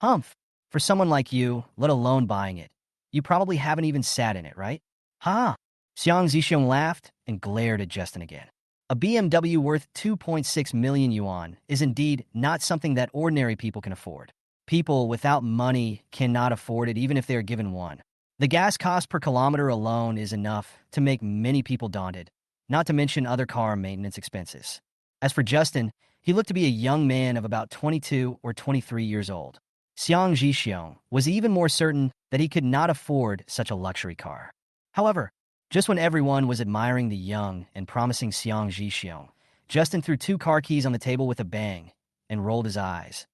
A: Humph, for someone like you, let alone buying it, you probably haven't even sat in it, right? Ha! Xiang Zixiong laughed and glared at Justin again. A BMW worth 2.6 million yuan is indeed not something that ordinary people can afford. People without money cannot afford it even if they are given one. The gas cost per kilometer alone is enough to make many people daunted, not to mention other car maintenance expenses. As for Justin, he looked to be a young man of about 22 or 23 years old. Xiang Zhixiong was even more certain that he could not afford such a luxury car. However, just when everyone was admiring the young and promising Xiang Zhixiong, Justin threw two car keys on the table with a bang and rolled his eyes.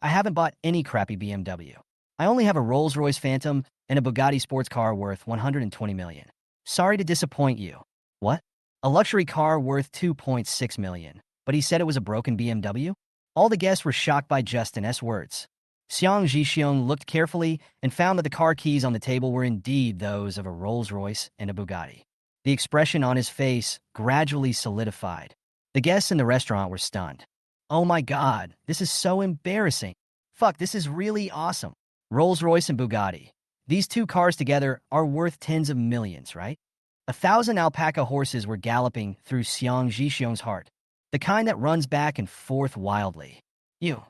A: I haven't bought any crappy BMW. I only have a Rolls-Royce Phantom and a Bugatti sports car worth 120 million. Sorry to disappoint you. What? A luxury car worth 2.6 million, but he said it was a broken BMW? All the guests were shocked by Justin's words. Xiang Zhixiong looked carefully and found that the car keys on the table were indeed those of a Rolls-Royce and a Bugatti. The expression on his face gradually solidified. The guests in the restaurant were stunned. Oh my god, this is so embarrassing. Fuck, this is really awesome. Rolls-Royce and Bugatti. These two cars together are worth tens of millions, right? 1,000 alpaca horses were galloping through Xiang Zhixiong's heart, the kind that runs back and forth wildly. You.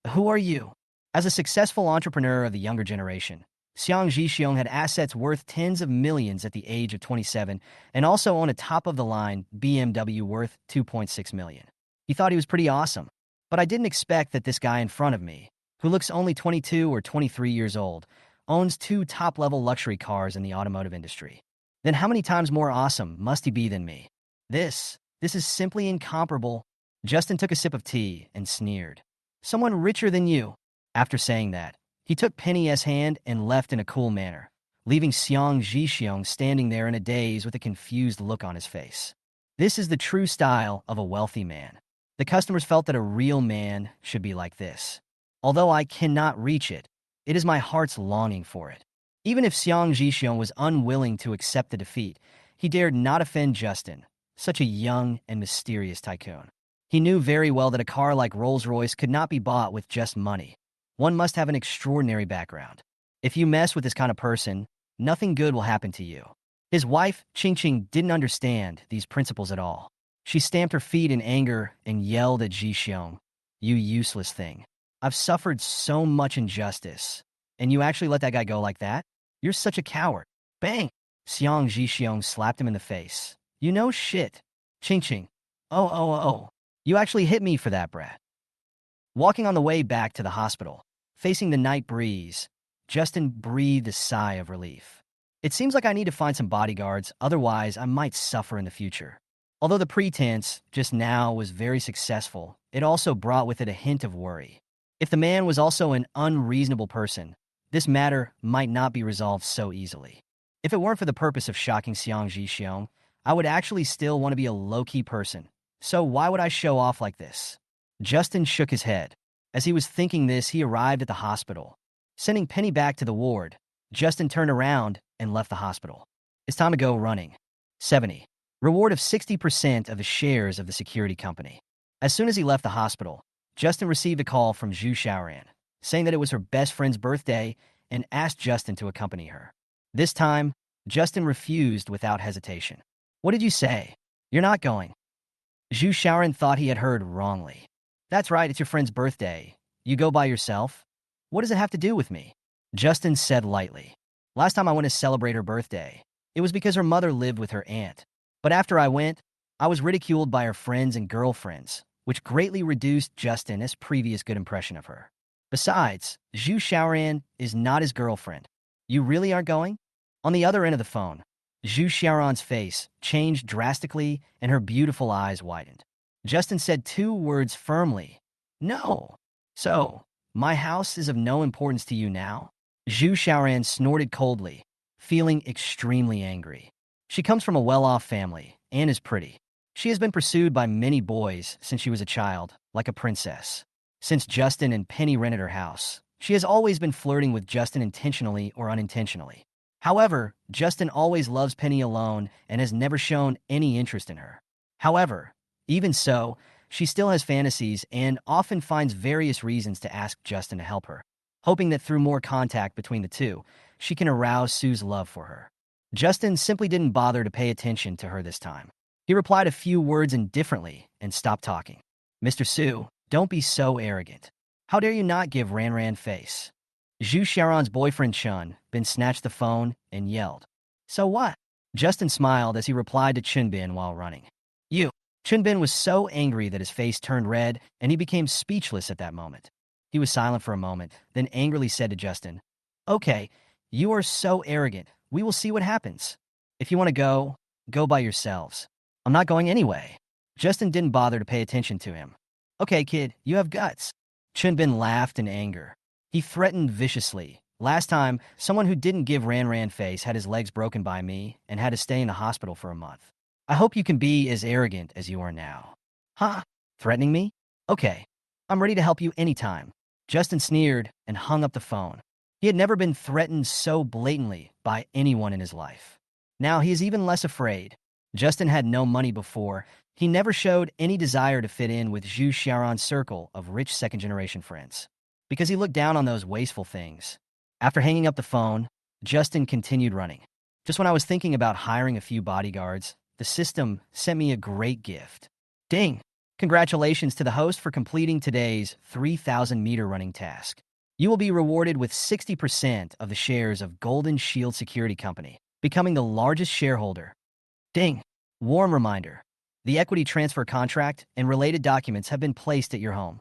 A: Who are you? As a successful entrepreneur of the younger generation, Xiang Zhixiong had assets worth tens of millions at the age of 27 and also owned a top-of-the-line BMW worth 2.6 million. He thought he was pretty awesome, but I didn't expect that this guy in front of me, who looks only 22 or 23 years old, owns two top-level luxury cars in the automotive industry. Then how many times more awesome must he be than me? This is simply incomparable. Justin took a sip of tea and sneered. Someone richer than you. After saying that, he took Penny's hand and left in a cool manner, leaving Xiang Zhixiong standing there in a daze with a confused look on his face. This is the true style of a wealthy man. The customers felt that a real man should be like this. Although I cannot reach it, it is my heart's longing for it. Even if Xiang Zhixiong was unwilling to accept the defeat, he dared not offend Justin, such a young and mysterious tycoon. He knew very well that a car like Rolls-Royce could not be bought with just money. One must have an extraordinary background. If you mess with this kind of person, nothing good will happen to you. His wife, Qingqing, didn't understand these principles at all. She stamped her feet in anger and yelled at Zhixiong, "You useless thing. I've suffered so much injustice, and you actually let that guy go like that? You're such a coward." Bang! Xiang Zhixiong slapped him in the face. "You know shit. Qingqing. Oh. You actually hit me for that, brat." Walking on the way back to the hospital, facing the night breeze, Justin breathed a sigh of relief. It seems like I need to find some bodyguards, otherwise I might suffer in the future. Although the pretense just now was very successful, it also brought with it a hint of worry. If the man was also an unreasonable person, this matter might not be resolved so easily. If it weren't for the purpose of shocking Xiang Zhixiong, I would actually still want to be a low-key person. So why would I show off like this? Justin shook his head. As he was thinking this, he arrived at the hospital. Sending Penny back to the ward, Justin turned around and left the hospital. It's time to go running. 70. Reward of 60% of the shares of the security company. As soon as he left the hospital, Justin received a call from Zhu Xiaoran, saying that it was her best friend's birthday and asked Justin to accompany her. This time, Justin refused without hesitation. "What did you say? You're not going." Zhu Xiaoran thought he had heard wrongly. "That's right, it's your friend's birthday. You go by yourself? What does it have to do with me?" Justin said lightly. "Last time I went to celebrate her birthday, it was because her mother lived with her aunt. But after I went, I was ridiculed by her friends and girlfriends, which greatly reduced Justin's previous good impression of her. Besides, Zhu Xiaoran is not his girlfriend. You really aren't going?" On the other end of the phone, Zhu Xiaoran's face changed drastically and her beautiful eyes widened. Justin said two words firmly. "No." "So, my house is of no importance to you now? Zhu Xiaoran snorted coldly, feeling extremely angry. She comes from a well-off family and is pretty. She has been pursued by many boys since she was a child, like a princess. Since Justin and Penny rented her house, she has always been flirting with Justin intentionally or unintentionally. However, Justin always loves Penny alone and has never shown any interest in her. However, even so, she still has fantasies and often finds various reasons to ask Justin to help her, hoping that through more contact between the two, she can arouse Sue's love for her. Justin simply didn't bother to pay attention to her this time. He replied a few words indifferently and stopped talking. Mr. Sue, don't be so arrogant. How dare you not give Ran face? Zhu Sharon's boyfriend Chun Bin snatched the phone and yelled. So what? Justin smiled as he replied to Chun Bin while running. You. Chun Bin was so angry that his face turned red and he became speechless at that moment. He was silent for a moment, then angrily said to Justin, Okay, you are so arrogant. We will see what happens. If you want to go, go by yourselves. I'm not going anyway. Justin didn't bother to pay attention to him. Okay, kid, you have guts. Chun Bin laughed in anger. He threatened viciously. Last time, someone who didn't give Ran face had his legs broken by me and had to stay in the hospital for a month. I hope you can be as arrogant as you are now. Huh? Threatening me? Okay. I'm ready to help you anytime. Justin sneered and hung up the phone. He had never been threatened so blatantly by anyone in his life. Now he is even less afraid. Justin had no money before. He never showed any desire to fit in with Zhu Xiaoran's circle of rich second-generation friends, because he looked down on those wasteful things. After hanging up the phone, Justin continued running. Just when I was thinking about hiring a few bodyguards, the system sent me a great gift. Ding! Congratulations to the host for completing today's 3,000-meter running task. You will be rewarded with 60% of the shares of Golden Shield Security Company, becoming the largest shareholder. Ding! Warm reminder. The equity transfer contract and related documents have been placed at your home.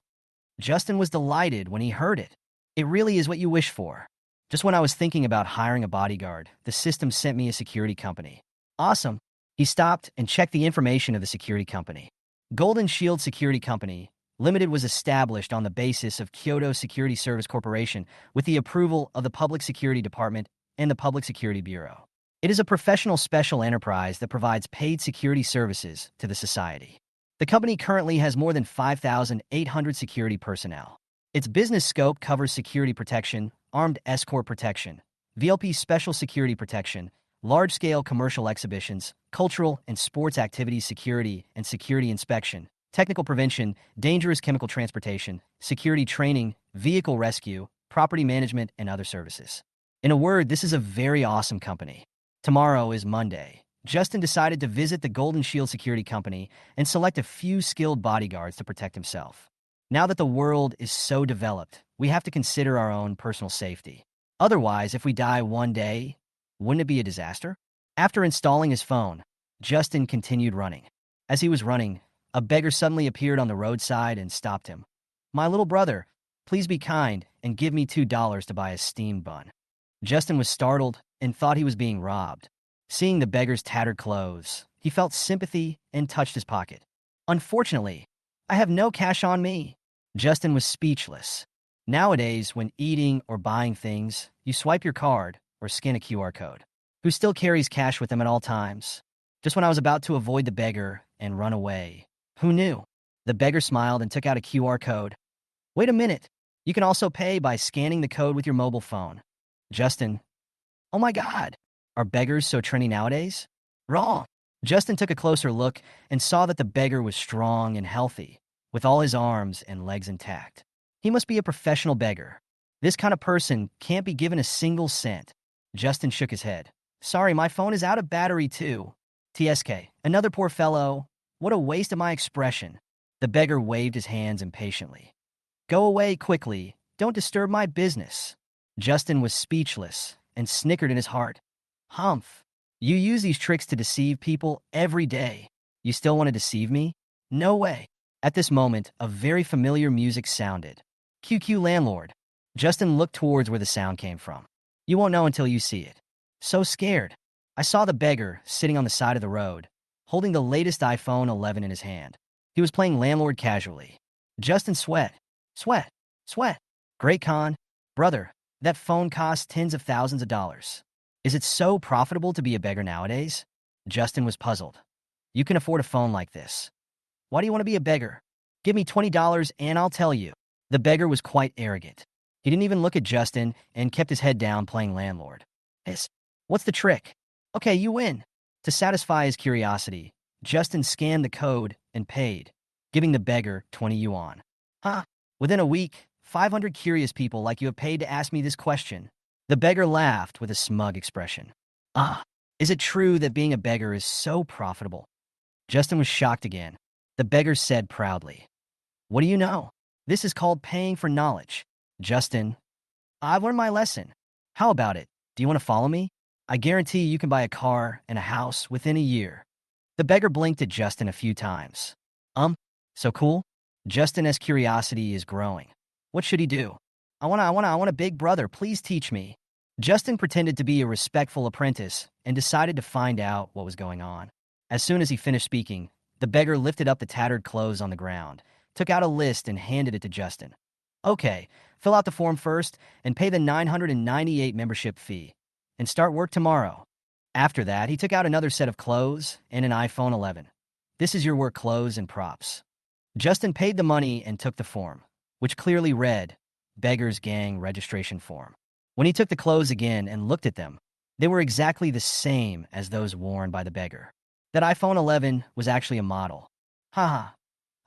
A: Justin was delighted when he heard it. It really is what you wish for. Just when I was thinking about hiring a bodyguard, the system sent me a security company. Awesome. He stopped and checked the information of the security company. Golden Shield Security Company Limited was established on the basis of Kyoto Security Service Corporation with the approval of the Public Security Department and the Public Security Bureau. It is a professional special enterprise that provides paid security services to the society. The company currently has more than 5,800 security personnel. Its business scope covers security protection, armed escort protection, VLP special security protection, large-scale commercial exhibitions, cultural and sports activities security and security inspection, technical prevention, dangerous chemical transportation, security training, vehicle rescue, property management, and other services. In a word, this is a very awesome company. Tomorrow is Monday. Justin decided to visit the Golden Shield Security Company and select a few skilled bodyguards to protect himself. Now that the world is so developed, we have to consider our own personal safety. Otherwise, if we die one day, wouldn't it be a disaster? After installing his phone, Justin continued running. As he was running, a beggar suddenly appeared on the roadside and stopped him. My little brother, please be kind and give me $2 to buy a steamed bun. Justin was startled and thought he was being robbed. Seeing the beggar's tattered clothes, he felt sympathy and touched his pocket. Unfortunately, I have no cash on me. Justin was speechless. Nowadays, when eating or buying things, you swipe your card or scan a QR code. Who still carries cash with them at all times? Just when I was about to avoid the beggar and run away. Who knew? The beggar smiled and took out a QR code. Wait a minute. You can also pay by scanning the code with your mobile phone. Justin. Oh my God. Are beggars so trendy nowadays? Wrong. Justin took a closer look and saw that the beggar was strong and healthy, with all his arms and legs intact. He must be a professional beggar. This kind of person can't be given a single cent. Justin shook his head. Sorry, my phone is out of battery too. TSK, another poor fellow. What a waste of my expression. The beggar waved his hands impatiently. Go away quickly. Don't disturb my business. Justin was speechless and snickered in his heart. Humph. You use these tricks to deceive people every day. You still want to deceive me? No way. At this moment, a very familiar music sounded. QQ landlord. Justin looked towards where the sound came from. You won't know until you see it. So scared. I saw the beggar sitting on the side of the road, holding the latest iPhone 11 in his hand. He was playing landlord casually. Justin sweat. Sweat. Sweat. Great con. Brother, That phone costs tens of thousands of dollars. Is it so profitable to be a beggar nowadays? Justin was puzzled. You can afford a phone like this. Why do you want to be a beggar? Give me $20 and I'll tell you. The beggar was quite arrogant. He didn't even look at Justin and kept his head down playing landlord. Yes. What's the trick? Okay, you win. To satisfy his curiosity, Justin scanned the code and paid, giving the beggar 20 yuan. Huh? Within a week, 500 curious people like you have paid to ask me this question. The beggar laughed with a smug expression. Ah, is it true that being a beggar is so profitable? Justin was shocked again. The beggar said proudly, what do you know? This is called paying for knowledge. Justin, I've learned my lesson. How about it? Do you want to follow me? I guarantee you can buy a car and a house within a year. The beggar blinked at Justin a few times. So cool? Justin's curiosity is growing. What should he do? I want a big brother. Please teach me. Justin pretended to be a respectful apprentice and decided to find out what was going on. As soon as he finished speaking, the beggar lifted up the tattered clothes on the ground, took out a list and handed it to Justin. Okay, fill out the form first and pay the 998 membership fee, and start work tomorrow. After that, he took out another set of clothes and an iPhone 11. This is your work clothes and props. Justin paid the money and took the form, which clearly read, Beggar's Gang Registration Form. When he took the clothes again and looked at them, they were exactly the same as those worn by the beggar. That iPhone 11 was actually a model. Haha,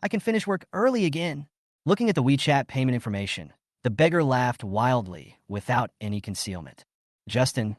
A: I can finish work early again. Looking at the WeChat payment information, the beggar laughed wildly without any concealment. Justin,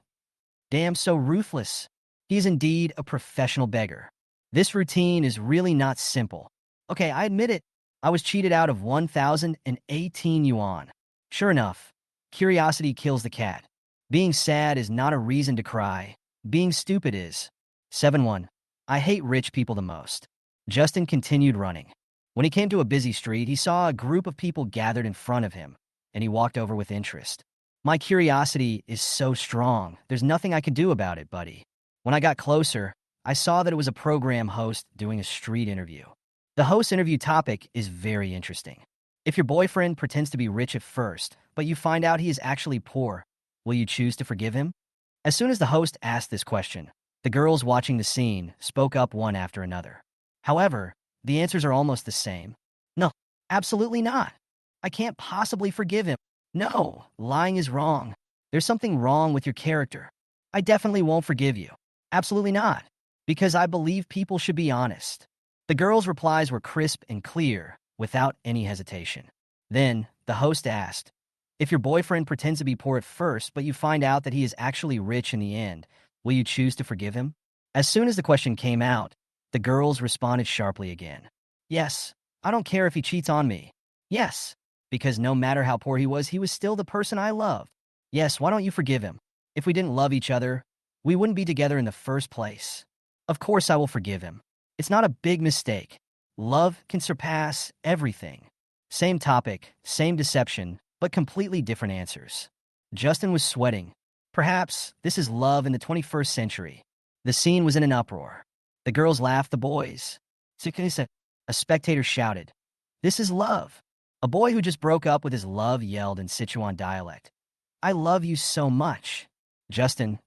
A: damn so ruthless. He is indeed a professional beggar. This routine is really not simple. Okay, I admit it. I was cheated out of 1,018 yuan. Sure enough, curiosity kills the cat. Being sad is not a reason to cry. Being stupid is. 7-1. I hate rich people the most. Justin continued running. When he came to a busy street, he saw a group of people gathered in front of him, and he walked over with interest. My curiosity is so strong, there's nothing I can do about it, buddy. When I got closer, I saw that it was a program host doing a street interview. The host's interview topic is very interesting. If your boyfriend pretends to be rich at first, but you find out he is actually poor, will you choose to forgive him? As soon as the host asked this question, the girls watching the scene spoke up one after another. However, the answers are almost the same. No, absolutely not. I can't possibly forgive him. No, lying is wrong. There's something wrong with your character. I definitely won't forgive you. Absolutely not. Because I believe people should be honest. The girls' replies were crisp and clear, without any hesitation. Then, the host asked, if your boyfriend pretends to be poor at first, but you find out that he is actually rich in the end, will you choose to forgive him? As soon as the question came out, the girls responded sharply again. Yes, I don't care if he cheats on me. Yes, because no matter how poor he was still the person I loved. Yes, why don't you forgive him? If we didn't love each other, we wouldn't be together in the first place. Of course I will forgive him. It's not a big mistake. Love can surpass everything. Same topic, same deception, but completely different answers. Justin was sweating. Perhaps this is love in the 21st century. The scene was in an uproar. The girls laughed, the boys. A spectator shouted, this is love. A boy who just broke up with his love yelled in Sichuan dialect, I love you so much. Justin,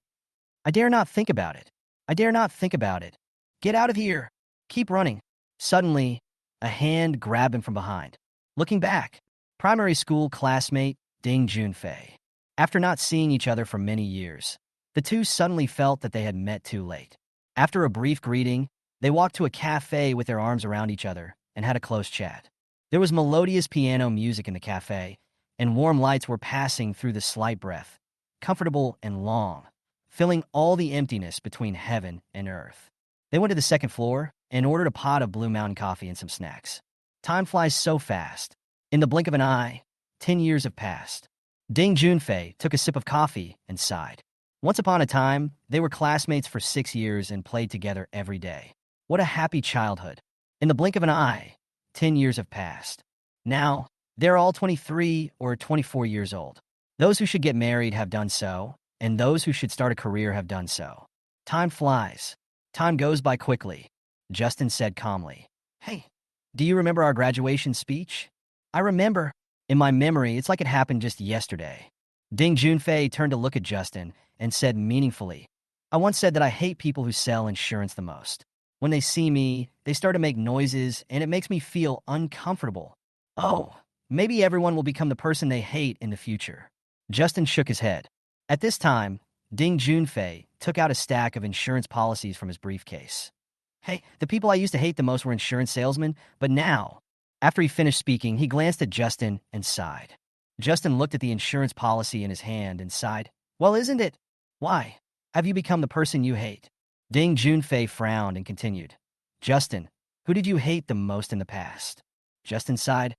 A: I dare not think about it. I dare not think about it. Get out of here. Keep running. Suddenly, a hand grabbed him from behind. Looking back, primary school classmate Ding Junfei. After not seeing each other for many years, the two suddenly felt that they had met too late. After a brief greeting, they walked to a cafe with their arms around each other and had a close chat. There was melodious piano music in the cafe, and warm lights were passing through the slight breath, comfortable and long, filling all the emptiness between heaven and earth. They went to the second floor and ordered a pot of Blue Mountain coffee and some snacks. Time flies so fast. In the blink of an eye, 10 years have passed. Ding Junfei took a sip of coffee and sighed. Once upon a time, they were classmates for 6 years and played together every day. What a happy childhood. In the blink of an eye, 10 years have passed. Now, they're all 23 or 24 years old. Those who should get married have done so, and those who should start a career have done so. Time flies. Time goes by quickly. Justin said calmly, Hey, do you remember our graduation speech? I remember. In my memory, it's like it happened just yesterday. Ding Junfei turned to look at Justin and said meaningfully, I once said that I hate people who sell insurance the most. When they see me, they start to make noises, and it makes me feel uncomfortable. Oh, maybe everyone will become the person they hate in the future. Justin shook his head. At this time, Ding Junfei took out a stack of insurance policies from his briefcase. Hey, the people I used to hate the most were insurance salesmen, but now. After he finished speaking, he glanced at Justin and sighed. Justin looked at the insurance policy in his hand and sighed. Well, isn't it? Why? Have you become the person you hate? Ding Junfei frowned and continued. Justin, who did you hate the most in the past? Justin sighed.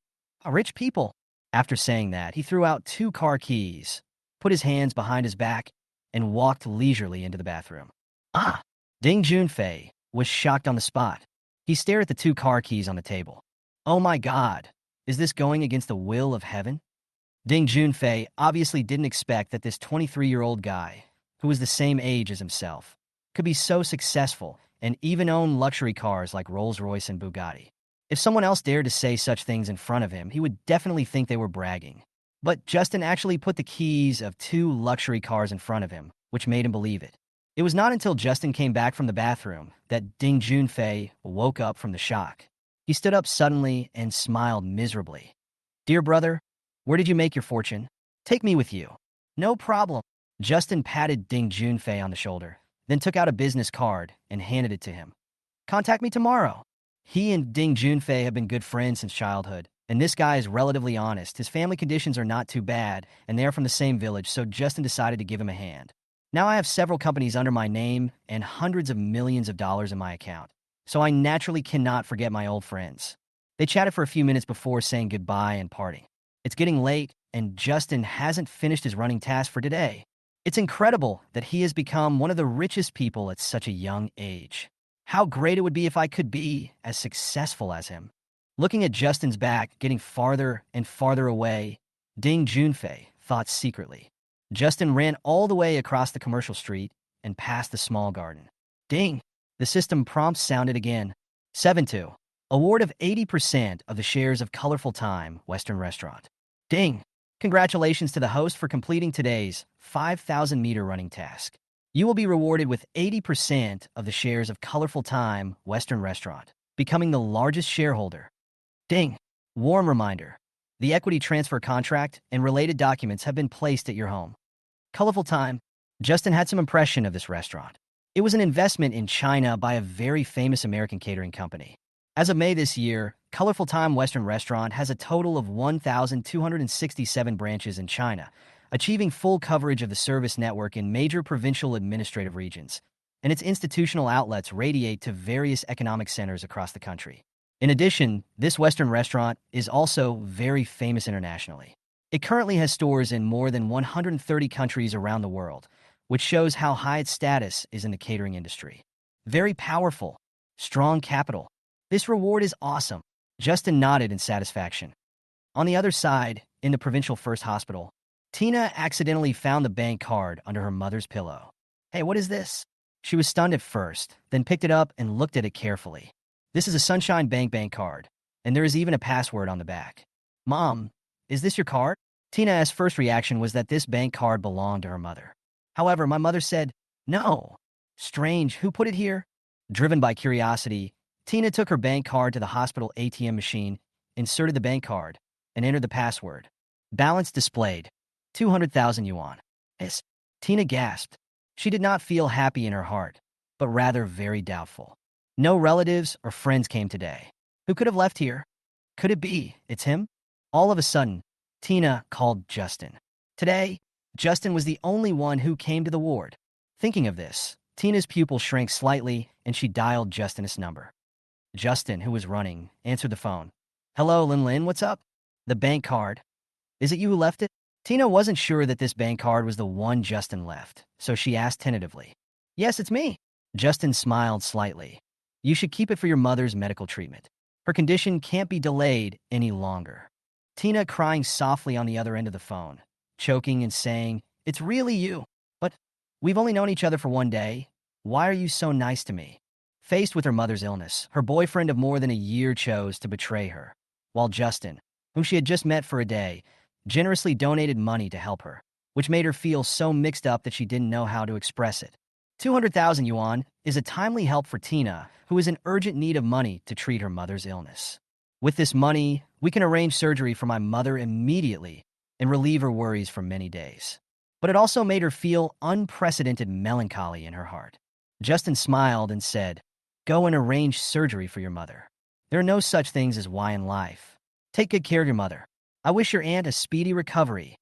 A: Rich people. After saying that, he threw out 2 car keys, put his hands behind his back, and walked leisurely into the bathroom. Ah! Ding Junfei was shocked on the spot. He stared at the 2 car keys on the table. Oh my God! Is this going against the will of heaven? Ding Junfei obviously didn't expect that this 23-year-old guy, who was the same age as himself, could be so successful and even own luxury cars like Rolls-Royce and Bugatti. If someone else dared to say such things in front of him, he would definitely think they were bragging. But Justin actually put the keys of 2 luxury cars in front of him, which made him believe it. It was not until Justin came back from the bathroom that Ding Junfei woke up from the shock. He stood up suddenly and smiled miserably. Dear brother, where did you make your fortune? Take me with you. No problem. Justin patted Ding Junfei on the shoulder, then took out a business card and handed it to him. Contact me tomorrow. He and Ding Junfei have been good friends since childhood, and this guy is relatively honest. His family conditions are not too bad, and they are from the same village, so Justin decided to give him a hand. Now I have several companies under my name and hundreds of millions of dollars in my account, so I naturally cannot forget my old friends. They chatted for a few minutes before saying goodbye and parting. It's getting late, and Justin hasn't finished his running task for today. It's incredible that he has become one of the richest people at such a young age. How great it would be if I could be as successful as him. Looking at Justin's back, getting farther and farther away, Ding Junfei thought secretly. Justin ran all the way across the commercial street and past the small garden. Ding! The system prompt sounded again. 7-2. Award of 80% of the shares of Colorful Time Western Restaurant. Ding! Congratulations to the host for completing today's 5,000-meter running task. You will be rewarded with 80% of the shares of Colorful Time Western Restaurant, becoming the largest shareholder. Ding! Warm reminder. The equity transfer contract and related documents have been placed at your home. Colorful Time. Justin had some impression of this restaurant. It was an investment in China by a very famous American catering company. As of May this year, Colorful Time Western Restaurant has a total of 1,267 branches in China, achieving full coverage of the service network in major provincial administrative regions, and its institutional outlets radiate to various economic centers across the country. In addition, this Western restaurant is also very famous internationally. It currently has stores in more than 130 countries around the world, which shows how high its status is in the catering industry. Very powerful, strong capital. This reward is awesome. Justin nodded in satisfaction. On the other side, in the Provincial First Hospital, Tina accidentally found the bank card under her mother's pillow. Hey, what is this? She was stunned at first, then picked it up and looked at it carefully. This is a Sunshine bank card, and there is even a password on the back. Mom, is this your card? Tina's first reaction was that this bank card belonged to her mother. However, my mother said, no. Strange, who put it here? Driven by curiosity, Tina took her bank card to the hospital ATM machine, inserted the bank card, and entered the password. Balance displayed. 200,000 yuan. Yes. Tina gasped. She did not feel happy in her heart, but rather very doubtful. No relatives or friends came today. Who could have left here? Could it be it's him? All of a sudden, Tina called Justin. Today, Justin was the only one who came to the ward. Thinking of this, Tina's pupil shrank slightly and she dialed Justin's number. Justin, who was running, answered the phone. Hello, Lin, what's up? The bank card. Is it you who left it? Tina wasn't sure that this bank card was the one Justin left, so she asked tentatively. Yes, it's me. Justin smiled slightly. You should keep it for your mother's medical treatment. Her condition can't be delayed any longer. Tina crying softly on the other end of the phone, choking and saying, It's really you. But we've only known each other for 1 day. Why are you so nice to me? Faced with her mother's illness, her boyfriend of more than a year chose to betray her, while Justin, whom she had just met for a day, generously donated money to help her. which made her feel so mixed up that she didn't know how to express it. 200,000 yuan is a timely help for Tina, who is in urgent need of money to treat her mother's illness. With this money, we can arrange surgery for my mother immediately and relieve her worries for many days. But it also made her feel unprecedented melancholy in her heart. Justin smiled and said, "Go and arrange surgery for your mother. There are no such things as why in life. Take good care of your mother. I wish your aunt a speedy recovery."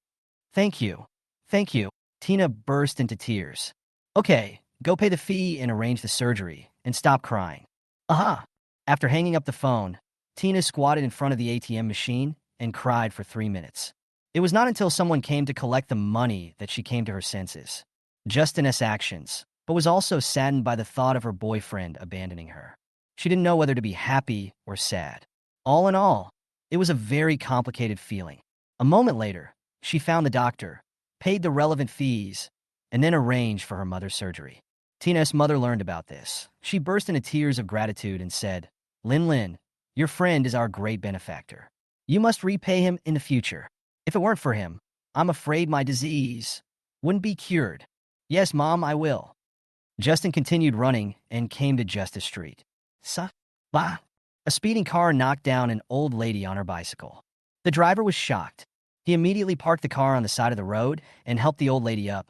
A: "Thank you. Thank you." Tina burst into tears. "Okay, go pay the fee and arrange the surgery, and stop crying." Aha! After hanging up the phone, Tina squatted in front of the ATM machine and cried for 3 minutes. It was not until someone came to collect the money that she came to her senses. Justin's actions, but was also saddened by the thought of her boyfriend abandoning her. She didn't know whether to be happy or sad. All in all, it was a very complicated feeling. A moment later, she found the doctor, paid the relevant fees, and then arranged for her mother's surgery. Tina's mother learned about this. She burst into tears of gratitude and said, "Lin Lin, your friend is our great benefactor. You must repay him in the future. If it weren't for him, I'm afraid my disease wouldn't be cured." "Yes, Mom, I will." Justin continued running and came to Justice Street. Bah! A speeding car knocked down an old lady on her bicycle. The driver was shocked. He immediately parked the car on the side of the road and helped the old lady up.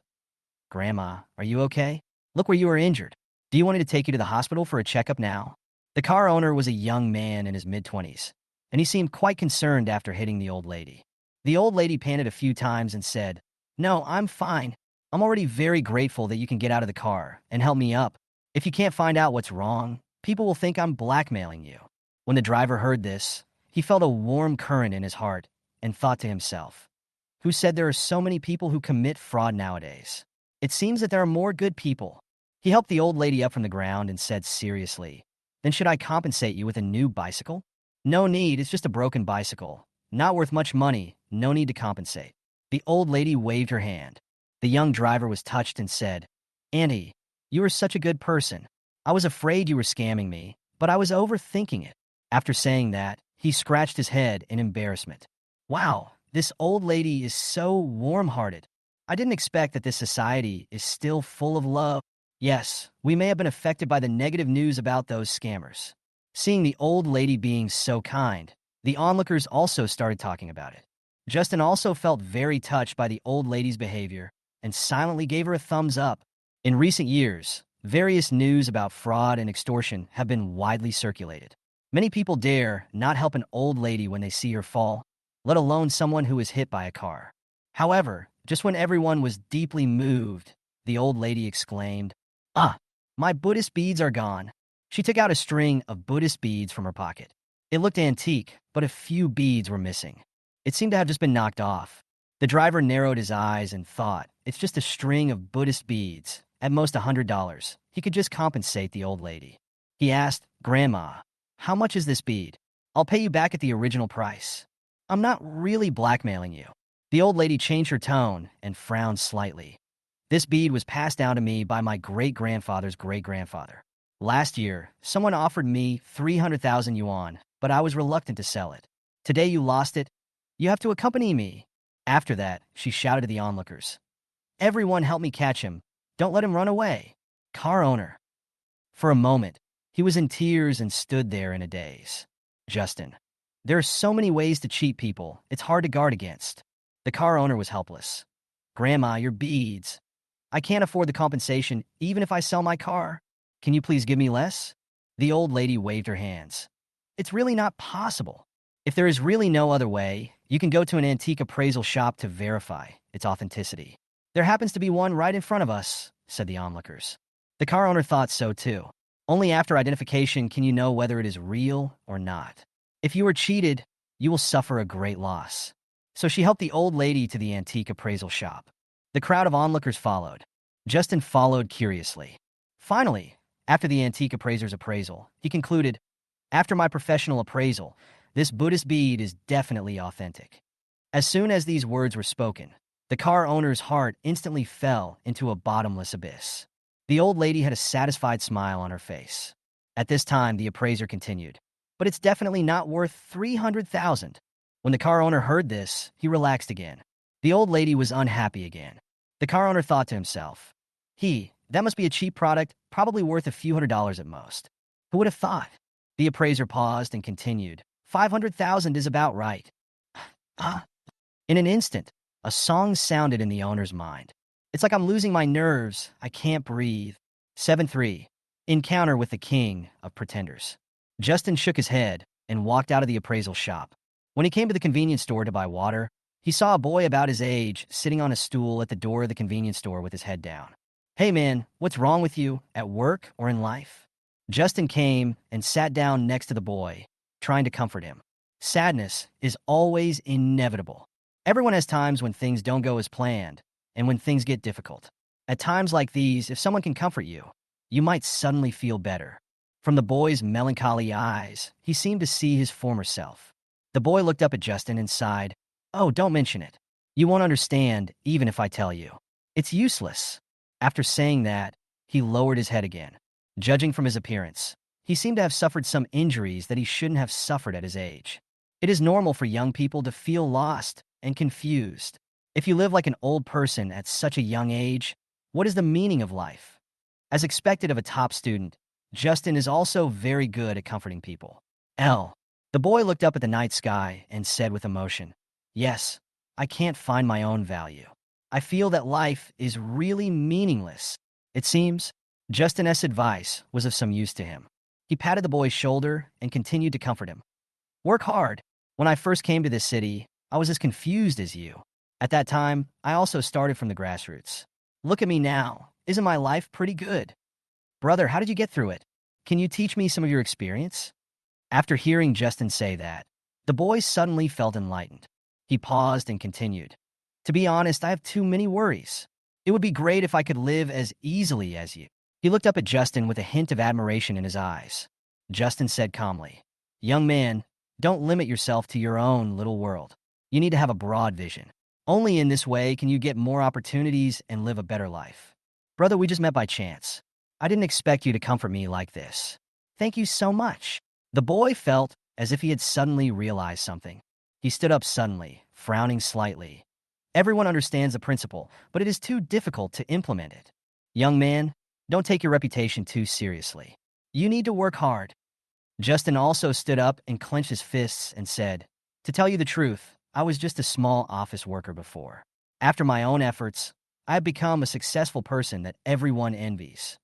A: "Grandma, are you okay? Look where you were injured. Do you want me to take you to the hospital for a checkup now?" The car owner was a young man in his mid-20s, and he seemed quite concerned after hitting the old lady. The old lady panted a few times and said, "No, I'm fine. I'm already very grateful that you can get out of the car and help me up. If you can't find out what's wrong, people will think I'm blackmailing you." When the driver heard this, he felt a warm current in his heart and thought to himself, "Who said there are so many people who commit fraud nowadays? It seems that there are more good people." He helped the old lady up from the ground and said seriously, "Then should I compensate you with a new bicycle?" "No need, it's just a broken bicycle. Not worth much money, no need to compensate." The old lady waved her hand. The young driver was touched and said, "Auntie, you are such a good person. I was afraid you were scamming me, but I was overthinking it." After saying that, he scratched his head in embarrassment. Wow, this old lady is so warm-hearted. I didn't expect that this society is still full of love. Yes, we may have been affected by the negative news about those scammers. Seeing the old lady being so kind, the onlookers also started talking about it. Justin also felt very touched by the old lady's behavior and silently gave her a thumbs up. In recent years, various news about fraud and extortion have been widely circulated. Many people dare not help an old lady when they see her fall, let alone someone who is hit by a car. However, just when everyone was deeply moved, the old lady exclaimed, "Ah, my Buddhist beads are gone." She took out a string of Buddhist beads from her pocket. It looked antique, but a few beads were missing. It seemed to have just been knocked off. The driver narrowed his eyes and thought, it's just a string of Buddhist beads, at most $100. He could just compensate the old lady. He asked, "Grandma, how much is this bead? I'll pay you back at the original price. I'm not really blackmailing you." The old lady changed her tone and frowned slightly. "This bead was passed down to me by my great-grandfather's great-grandfather. Last year, someone offered me 300,000 yuan, but I was reluctant to sell it. Today you lost it. You have to accompany me." After that, she shouted to the onlookers, "Everyone help me catch him. Don't let him run away." Car owner. For a moment, he was in tears and stood there in a daze. Justin. There are so many ways to cheat people, it's hard to guard against. The car owner was helpless. "Grandma, your beads. I can't afford the compensation even if I sell my car. Can you please give me less?" The old lady waved her hands. "It's really not possible. If there is really no other way, you can go to an antique appraisal shop to verify its authenticity. There happens to be one right in front of us," said the onlookers. The car owner thought so too. Only after identification can you know whether it is real or not. If you are cheated, you will suffer a great loss. So she helped the old lady to the antique appraisal shop. The crowd of onlookers followed. Justin followed curiously. Finally, after the antique appraiser's appraisal, he concluded, "After my professional appraisal, this Buddhist bead is definitely authentic." As soon as these words were spoken, the car owner's heart instantly fell into a bottomless abyss. The old lady had a satisfied smile on her face. At this time, the appraiser continued, "But it's definitely not worth 300,000. When the car owner heard this, he relaxed again. The old lady was unhappy again. The car owner thought to himself, that must be a cheap product, probably worth a few $100s at most. Who would have thought? The appraiser paused and continued, 500,000 is about right. Ah. In an instant, a song sounded in the owner's mind. It's like I'm losing my nerves. I can't breathe. 7-3. Encounter with the King of Pretenders. Justin shook his head and walked out of the appraisal shop. When he came to the convenience store to buy water, he saw a boy about his age sitting on a stool at the door of the convenience store with his head down. Hey man, what's wrong with you, at work or in life? Justin came and sat down next to the boy, trying to comfort him. Sadness is always inevitable. Everyone has times when things don't go as planned and when things get difficult. At times like these, if someone can comfort you, you might suddenly feel better. From the boy's melancholy eyes, he seemed to see his former self. The boy looked up at Justin and sighed, "Oh, don't mention it. You won't understand even if I tell you. It's useless." After saying that, he lowered his head again. Judging from his appearance, he seemed to have suffered some injuries that he shouldn't have suffered at his age. It is normal for young people to feel lost and confused. If you live like an old person at such a young age, what is the meaning of life? As expected of a top student, Justin is also very good at comforting people. The boy looked up at the night sky and said with emotion, "Yes, I can't find my own value. I feel that life is really meaningless." It seems Justin's advice was of some use to him. He patted the boy's shoulder and continued to comfort him. "Work hard. When I first came to this city, I was as confused as you. At that time, I also started from the grassroots. Look at me now. Isn't my life pretty good? Brother, how did you get through it? Can you teach me some of your experience?" After hearing Justin say that, the boy suddenly felt enlightened. He paused and continued, "To be honest, I have too many worries. It would be great if I could live as easily as you." He looked up at Justin with a hint of admiration in his eyes. Justin said calmly, "Young man, don't limit yourself to your own little world. You need to have a broad vision. Only in this way can you get more opportunities and live a better life. Brother, we just met by chance. I didn't expect you to comfort me like this. Thank you so much." The boy felt as if he had suddenly realized something. He stood up suddenly, frowning slightly. Everyone understands the principle, but it is too difficult to implement it. Young man, don't take your reputation too seriously. You need to work hard. Justin also stood up and clenched his fists and said, "To tell you the truth, I was just a small office worker before. After my own efforts, I have become a successful person that everyone envies."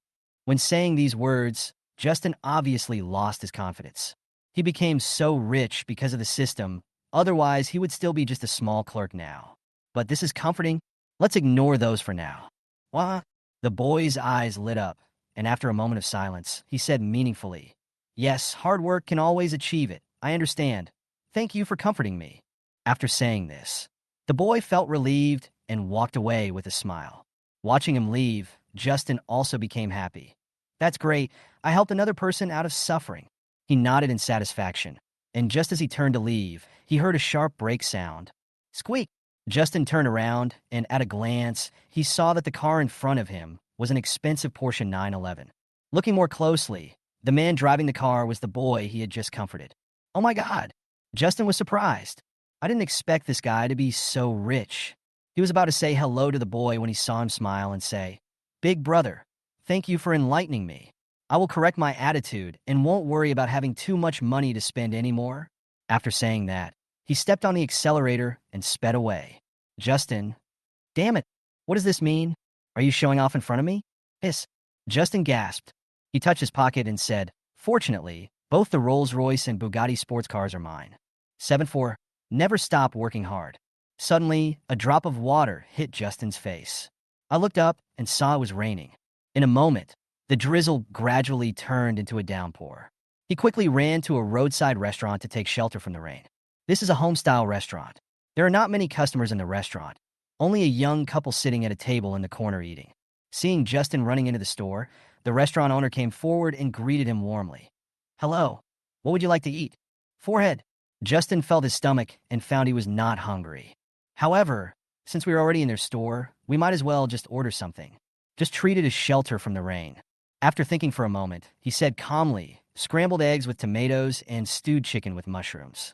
A: When saying these words, Justin obviously lost his confidence. He became so rich because of the system, otherwise he would still be just a small clerk now. But this is comforting. Let's ignore those for now. What? The boy's eyes lit up, and after a moment of silence, he said meaningfully, "Yes, hard work can always achieve it. I understand. Thank you for comforting me." After saying this, the boy felt relieved and walked away with a smile. Watching him leave, Justin also became happy. "That's great. I helped another person out of suffering." He nodded in satisfaction, and just as he turned to leave, he heard a sharp brake sound. Squeak! Justin turned around, and at a glance, he saw that the car in front of him was an expensive Porsche 911. Looking more closely, the man driving the car was the boy he had just comforted. Oh my God! Justin was surprised. I didn't expect this guy to be so rich. He was about to say hello to the boy when he saw him smile and say, "Big brother, thank you for enlightening me. I will correct my attitude and won't worry about having too much money to spend anymore." After saying that, he stepped on the accelerator and sped away. Justin, damn it, what does this mean? Are you showing off in front of me? Hiss. Justin gasped. He touched his pocket and said, "Fortunately, both the Rolls-Royce and Bugatti sports cars are mine." 7-4. Never stop working hard. Suddenly, a drop of water hit Justin's face. I looked up and saw it was raining. In a moment, the drizzle gradually turned into a downpour. He quickly ran to a roadside restaurant to take shelter from the rain. This is a home-style restaurant. There are not many customers in the restaurant, only a young couple sitting at a table in the corner eating. Seeing Justin running into the store, the restaurant owner came forward and greeted him warmly. "Hello, what would you like to eat?" Forehead. Justin felt his stomach and found he was not hungry. However, since we were already in their store, we might as well just order something. Just treat it as shelter from the rain. After thinking for a moment, he said calmly, "Scrambled eggs with tomatoes and stewed chicken with mushrooms."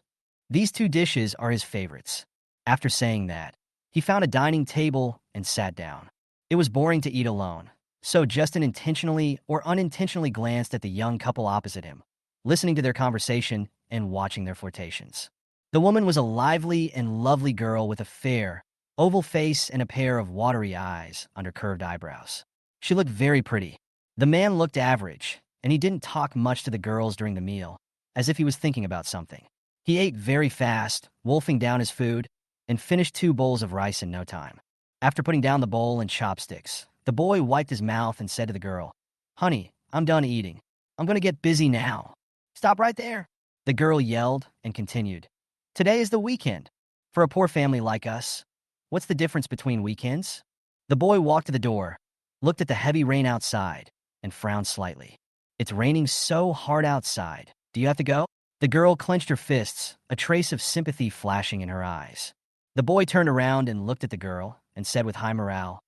A: These two dishes are his favorites. After saying that, He found a dining table and sat down. It was boring to eat alone, so Justin intentionally or unintentionally glanced at the young couple opposite him, listening to their conversation and watching their flirtations. The woman was a lively and lovely girl with a fair, oval face and a pair of watery eyes under curved eyebrows. She looked very pretty. The man looked average, and he didn't talk much to the girls during the meal, as if he was thinking about something. He ate very fast, wolfing down his food, and finished 2 bowls of rice in no time. After putting down the bowl and chopsticks, the boy wiped his mouth and said to the girl, "Honey, I'm done eating. I'm going to get busy now." "Stop right there," the girl yelled and continued. "Today is the weekend. For a poor family like us, what's the difference between weekends?" The boy walked to the door, looked at the heavy rain outside, and frowned slightly. "It's raining so hard outside. Do you have to go?" The girl clenched her fists, a trace of sympathy flashing in her eyes. The boy turned around and looked at the girl and said with high morale,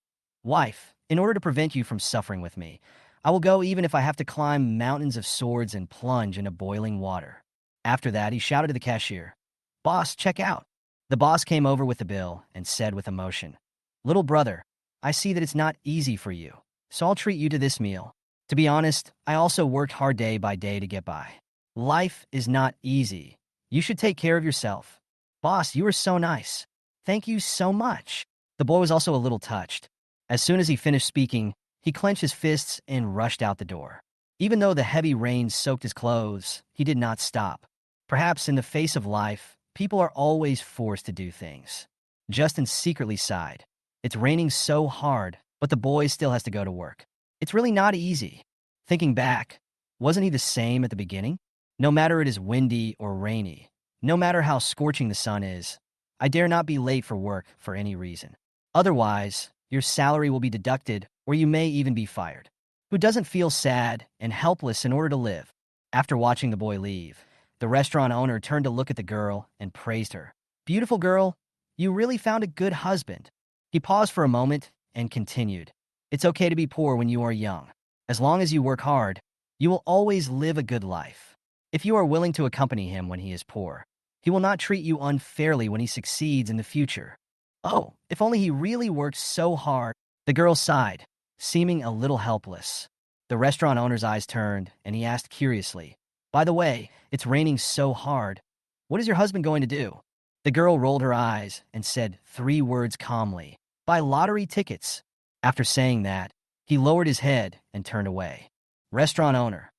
A: "Wife, in order to prevent you from suffering with me, I will go even if I have to climb mountains of swords and plunge into boiling water." After that, he shouted to the cashier, "Boss, check out." The boss came over with the bill and said with emotion, "Little brother, I see that it's not easy for you, so I'll treat you to this meal. To be honest, I also worked hard day by day to get by. Life is not easy. You should take care of yourself. Boss, you are so nice. Thank you so much." The boy was also a little touched. As soon as he finished speaking, he clenched his fists and rushed out the door. Even though the heavy rain soaked his clothes, he did not stop. Perhaps in the face of life, people are always forced to do things. Justin secretly sighed. It's raining so hard, but the boy still has to go to work. It's really not easy. Thinking back, wasn't he the same at the beginning? No matter it is windy or rainy, no matter how scorching the sun is, I dare not be late for work for any reason. Otherwise, your salary will be deducted or you may even be fired. Who doesn't feel sad and helpless in order to live? After watching the boy leave, the restaurant owner turned to look at the girl and praised her. "Beautiful girl, you really found a good husband." He paused for a moment and continued, "It's okay to be poor when you are young. As long as you work hard, you will always live a good life. If you are willing to accompany him when he is poor, he will not treat you unfairly when he succeeds in the future." Oh, if only he really worked so hard. The girl sighed, seeming a little helpless. The restaurant owner's eyes turned, and he asked curiously, "By the way, it's raining so hard. What is your husband going to do?" The girl rolled her eyes and said 3 words calmly, "Buy lottery tickets." After saying that, he lowered his head and turned away. Restaurant owner.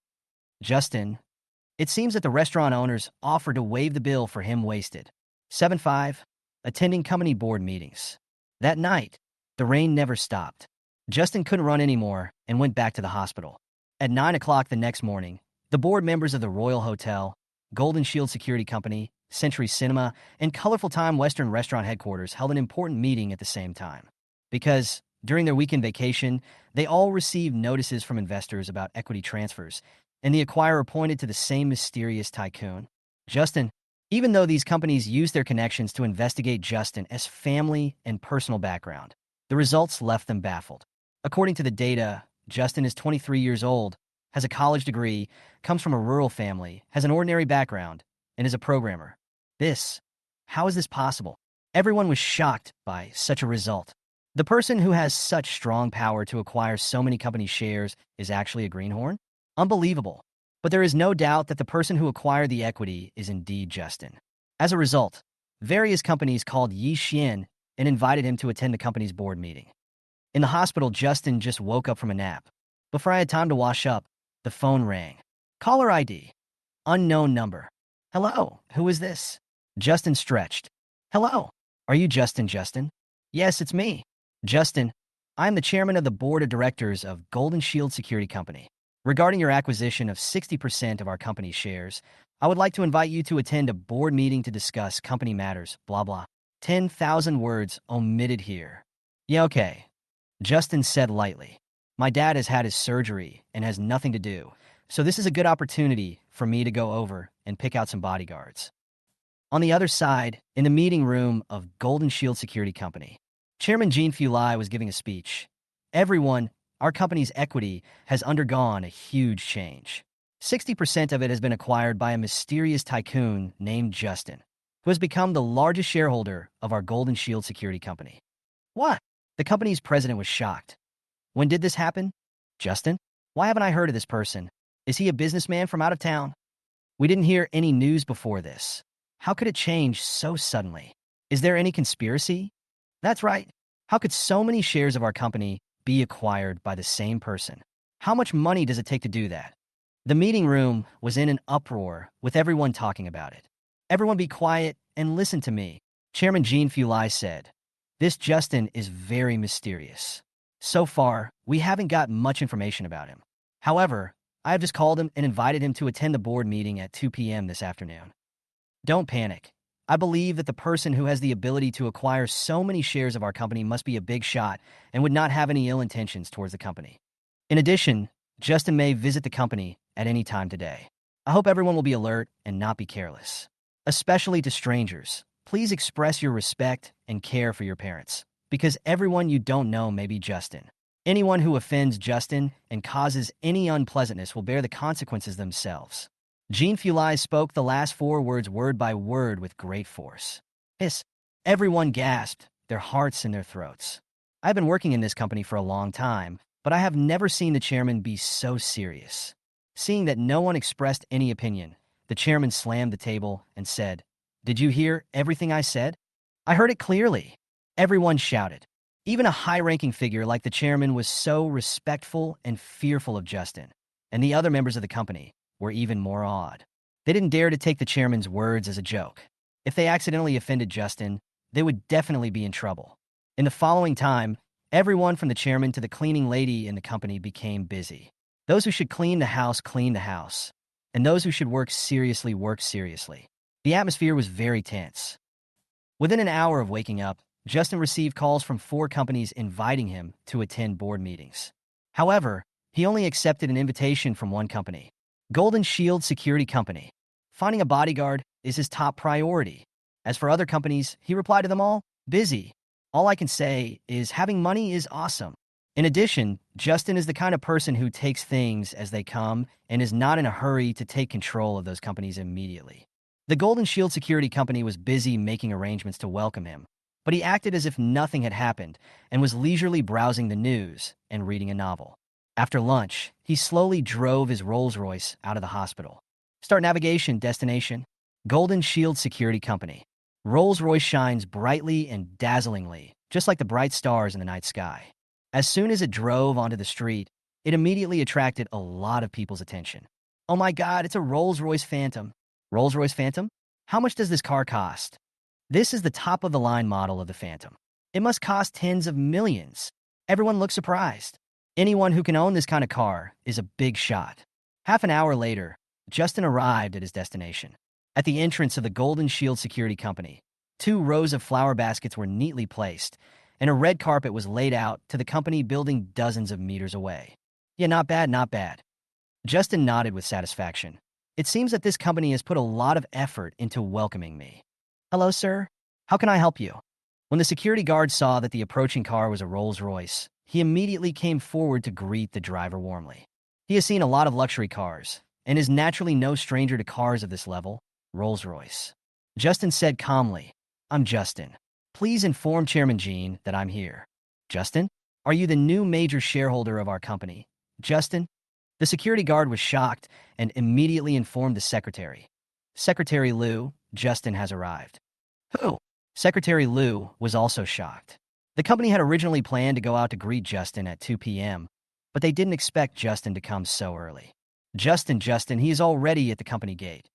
A: Justin. It seems that the restaurant owners offered to waive the bill for him wasted. 7-5. Attending company board meetings. That night, the rain never stopped. Justin couldn't run anymore and went back to the hospital. At 9 o'clock the next morning, the board members of the Royal Hotel, Golden Shield Security Company, Century Cinema, and Colorful Time Western Restaurant headquarters held an important meeting at the same time. Because, during their weekend vacation, they all received notices from investors about equity transfers, and the acquirer pointed to the same mysterious tycoon, Justin. Even though these companies used their connections to investigate Justin as family and personal background, the results left them baffled. According to the data, Justin is 23 years old, has a college degree, comes from a rural family, has an ordinary background, and is a programmer. How is this possible? Everyone was shocked by such a result. The person who has such strong power to acquire so many company shares is actually a greenhorn? Unbelievable. But there is no doubt that the person who acquired the equity is indeed Justin. As a result, various companies called Yi Xian and invited him to attend the company's board meeting. In the hospital, Justin just woke up from a nap. Before I had time to wash up, the phone rang. Caller ID. Unknown number. "Hello, who is this?" Justin stretched. "Hello. Are you Justin? "Yes, it's me. Justin, I'm the chairman of the board of directors of Golden Shield Security Company. Regarding your acquisition of 60% of our company's shares, I would like to invite you to attend a board meeting to discuss company matters, blah blah." 10,000 words omitted here. "Yeah, okay," Justin said lightly. "My dad has had his surgery and has nothing to do, so this is a good opportunity for me to go over and pick out some bodyguards." On the other side, in the meeting room of Golden Shield Security Company, Chairman Jean Fulai was giving a speech. "Everyone, our company's equity has undergone a huge change. 60% of it has been acquired by a mysterious tycoon named Justin. who has become the largest shareholder of our Golden Shield Security Company. What? The company's president was shocked. When did this happen? Justin? Why haven't I heard of this person? Is he a businessman from out of town? We didn't hear any news before this. How could it change so suddenly? Is there any conspiracy? That's right. How could so many shares of our company be acquired by the same person? How much money does it take to do that? The meeting room was in an uproar with everyone talking about it. Everyone be quiet and listen to me, Chairman Jean Fulai said. This Justin is very mysterious. So far, we haven't got much information about him. However, I have just called him and invited him to attend the board meeting at 2 p.m. this afternoon. Don't panic. I believe that the person who has the ability to acquire so many shares of our company must be a big shot and would not have any ill intentions towards the company. In addition, Justin may visit the company at any time today. I hope everyone will be alert and not be careless. Especially to strangers, please express your respect and care for your parents, because everyone you don't know may be Justin. Anyone who offends Justin and causes any unpleasantness will bear the consequences themselves. Jean Fulai spoke the last 4 words word by word with great force. Hiss. Everyone gasped, their hearts in their throats. I've been working in this company for a long time, but I have never seen the chairman be so serious. Seeing that no one expressed any opinion, the chairman slammed the table and said, "Did you hear everything I said?" "I heard it clearly." Everyone shouted. Even a high-ranking figure like the chairman was so respectful and fearful of Justin, and the other members of the company were even more awed. They didn't dare to take the chairman's words as a joke. If they accidentally offended Justin, they would definitely be in trouble. In the following time, everyone from the chairman to the cleaning lady in the company became busy. Those who should clean the house, and those who should work seriously, work seriously. The atmosphere was very tense. Within an hour of waking up, Justin received calls from 4 companies inviting him to attend board meetings. However, he only accepted an invitation from one company, Golden Shield Security Company. Finding a bodyguard is his top priority. As for other companies, he replied to them all, busy. All I can say is having money is awesome. In addition, Justin is the kind of person who takes things as they come and is not in a hurry to take control of those companies immediately. The Golden Shield Security Company was busy making arrangements to welcome him, but he acted as if nothing had happened and was leisurely browsing the news and reading a novel. After lunch, he slowly drove his Rolls-Royce out of the hospital. Start navigation, destination. Golden Shield Security Company. Rolls-Royce shines brightly and dazzlingly, just like the bright stars in the night sky. As soon as it drove onto the street, it immediately attracted a lot of people's attention. Oh my God, it's a Rolls-Royce Phantom. Rolls-Royce Phantom? How much does this car cost? This is the top-of-the-line model of the Phantom. It must cost tens of millions. Everyone looks surprised. Anyone who can own this kind of car is a big shot. Half an hour later, Justin arrived at his destination. At the entrance of the Golden Shield Security Company, 2 rows of flower baskets were neatly placed, and a red carpet was laid out to the company building dozens of meters away. Yeah, not bad, not bad. Justin nodded with satisfaction. It seems that this company has put a lot of effort into welcoming me. Hello, sir. How can I help you? When the security guard saw that the approaching car was a Rolls-Royce, he immediately came forward to greet the driver warmly. He has seen a lot of luxury cars, and is naturally no stranger to cars of this level, Rolls-Royce. Justin said calmly, "I'm Justin. Please inform Chairman Jean that I'm here." Justin? Are you the new major shareholder of our company? Justin? The security guard was shocked and immediately informed the secretary. Secretary Liu, Justin has arrived. Who? Secretary Liu was also shocked. The company had originally planned to go out to greet Justin at 2 p.m., but they didn't expect Justin to come so early. Justin, he is already at the company gate.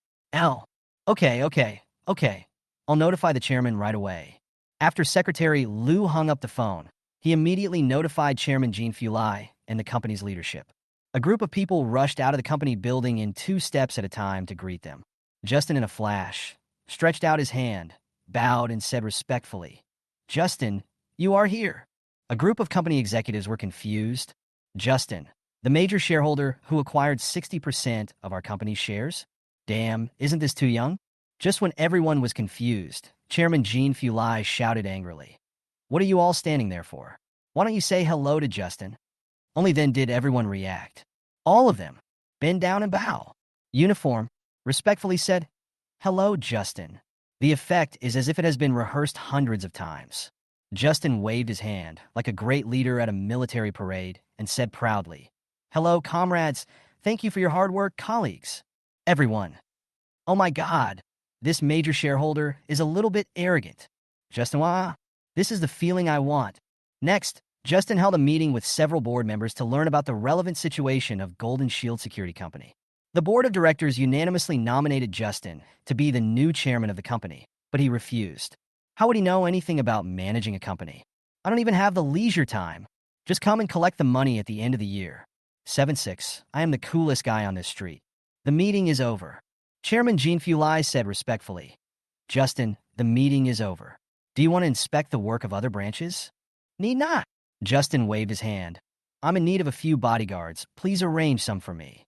A: Okay. I'll notify the chairman right away. After Secretary Liu hung up the phone, he immediately notified Chairman Jean Fulai and the company's leadership. A group of people rushed out of the company building in 2 steps at a time to greet them. Justin, in a flash, stretched out his hand, bowed, and said respectfully, "Justin, you are here." A group of company executives were confused. Justin, the major shareholder who acquired 60% of our company's shares? Damn, isn't this too young? Just when everyone was confused, Chairman Jean Fulai shouted angrily, "What are you all standing there for? Why don't you say hello to Justin?" Only then did everyone react. All of them, bend down and bow. Uniform, respectfully said, "Hello, Justin." The effect is as if it has been rehearsed hundreds of times. Justin waved his hand, like a great leader at a military parade, and said proudly, "Hello, comrades. Thank you for your hard work, colleagues." Everyone. "Oh my God, this major shareholder is a little bit arrogant." Justin, this is the feeling I want. Next, Justin held a meeting with several board members to learn about the relevant situation of Golden Shield Security Company. The board of directors unanimously nominated Justin to be the new chairman of the company, but he refused. How would he know anything about managing a company? "I don't even have the leisure time. Just come and collect the money at the end of the year." 7-6. I am the coolest guy on this street. The meeting is over. Chairman Jean Fulai said respectfully, "Justin, the meeting is over. Do you want to inspect the work of other branches?" "Need not." Justin waved his hand. "I'm in need of a few bodyguards. Please arrange some for me."